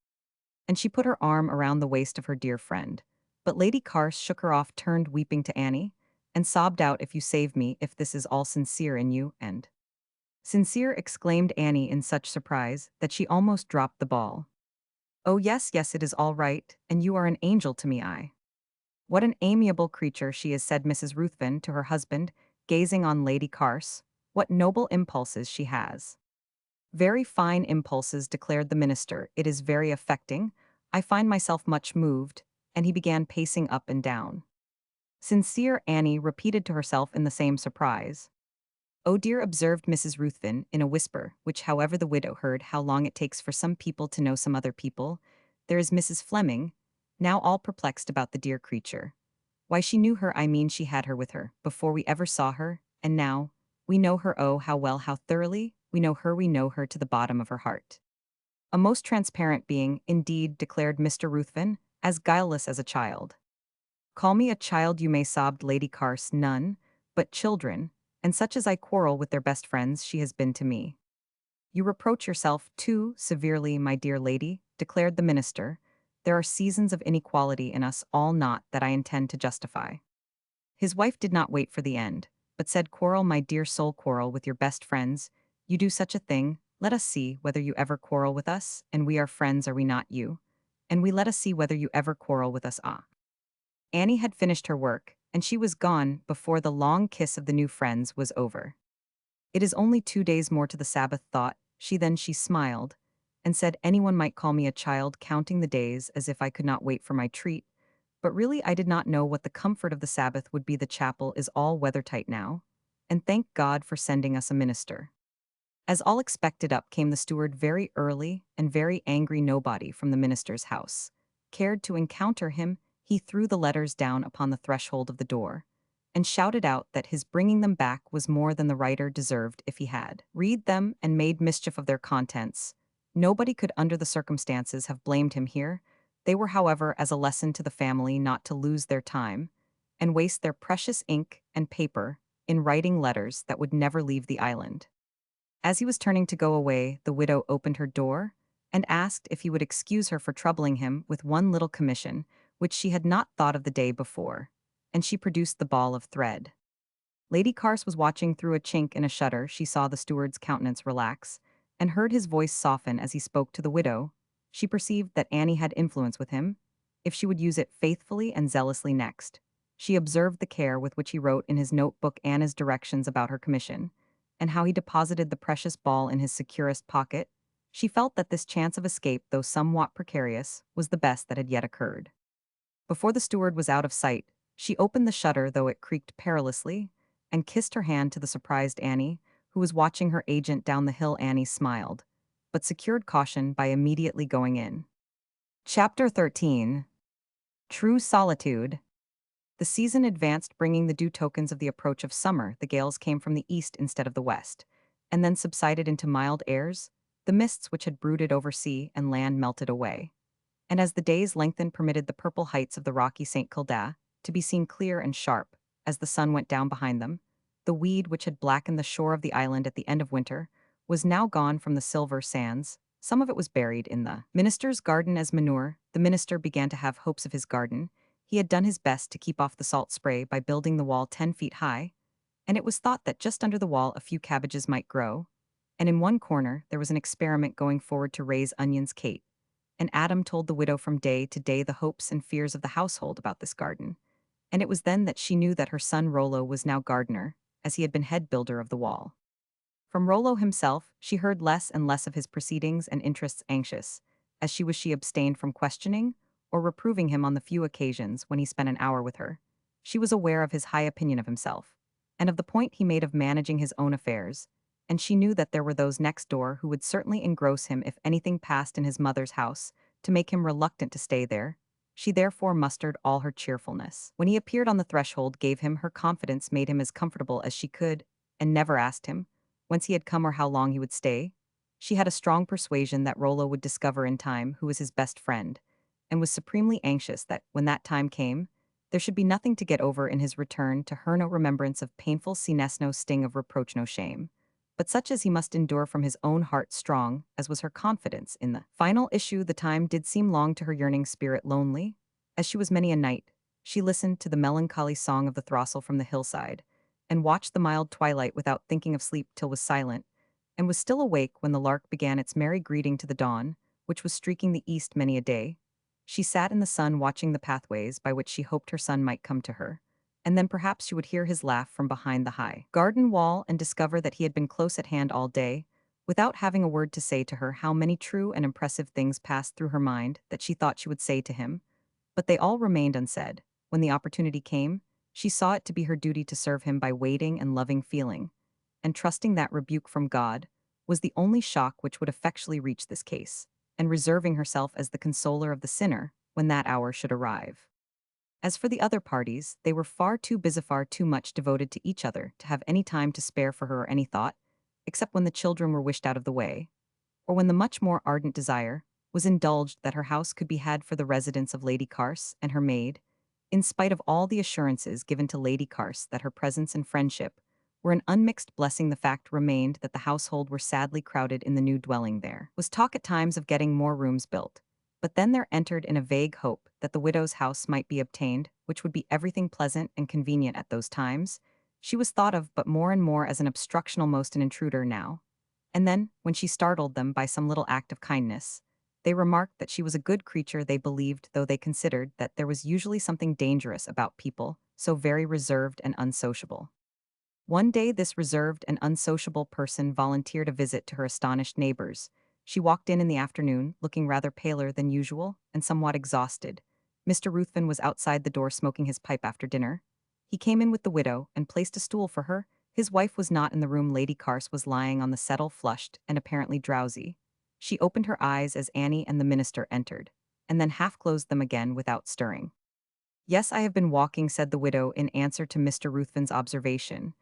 And she put her arm around the waist of her dear friend. But Lady Carse shook her off, turned weeping to Annie, and sobbed out, "If you save me, if this is all sincere in you, and—" "Sincere," exclaimed Annie in such surprise that she almost dropped the ball. "Oh yes, yes, it is all right, and you are an angel to me. I—" "What an amiable creature she is," said Mrs. Ruthven to her husband, gazing on Lady Carse. "What noble impulses she has." "Very fine impulses," declared the minister. "It is very affecting. I find myself much moved," and he began pacing up and down. "Sincere," Annie repeated to herself in the same surprise. "Oh dear," observed Mrs. Ruthven in a whisper, which however the widow heard. "How long it takes for some people to know some other people. There is Mrs. Fleming, now all perplexed about the dear creature. Why, she knew her, I mean she had her with her, before we ever saw her, and now, we know her, oh, how well, how thoroughly, we know her to the bottom of her heart. A most transparent being, indeed," declared Mr. Ruthven, "as guileless as a child." "Call me a child you may," sobbed Lady Carse. "None but children, and such as I quarrel with their best friends, she has been to me." "You reproach yourself too severely, my dear lady," declared the minister. "There are seasons of inequality in us all, not that I intend to justify." His wife did not wait for the end, but said, "Quarrel, my dear soul, quarrel with your best friends. You do such a thing, Let us see whether you ever quarrel with us, and we are friends are we not you? And we let us see whether you ever quarrel with us ah. Annie had finished her work, and she was gone before the long kiss of the new friends was over. It is only 2 days more to the Sabbath, thought she. Then she smiled, and said anyone might call me a child counting the days as if I could not wait for my treat, but really I did not know what the comfort of the Sabbath would be. The chapel is all weathertight now, and thank God for sending us a minister. As all expected, up came the steward very early, and very angry. Nobody from the minister's house cared to encounter him. He threw the letters down upon the threshold of the door, and shouted out that his bringing them back was more than the writer deserved if he had read them and made mischief of their contents. Nobody could under the circumstances have blamed him here. They were, however, as a lesson to the family not to lose their time, and waste their precious ink and paper in writing letters that would never leave the island. As he was turning to go away, the widow opened her door and asked if he would excuse her for troubling him with one little commission, which she had not thought of the day before, and she produced the ball of thread. Lady Carse was watching through a chink in a shutter. She saw the steward's countenance relax, and heard his voice soften as he spoke to the widow. She perceived that Annie had influence with him, if she would use it faithfully and zealously. Next, she observed the care with which he wrote in his notebook Anna's directions about her commission, and how he deposited the precious ball in his securest pocket. She felt that this chance of escape, though somewhat precarious, was the best that had yet occurred. Before the steward was out of sight, she opened the shutter, though it creaked perilously, and kissed her hand to the surprised Annie, who was watching her agent down the hill. Annie smiled, but secured caution by immediately going in. Chapter 13. True Solitude. The season advanced, bringing the due tokens of the approach of summer. The gales came from the east instead of the west, and then subsided into mild airs. The mists which had brooded over sea and land melted away, and as the days lengthened permitted the purple heights of the rocky St. Kilda to be seen clear and sharp as the sun went down behind them. The weed which had blackened the shore of the island at the end of winter was now gone from the silver sands. Some of it was buried in the minister's garden as manure. The minister began to have hopes of his garden. He had done his best to keep off the salt spray by building the wall 10 feet high, and it was thought that just under the wall a few cabbages might grow, and in one corner there was an experiment going forward to raise onions. Kate and Adam told the widow from day to day the hopes and fears of the household about this garden, and it was then that she knew that her son Rollo was now gardener, as he had been head builder of the wall. From Rollo himself, she heard less and less of his proceedings and interests. Anxious as she abstained from questioning or reproving him on the few occasions when he spent an hour with her. She was aware of his high opinion of himself, and of the point he made of managing his own affairs, and she knew that there were those next door who would certainly engross him if anything passed in his mother's house, to make him reluctant to stay there. She therefore mustered all her cheerfulness. When he appeared on the threshold, gave him her confidence, made him as comfortable as she could, and never asked him whence he had come or how long he would stay. She had a strong persuasion that Rollo would discover in time who was his best friend, and was supremely anxious that, when that time came, there should be nothing to get over in his return to her, no remembrance of painful senes, no sting of reproach, no shame, but such as he must endure from his own heart, strong as was her confidence in the final issue. The time did seem long to her yearning spirit, lonely as she was many a night. She listened to the melancholy song of the throstle from the hillside, and watched the mild twilight without thinking of sleep till was silent, and was still awake when the lark began its merry greeting to the dawn, which was streaking the east many a day. She sat in the sun watching the pathways by which she hoped her son might come to her, and then perhaps she would hear his laugh from behind the high garden wall and discover that he had been close at hand all day, without having a word to say to her. How many true and impressive things passed through her mind that she thought she would say to him, but they all remained unsaid. When the opportunity came, she saw it to be her duty to serve him by waiting and loving feeling, and trusting that rebuke from God was the only shock which would effectually reach this case, and reserving herself as the consoler of the sinner when that hour should arrive. As for the other parties, they were far too busy, far too much devoted to each other to have any time to spare for her or any thought, except when the children were wished out of the way, or when the much more ardent desire was indulged that her house could be had for the residence of Lady Carse and her maid. In spite of all the assurances given to Lady Carse that her presence and friendship were an unmixed blessing, the fact remained that the household were sadly crowded in the new dwelling. There was talk at times of getting more rooms built, but then there entered in a vague hope that the widow's house might be obtained, which would be everything pleasant and convenient at those times. She was thought of but more and more as an obstruction, almost an intruder now. And then, when she startled them by some little act of kindness, they remarked that she was a good creature they believed, though they considered that there was usually something dangerous about people so very reserved and unsociable. One day this reserved and unsociable person volunteered a visit to her astonished neighbors. She walked in the afternoon, looking rather paler than usual and somewhat exhausted. Mr. Ruthven was outside the door smoking his pipe after dinner. He came in with the widow and placed a stool for her. His wife was not in the room. Lady Carse was lying on the settle, flushed and apparently drowsy. She opened her eyes as Annie and the minister entered, and then half closed them again without stirring. "Yes, I have been walking," said the widow in answer to Mr. Ruthven's observation.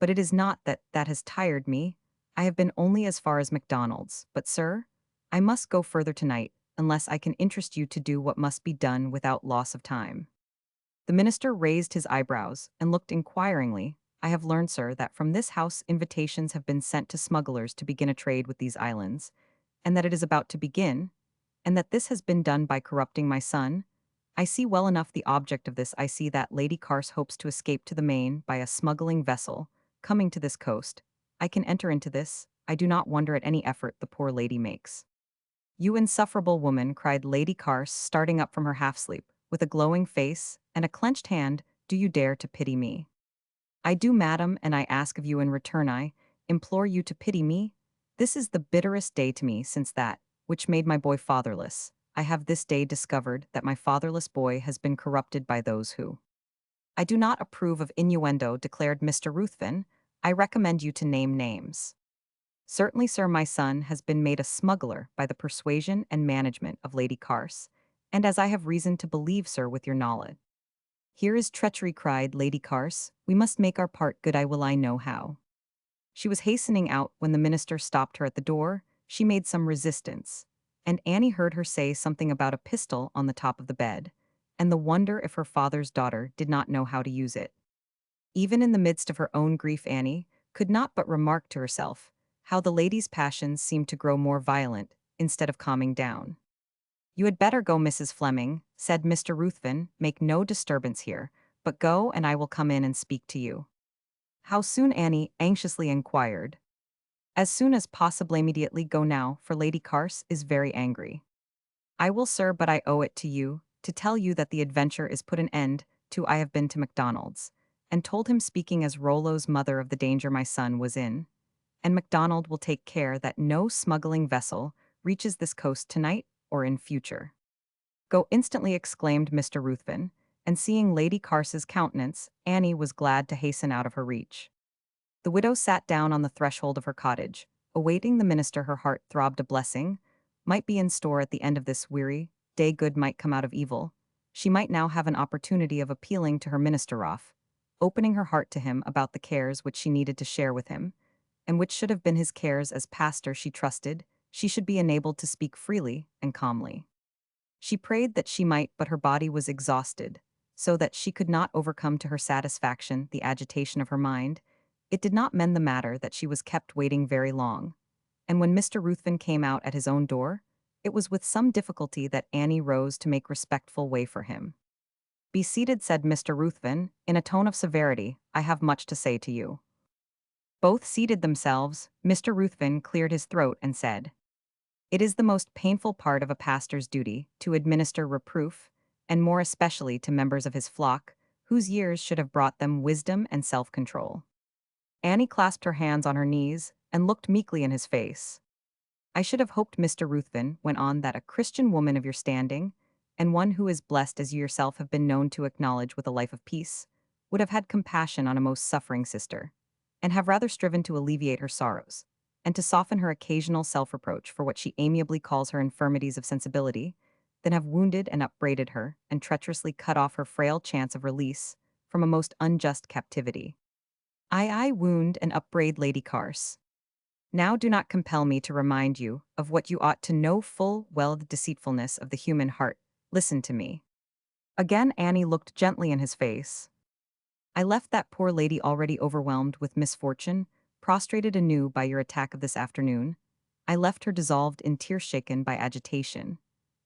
"But it is not that has tired me. I have been only as far as McDonald's. But, sir, I must go further tonight, unless I can interest you to do what must be done without loss of time." The minister raised his eyebrows and looked inquiringly. "I have learned, sir, that from this house invitations have been sent to smugglers to begin a trade with these islands, and that it is about to begin, and that this has been done by corrupting my son. I see well enough the object of this. I see that Lady Carse hopes to escape to the main by a smuggling vessel coming to this coast. I can enter into this. I do not wonder at any effort the poor lady makes." "You insufferable woman," cried Lady Carse, starting up from her half-sleep, with a glowing face and a clenched hand, "do you dare to pity me?" "I do, madam, and I ask of you in return, I implore you to pity me. This is the bitterest day to me since that which made my boy fatherless. I have this day discovered that my fatherless boy has been corrupted by those who—" "I do not approve of innuendo," declared Mr. Ruthven. "I recommend you to name names." "Certainly, sir, my son has been made a smuggler by the persuasion and management of Lady Carse, and as I have reason to believe, sir, with your knowledge—" "Here is treachery," cried Lady Carse. "We must make our part good. I know how." She was hastening out when the minister stopped her at the door. She made some resistance, and Annie heard her say something about a pistol on the top of the bed, and the wonder if her father's daughter did not know how to use it. Even in the midst of her own grief, Annie could not but remark to herself how the lady's passions seemed to grow more violent instead of calming down. "You had better go, Mrs. Fleming," said Mr. Ruthven. "Make no disturbance here, but go and I will come in and speak to you." "How soon?" Annie anxiously inquired. "As soon as possible. Immediately. Go now, for Lady Carse is very angry." "I will, sir, but I owe it to you to tell you that the adventure is put an end to. I have been to MacDonald's, and told him, speaking as Rollo's mother, of the danger my son was in, and MacDonald will take care that no smuggling vessel reaches this coast tonight or in future." "Go instantly," exclaimed Mr. Ruthven, and seeing Lady Carse's countenance, Annie was glad to hasten out of her reach. The widow sat down on the threshold of her cottage, awaiting the minister. Her heart throbbed. A blessing might be in store at the end of this weary day. Good might come out of evil. She might now have an opportunity of appealing to her minister Roth, opening her heart to him about the cares which she needed to share with him, and which should have been his cares as pastor. She trusted she should be enabled to speak freely and calmly. She prayed that she might, but her body was exhausted, so that she could not overcome to her satisfaction the agitation of her mind. It did not mend the matter that she was kept waiting very long, and when Mr. Ruthven came out at his own door, it was with some difficulty that Annie rose to make respectful way for him. "Be seated," said Mr. Ruthven, in a tone of severity. "I have much to say to you." Both seated themselves. Mr. Ruthven cleared his throat and said, "It is the most painful part of a pastor's duty to administer reproof, and more especially to members of his flock, whose years should have brought them wisdom and self-control." Annie clasped her hands on her knees and looked meekly in his face. "I should have hoped," Mr. Ruthven went on, "that a Christian woman of your standing, and one who is blessed as you yourself have been known to acknowledge with a life of peace, would have had compassion on a most suffering sister, and have rather striven to alleviate her sorrows, and to soften her occasional self-reproach for what she amiably calls her infirmities of sensibility, than have wounded and upbraided her, and treacherously cut off her frail chance of release from a most unjust captivity. I wound and upbraid Lady Carse. Now do not compel me to remind you of what you ought to know full well, the deceitfulness of the human heart. Listen to me." Again Annie looked gently in his face. "I left that poor lady already overwhelmed with misfortune, prostrated anew by your attack of this afternoon. I left her dissolved in tears, shaken by agitation,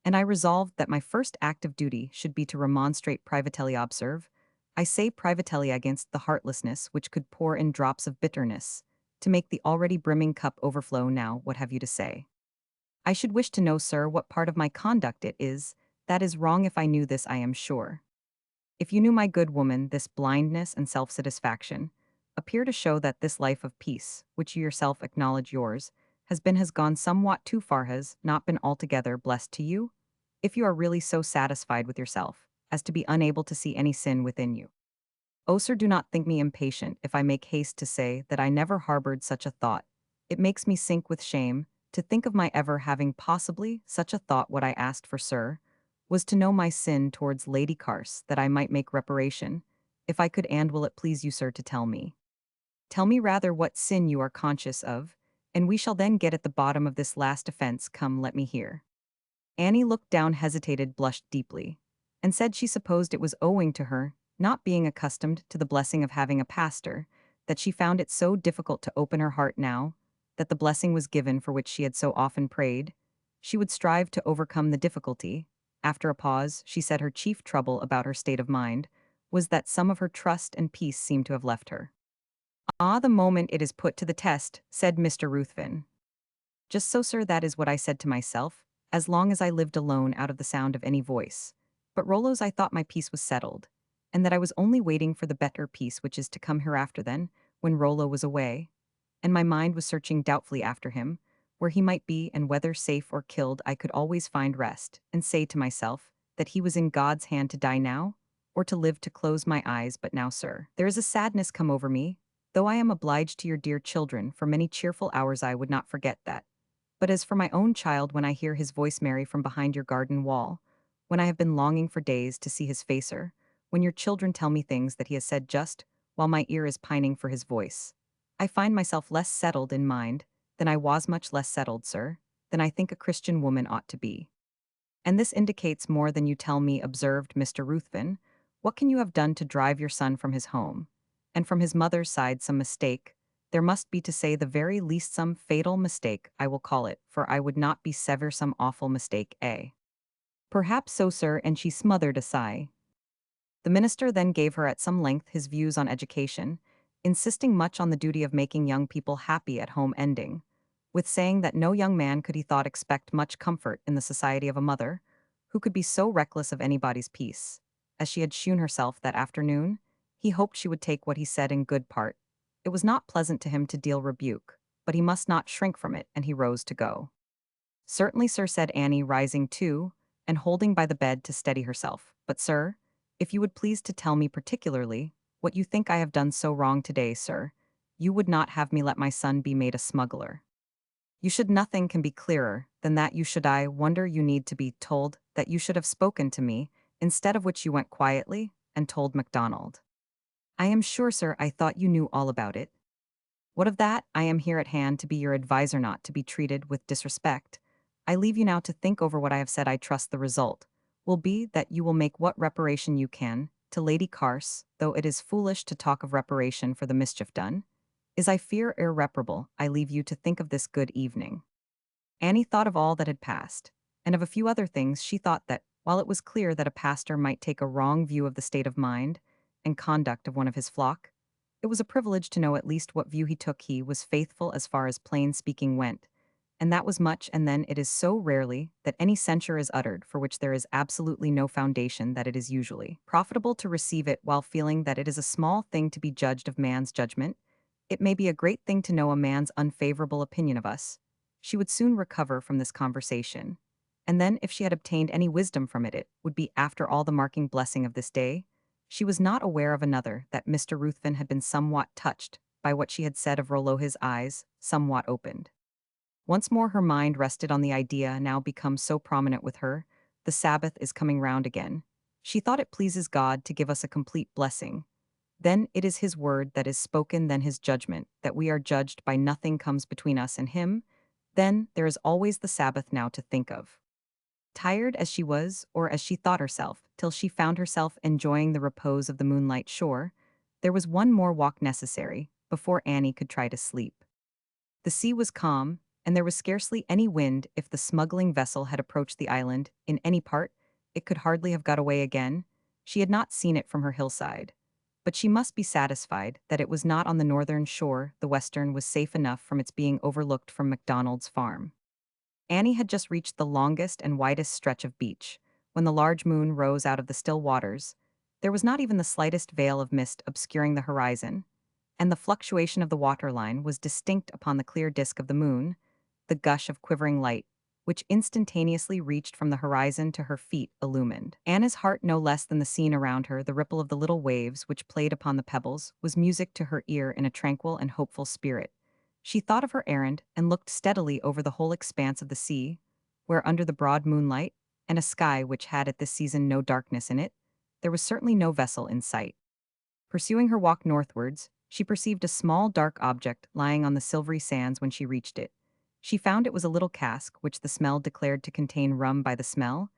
and I resolved that my first act of duty should be to remonstrate privately. Observe, I say privately, against the heartlessness which could pour in drops of bitterness to make the already brimming cup overflow now, what have you to say? I should wish to know, sir, what part of my conduct it is that is wrong. If I knew this, I am sure. If you knew, my good woman, this blindness and self-satisfaction appear to show that this life of peace, which you yourself acknowledge yours, has gone somewhat too far, has not been altogether blessed to you, if you are really so satisfied with yourself as to be unable to see any sin within you. O sir, do not think me impatient if I make haste to say that I never harbored such a thought. It makes me sink with shame to think of my ever having possibly such a thought. What I asked for, sir, was to know my sin towards Lady Carse, that I might make reparation, if I could. And will it please you, sir, to tell me? Tell me rather what sin you are conscious of, and we shall then get at the bottom of this last offense. Come, let me hear. Annie looked down, hesitated, blushed deeply, and said she supposed it was owing to her not being accustomed to the blessing of having a pastor, that she found it so difficult to open her heart now that the blessing was given for which she had so often prayed. She would strive to overcome the difficulty. After a pause, she said her chief trouble about her state of mind was that some of her trust and peace seemed to have left her. Ah, the moment it is put to the test, said Mr. Ruthven. Just so, sir, that is what I said to myself, as long as I lived alone out of the sound of any voice. But Rollo's, I thought my peace was settled, and that I was only waiting for the better peace which is to come hereafter. Then, when Rollo was away, and my mind was searching doubtfully after him, where he might be and whether safe or killed, I could always find rest, and say to myself that he was in God's hand to die now, or to live to close my eyes. But now, sir, there is a sadness come over me. Though I am obliged to your dear children for many cheerful hours, I would not forget that. But as for my own child, when I hear his voice merry from behind your garden wall, when I have been longing for days to see his facer, when your children tell me things that he has said just while my ear is pining for his voice, I find myself less settled in mind than I was, much less settled, sir, than I think a Christian woman ought to be. And this indicates more than you tell me, observed Mr. Ruthven. What can you have done to drive your son from his home? And from his mother's side some mistake. There must be, to say the very least, some fatal mistake, I will call it, for I would not be sever some awful mistake, eh? Perhaps so, sir, and she smothered a sigh. The minister then gave her at some length his views on education, insisting much on the duty of making young people happy at home, ending with saying that no young man could, he thought, expect much comfort in the society of a mother who could be so reckless of anybody's peace. As she had shewn herself that afternoon, he hoped she would take what he said in good part. It was not pleasant to him to deal rebuke, but he must not shrink from it, and he rose to go. Certainly, sir, said Annie, rising too, and holding by the bed to steady herself. But, sir, if you would please to tell me particularly what you think I have done so wrong today, sir, you would not have me let my son be made a smuggler. You should. Nothing can be clearer than that. You should. I wonder you need to be told that you should have spoken to me, instead of which you went quietly and told MacDonald. I am sure, sir, I thought you knew all about it. What of that? I am here at hand to be your adviser, not to be treated with disrespect. I leave you now to think over what I have said. I trust the result will be that you will make what reparation you can to Lady Carse, though it is foolish to talk of reparation for the mischief done, is, I fear, irreparable. I leave you to think of this. Good evening. Annie thought of all that had passed, and of a few other things. She thought that, while it was clear that a pastor might take a wrong view of the state of mind and conduct of one of his flock, it was a privilege to know at least what view he took. He was faithful as far as plain speaking went, and that was much. And then it is so rarely that any censure is uttered for which there is absolutely no foundation that it is usually profitable to receive it. While feeling that it is a small thing to be judged of man's judgment, it may be a great thing to know a man's unfavorable opinion of us. She would soon recover from this conversation, and then, if she had obtained any wisdom from it, it would be, after all, the marking blessing of this day. She was not aware of another, that Mr. Ruthven had been somewhat touched by what she had said of Rollo. His eyes somewhat opened. Once more her mind rested on the idea now become so prominent with her. The Sabbath is coming round again. She thought it pleases God to give us a complete blessing. Then it is his word that is spoken, then his judgment, that we are judged by. Nothing comes between us and him. Then there is always the Sabbath now to think of. Tired as she was, or as she thought herself, till she found herself enjoying the repose of the moonlight shore, there was one more walk necessary before Annie could try to sleep. The sea was calm, and there was scarcely any wind. If the smuggling vessel had approached the island in any part, it could hardly have got away again. She had not seen it from her hillside. but she must be satisfied that it was not on the northern shore. The western was safe enough from its being overlooked from MacDonald's farm. Annie had just reached the longest and widest stretch of beach, when the large moon rose out of the still waters. There was not even the slightest veil of mist obscuring the horizon, and the fluctuation of the waterline was distinct upon the clear disk of the moon, the gush of quivering light, which instantaneously reached from the horizon to her feet illumined. Anna's heart, no less than the scene around her, the ripple of the little waves which played upon the pebbles, was music to her ear in a tranquil and hopeful spirit. She thought of her errand and looked steadily over the whole expanse of the sea, where under the broad moonlight, and a sky which had at this season no darkness in it, there was certainly no vessel in sight. Pursuing her walk northwards, she perceived a small dark object lying on the silvery sands when she reached it. She found it was a little cask which the smell declared to contain rum by the smell,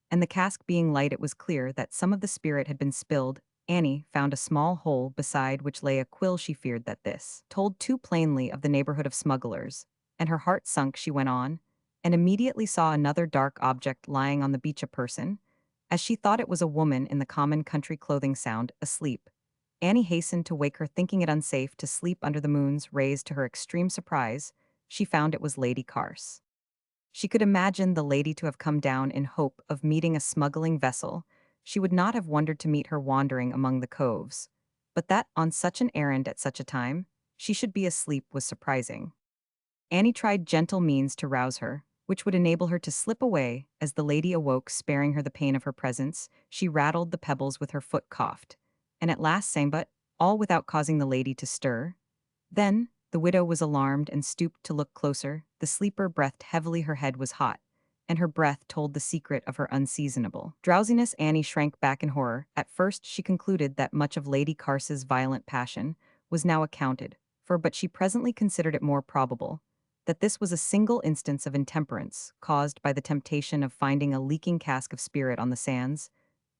and the cask being light it was clear that some of the spirit had been spilled. Annie found a small hole beside which lay a quill. She feared that this told too plainly of the neighborhood of smugglers, and her heart sunk. She went on, and immediately saw another dark object lying on the beach, a person, as she thought it was a woman in the common country clothing, sound asleep. Annie hastened to wake her, thinking it unsafe to sleep under the moon's rays. To her extreme surprise, she found it was Lady Carse. She could imagine the lady to have come down in hope of meeting a smuggling vessel. She would not have wondered to meet her wandering among the coves. But that, on such an errand at such a time, she should be asleep was surprising. Annie tried gentle means to rouse her, which would enable her to slip away. As the lady awoke, sparing her the pain of her presence, she rattled the pebbles with her foot, coughed, and at last sang, but all without causing the lady to stir. Then, the widow was alarmed and stooped to look closer. The sleeper breathed heavily, her head was hot, and her breath told the secret of her unseasonable drowsiness. Annie shrank back in horror. At first she concluded that much of Lady Carse's violent passion was now accounted for, but she presently considered it more probable that this was a single instance of intemperance caused by the temptation of finding a leaking cask of spirit on the sands,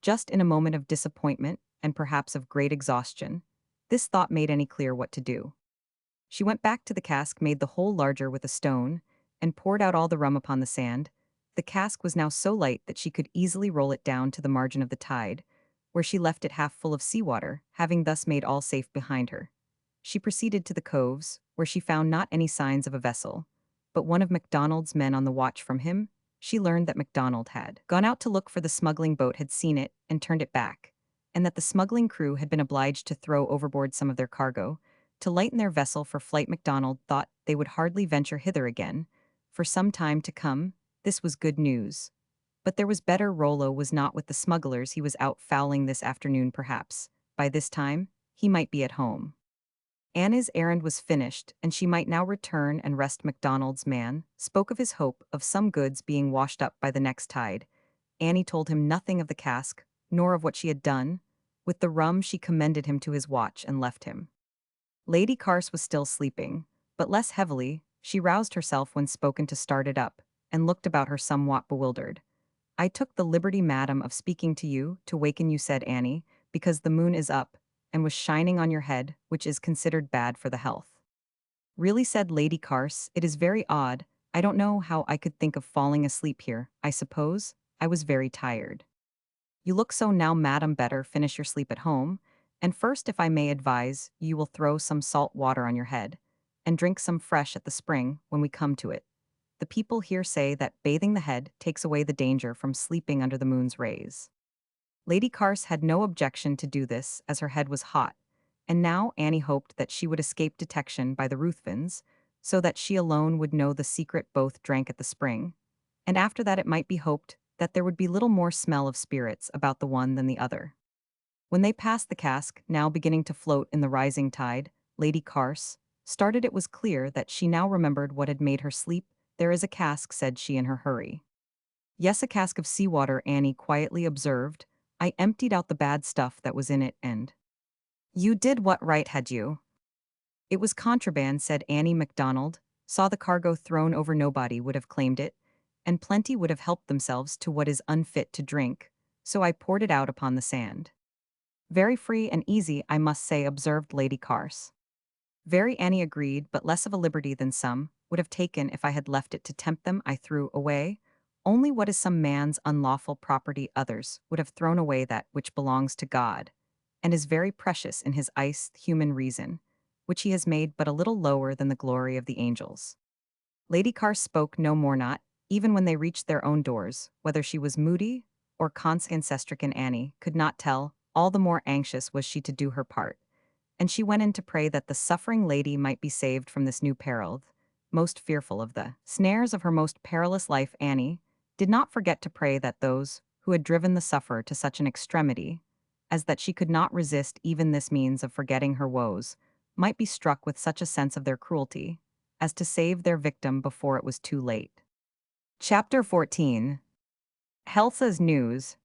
just in a moment of disappointment and perhaps of great exhaustion. This thought made Annie clear what to do. She went back to the cask, made the hole larger with a stone, and poured out all the rum upon the sand. The cask was now so light that she could easily roll it down to the margin of the tide, where she left it half full of seawater. Having thus made all safe behind her, she proceeded to the coves, where she found not any signs of a vessel, but one of MacDonald's men on the watch. From him, she learned that MacDonald had gone out to look for the smuggling boat, had seen it, and turned it back, and that the smuggling crew had been obliged to throw overboard some of their cargo, to lighten their vessel for flight. MacDonald thought they would hardly venture hither again for some time to come. This was good news. But there was better. Rollo was not with the smugglers. He was out fowling this afternoon. Perhaps, by this time, he might be at home. Anna's errand was finished, and she might now return and rest. MacDonald's man spoke of his hope of some goods being washed up by the next tide. Annie told him nothing of the cask, nor of what she had done. With the rum she commended him to his watch and left him. Lady Carse was still sleeping, but less heavily. She roused herself when spoken to, started up, and looked about her somewhat bewildered. "I took the liberty, madam, of speaking to you, to waken you," said Annie, "because the moon is up, and was shining on your head, which is considered bad for the health." "Really," said Lady Carse, "it is very odd. I don't know how I could think of falling asleep here. I suppose I was very tired." "You look so now, madam. Better finish your sleep at home, and first, if I may advise, you will throw some salt water on your head, and drink some fresh at the spring when we come to it. The people here say that bathing the head takes away the danger from sleeping under the moon's rays." Lady Carse had no objection to do this, as her head was hot, and now Annie hoped that she would escape detection by the Ruthvens, so that she alone would know the secret. Both drank at the spring, and after that it might be hoped that there would be little more smell of spirits about the one than the other. When they passed the cask, now beginning to float in the rising tide, Lady Carse started. It was clear that she now remembered what had made her sleep. "There is a cask," said she in her hurry. "Yes, a cask of seawater," Annie quietly observed. "I emptied out the bad stuff that was in it, and—" "You did what right had you?" "It was contraband," said Annie. "MacDonald saw the cargo thrown over. Nobody would have claimed it, and plenty would have helped themselves to what is unfit to drink, so I poured it out upon the sand." "Very free and easy, I must say," observed Lady Carse. "Very," Annie agreed, "but less of a liberty than some would have taken if I had left it to tempt them. I threw away only what is some man's unlawful property. Others would have thrown away that which belongs to God. and is very precious in his iced human reason, which he has made but a little lower than the glory of the angels. Lady Carr spoke no more not, even when they reached their own doors, whether she was moody or conscience-stricken. Annie could not tell, all the more anxious was she to do her part, and she went in to pray that the suffering lady might be saved from this new peril. Most fearful of the snares of her most perilous life, Annie did not forget to pray that those who had driven the sufferer to such an extremity as that she could not resist even this means of forgetting her woes, might be struck with such a sense of their cruelty as to save their victim before it was too late. Chapter 14. Helsa's News.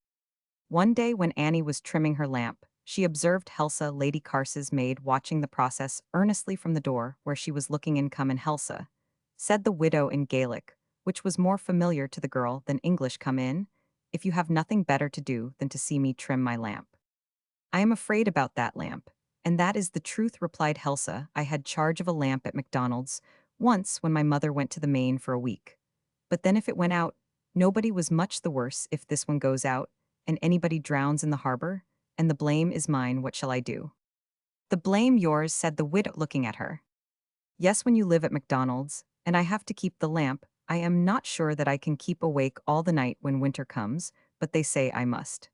One day when Annie was trimming her lamp, she observed Helsa, Lady Carse's maid, watching the process earnestly from the door where she was looking in. "Come in, Helsa," said the widow in Gaelic, which was more familiar to the girl than English. "Come in, if you have nothing better to do than to see me trim my lamp." "I am afraid about that lamp, and that is the truth," replied Helsa. "I had charge of a lamp at McDonald's once when my mother went to the Main for a week. But then if it went out, nobody was much the worse. If this one goes out, and anybody drowns in the harbor, and the blame is mine, what shall I do?" "The blame yours," said the widow, looking at her. "Yes, when you live at McDonald's, and I have to keep the lamp, I am not sure that I can keep awake all the night when winter comes, but they say I must."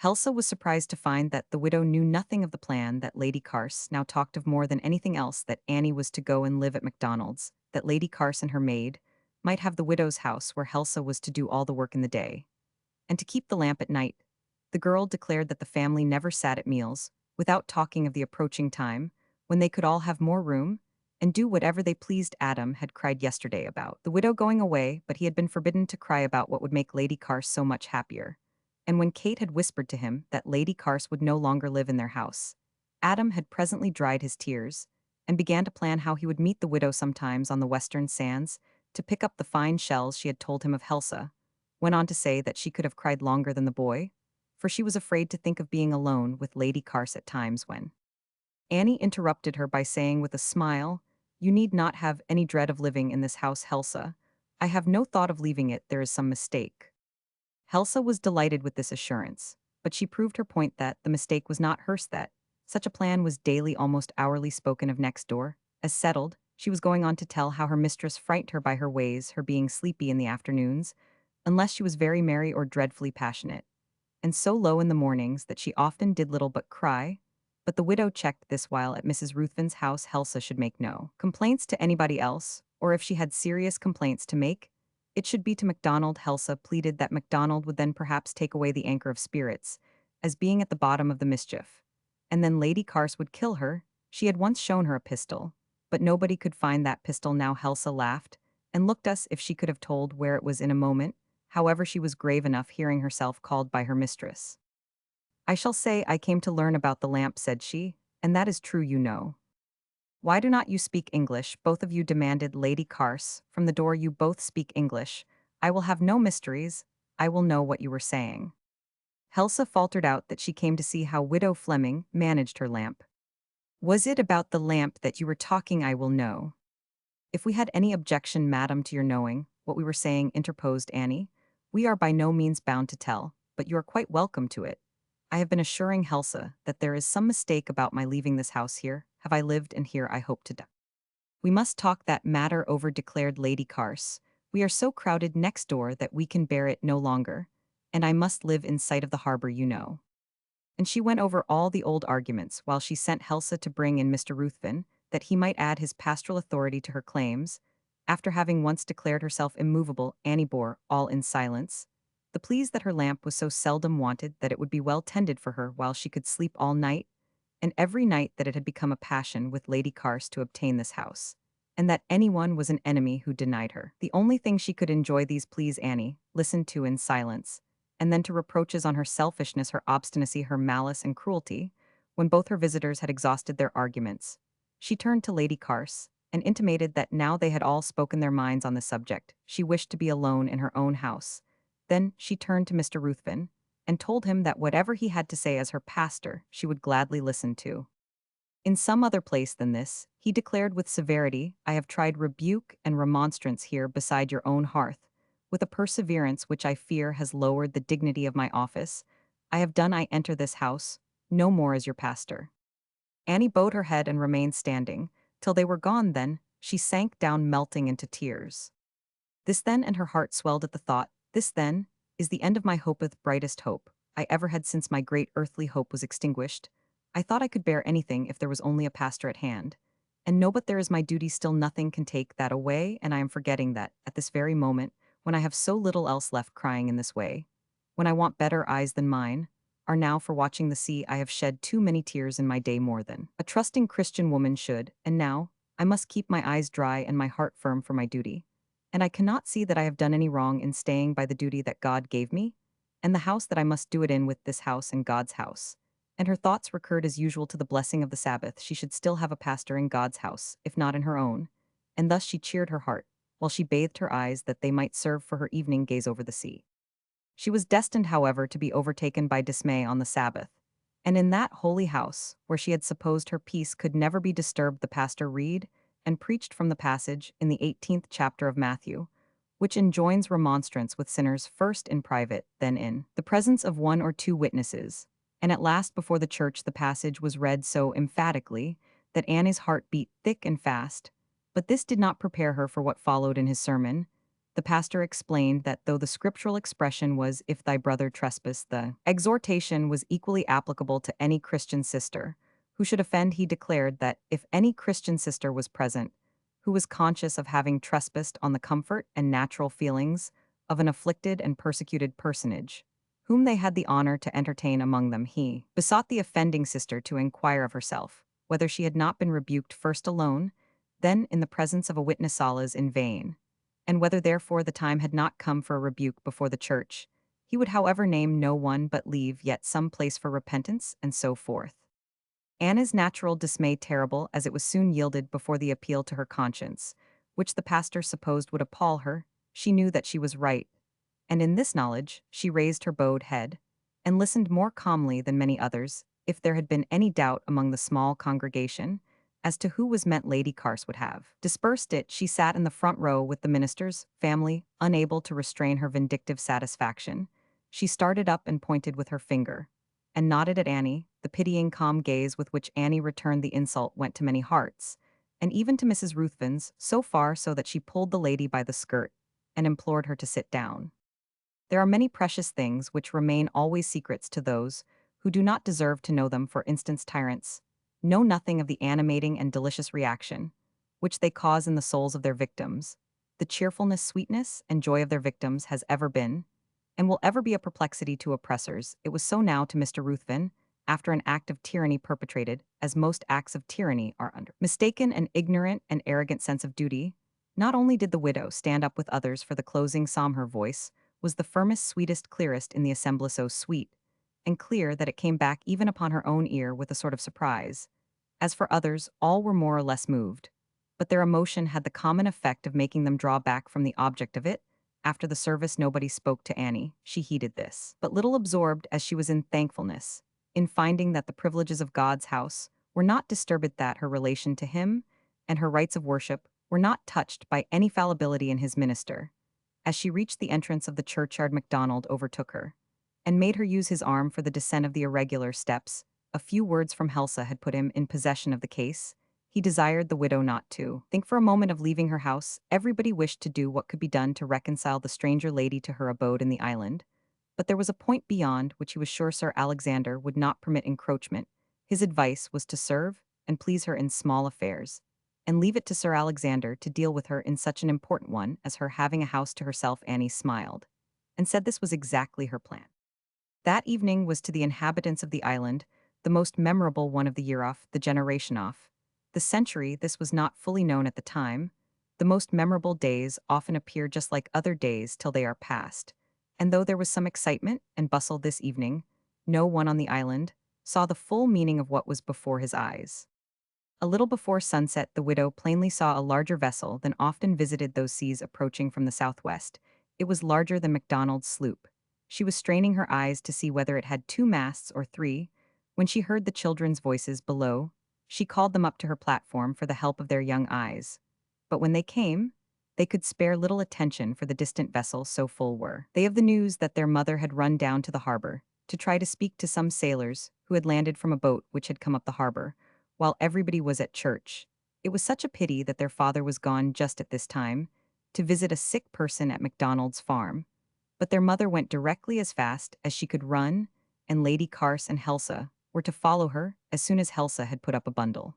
Helsa was surprised to find that the widow knew nothing of the plan that Lady Carse now talked of more than anything else, that Annie was to go and live at McDonald's, that Lady Carse and her maid might have the widow's house where Helsa was to do all the work in the day, and to keep the lamp at night. The girl declared that the family never sat at meals without talking of the approaching time when they could all have more room and do whatever they pleased. Adam had cried yesterday about the widow going away, but he had been forbidden to cry about what would make Lady Carse so much happier. And when Kate had whispered to him that Lady Carse would no longer live in their house, Adam had presently dried his tears and began to plan how he would meet the widow sometimes on the western sands to pick up the fine shells she had told him of. Helsa went on to say that she could have cried longer than the boy, for she was afraid to think of being alone with Lady Carse at times when Annie interrupted her by saying with a smile, "You need not have any dread of living in this house, Helsa. I have no thought of leaving it. There is some mistake." Helsa was delighted with this assurance, but she proved her point that the mistake was not hers, that such a plan was daily, almost hourly, spoken of next door. As settled, she was going on to tell how her mistress frightened her by her ways, her being sleepy in the afternoons, unless she was very merry or dreadfully passionate, and so low in the mornings that she often did little but cry. But the widow checked this while at Mrs. Ruthven's house Helsa should make no complaints to anybody else, or if she had serious complaints to make, it should be to MacDonald. Helsa pleaded that MacDonald would then perhaps take away the anchor of spirits, as being at the bottom of the mischief. And then Lady Carse would kill her. She had once shown her a pistol, but nobody could find that pistol now. Helsa laughed, and looked as if she could have told where it was in a moment. However, she was grave enough, hearing herself called by her mistress. "I shall say I came to learn about the lamp," said she, "and that is true, you know." "Why do not you speak English, both of you?" demanded Lady Carse. "From the door you both speak English. I will have no mysteries. I will know what you were saying." Helsa faltered out that she came to see how Widow Fleming managed her lamp. "Was it about the lamp that you were talking? I will know." "If we had any objection, madam, to your knowing what we were saying," interposed Annie, "we are by no means bound to tell, but you are quite welcome to it. I have been assuring Helsa that there is some mistake about my leaving this house. Here have I lived, and here I hope to die." "We must talk that matter over," declared Lady Carse. "We are so crowded next door that we can bear it no longer, and I must live in sight of the harbor, you know." And she went over all the old arguments while she sent Helsa to bring in Mr. Ruthven, that he might add his pastoral authority to her claims. After having once declared herself immovable, Annie bore all in silence the pleas that her lamp was so seldom wanted that it would be well tended for her while she could sleep all night, and every night that it had become a passion with Lady Carse to obtain this house, and that anyone was an enemy who denied her. The only thing she could enjoy these pleas Annie listened to in silence, and then to reproaches on her selfishness, her obstinacy, her malice and cruelty. When both her visitors had exhausted their arguments, she turned to Lady Carse, and intimated that now they had all spoken their minds on the subject, she wished to be alone in her own house. Then she turned to Mr. Ruthven, and told him that whatever he had to say as her pastor she would gladly listen to. In some other place than this, he declared with severity, "I have tried rebuke and remonstrance here beside your own hearth, with a perseverance which I fear has lowered the dignity of my office. I have done. I enter this house, no more as your pastor." Annie bowed her head and remained standing. Till they were gone then, she sank down melting into tears. This then, and her heart swelled at the thought, this then, is the end of my hopeth brightest hope I ever had since my great earthly hope was extinguished. I thought I could bear anything if there was only a pastor at hand. And know but there is my duty still nothing can take that away, and I am forgetting that, at this very moment, when I have so little else left crying in this way, when I want better eyes than mine, are now for watching the sea I have shed too many tears in my day more than a trusting Christian woman should, and now, I must keep my eyes dry and my heart firm for my duty. And I cannot see that I have done any wrong in staying by the duty that God gave me, and the house that I must do it in with this house and God's house. And her thoughts recurred as usual to the blessing of the Sabbath. She should still have a pastor in God's house, if not in her own. And thus she cheered her heart, while she bathed her eyes that they might serve for her evening gaze over the sea. She was destined, however, to be overtaken by dismay on the Sabbath. And in that holy house, where she had supposed her peace could never be disturbed, the pastor read and preached from the passage in the 18th chapter of Matthew, which enjoins remonstrance with sinners first in private, then in the presence of one or two witnesses. And at last before the church the passage was read so emphatically that Annie's heart beat thick and fast. But this did not prepare her for what followed in his sermon. The pastor explained that though the scriptural expression was, "If thy brother trespass," the exhortation was equally applicable to any Christian sister who should offend. He declared that if any Christian sister was present who was conscious of having trespassed on the comfort and natural feelings of an afflicted and persecuted personage, whom they had the honor to entertain among them, he besought the offending sister to inquire of herself whether she had not been rebuked first alone, then in the presence of a witness solas in vain, and whether therefore the time had not come for a rebuke before the church. He would however name no one, but leave yet some place for repentance, and so forth. Anna's natural dismay, terrible as it was, soon yielded before the appeal to her conscience, which the pastor supposed would appall her. She knew that she was right, and in this knowledge she raised her bowed head, and listened more calmly than many others. If there had been any doubt among the small congregation as to who was meant, Lady Carse would have dispersed it. She sat in the front row with the minister's family, unable to restrain her vindictive satisfaction. She started up and pointed with her finger, and nodded at Annie. The pitying calm gaze with which Annie returned the insult went to many hearts, and even to Mrs. Ruthven's, so far so that she pulled the lady by the skirt and implored her to sit down. There are many precious things which remain always secrets to those who do not deserve to know them. For instance, tyrants know nothing of the animating and delicious reaction which they cause in the souls of their victims. The cheerfulness, sweetness, and joy of their victims has ever been, and will ever be, a perplexity to oppressors. It was so now to Mr. Ruthven, after an act of tyranny perpetrated, as most acts of tyranny are, under mistaken and ignorant and arrogant sense of duty. Not only did the widow stand up with others for the closing psalm, her voice was the firmest, sweetest, clearest in the assembly, so sweet and clear that it came back even upon her own ear with a sort of surprise. As for others, all were more or less moved, but their emotion had the common effect of making them draw back from the object of it. After the service nobody spoke to Annie. She heeded this, but little, absorbed as she was in thankfulness, in finding that the privileges of God's house were not disturbed, that her relation to him and her rights of worship were not touched by any fallibility in his minister. As she reached the entrance of the churchyard, MacDonald overtook her, and made her use his arm for the descent of the irregular steps. A few words from Helsa had put him in possession of the case. He desired the widow not to think for a moment of leaving her house. Everybody wished to do what could be done to reconcile the stranger lady to her abode in the island, but there was a point beyond which he was sure Sir Alexander would not permit encroachment. His advice was to serve and please her in small affairs, and leave it to Sir Alexander to deal with her in such an important one as her having a house to herself. Annie smiled, and said this was exactly her plan. That evening was to the inhabitants of the island the most memorable one of the year, off the generation, off the century. This was not fully known at the time. The most memorable days often appear just like other days till they are past, and though there was some excitement and bustle this evening, no one on the island saw the full meaning of what was before his eyes. A little before sunset the widow plainly saw a larger vessel than often visited those seas approaching from the southwest. It was larger than MacDonald's sloop. She was straining her eyes to see whether it had two masts or three, when she heard the children's voices below. She called them up to her platform for the help of their young eyes. But when they came, they could spare little attention for the distant vessel, so full were they of the news that their mother had run down to the harbor. to try to speak to some sailors who had landed from a boat which had come up the harbor, while everybody was at church. It was such a pity that their father was gone just at this time, to visit a sick person at MacDonald's farm. But their mother went directly as fast as she could run, and Lady Carse and Helsa were to follow her as soon as Helsa had put up a bundle.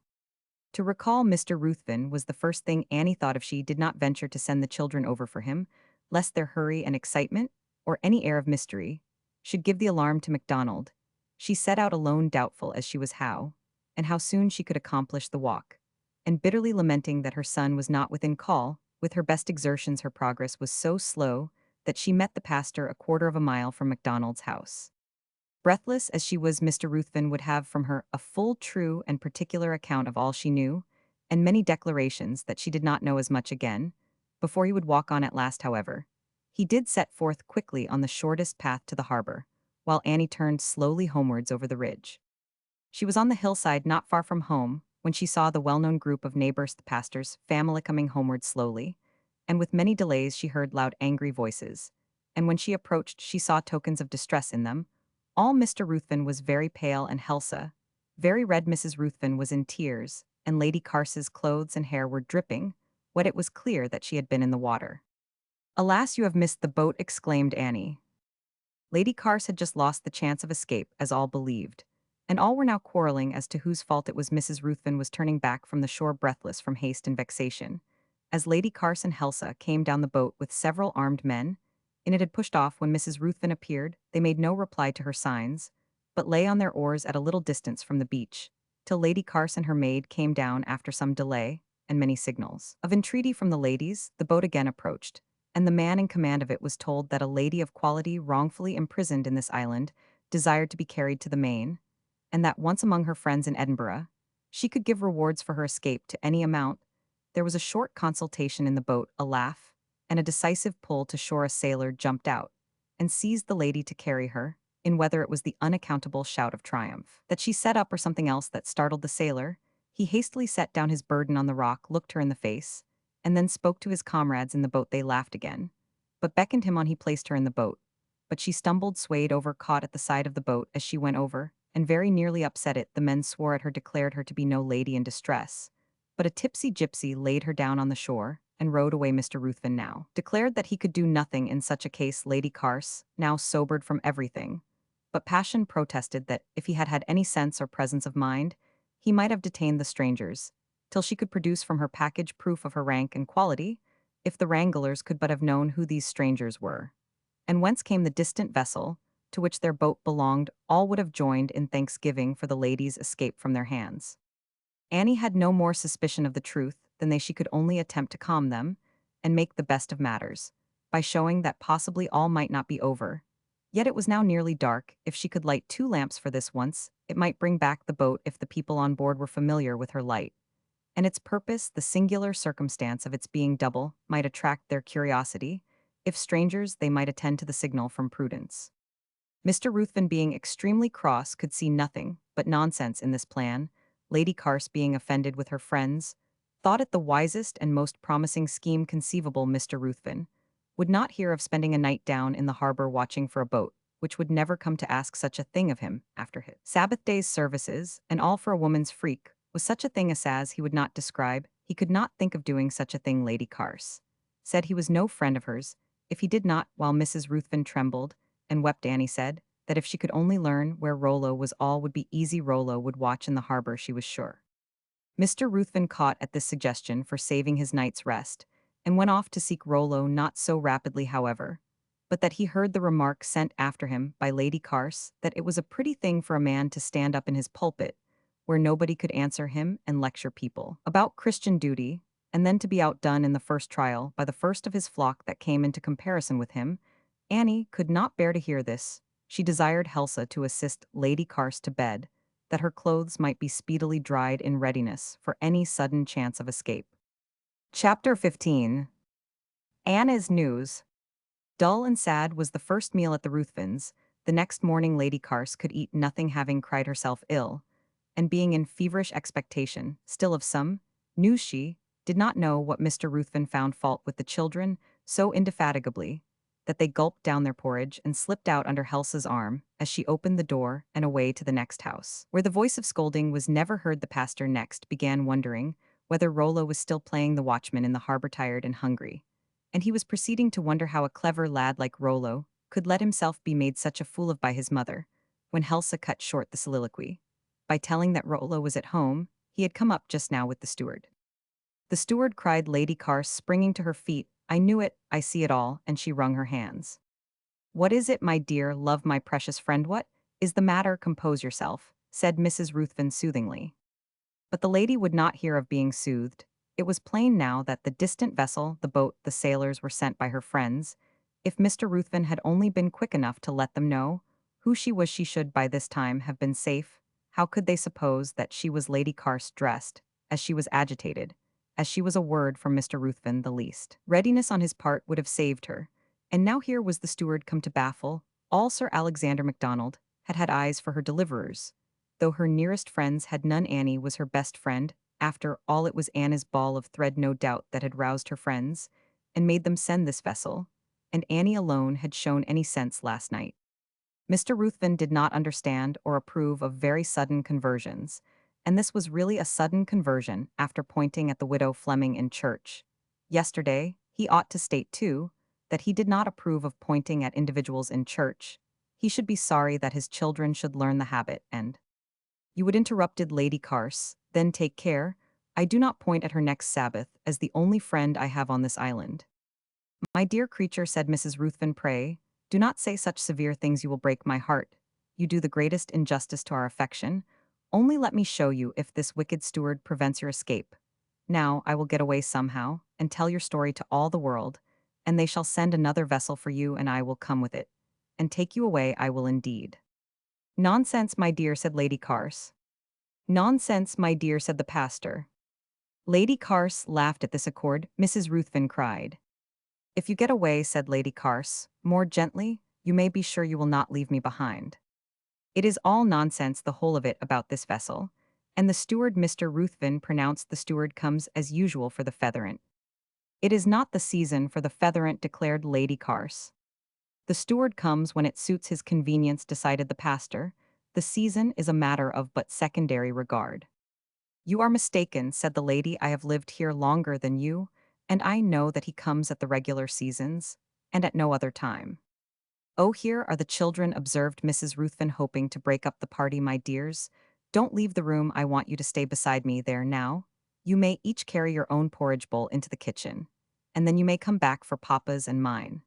To recall Mr. Ruthven was the first thing Annie thought if she did not venture to send the children over for him, lest their hurry and excitement, or any air of mystery, should give the alarm to MacDonald. She set out alone, doubtful as she was how, and how soon she could accomplish the walk, and bitterly lamenting that her son was not within call. With her best exertions her progress was so slow that she met the pastor a quarter of a mile from MacDonald's house. Breathless as she was, Mr. Ruthven would have from her a full, true, and particular account of all she knew, and many declarations that she did not know as much again. Before he would walk on at last, however, he did set forth quickly on the shortest path to the harbor, while Annie turned slowly homewards over the ridge. She was on the hillside not far from home when she saw the well-known group of neighbors, the pastor's family, coming homeward slowly, and with many delays she heard loud angry voices, and when she approached she saw tokens of distress in them. All Mr. Ruthven was very pale, and Helsa, very red. Mrs. Ruthven was in tears, and Lady Carse's clothes and hair were dripping, wet. It was clear that she had been in the water. "Alas, you have missed the boat," exclaimed Annie. Lady Carse had just lost the chance of escape, as all believed, and all were now quarreling as to whose fault it was. Mrs. Ruthven was turning back from the shore breathless from haste and vexation, as Lady Carse and Helsa came down the boat with several armed men, and it had pushed off when Mrs. Ruthven appeared. They made no reply to her signs, but lay on their oars at a little distance from the beach, till Lady Carse and her maid came down after some delay, and many signals of entreaty from the ladies. The boat again approached, and the man in command of it was told that a lady of quality wrongfully imprisoned in this island desired to be carried to the Main, and that once among her friends in Edinburgh, she could give rewards for her escape to any amount. There was a short consultation in the boat, a laugh, and a decisive pull to shore. A sailor jumped out and seized the lady to carry her, in whether it was the unaccountable shout of triumph that she set up or something else that startled the sailor, he hastily set down his burden on the rock, looked her in the face, and then spoke to his comrades in the boat. They laughed again, but beckoned him on. He placed her in the boat, but she stumbled, swayed over, caught at the side of the boat as she went over, and very nearly upset it. The men swore at her, declared her to be no lady in distress, but a tipsy gypsy, laid her down on the shore, and rowed away. Mr. Ruthven now declared that he could do nothing in such a case. Lady Carse, now sobered from everything but passion, protested that, if he had had any sense or presence of mind, he might have detained the strangers, till she could produce from her package proof of her rank and quality, if the wranglers could but have known who these strangers were, and whence came the distant vessel to which their boat belonged. All would have joined in thanksgiving for the ladies' escape from their hands. Annie had no more suspicion of the truth than they. She could only attempt to calm them, and make the best of matters, by showing that possibly all might not be over. Yet it was now nearly dark. If she could light 2 lamps for this once, it might bring back the boat. If the people on board were familiar with her light, and its purpose, the singular circumstance of its being double might attract their curiosity. If strangers, they might attend to the signal from prudence. Mr. Ruthven, being extremely cross, could see nothing but nonsense in this plan. Lady Carse, being offended with her friends, thought it the wisest and most promising scheme conceivable. Mr. Ruthven would not hear of spending a night down in the harbor watching for a boat, which would never come to ask such a thing of him after his Sabbath day's services, and all for a woman's freak, was such a thing as he would not describe. He could not think of doing such a thing. Lady Carse said he was no friend of hers if he did not, while Mrs. Ruthven trembled and wept. Annie said that if she could only learn where Rollo was, all would be easy. Rollo would watch in the harbor, she was sure. Mr. Ruthven caught at this suggestion for saving his night's rest, and went off to seek Rollo, not so rapidly, however, but that he heard the remark sent after him by Lady Carse that it was a pretty thing for a man to stand up in his pulpit, where nobody could answer him, and lecture people about Christian duty, and then to be outdone in the first trial by the first of his flock that came into comparison with him. Annie could not bear to hear this. She desired Helsa to assist Lady Carse to bed, that her clothes might be speedily dried in readiness for any sudden chance of escape. Chapter 15. Anna's news. Dull and sad was the first meal at the Ruthvens. The next morning Lady Carse could eat nothing, having cried herself ill, and being in feverish expectation still of some news. She did not know what Mr. Ruthven found fault with the children so indefatigably, that they gulped down their porridge and slipped out under Helsa's arm as she opened the door and away to the next house, where the voice of scolding was never heard. The pastor next began wondering whether Rollo was still playing the watchman in the harbor, tired and hungry. And he was proceeding to wonder how a clever lad like Rollo could let himself be made such a fool of by his mother, when Helsa cut short the soliloquy by telling that Rollo was at home. He had come up just now with the steward. "The steward," cried Lady Carse, springing to her feet. "I knew it, I see it all," and she wrung her hands. "What is it, my dear love, my precious friend? What is the matter? Compose yourself," said Mrs. Ruthven soothingly. But the lady would not hear of being soothed. It was plain now that the distant vessel, the boat, the sailors were sent by her friends. If Mr. Ruthven had only been quick enough to let them know who she was, she should by this time have been safe. How could they suppose that she was Lady Carse, dressed as she was, agitated as she was? A word from Mr. Ruthven, the least readiness on his part, would have saved her. And now here was the steward come to baffle all. Sir Alexander MacDonald had had eyes for her deliverers, though her nearest friends had none. Annie was her best friend. After all, it was Anna's ball of thread, no doubt, that had roused her friends and made them send this vessel, and Annie alone had shown any sense last night. Mr. Ruthven did not understand or approve of very sudden conversions, and this was really a sudden conversion after pointing at the widow Fleming in church yesterday. He ought to state, too, that he did not approve of pointing at individuals in church. He should be sorry that his children should learn the habit, and "You would," interrupted Lady Carse, "then take care I do not point at her next Sabbath, as the only friend I have on this island." "My dear creature," said Mrs. Ruthven, "pray do not say such severe things. You will break my heart. You do the greatest injustice to our affection. Only let me show you if this wicked steward prevents your escape. Now I will get away somehow, and tell your story to all the world, and they shall send another vessel for you, and I will come with it, and take you away. I will indeed." "Nonsense, my dear," said Lady Carse. "Nonsense, my dear," said the pastor. Lady Carse laughed at this accord. Mrs. Ruthven cried. "If you get away," said Lady Carse, more gently, "you may be sure you will not leave me behind. It is all nonsense, the whole of it, about this vessel. And the steward," Mr. Ruthven pronounced, "the steward comes as usual for the featherant." "It is not the season for the featherant," declared Lady Carse. "The steward comes when it suits his convenience," decided the pastor. "The season is a matter of but secondary regard." "You are mistaken," said the lady. "I have lived here longer than you, and I know that he comes at the regular seasons, and at no other time." "Oh, here are the children," observed Mrs. Ruthven, hoping to break up the party. "My dears, don't leave the room. I want you to stay beside me there now. You may each carry your own porridge bowl into the kitchen, and then you may come back for papa's and mine."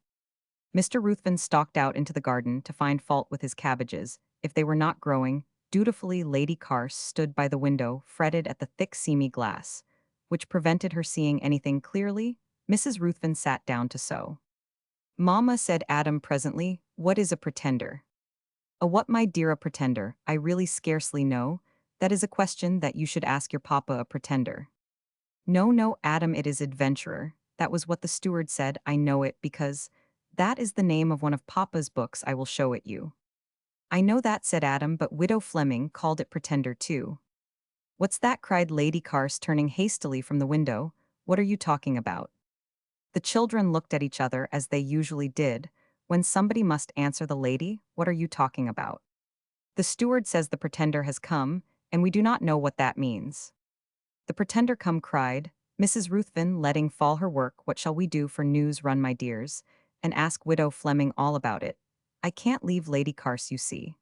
Mr. Ruthven stalked out into the garden to find fault with his cabbages if they were not growing. Dutifully, Lady Carse stood by the window, fretted at the thick seamy glass, which prevented her seeing anything clearly. Mrs. Ruthven sat down to sew. "Mamma," said Adam presently, "what is a pretender?" "A what, my dear? A pretender? I really scarcely know. That is a question that you should ask your papa. A pretender?" "No, no, Adam, it is adventurer. That was what the steward said. I know it because that is the name of one of papa's books. I will show it you." "I know that," said Adam, "but Widow Fleming called it pretender too." "What's that?" cried Lady Carse, turning hastily from the window. "What are you talking about?" The children looked at each other as they usually did when somebody must answer the lady. "What are you talking about?" "The steward says the pretender has come, and we do not know what that means." "The pretender come!" cried Mrs. Ruthven, letting fall her work. "What shall we do for news? Run, my dears, and ask Widow Fleming all about it. I can't leave Lady Carse, you see."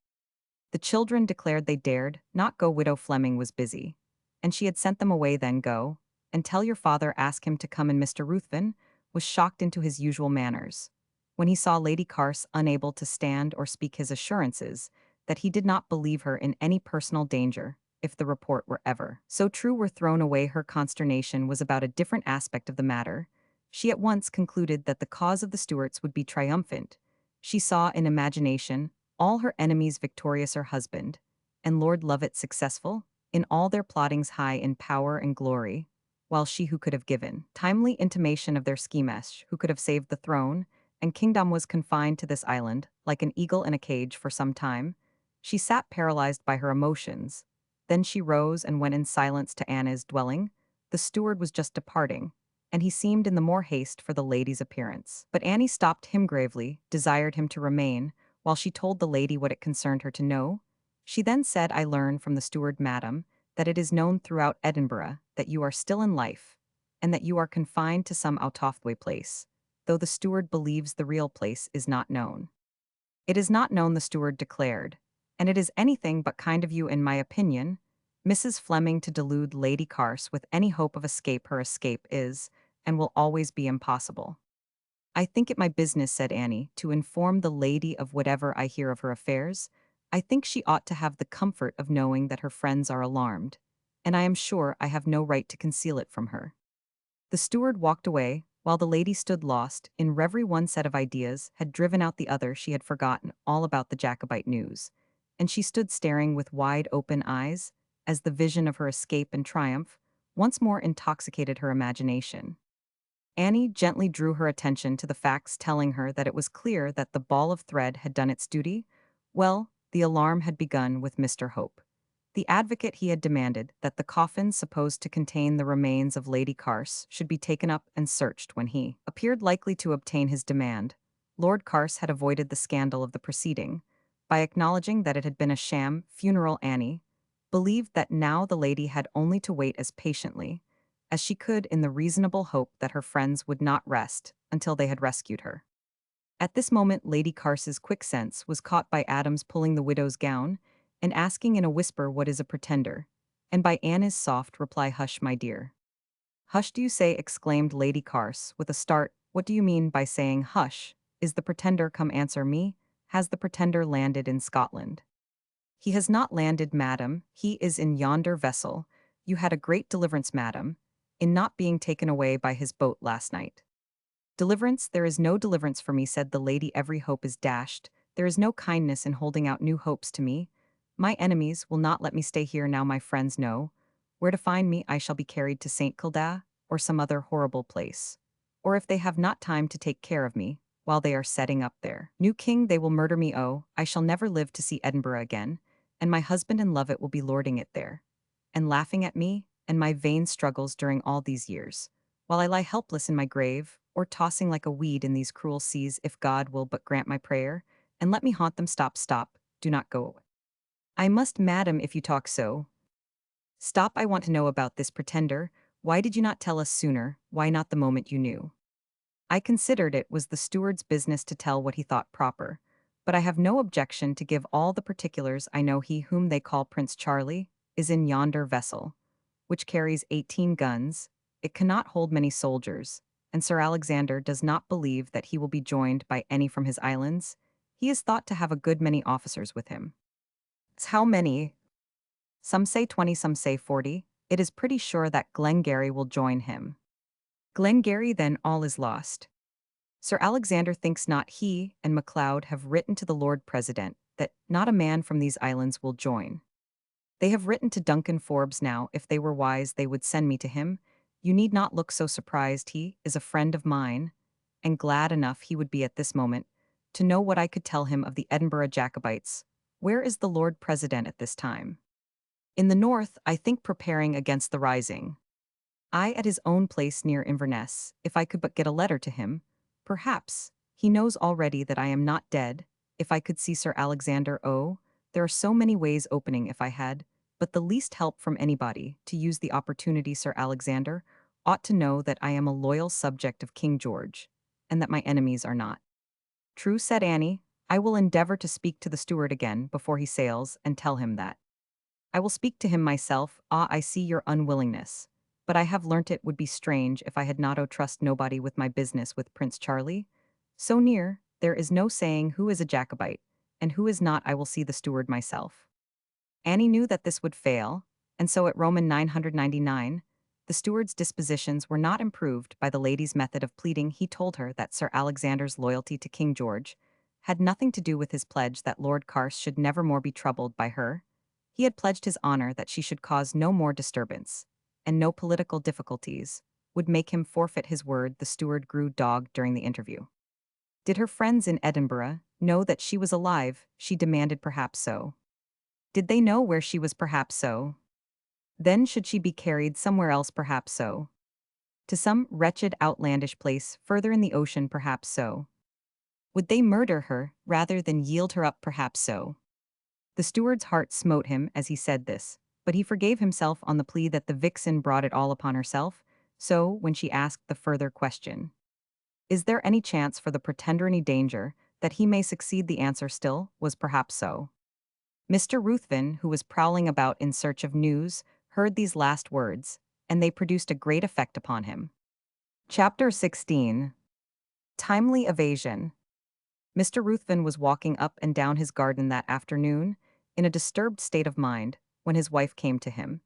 The children declared they dared not go. Widow Fleming was busy, and she had sent them away. "Then go and tell your father, ask him to come." And Mr. Ruthven was shocked into his usual manners when he saw Lady Carse unable to stand or speak his assurances that he did not believe her in any personal danger if the report were ever so true were thrown away. Her consternation was about a different aspect of the matter. She at once concluded that the cause of the Stuarts would be triumphant. She saw in imagination all her enemies victorious, her husband and Lord Lovat successful in all their plottings, high in power and glory, while she who could have given timely intimation of their schemes, who could have saved the throne and kingdom, was confined to this island like an eagle in a cage for some time. She sat paralyzed by her emotions. Then she rose and went in silence to Anna's dwelling. The steward was just departing and he seemed in the more haste for the lady's appearance. But Annie stopped him gravely, desired him to remain, while she told the lady what it concerned her to know. She then said, I learn from the steward, madam, that it is known throughout Edinburgh that you are still in life, and that you are confined to some out of the way place, though the steward believes the real place is not known. It is not known, the steward declared, and it is anything but kind of you, in my opinion, Mrs. Fleming, to delude Lady Carse with any hope of escape. Her escape is, and will always be, impossible. I think it my business, said Annie, to inform the lady of whatever I hear of her affairs. I think she ought to have the comfort of knowing that her friends are alarmed, and I am sure I have no right to conceal it from her. The steward walked away, while the lady stood lost in reverie. One set of ideas had driven out the other. She had forgotten all about the Jacobite news, and she stood staring with wide open eyes, as the vision of her escape and triumph once more intoxicated her imagination. Annie gently drew her attention to the facts, telling her that it was clear that the ball of thread had done its duty. Well, the alarm had begun with Mr. Hope. The advocate, he had demanded that the coffin supposed to contain the remains of Lady Carse should be taken up and searched. When he appeared likely to obtain his demand, Lord Carse had avoided the scandal of the proceeding by acknowledging that it had been a sham funeral. Annie believed that now the lady had only to wait as patiently as she could, in the reasonable hope that her friends would not rest until they had rescued her. At this moment Lady Carse's quick sense was caught by Adam's pulling the widow's gown and asking in a whisper, what is a pretender? And by Anna's soft reply, hush, my dear. Hush, do you say? Exclaimed Lady Carse with a start. What do you mean by saying hush? Is the pretender come? Answer me. Has the pretender landed in Scotland? He has not landed, madam. He is in yonder vessel. You had a great deliverance, madam, in not being taken away by his boat last night. Deliverance? There is no deliverance for me, said the lady. Every hope is dashed. There is no kindness in holding out new hopes to me. My enemies will not let me stay here now my friends know where to find me. I shall be carried to St. Kilda, or some other horrible place. Or if they have not time to take care of me, while they are setting up their new king, they will murder me. Oh, I shall never live to see Edinburgh again, and my husband and Lovett will be lording it there, and laughing at me and my vain struggles during all these years, while I lie helpless in my grave, or tossing like a weed in these cruel seas. If God will but grant my prayer, and let me haunt them. Stop, stop, do not go. I must, madam, if you talk so. Stop, I want to know about this pretender. Why did you not tell us sooner? Why not the moment you knew? I considered it was the steward's business to tell what he thought proper, but I have no objection to give all the particulars. I know he whom they call Prince Charlie is in yonder vessel, which carries 18 guns. It cannot hold many soldiers, and Sir Alexander does not believe that he will be joined by any from his islands. He is thought to have a good many officers with him. How many? Some say 20, some say 40. It is pretty sure that Glengarry will join him. Glengarry, then all is lost. Sir Alexander thinks not. He and MacLeod have written to the Lord President that not a man from these islands will join. They have written to Duncan Forbes now. If they were wise, they would send me to him. You need not look so surprised. He is a friend of mine, and glad enough he would be at this moment to know what I could tell him of the Edinburgh Jacobites. Where is the Lord President at this time? In the north, I think, preparing against the rising. I at his own place near Inverness. If I could but get a letter to him, perhaps. He knows already that I am not dead. If I could see Sir Alexander, oh, there are so many ways opening if I had, but the least help from anybody, to use the opportunity. Sir Alexander ought to know that I am a loyal subject of King George, and that my enemies are not. True, said Annie. I will endeavor to speak to the steward again before he sails and tell him that. I will speak to him myself. Ah, I see your unwillingness. But I have learnt it would be strange if I had not. Oh, trust nobody with my business with Prince Charlie. So near, there is no saying who is a Jacobite, and who is not. I will see the steward myself. Annie knew that this would fail, and so at Roman 999, the steward's dispositions were not improved by the lady's method of pleading. He told her that Sir Alexander's loyalty to King George had nothing to do with his pledge that Lord Carse should never more be troubled by her. He had pledged his honor that she should cause no more disturbance, and no political difficulties would make him forfeit his word. The steward grew dogged during the interview. Did her friends in Edinburgh know that she was alive? She demanded. Perhaps so. Did they know where she was? Perhaps so. Then should she be carried somewhere else? Perhaps so. To some wretched outlandish place further in the ocean, perhaps so. Would they murder her, rather than yield her up, perhaps so? The steward's heart smote him as he said this, but he forgave himself on the plea that the vixen brought it all upon herself, so, when she asked the further question, "Is there any chance for the pretender, any danger, that he may succeed?" the answer still was perhaps so. Mr. Ruthven, who was prowling about in search of news, heard these last words, and they produced a great effect upon him. Chapter 16. Timely Evasion. Mr. Ruthven was walking up and down his garden that afternoon, in a disturbed state of mind, when his wife came to him,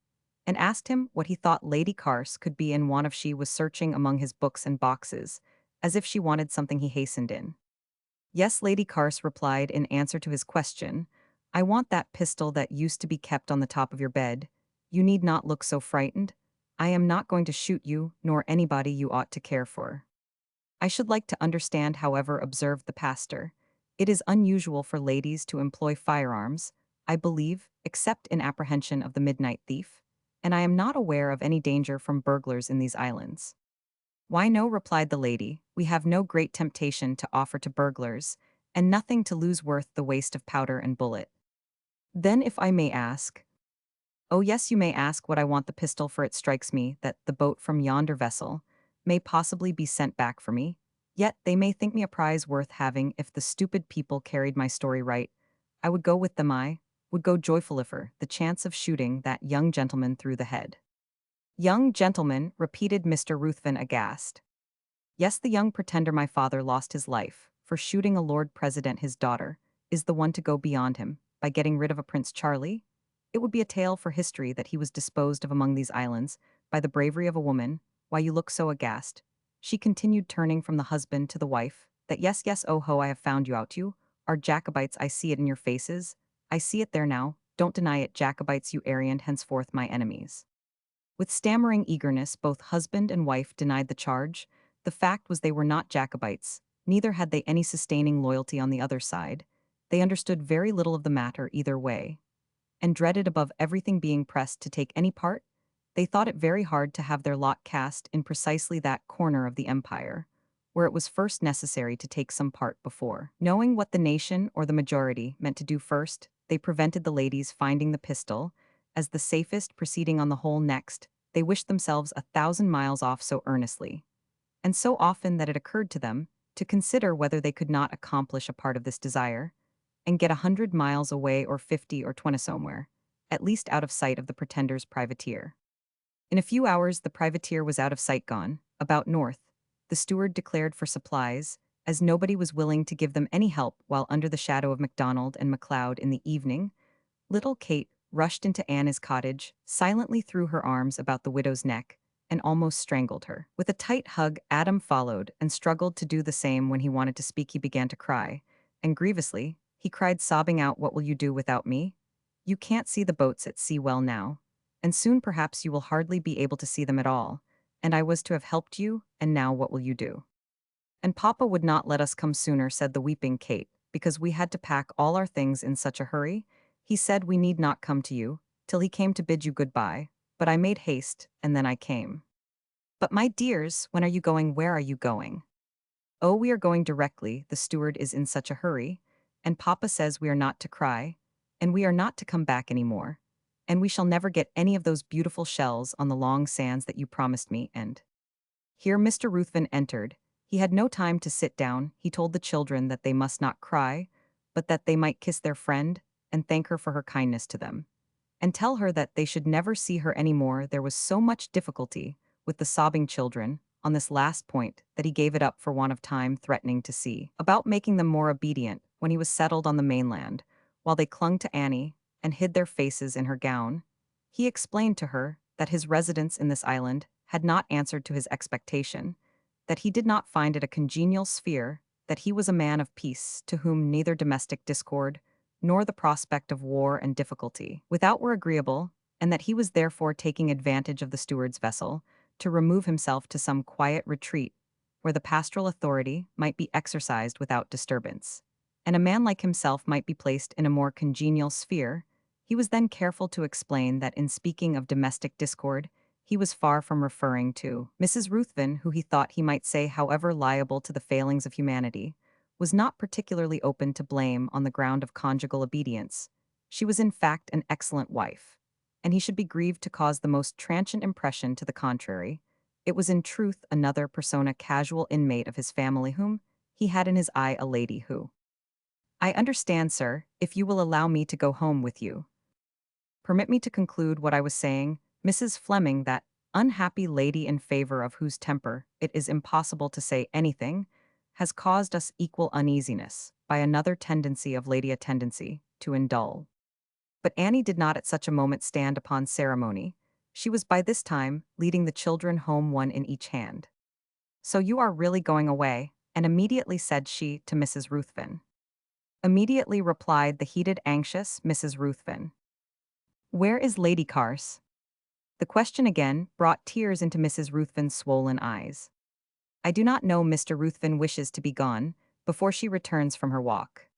and asked him what he thought Lady Carse could be in want of. She was searching among his books and boxes, as if she wanted something. He hastened in. "Yes," Lady Carse replied in answer to his question, "I want that pistol that used to be kept on the top of your bed. You need not look so frightened. I am not going to shoot you, nor anybody you ought to care for." "I should like to understand, however," observed the pastor. "It is unusual for ladies to employ firearms, I believe, except in apprehension of the midnight thief, and I am not aware of any danger from burglars in these islands." "Why, no," replied the lady, "we have no great temptation to offer to burglars, and nothing to lose worth the waste of powder and bullet." "Then, if I may ask—" "Oh yes, you may ask what I want the pistol for. It strikes me that the boat from yonder vessel may possibly be sent back for me, yet they may think me a prize worth having. If the stupid people carried my story right, I would go with them. I would go joyful if the chance of shooting that young gentleman through the head." "Young gentleman," repeated Mr. Ruthven aghast. "Yes, the young pretender my father lost his life for shooting a Lord President. His daughter is the one to go beyond him by getting rid of a Prince Charlie. It would be a tale for history that he was disposed of among these islands by the bravery of a woman. Why you look so aghast?" she continued, turning from the husband to the wife. "That yes, yes, oh ho, I have found you out. You are Jacobites. I see it in your faces. I see it there now. Don't deny it. Jacobites, you arrant, henceforth my enemies." With stammering eagerness, both husband and wife denied the charge. The fact was they were not Jacobites, neither had they any sustaining loyalty on the other side. They understood very little of the matter either way, and dreaded above everything being pressed to take any part. They thought it very hard to have their lot cast in precisely that corner of the empire, where it was first necessary to take some part before. Knowing what the nation or the majority meant to do first, they prevented the ladies finding the pistol, as the safest proceeding on the whole. Next, they wished themselves 1,000 miles off so earnestly, and so often that it occurred to them to consider whether they could not accomplish a part of this desire, and get 100 miles away, or 50 or 20 somewhere, at least out of sight of the pretender's privateer. In a few hours the privateer was out of sight, gone, about north. The steward declared for supplies, as nobody was willing to give them any help, while under the shadow of MacDonald and MacLeod in the evening, little Kate rushed into Anna's cottage, silently threw her arms about the widow's neck, and almost strangled her. With a tight hug, Adam followed, and struggled to do the same. When he wanted to speak, he began to cry, and grievously. He cried, sobbing out, "What will you do without me? You can't see the boats at sea well now, and soon perhaps you will hardly be able to see them at all, and I was to have helped you, and now what will you do?" "And Papa would not let us come sooner," said the weeping Kate, "because we had to pack all our things in such a hurry. He said we need not come to you, till he came to bid you good-bye, but I made haste, and then I came." "But my dears, when are you going? Where are you going?" "Oh, we are going directly. The steward is in such a hurry, and Papa says we are not to cry, and we are not to come back any more, and we shall never get any of those beautiful shells on the long sands that you promised me, and—" Here Mr. Ruthven entered. He had no time to sit down. He told the children that they must not cry, but that they might kiss their friend, and thank her for her kindness to them, and tell her that they should never see her any more. There was so much difficulty with the sobbing children on this last point that he gave it up for want of time, threatening to see about making them more obedient when he was settled on the mainland. While they clung to Annie and hid their faces in her gown, he explained to her that his residence in this island had not answered to his expectation, that he did not find it a congenial sphere, that he was a man of peace to whom neither domestic discord nor the prospect of war and difficulty without were agreeable, and that he was therefore taking advantage of the steward's vessel to remove himself to some quiet retreat where the pastoral authority might be exercised without disturbance, and a man like himself might be placed in a more congenial sphere. He was then careful to explain that in speaking of domestic discord, he was far from referring to. Mrs. Ruthven, who he thought he might say however liable to the failings of humanity, was not particularly open to blame on the ground of conjugal obedience. She was in fact an excellent wife, and he should be grieved to cause the most transient impression to the contrary. It was in truth another persona casual inmate of his family whom he had in his eye a lady who. I understand, sir, if you will allow me to go home with you. Permit me to conclude what I was saying. Mrs. Fleming, that unhappy lady in favor of whose temper it is impossible to say anything, has caused us equal uneasiness by another tendency of lady a tendency to indulge. But Annie did not at such a moment stand upon ceremony. She was by this time leading the children home, one in each hand. So you are really going away? And immediately said she to Mrs. Ruthven. Immediately replied the heated, anxious Mrs. Ruthven. Where is Lady Carse? The question again brought tears into Mrs. Ruthven's swollen eyes. I do not know. Mr. Ruthven wishes to be gone before she returns from her walk.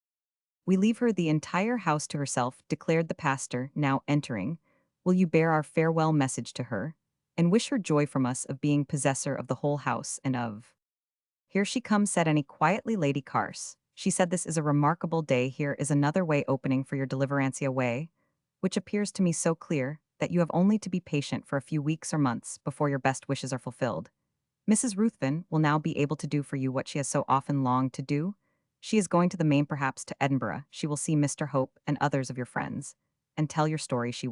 We leave her the entire house to herself, declared the pastor, now entering. Will you bear our farewell message to her, and wish her joy from us of being possessor of the whole house and of. Here she comes, said Annie quietly. Lady Carse, she said, this is a remarkable day. Here is another way opening for your deliverancy, a way which appears to me so clear that you have only to be patient for a few weeks or months before your best wishes are fulfilled. Mrs. Ruthven will now be able to do for you what she has so often longed to do. She is going to the Main, perhaps to Edinburgh. She will see Mr. Hope and others of your friends, and tell your story. She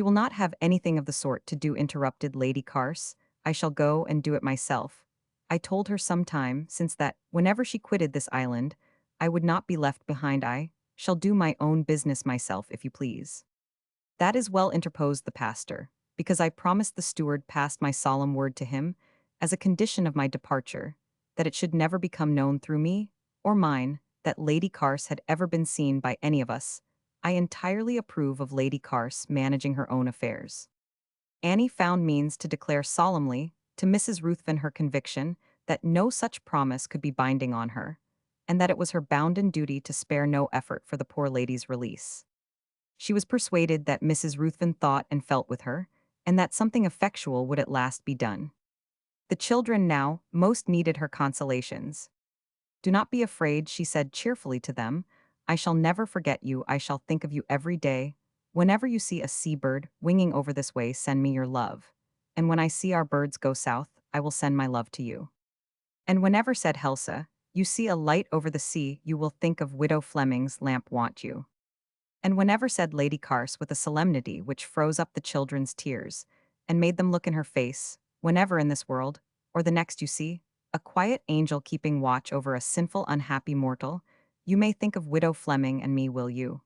will not have anything of the sort to do, interrupted Lady Carse. I shall go and do it myself. I told her some time since that, whenever she quitted this island, I would not be left behind. I shall do my own business myself, if you please. That is well, interposed the pastor, because I promised the steward, passed my solemn word to him, as a condition of my departure, that it should never become known through me, or mine, that Lady Carse had ever been seen by any of us. I entirely approve of Lady Carse managing her own affairs. Annie found means to declare solemnly to Mrs. Ruthven her conviction that no such promise could be binding on her, and that it was her bounden duty to spare no effort for the poor lady's release. She was persuaded that Mrs. Ruthven thought and felt with her, and that something effectual would at last be done. The children now most needed her consolations. Do not be afraid, she said cheerfully to them. I shall never forget you. I shall think of you every day. Whenever you see a seabird winging over this way, send me your love. And when I see our birds go south, I will send my love to you. And whenever, said Helsa, you see a light over the sea, you will think of Widow Fleming's lamp, want you. And whenever, said Lady Carse with a solemnity which froze up the children's tears, and made them look in her face, whenever in this world, or the next, you see a quiet angel keeping watch over a sinful, unhappy mortal, you may think of Widow Fleming and me, will you?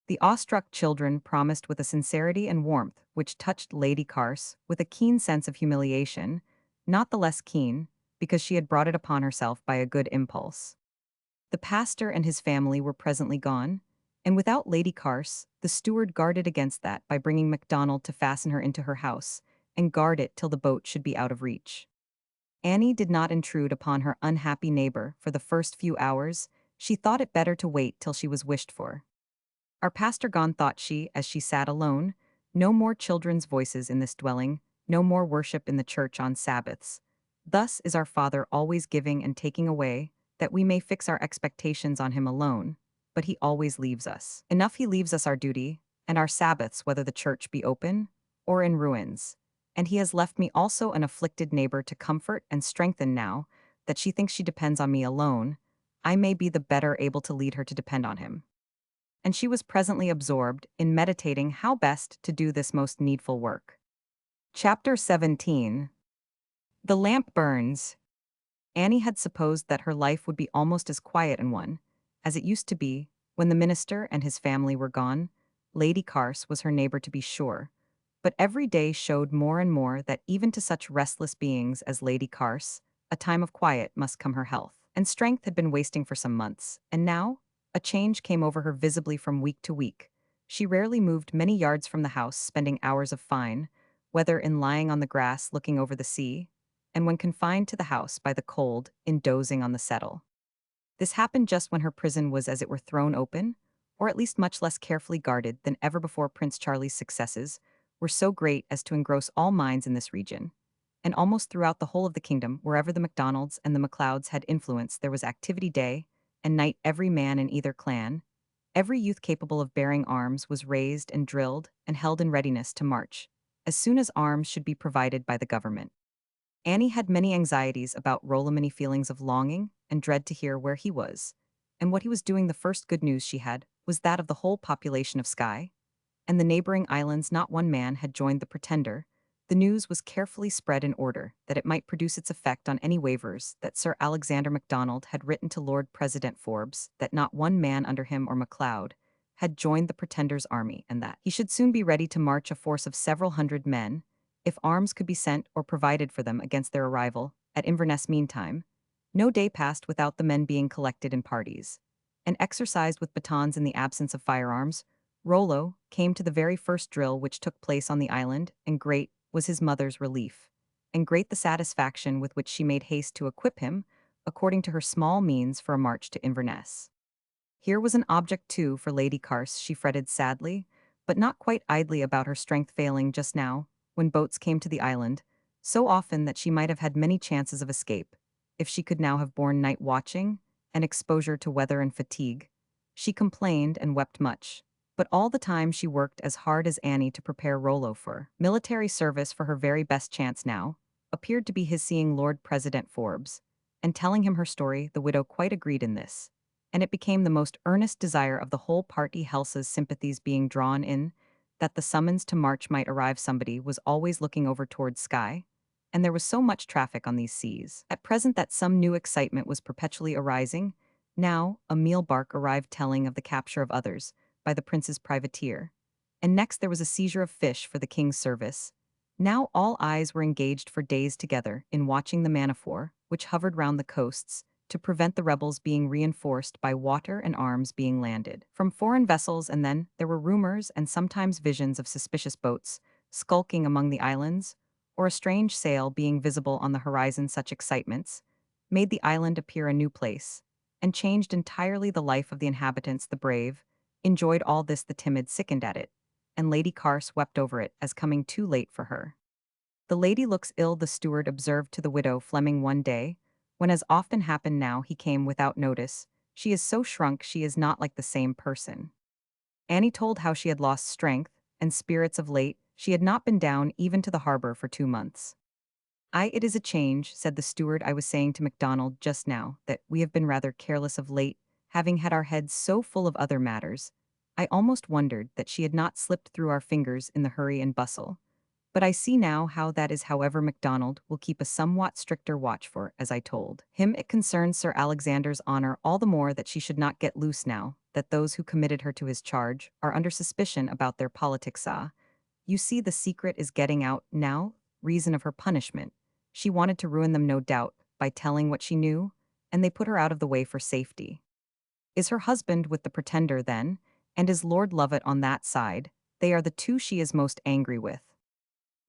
The awestruck children promised with a sincerity and warmth which touched Lady Carse with a keen sense of humiliation, not the less keen, because she had brought it upon herself by a good impulse. The pastor and his family were presently gone, and without Lady Carse, the steward guarded against that by bringing MacDonald to fasten her into her house, and guard it till the boat should be out of reach. Annie did not intrude upon her unhappy neighbor for the first few hours. She thought it better to wait till she was wished for. Our pastor gone, thought she, as she sat alone. No more children's voices in this dwelling, no more worship in the church on Sabbaths. Thus is our Father always giving and taking away, that we may fix our expectations on him alone, but he always leaves us. Enough he leaves us our duty, and our Sabbaths, whether the church be open or in ruins. And he has left me also an afflicted neighbor to comfort and strengthen. Now that she thinks she depends on me alone, I may be the better able to lead her to depend on him. And she was presently absorbed in meditating how best to do this most needful work. Chapter 17. The lamp burns. Annie had supposed that her life would be almost as quiet an one as it used to be when the minister and his family were gone. Lady Carse was her neighbor, to be sure, but every day showed more and more that even to such restless beings as Lady Carse, a time of quiet must come. Her health and strength had been wasting for some months, and now a change came over her visibly from week to week. She rarely moved many yards from the house, spending hours of fine, whether in lying on the grass looking over the sea, and when confined to the house by the cold, in dozing on the settle. This happened just when her prison was as it were thrown open, or at least much less carefully guarded than ever before. Prince Charlie's successes were so great as to engross all minds in this region. And almost throughout the whole of the kingdom, wherever the Macdonalds and the Macleods had influence, there was activity day and night. Every man in either clan, every youth capable of bearing arms was raised and drilled and held in readiness to march, as soon as arms should be provided by the government. Annie had many anxieties about Rolla, many feelings of longing and dread to hear where he was, and what he was doing. The first good news she had was that of the whole population of Skye and the neighboring islands not one man had joined the pretender. The news was carefully spread in order that it might produce its effect on any waivers that Sir Alexander MacDonald had written to Lord President Forbes that not one man under him or MacLeod had joined the pretender's army, and that he should soon be ready to march a force of several hundred men, if arms could be sent or provided for them against their arrival at Inverness. Meantime, no day passed without the men being collected in parties and exercised with batons in the absence of firearms. Rollo came to the very first drill which took place on the island, and great was his mother's relief, and great the satisfaction with which she made haste to equip him, according to her small means, for a march to Inverness. Here was an object, too, for Lady Carse. She fretted sadly, but not quite idly, about her strength failing just now, when boats came to the island, so often that she might have had many chances of escape, if she could now have borne night watching and exposure to weather and fatigue. She complained and wept much, but all the time she worked as hard as Annie to prepare Rollo for military service. For her very best chance now appeared to be his seeing Lord President Forbes and telling him her story. The widow quite agreed in this, and it became the most earnest desire of the whole party, Helsa's sympathies being drawn in, that the summons to march might arrive. Somebody was always looking over towards Skye, and there was so much traffic on these seas at present that some new excitement was perpetually arising. Now a meal bark arrived telling of the capture of others by the prince's privateer, and next there was a seizure of fish for the king's service. Now all eyes were engaged for days together in watching the man-of-war, which hovered round the coasts, to prevent the rebels being reinforced by water and arms being landed from foreign vessels. And then there were rumors and sometimes visions of suspicious boats skulking among the islands, or a strange sail being visible on the horizon. Such excitements made the island appear a new place, and changed entirely the life of the inhabitants. The brave enjoyed all this, the timid sickened at it, and Lady Carse wept over it as coming too late for her. The lady looks ill, the steward observed to the widow Fleming one day, when, as often happened now, he came without notice. She is so shrunk, she is not like the same person. Annie told how she had lost strength and spirits of late. She had not been down even to the harbor for 2 months. It is a change," said the steward. "I was saying to MacDonald just now that we have been rather careless of late, having had our heads so full of other matters. I almost wondered that she had not slipped through our fingers in the hurry and bustle. But I see now how that is. However, MacDonald will keep a somewhat stricter watch, for, as I told him, it concerns Sir Alexander's honor all the more that she should not get loose now that those who committed her to his charge are under suspicion about their politics. You see, the secret is getting out now, reason of her punishment. She wanted to ruin them, no doubt, by telling what she knew, and they put her out of the way for safety. Is her husband with the pretender, then, and is Lord Lovat on that side? They are the two she is most angry with.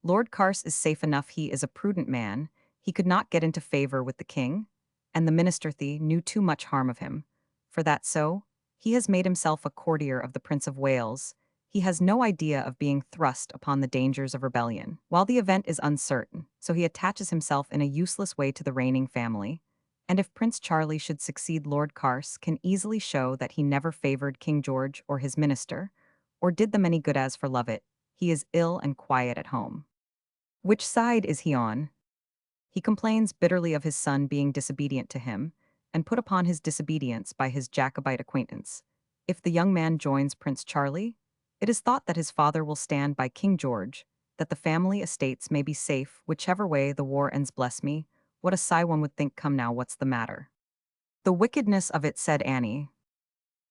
Lord Carse is safe enough. He is a prudent man. He could not get into favor with the king, and the minister knew too much harm of him. For that so, he has made himself a courtier of the Prince of Wales. He has no idea of being thrust upon the dangers of rebellion, while the event is uncertain, so he attaches himself in a useless way to the reigning family. And if Prince Charlie should succeed, Lord Carse can easily show that he never favored King George or his minister, or did them any good. As for Lovat, he is ill and quiet at home. Which side is he on? He complains bitterly of his son being disobedient to him, and put upon his disobedience by his Jacobite acquaintance. If the young man joins Prince Charlie, it is thought that his father will stand by King George, that the family estates may be safe whichever way the war ends. Bless me, what a sigh one would think. Come now, what's the matter? The wickedness of it, said Annie.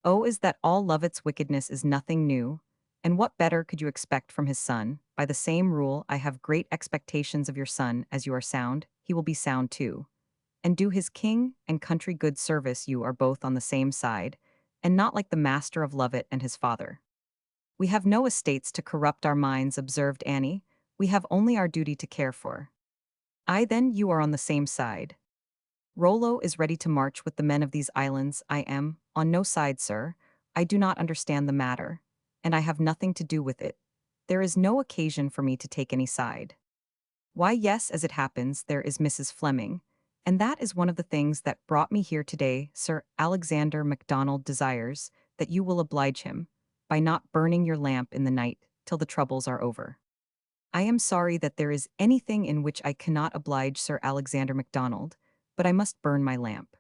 Oh, is that all? Lovat's wickedness is nothing new, and what better could you expect from his son? By the same rule, I have great expectations of your son. As you are sound, he will be sound too, and do his king and country good service. You are both on the same side, and not like the master of Lovat and his father. We have no estates to corrupt our minds, observed Annie. We have only our duty to care for. Then you are on the same side. Rollo is ready to march with the men of these islands. I am on no side, sir. I do not understand the matter, and I have nothing to do with it. There is no occasion for me to take any side. Why, yes, as it happens, there is Mrs. Fleming, and that is one of the things that brought me here today. Sir Alexander MacDonald desires that you will oblige him by not burning your lamp in the night till the troubles are over. I am sorry that there is anything in which I cannot oblige Sir Alexander MacDonald, but I must burn my lamp.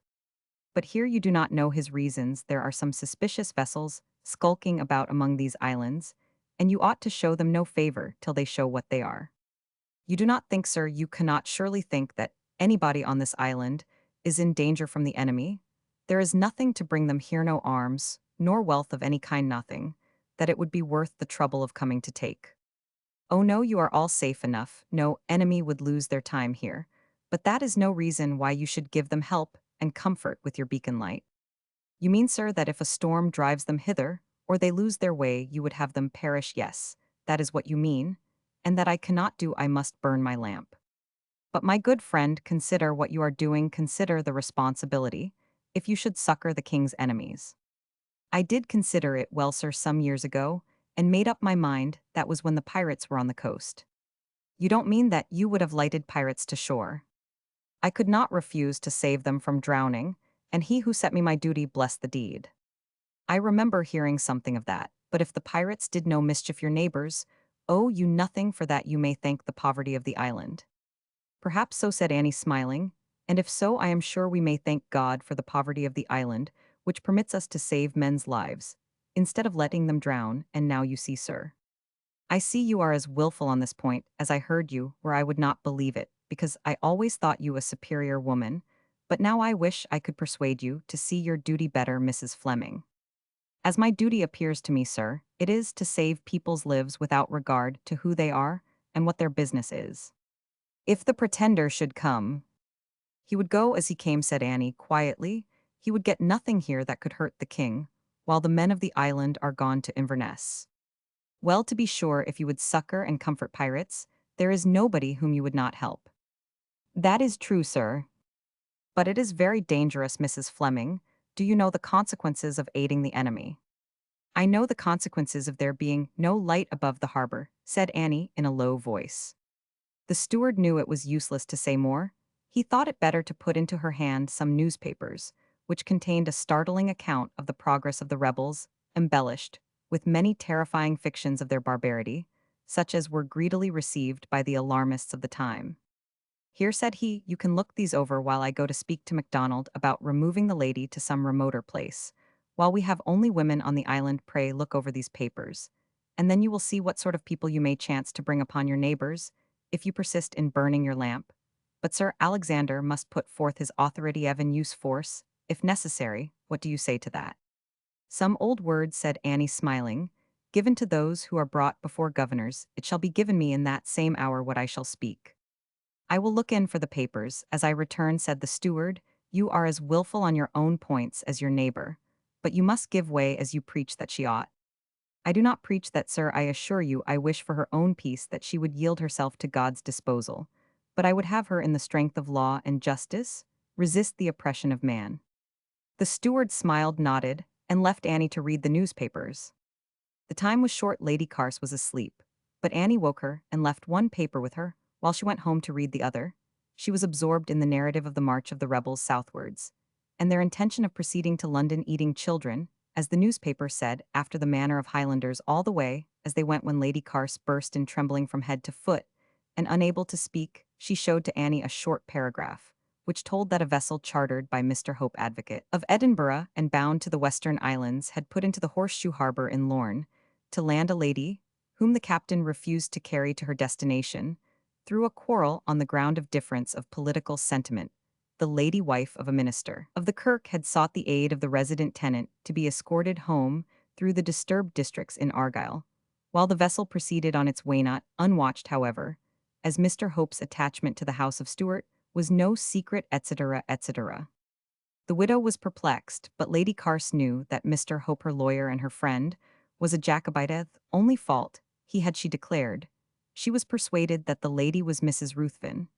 But here you do not know his reasons. There are some suspicious vessels skulking about among these islands, and you ought to show them no favor till they show what they are. You do not think, sir, you cannot surely think that anybody on this island is in danger from the enemy? There is nothing to bring them here, no arms, nor wealth of any kind, nothing, that it would be worth the trouble of coming to take. Oh no, you are all safe enough, no enemy would lose their time here, but that is no reason why you should give them help and comfort with your beacon light. You mean, sir, that if a storm drives them hither, or they lose their way, you would have them perish? Yes, that is what you mean, and that I cannot do. I must burn my lamp. But my good friend, consider what you are doing, consider the responsibility, if you should succor the king's enemies. I did consider it well, sir, some years ago, and made up my mind. That was when the pirates were on the coast. You don't mean that you would have lighted pirates to shore? I could not refuse to save them from drowning, and he who set me my duty blessed the deed. I remember hearing something of that, but if the pirates did no mischief, your neighbors owe you nothing. For that you may thank the poverty of the island. Perhaps so, said Annie, smiling, and if so, I am sure we may thank God for the poverty of the island, which permits us to save men's lives, instead of letting them drown. And now you see, sir. I see you are as willful on this point as I heard you, where I would not believe it, because I always thought you a superior woman, but now I wish I could persuade you to see your duty better, Mrs. Fleming. As my duty appears to me, sir, it is to save people's lives without regard to who they are and what their business is. If the pretender should come, he would go as he came, said Annie, quietly. He would get nothing here that could hurt the king, while the men of the island are gone to Inverness. Well, to be sure, if you would succor and comfort pirates, there is nobody whom you would not help. That is true, sir. But it is very dangerous, Mrs. Fleming. Do you know the consequences of aiding the enemy? I know the consequences of there being no light above the harbor, said Annie in a low voice. The steward knew it was useless to say more. He thought it better to put into her hand some newspapers, which contained a startling account of the progress of the rebels, embellished with many terrifying fictions of their barbarity, such as were greedily received by the alarmists of the time. Here, said he, you can look these over while I go to speak to MacDonald about removing the lady to some remoter place. While we have only women on the island, pray look over these papers, and then you will see what sort of people you may chance to bring upon your neighbors, if you persist in burning your lamp. But Sir Alexander must put forth his authority and use force, if necessary. What do you say to that? Some old words, said Annie, smiling, given to those who are brought before governors. It shall be given me in that same hour what I shall speak. I will look in for the papers. As I return, said the steward, you are as willful on your own points as your neighbor, but you must give way as you preach that she ought. I do not preach that, sir, I assure you. I wish for her own peace that she would yield herself to God's disposal, but I would have her in the strength of law and justice, resist the oppression of man. The steward smiled, nodded, and left Annie to read the newspapers. The time was short. Lady Carse was asleep, but Annie woke her and left one paper with her, while she went home to read the other. She was absorbed in the narrative of the march of the rebels southwards, and their intention of proceeding to London, eating children, as the newspaper said, after the manner of Highlanders, all the way as they went, when Lady Carse burst in trembling from head to foot, and unable to speak, she showed to Annie a short paragraph, which told that a vessel chartered by Mr. Hope, Advocate, of Edinburgh and bound to the Western Islands, had put into the Horseshoe Harbour in Lorne, to land a lady, whom the captain refused to carry to her destination, through a quarrel on the ground of difference of political sentiment. The lady wife of a minister of the kirk had sought the aid of the resident tenant to be escorted home through the disturbed districts in Argyll, while the vessel proceeded on its way, not unwatched, however, as Mr. Hope's attachment to the house of Stuart was no secret, etc., etc. The widow was perplexed, but Lady Carse knew that Mr. Hope, her lawyer and her friend, was a Jacobite. Only fault he had, she declared. She was persuaded that the lady was Mrs. Ruthven,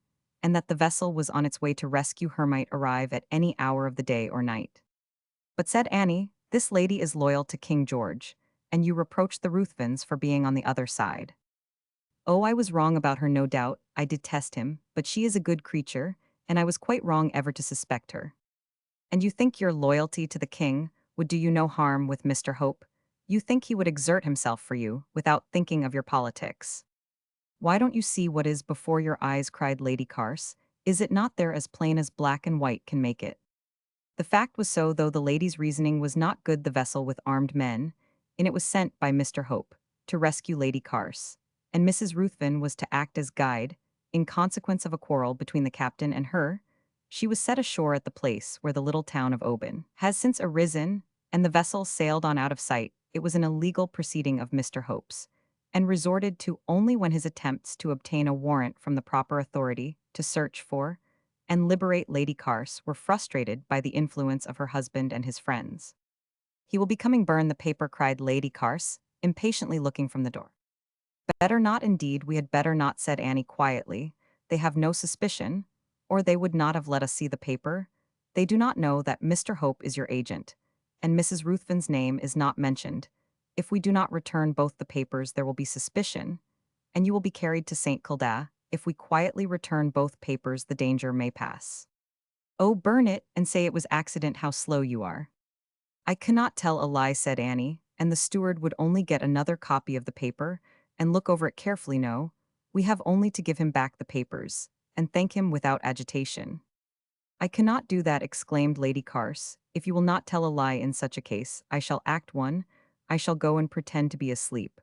and that the vessel was on its way to rescue her, might arrive at any hour of the day or night. But, said Annie, this lady is loyal to King George, and you reproach the Ruthvens for being on the other side. Oh, I was wrong about her, no doubt. I detest him, but she is a good creature, and I was quite wrong ever to suspect her. And you think your loyalty to the king would do you no harm with Mr. Hope? You think he would exert himself for you without thinking of your politics. Why don't you see what is before your eyes? Cried Lady Carse. Is it not there as plain as black and white can make it? The fact was so, though the lady's reasoning was not good. The vessel with armed men, and it was sent by Mr. Hope to rescue Lady Carse, and Mrs. Ruthven was to act as guide. In consequence of a quarrel between the captain and her, she was set ashore at the place where the little town of Oban has since arisen, and the vessel sailed on out of sight. It was an illegal proceeding of Mr. Hope's, and resorted to only when his attempts to obtain a warrant from the proper authority to search for and liberate Lady Carse were frustrated by the influence of her husband and his friends. He will be coming. Burn the paper, cried Lady Carse, impatiently looking from the door. Better not, indeed, we had better not, said Annie quietly. They have no suspicion, or they would not have let us see the paper. They do not know that Mr. Hope is your agent, and Mrs. Ruthven's name is not mentioned. If we do not return both the papers, there will be suspicion, and you will be carried to St. Kilda. If we quietly return both papers, the danger may pass. Oh, burn it, and say it was accident. How slow you are. I cannot tell a lie, said Annie, and the steward would only get another copy of the paper and look over it carefully. No, we have only to give him back the papers and thank him without agitation. I cannot do that, exclaimed Lady Carse. If you will not tell a lie in such a case, I shall act one. I shall go and pretend to be asleep.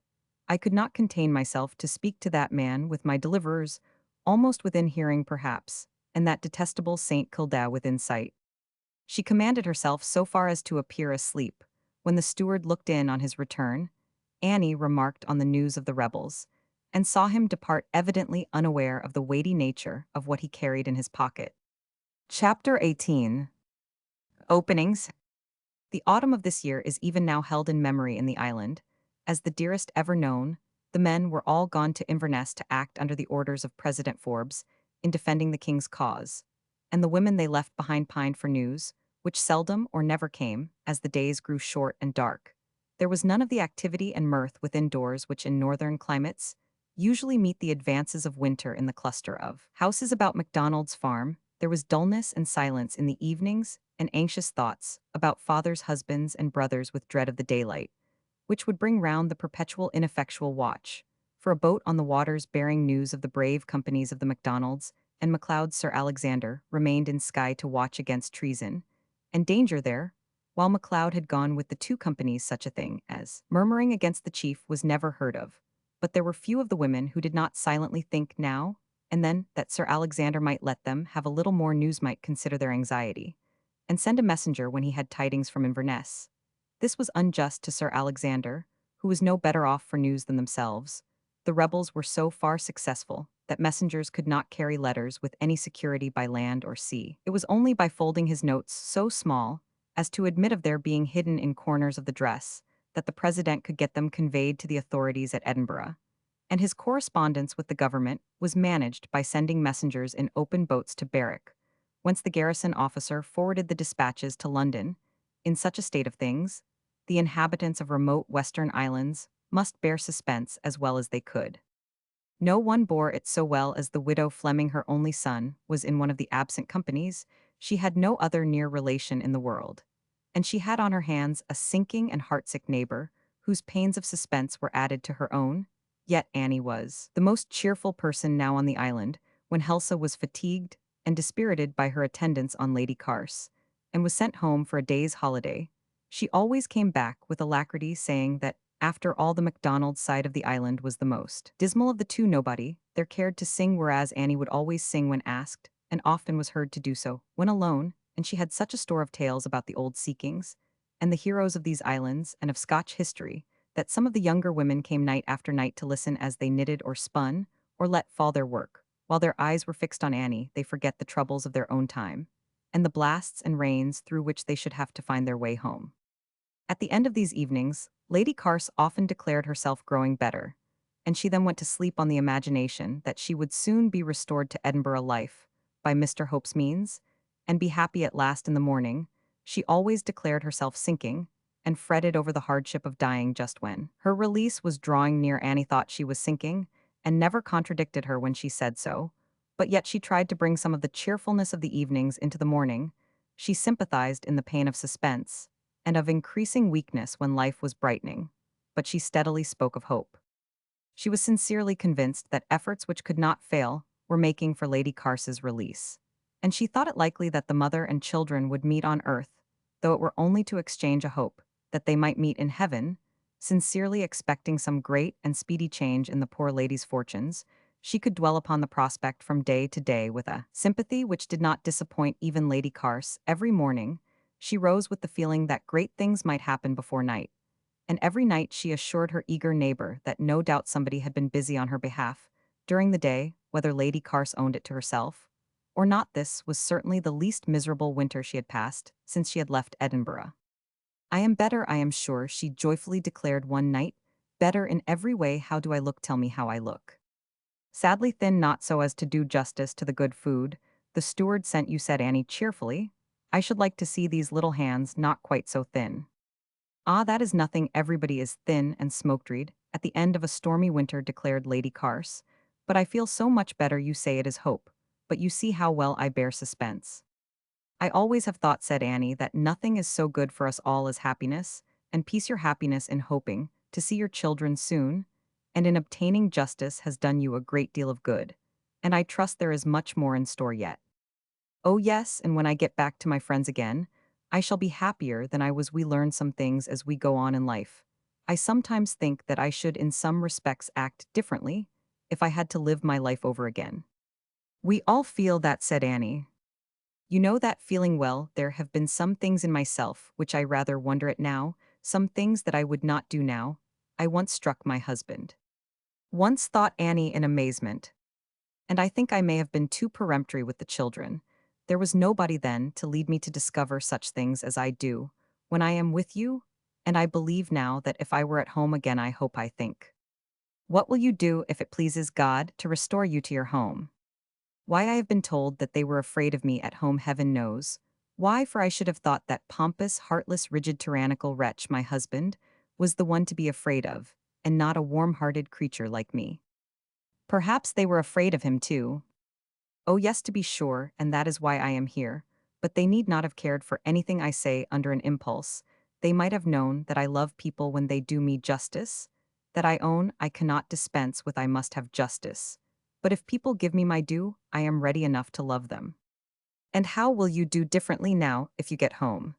I could not contain myself to speak to that man with my deliverers, almost within hearing perhaps, and that detestable St. Kilda within sight. She commanded herself so far as to appear asleep. When the steward looked in on his return, Annie remarked on the news of the rebels, and saw him depart evidently unaware of the weighty nature of what he carried in his pocket. Chapter 18. Openings. The autumn of this year is even now held in memory in the island, as the dearest ever known. The men were all gone to Inverness to act under the orders of President Forbes in defending the king's cause, and the women they left behind pined for news, which seldom or never came, as the days grew short and dark. There was none of the activity and mirth within doors which in northern climates usually meet the advances of winter. In the cluster of houses about MacDonald's farm, there was dullness and silence in the evenings, and anxious thoughts about fathers, husbands, and brothers with dread of the daylight, which would bring round the perpetual ineffectual watch. For a boat on the waters bearing news of the brave companies of the MacDonalds and MacLeod's Sir Alexander remained in Skye to watch against treason and danger there, while MacLeod had gone with the two companies. Such a thing as murmuring against the chief was never heard of, but there were few of the women who did not silently think now and then that Sir Alexander might let them have a little more news, might consider their anxiety, and send a messenger when he had tidings from Inverness. This was unjust to Sir Alexander, who was no better off for news than themselves. The rebels were so far successful that messengers could not carry letters with any security by land or sea. It was only by folding his notes so small as to admit of their being hidden in corners of the dress that the president could get them conveyed to the authorities at Edinburgh, and his correspondence with the government was managed by sending messengers in open boats to Berwick, whence the garrison officer forwarded the dispatches to London. In such a state of things, the inhabitants of remote western islands must bear suspense as well as they could. No one bore it so well as the widow Fleming. Her only son was in one of the absent companies. She had no other near relation in the world, and she had on her hands a sinking and heartsick neighbor, whose pains of suspense were added to her own. Yet Annie was the most cheerful person now on the island, when Helsa was fatigued and dispirited by her attendance on Lady Carse, and was sent home for a day's holiday. She always came back with alacrity, saying that after all the MacDonald side of the island was the most dismal of the two. Nobody there cared to sing, whereas Annie would always sing when asked, and often was heard to do so when alone, and she had such a store of tales about the old sea kings and the heroes of these islands and of Scotch history, that some of the younger women came night after night to listen as they knitted or spun or let fall their work. While their eyes were fixed on Annie, they forget the troubles of their own time and the blasts and rains through which they should have to find their way home. At the end of these evenings, Lady Carse often declared herself growing better, and she then went to sleep on the imagination that she would soon be restored to Edinburgh life by Mr. Hope's means, and be happy at last. In the morning, she always declared herself sinking, and fretted over the hardship of dying just when her release was drawing near. Annie thought she was sinking, and never contradicted her when she said so, but yet she tried to bring some of the cheerfulness of the evenings into the morning. She sympathized in the pain of suspense, and of increasing weakness when life was brightening, but she steadily spoke of hope. She was sincerely convinced that efforts which could not fail were making for Lady Carse's release, and she thought it likely that the mother and children would meet on earth, though it were only to exchange a hope that they might meet in heaven. Sincerely expecting some great and speedy change in the poor lady's fortunes, she could dwell upon the prospect from day to day with a sympathy which did not disappoint even Lady Carse. Every morning, she rose with the feeling that great things might happen before night, and every night she assured her eager neighbor that no doubt somebody had been busy on her behalf during the day, whether Lady Carse owned it to herself or not. This was certainly the least miserable winter she had passed since she had left Edinburgh. "I am better, I am sure," she joyfully declared one night. "Better in every way. How do I look? Tell me how I look." "Sadly thin, not so as to do justice to the good food the steward sent you," said Annie cheerfully. "I should like to see these little hands not quite so thin." "Ah, that is nothing. Everybody is thin and smoke-dreed at the end of a stormy winter," declared Lady Carse. "But I feel so much better. You say it is hope, but you see how well I bear suspense." "I always have thought," said Annie, "that nothing is so good for us all as happiness, and piece your happiness in hoping to see your children soon, and in obtaining justice has done you a great deal of good, and I trust there is much more in store yet." "Oh yes, and when I get back to my friends again, I shall be happier than I was. We learn some things as we go on in life. I sometimes think that I should in some respects act differently if I had to live my life over again." "We all feel that," said Annie. "You know that feeling well. There have been some things in myself which I rather wonder at now, some things that I would not do now. I once struck my husband." "Once," thought Annie in amazement. "And I think I may have been too peremptory with the children. There was nobody then to lead me to discover such things as I do when I am with you, and I believe now that if I were at home again, I hope, I think." "What will you do if it pleases God to restore you to your home?" "Why, I have been told that they were afraid of me at home, heaven knows. Why, for I should have thought that pompous, heartless, rigid, tyrannical wretch, my husband, was the one to be afraid of, and not a warm-hearted creature like me." "Perhaps they were afraid of him too." "Oh yes, to be sure, and that is why I am here. But they need not have cared for anything I say under an impulse. They might have known that I love people when they do me justice, that I own I cannot dispense with. I must have justice. But if people give me my due, I am ready enough to love them." "And how will you do differently now if you get home?"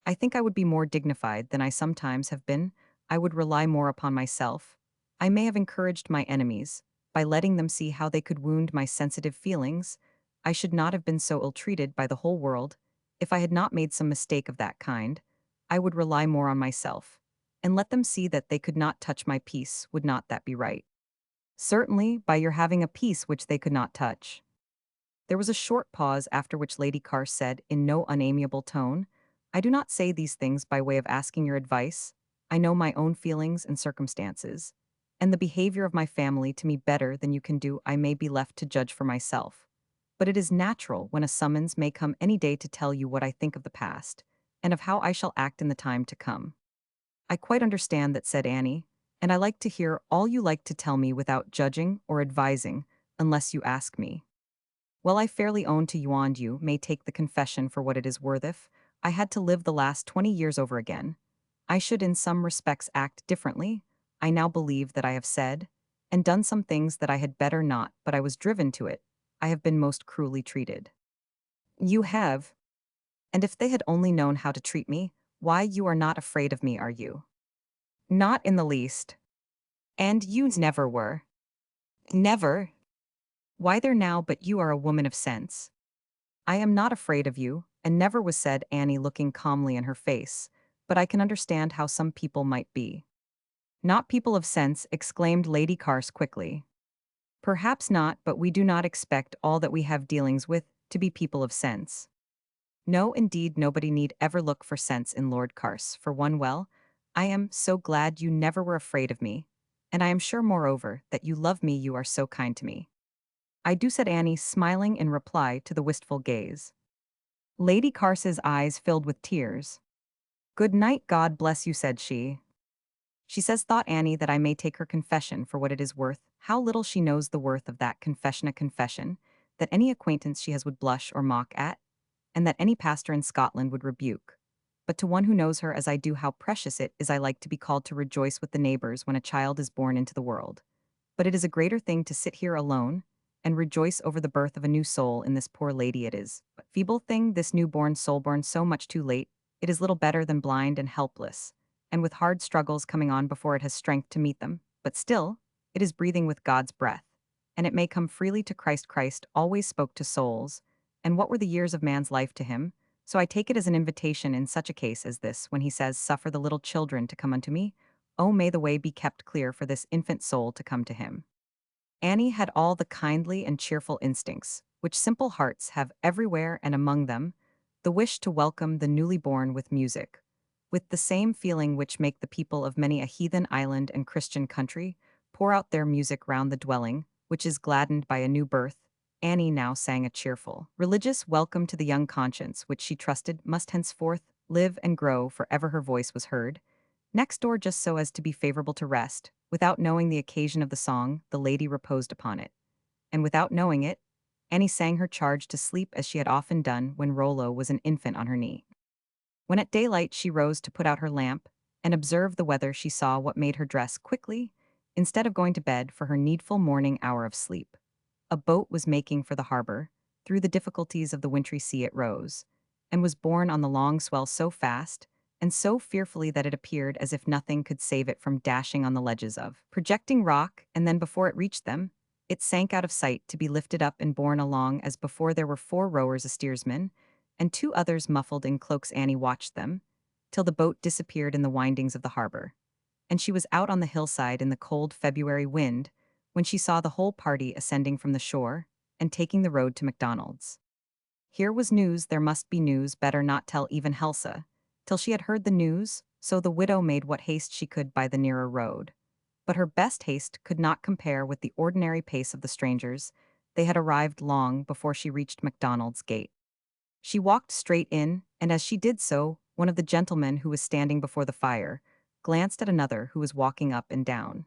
"I think I would be more dignified than I sometimes have been. I would rely more upon myself. I may have encouraged my enemies by letting them see how they could wound my sensitive feelings. I should not have been so ill-treated by the whole world if I had not made some mistake of that kind. I would rely more on myself, and let them see that they could not touch my peace. Would not that be right?" "Certainly, by your having a peace which they could not touch." There was a short pause, after which Lady Carse said, in no unamiable tone, "I do not say these things by way of asking your advice. I know my own feelings and circumstances, and the behavior of my family to me better than you can do. I may be left to judge for myself. But it is natural when a summons may come any day to tell you what I think of the past, and of how I shall act in the time to come." "I quite understand that," said Annie, "and I like to hear all you like to tell me without judging or advising, unless you ask me." "Well, I fairly own to you, and you may take the confession for what it is worth. If I had to live the last 20 years over again, I should in some respects act differently. I now believe that I have said and done some things that I had better not, but I was driven to it. I have been most cruelly treated." "You have. And if they had only known how to treat me, why, you are not afraid of me, are you?" "Not in the least." "And you never were?" "Never." "Why there now, but you are a woman of sense." "I am not afraid of you, and never was," said Annie, looking calmly in her face, "but I can understand how some people might be." "Not people of sense," exclaimed Lady Carse quickly. "Perhaps not, but we do not expect all that we have dealings with to be people of sense." "No, indeed, nobody need ever look for sense in Lord Carse. For one, well, I am so glad you never were afraid of me, and I am sure, moreover, that you love me. You are so kind to me." "I do," said Annie, smiling in reply to the wistful gaze. Lady Carse's eyes filled with tears. Good night, God bless you, said she. She says, thought Annie, that I may take her confession for what it is worth. How little she knows the worth of that confession, a confession that any acquaintance she has would blush or mock at, and that any pastor in Scotland would rebuke. But to one who knows her as I do, how precious it is I like to be called to rejoice with the neighbors when a child is born into the world. But it is a greater thing to sit here alone and rejoice over the birth of a new soul in this poor lady. It is but feeble thing, this newborn soul born so much too late. It is little better than blind and helpless, and with hard struggles coming on before it has strength to meet them. But still, it is breathing with God's breath, and it may come freely to Christ. Christ always spoke to souls, and what were the years of man's life to him? So I take it as an invitation in such a case as this, when he says, "Suffer the little children to come unto me." Oh, may the way be kept clear for this infant soul to come to him. Annie had all the kindly and cheerful instincts, which simple hearts have everywhere, and among them, the wish to welcome the newly born with music, with the same feeling which make the people of many a heathen island and Christian country pour out their music round the dwelling, which is gladdened by a new birth. Annie now sang a cheerful, religious welcome to the young conscience, which she trusted must henceforth live and grow for ever. Her voice was heard next door just so as to be favorable to rest. Without knowing the occasion of the song, the lady reposed upon it. And without knowing it, Annie sang her charge to sleep as she had often done when Rollo was an infant on her knee. When at daylight she rose to put out her lamp and observe the weather, she saw what made her dress quickly, instead of going to bed for her needful morning hour of sleep. A boat was making for the harbor. Through the difficulties of the wintry sea it rose, and was borne on the long swell so fast and so fearfully that it appeared as if nothing could save it from dashing on the ledges of projecting rock, and then before it reached them, it sank out of sight, to be lifted up and borne along as before. There were 4 rowers, a steersman, and 2 others muffled in cloaks. Annie watched them, till the boat disappeared in the windings of the harbor, and she was out on the hillside in the cold February wind, when she saw the whole party ascending from the shore and taking the road to McDonald's. Here was news, there must be news, better not tell even Helsa, till she had heard the news, so the widow made what haste she could by the nearer road. But her best haste could not compare with the ordinary pace of the strangers. They had arrived long before she reached McDonald's gate. She walked straight in, and as she did so, one of the gentlemen who was standing before the fire glanced at another who was walking up and down.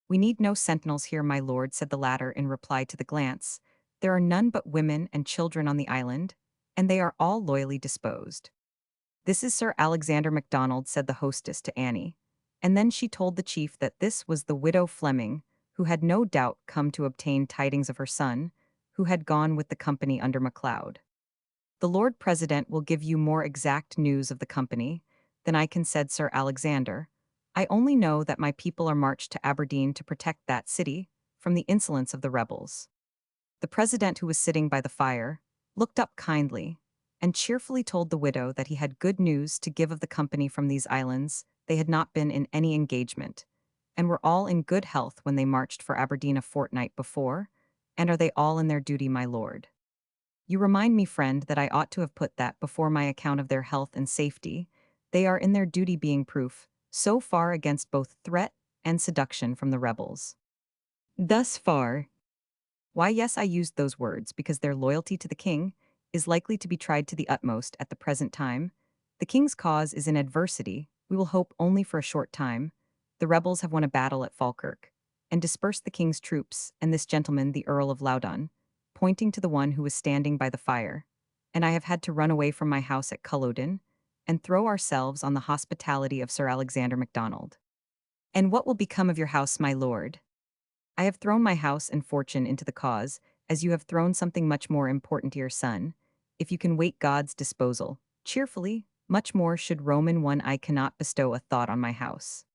"We need no sentinels here, my lord," said the latter in reply to the glance. "There are none but women and children on the island, and they are all loyally disposed." "This is Sir Alexander MacDonald," said the hostess to Annie, and then she told the chief that this was the widow Fleming, who had no doubt come to obtain tidings of her son, who had gone with the company under MacLeod. "The Lord President will give you more exact news of the company than I can," said Sir Alexander. "I only know that my people are marched to Aberdeen to protect that city from the insolence of the rebels." The president, who was sitting by the fire, looked up kindly and cheerfully told the widow that he had good news to give of the company from these islands. They had not been in any engagement, and were all in good health when they marched for Aberdeen a fortnight before. "And are they all in their duty, my lord?" "You remind me, friend, that I ought to have put that before my account of their health and safety. They are in their duty, being proof so far against both threat and seduction from the rebels." "Thus far." Why, yes, I used those words because their loyalty to the king is likely to be tried to the utmost at the present time. The king's cause is in adversity, we will hope only for a short time. The rebels have won a battle at Falkirk, and dispersed the king's troops, and this gentleman, the Earl of Loudon, pointing to the one who was standing by the fire, and I have had to run away from my house at Culloden, and throw ourselves on the hospitality of Sir Alexander MacDonald. "And what will become of your house, my lord?" "I have thrown my house and fortune into the cause, as you have thrown something much more important to your son. If you can wait God's disposal, cheerfully, much more should Roman one. I cannot bestow a thought on my house."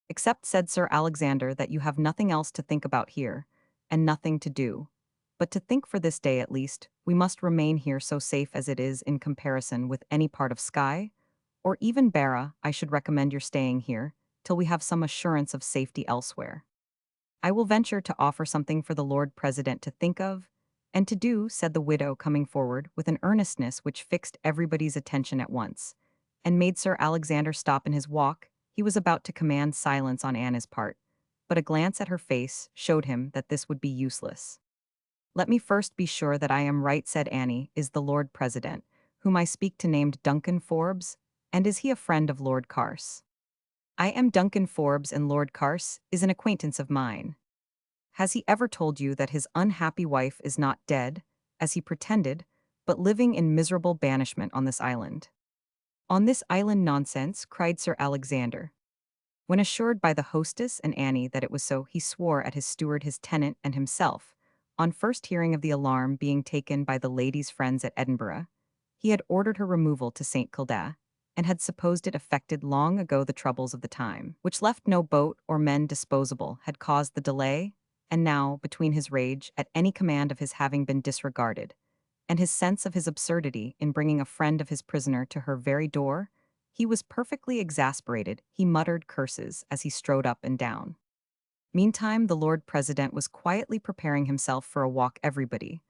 "Except," said Sir Alexander, "that you have nothing else to think about here, and nothing to do. But to think for this day at least, we must remain here, so safe as it is in comparison with any part of Skye, or even Barra. I should recommend your staying here, till we have some assurance of safety elsewhere." "I will venture to offer something for the Lord President to think of and to do," said the widow, coming forward with an earnestness which fixed everybody's attention at once, and made Sir Alexander stop in his walk. He was about to command silence on Anna's part, but a glance at her face showed him that this would be useless. "Let me first be sure that I am right," said Annie. "Is the Lord President, whom I speak to, named Duncan Forbes?" And is he a friend of Lord Carse? I am Duncan Forbes, and Lord Carse is an acquaintance of mine. Has he ever told you that his unhappy wife is not dead, as he pretended, but living in miserable banishment on this island? On this island nonsense, cried Sir Alexander. When assured by the hostess and Annie that it was so, he swore at his steward, his tenant, and himself. On first hearing of the alarm being taken by the lady's friends at Edinburgh, he had ordered her removal to St. Kilda, and had supposed it affected long ago the troubles of the time, which left no boat or men disposable, had caused the delay, and now, between his rage at any command of his having been disregarded, and his sense of his absurdity in bringing a friend of his prisoner to her very door, he was perfectly exasperated. He muttered curses as he strode up and down. Meantime, the Lord President was quietly preparing himself for a walk everybody,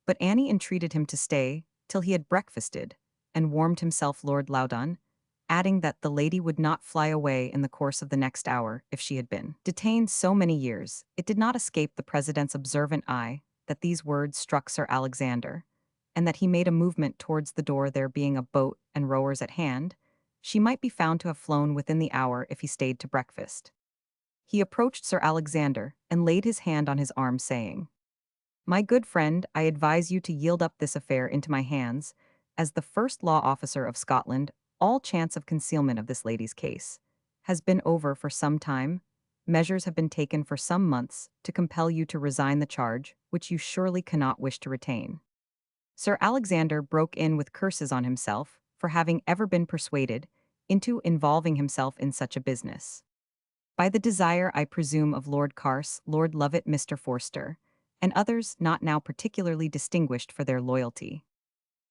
but Annie entreated him to stay till he had breakfasted, and warmed himself Lord Loudon, adding that the lady would not fly away in the course of the next hour if she had been detained so many years. It did not escape the President's observant eye that these words struck Sir Alexander, and that he made a movement towards the door. There being a boat and rowers at hand, she might be found to have flown within the hour if he stayed to breakfast. He approached Sir Alexander and laid his hand on his arm, saying, "My good friend, I advise you to yield up this affair into my hands. As the first law officer of Scotland, all chance of concealment of this lady's case has been over for some time. Measures have been taken for some months to compel you to resign the charge, which you surely cannot wish to retain." Sir Alexander broke in with curses on himself for having ever been persuaded into involving himself in such a business. By the desire, I presume, of Lord Carse, Lord Lovat, Mr. Forster, and others not now particularly distinguished for their loyalty.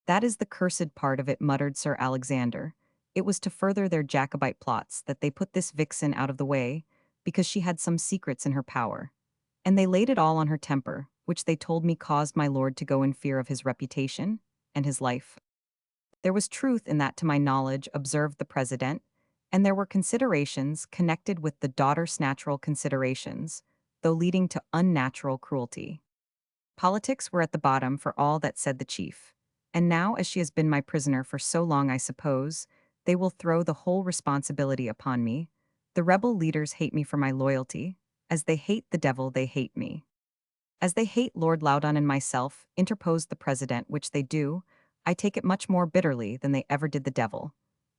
That is the cursed part of it, muttered Sir Alexander. It was to further their Jacobite plots that they put this vixen out of the way, because she had some secrets in her power. And they laid it all on her temper, which they told me caused my lord to go in fear of his reputation and his life. There was truth in that, to my knowledge, observed the President, and there were considerations connected with the daughter's natural considerations, though leading to unnatural cruelty. Politics were at the bottom for all that, said the chief. And now, as she has been my prisoner for so long, I suppose they will throw the whole responsibility upon me. The rebel leaders hate me for my loyalty. As they hate the devil, they hate me. As they hate Lord Loudon and myself, interposed the President, which they do, I take it much more bitterly than they ever did the devil.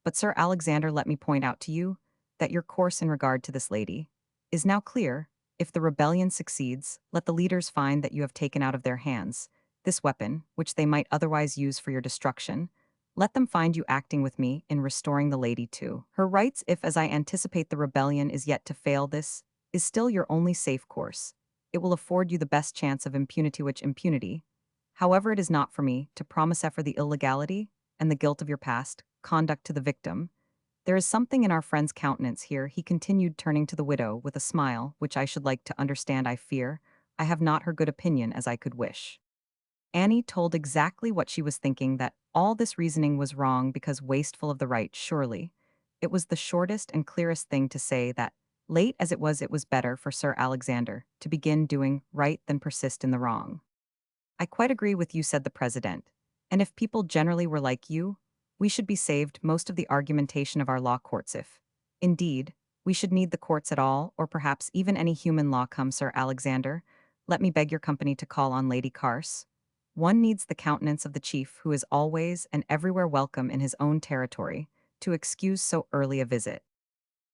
But Sir Alexander, let me point out to you that your course in regard to this lady is now clear. If the rebellion succeeds, let the leaders find that you have taken out of their hands this weapon, which they might otherwise use for your destruction. Let them find you acting with me in restoring the lady to her rights. If, as I anticipate, the rebellion is yet to fail, this is still your only safe course. It will afford you the best chance of impunity, which impunity, however, it is not for me to promise for the illegality and the guilt of your past conduct to the victim. There is something in our friend's countenance here, he continued, turning to the widow with a smile, which I should like to understand. I fear I have not her good opinion as I could wish. Annie told exactly what she was thinking, that all this reasoning was wrong because wasteful of the right. Surely it was the shortest and clearest thing to say that, late as it was better for Sir Alexander to begin doing right than persist in the wrong. I quite agree with you, said the President, and if people generally were like you, we should be saved most of the argumentation of our law courts. If, indeed, we should need the courts at all, or perhaps even any human law. Come, Sir Alexander, let me beg your company to call on Lady Carse. One needs the countenance of the chief, who is always and everywhere welcome in his own territory, to excuse so early a visit.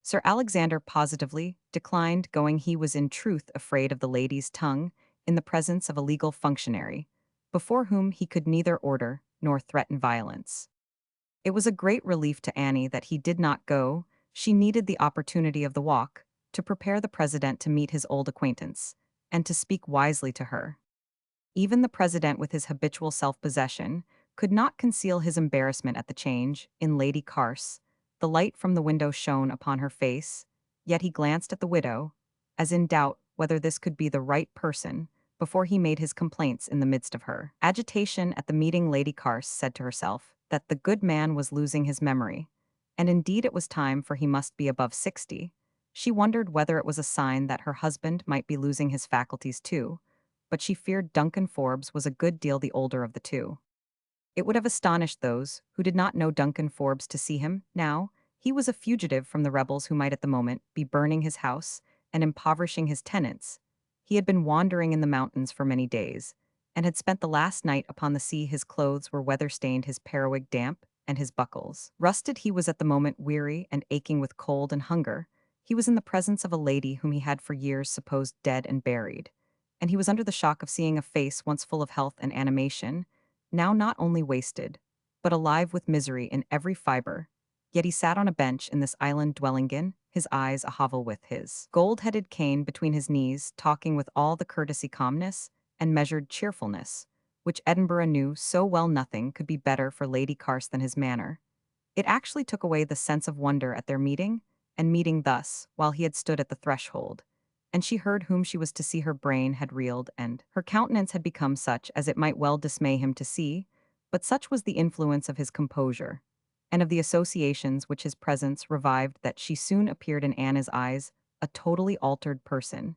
Sir Alexander positively declined going. He was in truth afraid of the lady's tongue in the presence of a legal functionary, before whom he could neither order nor threaten violence. It was a great relief to Annie that he did not go. She needed the opportunity of the walk to prepare the President to meet his old acquaintance, and to speak wisely to her. Even the President, with his habitual self-possession, could not conceal his embarrassment at the change in Lady Carse. The light from the window shone upon her face, yet he glanced at the widow, as in doubt whether this could be the right person, before he made his complaints in the midst of her agitation at the meeting. Lady Carse said to herself that the good man was losing his memory, and indeed it was time, for he must be above 60. She wondered whether it was a sign that her husband might be losing his faculties too, but she feared Duncan Forbes was a good deal the older of the two. It would have astonished those who did not know Duncan Forbes to see him, now, he was a fugitive from the rebels who might at the moment be burning his house and impoverishing his tenants. He had been wandering in the mountains for many days, and had spent the last night upon the sea. His clothes were weather-stained, his periwig damp, and his buckles rusted. He was at the moment weary and aching with cold and hunger. He was in the presence of a lady whom he had for years supposed dead and buried, and he was under the shock of seeing a face once full of health and animation, now not only wasted, but alive with misery in every fiber. Yet he sat on a bench in this island dwellingen, his eyes a hovel with his gold-headed cane between his knees, talking with all the courtesy, calmness, and measured cheerfulness, which Edinburgh knew so well. Nothing could be better for Lady Carse than his manner. It actually took away the sense of wonder at their meeting, and meeting thus, while he had stood at the threshold. And she heard whom she was to see. Her brain had reeled, and her countenance had become such as it might well dismay him to see, but such was the influence of his composure, and of the associations which his presence revived, that she soon appeared in Anna's eyes a totally altered person.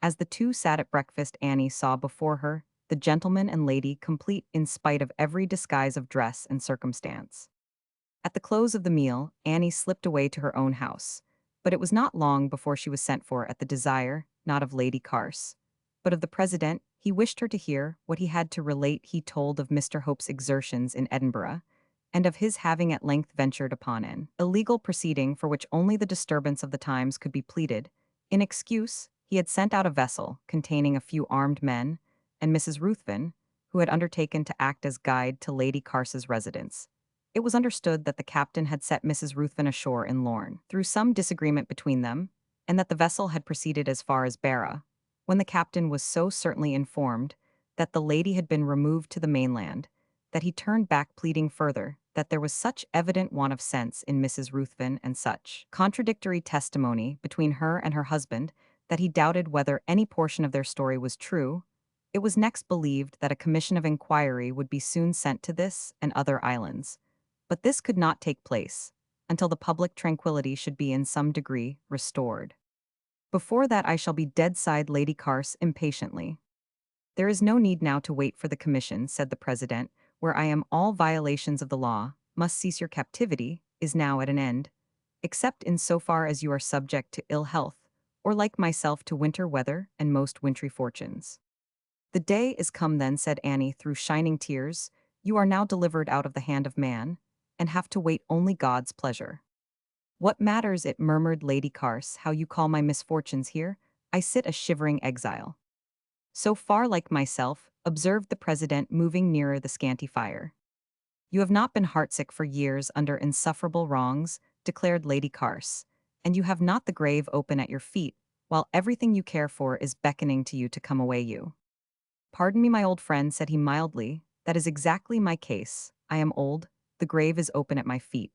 As the two sat at breakfast, Annie saw before her the gentleman and lady, complete in spite of every disguise of dress and circumstance. At the close of the meal, Annie slipped away to her own house, but it was not long before she was sent for at the desire, not of Lady Carse, but of the President. He wished her to hear what he had to relate. He told of Mr. Hope's exertions in Edinburgh, and of his having at length ventured upon an illegal proceeding for which only the disturbance of the times could be pleaded. In excuse, he had sent out a vessel containing a few armed men, and Mrs. Ruthven, who had undertaken to act as guide to Lady Carse's residence. It was understood that the captain had set Mrs. Ruthven ashore in Lorne, through some disagreement between them, and that the vessel had proceeded as far as Barra, when the captain was so certainly informed that the lady had been removed to the mainland, that he turned back, pleading further that there was such evident want of sense in Mrs. Ruthven and such contradictory testimony between her and her husband that he doubted whether any portion of their story was true. It was next believed that a commission of inquiry would be soon sent to this and other islands, but this could not take place until the public tranquillity should be in some degree restored. Before that I shall be dead, sighed Lady Carse impatiently. There is no need now to wait for the commission, said the President, where I am. All violations of the law must cease. Your captivity is now at an end, except in so far as you are subject to ill health, or like myself to winter weather and most wintry fortunes. The day is come then, said Annie through shining tears. You are now delivered out of the hand of man, and have to wait only God's pleasure. What matters it, murmured Lady Carse, how you call my misfortunes here? I sit a shivering exile. So far like myself, observed the President, moving nearer the scanty fire. You have not been heartsick for years under insufferable wrongs, declared Lady Carse, and you have not the grave open at your feet, while everything you care for is beckoning to you to come away. You pardon me, my old friend, said he mildly, that is exactly my case. I am old, the grave is open at my feet,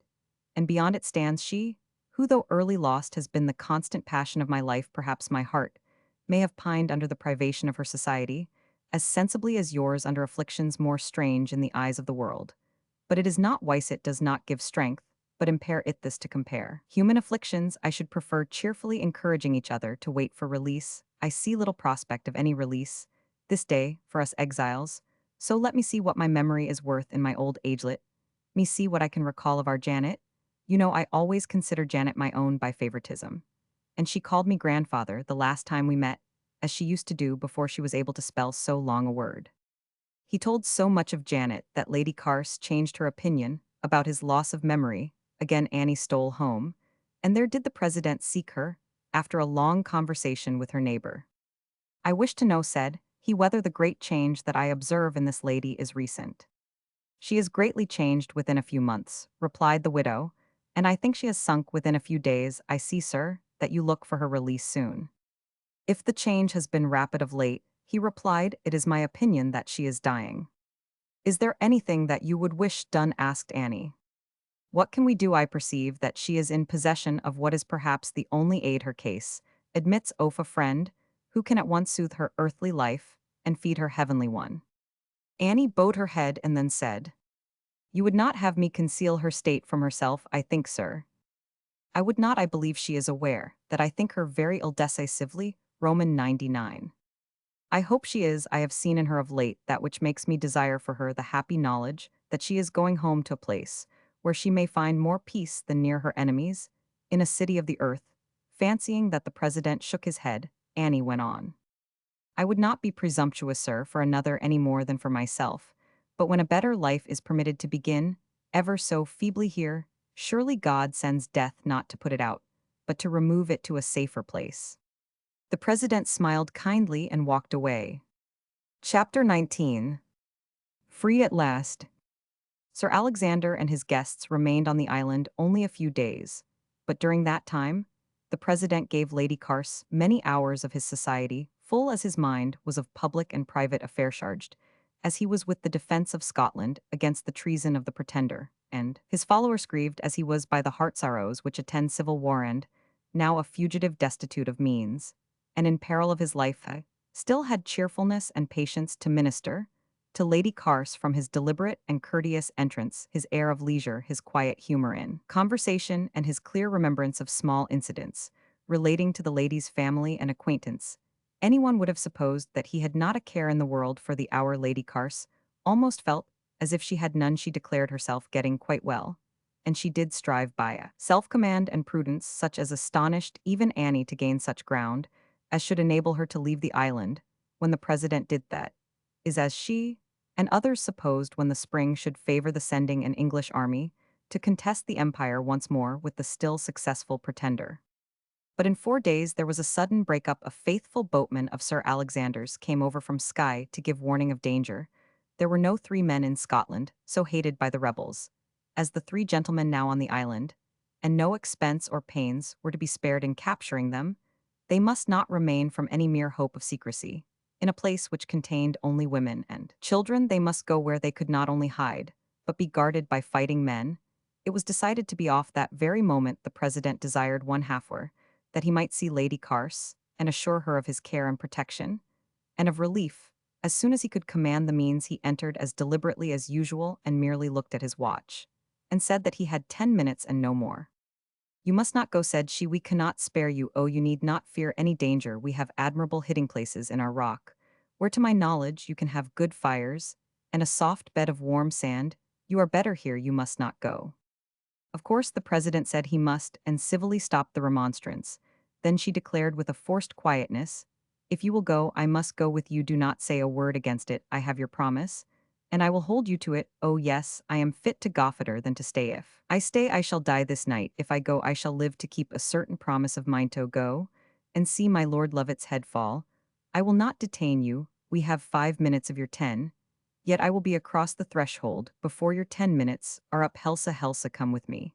and beyond it stands she, who though early lost has been the constant passion of my life. Perhaps my heart may have pined under the privation of her society, as sensibly as yours under afflictions more strange in the eyes of the world. But it is not wise, it does not give strength, but impair it this to compare. Human afflictions I should prefer, cheerfully encouraging each other to wait for release. I see little prospect of any release this day for us exiles, so let me see what my memory is worth in my old age. Let me see what I can recall of our Janet. You know I always consider Janet my own by favoritism, and she called me grandfather the last time we met, as she used to do before she was able to spell so long a word. He told so much of Janet that Lady Carse changed her opinion about his loss of memory. Again Annie stole home, and there did the President seek her, after a long conversation with her neighbor. I wish to know, said he, whether the great change that I observe in this lady is recent. She is greatly changed within a few months, replied the widow, and I think she has sunk within a few days. I see, sir, that you look for her release soon. If the change has been rapid of late, he replied, it is my opinion that she is dying. Is there anything that you would wish done? Asked Annie. What can we do? I perceive that she is in possession of what is perhaps the only aid her case admits of, a friend who can at once soothe her earthly life and feed her heavenly one. Annie bowed her head and then said, you would not have me conceal her state from herself, I think, sir. I would not. I believe she is aware that I think her very ill, decisively, Roman 99. I hope she is. I have seen in her of late that which makes me desire for her the happy knowledge that she is going home to a place where she may find more peace than near her enemies, in a city of the earth. Fancying that the president shook his head, Annie went on. I would not be presumptuous, sir, for another any more than for myself, but when a better life is permitted to begin, ever so feebly here, surely God sends death not to put it out, but to remove it to a safer place. The president smiled kindly and walked away. Chapter 19. Free at last. Sir Alexander and his guests remained on the island only a few days, but during that time, the president gave Lady Carse many hours of his society, full as his mind was of public and private affair charged, as he was with the defence of Scotland against the treason of the Pretender, and his followers grieved as he was by the heart sorrows which attend civil war and, now a fugitive destitute of means, and in peril of his life, still had cheerfulness and patience to minister to Lady Carse from his deliberate and courteous entrance, his air of leisure, his quiet humor in conversation, and his clear remembrance of small incidents relating to the lady's family and acquaintance. Anyone would have supposed that he had not a care in the world for the hour. Lady Carse almost felt as if she had none. She declared herself getting quite well, and she did strive by a self-command and prudence such as astonished even Annie to gain such ground as should enable her to leave the island when the president did that, is as she and others supposed when the spring should favor the sending an English army to contest the empire once more with the still successful Pretender. But in 4 days there was a sudden break-up. A faithful boatman of Sir Alexander's came over from Skye to give warning of danger. There were no 3 men in Scotland so hated by the rebels as the 3 gentlemen now on the island, and no expense or pains were to be spared in capturing them. They must not remain from any mere hope of secrecy. In a place which contained only women and children, they must go where they could not only hide, but be guarded by fighting men. It was decided to be off that very moment. The president desired one half-hour, that he might see Lady Carse, and assure her of his care and protection, and of relief. As soon as he could command the means, he entered as deliberately as usual and merely looked at his watch, and said that he had 10 minutes and no more. You must not go, said she. We cannot spare you. Oh, you need not fear any danger. We have admirable hiding places in our rock, where to my knowledge you can have good fires, and a soft bed of warm sand. You are better here. You must not go. Of course the president said he must, and civilly stopped the remonstrance. Then she declared with a forced quietness, if you will go, I must go with you. Do not say a word against it. I have your promise, and I will hold you to it. Oh yes, I am fit to go fitter than to stay. If I stay, I shall die this night. If I go, I shall live to keep a certain promise of mine. To go and see my Lord Lovat's head fall. I will not detain you. We have 5 minutes of your 10. Yet I will be across the threshold before your 10 minutes are up. Helsa, come with me.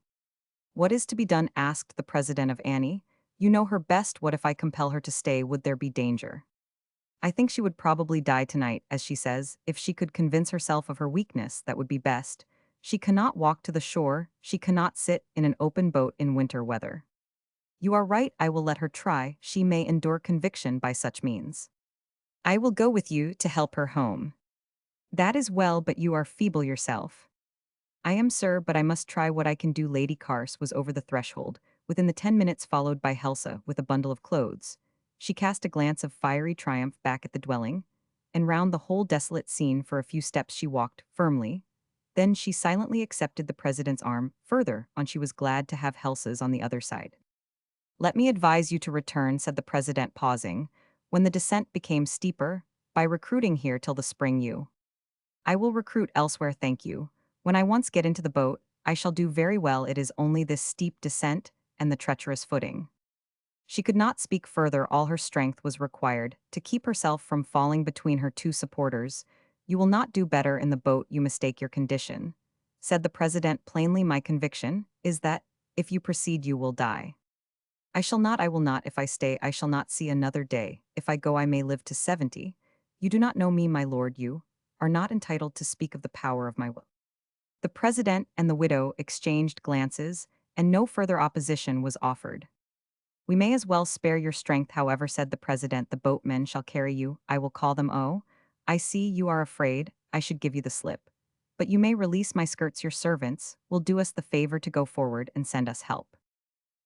What is to be done? Asked the president of Annie. You know her best. What if I compel her to stay? Would there be danger? I think she would probably die tonight, as she says. If she could convince herself of her weakness, that would be best. She cannot walk to the shore, she cannot sit in an open boat in winter weather. You are right, I will let her try. She may endure conviction by such means. I will go with you to help her home. That is well, but you are feeble yourself. I am, sir, but I must try what I can do. Lady Carse was over the threshold, within the 10 minutes, followed by Helsa with a bundle of clothes. She cast a glance of fiery triumph back at the dwelling, and round the whole desolate scene. For a few steps she walked, firmly. Then she silently accepted the president's arm. Further on, she was glad to have Helsa's on the other side. Let me advise you to return, said the president, pausing, when the descent became steeper, by recruiting here till the spring. I will recruit elsewhere, thank you. When I once get into the boat, I shall do very well. It is only this steep descent and the treacherous footing. She could not speak further. All her strength was required to keep herself from falling between her 2 supporters. You will not do better in the boat. You mistake your condition, said the president plainly. My conviction is that, if you proceed, you will die. I will not. If I stay, I shall not see another day. If I go, I may live to 70. You do not know me, my lord. You are not entitled to speak of the power of my will. The president and the widow exchanged glances, and no further opposition was offered. We may as well spare your strength, however, said the president. The boatmen shall carry you. I will call them. Oh, I see you are afraid. I should give you the slip. But you may release my skirts. Your servants will do us the favor to go forward and send us help.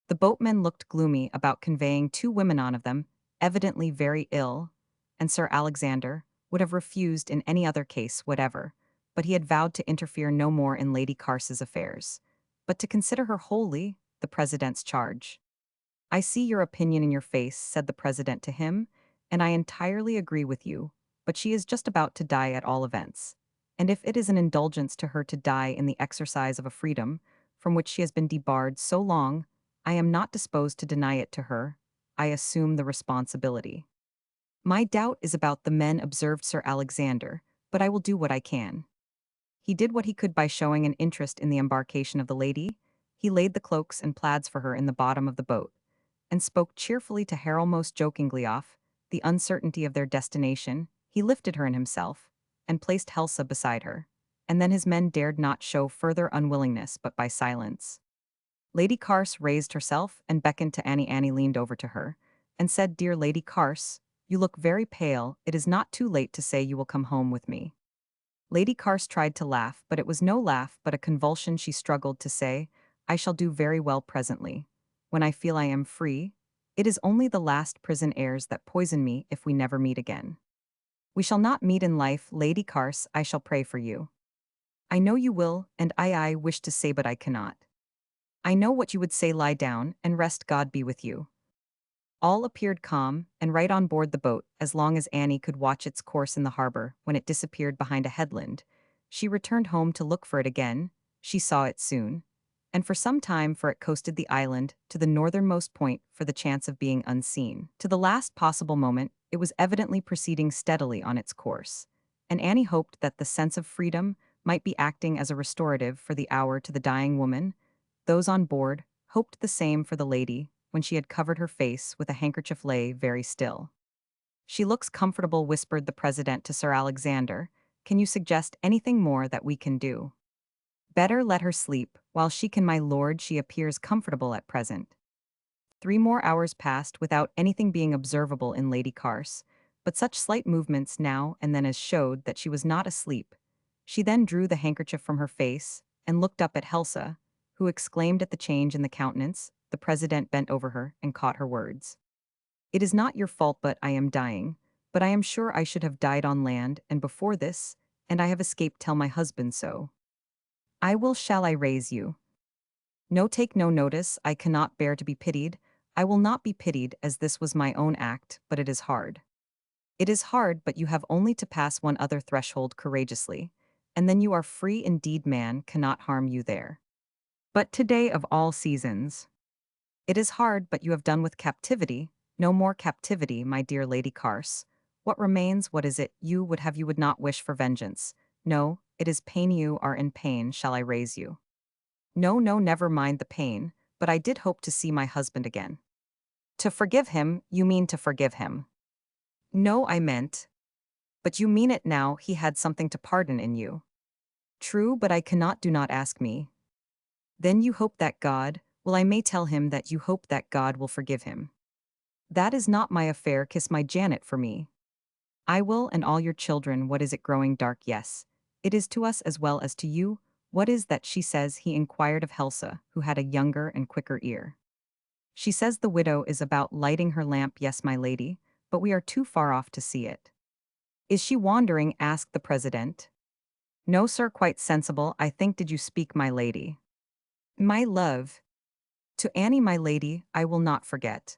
The boatmen looked gloomy about conveying 2 women on of them, evidently very ill, and Sir Alexander would have refused in any other case whatever, but he had vowed to interfere no more in Lady Carse's affairs, but to consider her wholly the president's charge. "I see your opinion in your face," said the president to him, "and I entirely agree with you, but she is just about to die at all events. And if it is an indulgence to her to die in the exercise of a freedom from which she has been debarred so long, I am not disposed to deny it to her. I assume the responsibility. My doubt is about the men," observed Sir Alexander, "but I will do what I can." He did what he could by showing an interest in the embarkation of the lady. He laid the cloaks and plaids for her in the bottom of the boat, and spoke cheerfully to Harold most jokingly off the uncertainty of their destination. He lifted her in himself, and placed Helsa beside her, and then his men dared not show further unwillingness but by silence. Lady Carse raised herself and beckoned to Annie. Annie leaned over to her, and said, "Dear Lady Carse, you look very pale. It is not too late to say you will come home with me." Lady Carse tried to laugh, but it was no laugh but a convulsion. She struggled to say, "I shall do very well presently, when I feel I am free. It is only the last prison airs that poison me if we never meet again. We shall not meet in life, Lady Carse. I shall pray for you. I know you will, and I wish to say but I cannot. I know what you would say. Lie down and rest. God be with you." All appeared calm and right on board the boat as long as Annie could watch its course in the harbor. When it disappeared behind a headland, she returned home to look for it again. She saw it soon, and for some time, for it coasted the island to the northernmost point for the chance of being unseen. To the last possible moment, it was evidently proceeding steadily on its course, and Annie hoped that the sense of freedom might be acting as a restorative for the hour to the dying woman. Those on board hoped the same for the lady. When she had covered her face with a handkerchief, lay very still. "She looks comfortable," whispered the president to Sir Alexander. "Can you suggest anything more that we can do?" "Better let her sleep while she can, my lord. She appears comfortable at present." 3 more hours passed without anything being observable in Lady Carse, but such slight movements now and then as showed that she was not asleep. She then drew the handkerchief from her face and looked up at Helsa, who exclaimed at the change in the countenance. The president bent over her and caught her words. "It is not your fault, but I am dying. But I am sure I should have died on land and before this, and I have escaped. Tell my husband so. I will. Shall I raise you?" "No, take no notice. I cannot bear to be pitied. I will not be pitied, as this was my own act, but it is hard. It is hard, but you have only to pass one other threshold courageously, and then you are free indeed. Man cannot harm you there. But today of all seasons. It is hard, but you have done with captivity. No more captivity, my dear Lady Carse. What remains? What is it you would have? You would not wish for vengeance. No, it is pain. You are in pain. Shall I raise you?" "No, no, never mind the pain, but I did hope to see my husband again." "To forgive him? You mean to forgive him?" "No, I meant. But you mean it now. He had something to pardon in you." "True, but I cannot. Do not ask me." "Then you hope that God, well, I may tell him that you hope that God will forgive him." "That is not my affair. Kiss my Janet for me." "I will, and all your children." "What is it? Growing dark?" "Yes. It is to us as well as to you." "What is that she says?" he inquired of Helsa, who had a younger and quicker ear. "She says the widow is about lighting her lamp." "Yes, my lady, but we are too far off to see it." "Is she wandering?" asked the president. "No, sir, quite sensible, I think. Did you speak, my lady?" "My love." "To Annie, my lady, I will not forget."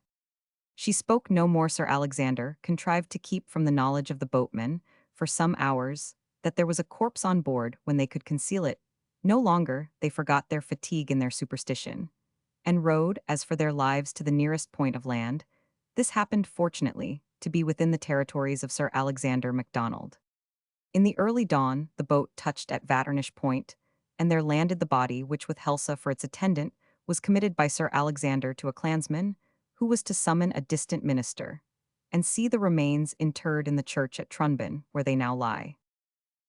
She spoke no more. Sir Alexander contrived to keep from the knowledge of the boatmen, for some hours, that there was a corpse on board. When they could conceal it no longer, they forgot their fatigue and their superstition, and rowed, as for their lives, to the nearest point of land. This happened, fortunately, to be within the territories of Sir Alexander MacDonald. In the early dawn, the boat touched at Vaternish Point, and there landed the body which, with Helsa for its attendant, was committed by Sir Alexander to a clansman, who was to summon a distant minister, and see the remains interred in the church at Trunban, where they now lie.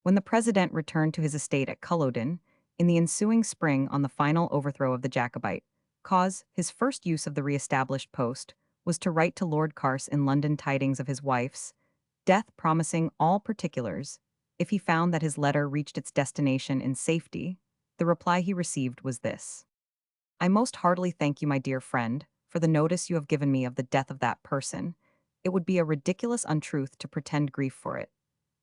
When the president returned to his estate at Culloden, in the ensuing spring, on the final overthrow of the Jacobite cause, his first use of the re-established post was to write to Lord Carse in London tidings of his wife's death, promising all particulars if he found that his letter reached its destination in safety. The reply he received was this: "I most heartily thank you, my dear friend, for the notice you have given me of the death of that person. It would be a ridiculous untruth to pretend grief for it.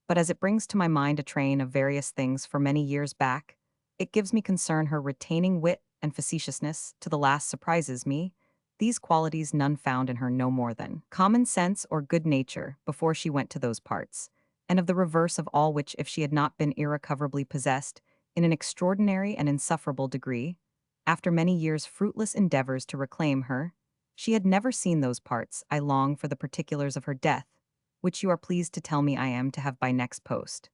but as it brings to my mind a train of various things for many years back, it gives me concern her retaining wit and facetiousness to the last surprises me. These qualities none found in her no more than common sense or good nature before she went to those parts, and of the reverse of all which if she had not been irrecoverably possessed, in an extraordinary and insufferable degree, after many years' fruitless endeavors to reclaim her, she had never seen those parts. I long for the particulars of her death, which you are pleased to tell me I am to have by next post.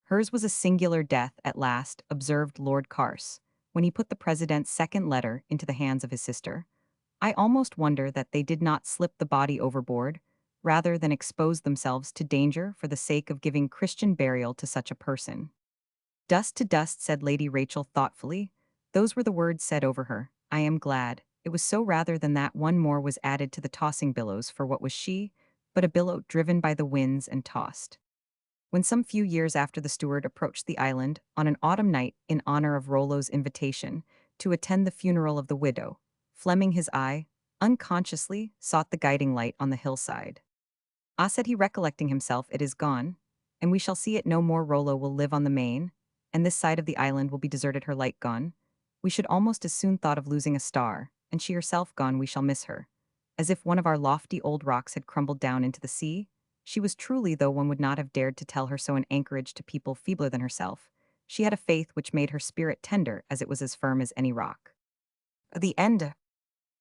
Hers was a singular death at last, observed Lord Carse, when he put the President's second letter into the hands of his sister. I almost wonder that they did not slip the body overboard, rather than expose themselves to danger for the sake of giving Christian burial to such a person. Dust to dust, said Lady Rachel thoughtfully. Those were the words said over her. I am glad. It was so rather than that one more was added to the tossing billows, for what was she but a billow driven by the winds and tossed? When some few years after the steward approached the island on an autumn night in honor of Rollo's invitation to attend the funeral of the widow, Fleming his eye, unconsciously, sought the guiding light on the hillside. Ah, said he, recollecting himself, it is gone, and we shall see it no more. Rollo will live on the main, and this side of the island will be deserted, her light gone. We should almost as soon thought of losing a star, and she herself gone. We shall miss her. As if one of our lofty old rocks had crumbled down into the sea. She was truly, though one would not have dared to tell her so, an anchorage to people feebler than herself. She had a faith which made her spirit tender, as it was as firm as any rock. The end.